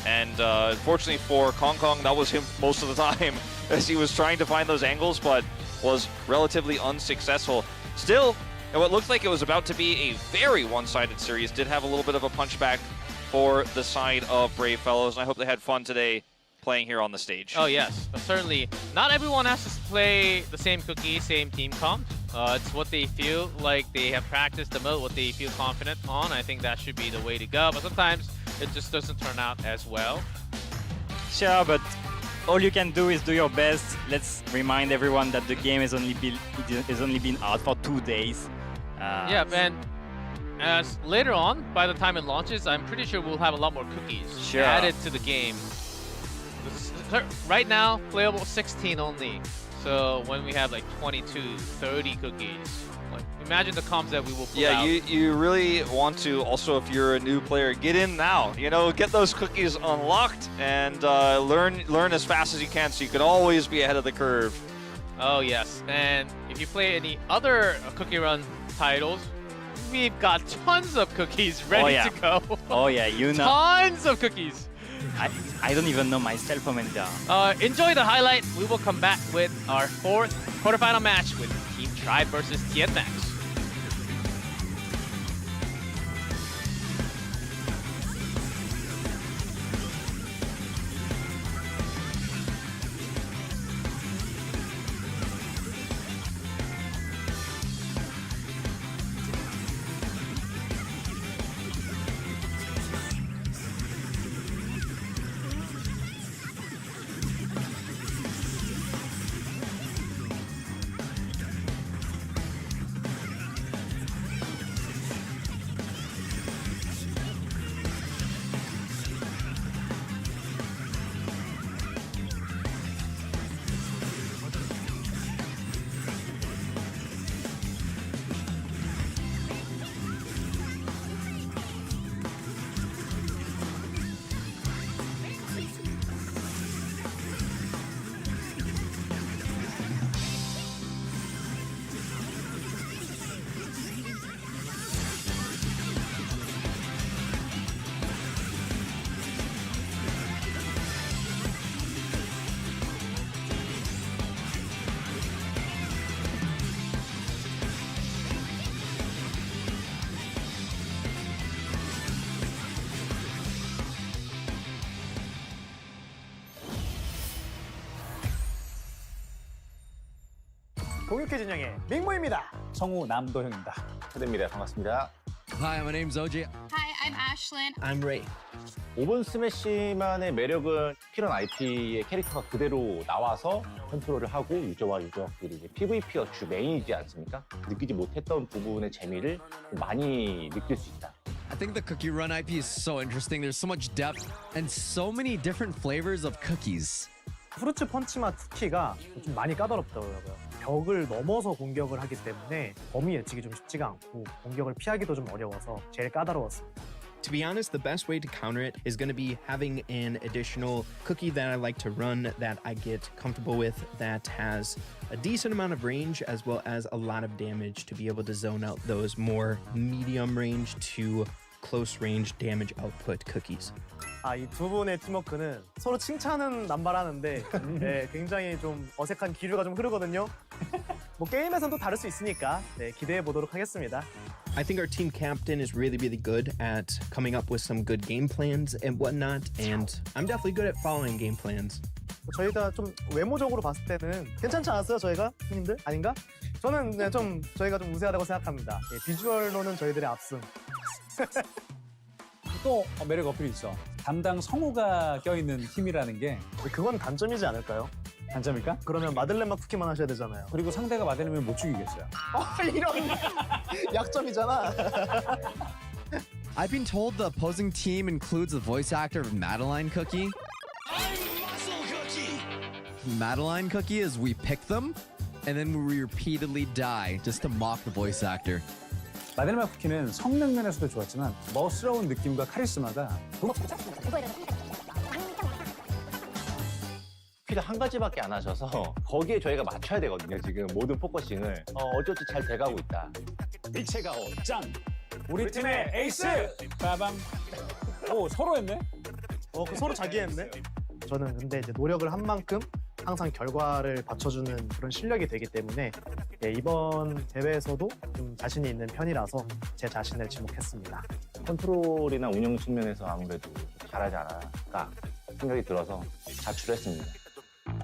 And unfortunately for Kong Kong, that was him most of the time as he was trying to find those angles, but was relatively unsuccessful. Still, and what looked like it was about to be a very one-sided series did have a little bit of a punchback for the side of Brave Fellows, and I hope they had fun today playing here on the stage. Oh, yes. Certainly. Not everyone has to play the same cookie, same team comp. It's what they feel like they have practiced the most, what they feel confident on. I think that should be the way to go, but sometimes it just doesn't turn out as well. Sure, but all you can do is do your best. Let's remind everyone that the game has only been out for 2 days. Yeah, and as later on, by the time it launches, I'm pretty sure we'll have a lot more cookies added to the game. Right now, playable 16 only. So when we have like 22, 30 cookies, like imagine the comps that we will pull out. Yeah, you really want to also, if you're a new player, get in now. You know, get those cookies unlocked and learn as fast as you can, so you can always be ahead of the curve. Oh yes, and if you play any other CookieRun titles, we've got tons of cookies ready to go. Oh yeah, you know. Tons of cookies. I don't even know myself how many there are. Enjoy the highlight. We will come back with our fourth quarterfinal match with Team Tribe versus TNMax. 공유캐 진영의 밍모입니다. 성우 남도형입니다. 초대입니다. 반갑습니다. Hi, my name's OJ. Hi, I'm Ashlyn. I'm Ray. 오븐 스매시만의 매력은 쿠키런 IP의 캐릭터가 그대로 나와서 컨트롤을 하고 유저와 유저끼리 이제 PVP가 주 메인이지 않습니까? 느끼지 못했던 부분의 재미를 많이 느낄 수 있다. I think the CookieRun IP is so interesting. There's so much depth and so many different flavors of cookies. 프루츠 펀치맛 쿠키가 좀 많이 까다롭더라고요. 벽을 넘어서 공격을 하기 때문에 범위 예측이 좀 쉽지가 않고 공격을 피하기도 좀 어려워서 제일 까다로웠습니다. To be honest, the best way to counter it is going to be having an additional cookie that I like to run that I get comfortable with that has a decent amount of range as well as a lot of damage to be able to zone out those more medium range to close range damage output cookies. 이 두 분의 팀워크는 서로 칭찬은 남발하는데 네, 굉장히 좀 어색한 기류가 좀 흐르거든요. 뭐 게임에서는 또 다를 수 있으니까 네, 기대해 보도록 하겠습니다. I think our team captain is really good at coming up with some good game plans and whatnot, and I'm definitely good at following game plans. 저희 다 좀 외모적으로 봤을 때는 괜찮지 않았어요, 저희가? 형님들? 아닌가? 저는 네, 좀 저희가 좀 우세하다고 생각합니다. 예, 비주얼로는 저희들의 압승. 또 매력 어필이 있어. 담당 성우가 껴있는 팀이라는 게 그건 단점이지 않을까요? 단점일까? 그러면 마들렌맛 쿠키만 하셔야 되잖아요. 그리고 상대가 마들렌을 못 죽이겠어요. 이런 약점이잖아. I've been told the opposing team includes the voice actor of Madeline Cookie. Madeline Cookie is we pick them and then we repeatedly die just to mock the voice actor. 마들렌 쿠키는 성능 면에서도 좋았지만 멋스러운 느낌과 카리스마가 쿠키를 한 가지밖에 안 하셔서 거기에 저희가 맞춰야 되거든요. 지금 모든 포커싱을 어쩔지 잘 돼가고 있다. 일체가 짱! 우리 팀의 에이스! 빠밤! 오, 서로 했네? 서로 자기 했네? 저는 근데 이제 노력을 한 만큼 항상 결과를 받쳐주는 그런 실력이 되기 때문에 예, 이번 대회에서도 좀 자신이 있는 편이라서 제 자신을 지목했습니다. 컨트롤이나 운영 측면에서 아무래도 잘하지 않을까 생각이 들어서 자출했습니다.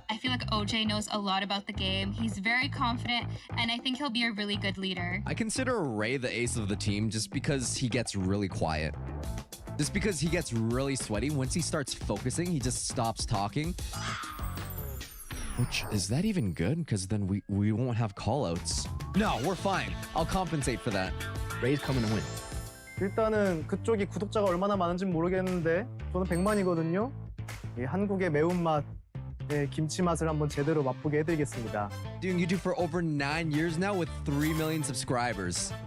I feel like OJ knows a lot about the game. He's very confident, and I think he'll be a really good leader. I consider Ray the ace of the team just because he gets really quiet. Just because he gets really sweaty. Once he starts focusing, he just stops talking. Which, is that even good? Because then we won't have callouts. No, we're fine. I'll compensate for that. Ray's coming to win. 일단은 그쪽이 구독자가 얼마나 많은지 모르겠는데 저는 100만이거든요. 이 한국의 매운맛, 김치 맛을 한번 제대로 맛보게 해드리겠습니다. Doing YouTube for over 9 years now with 3 million subscribers.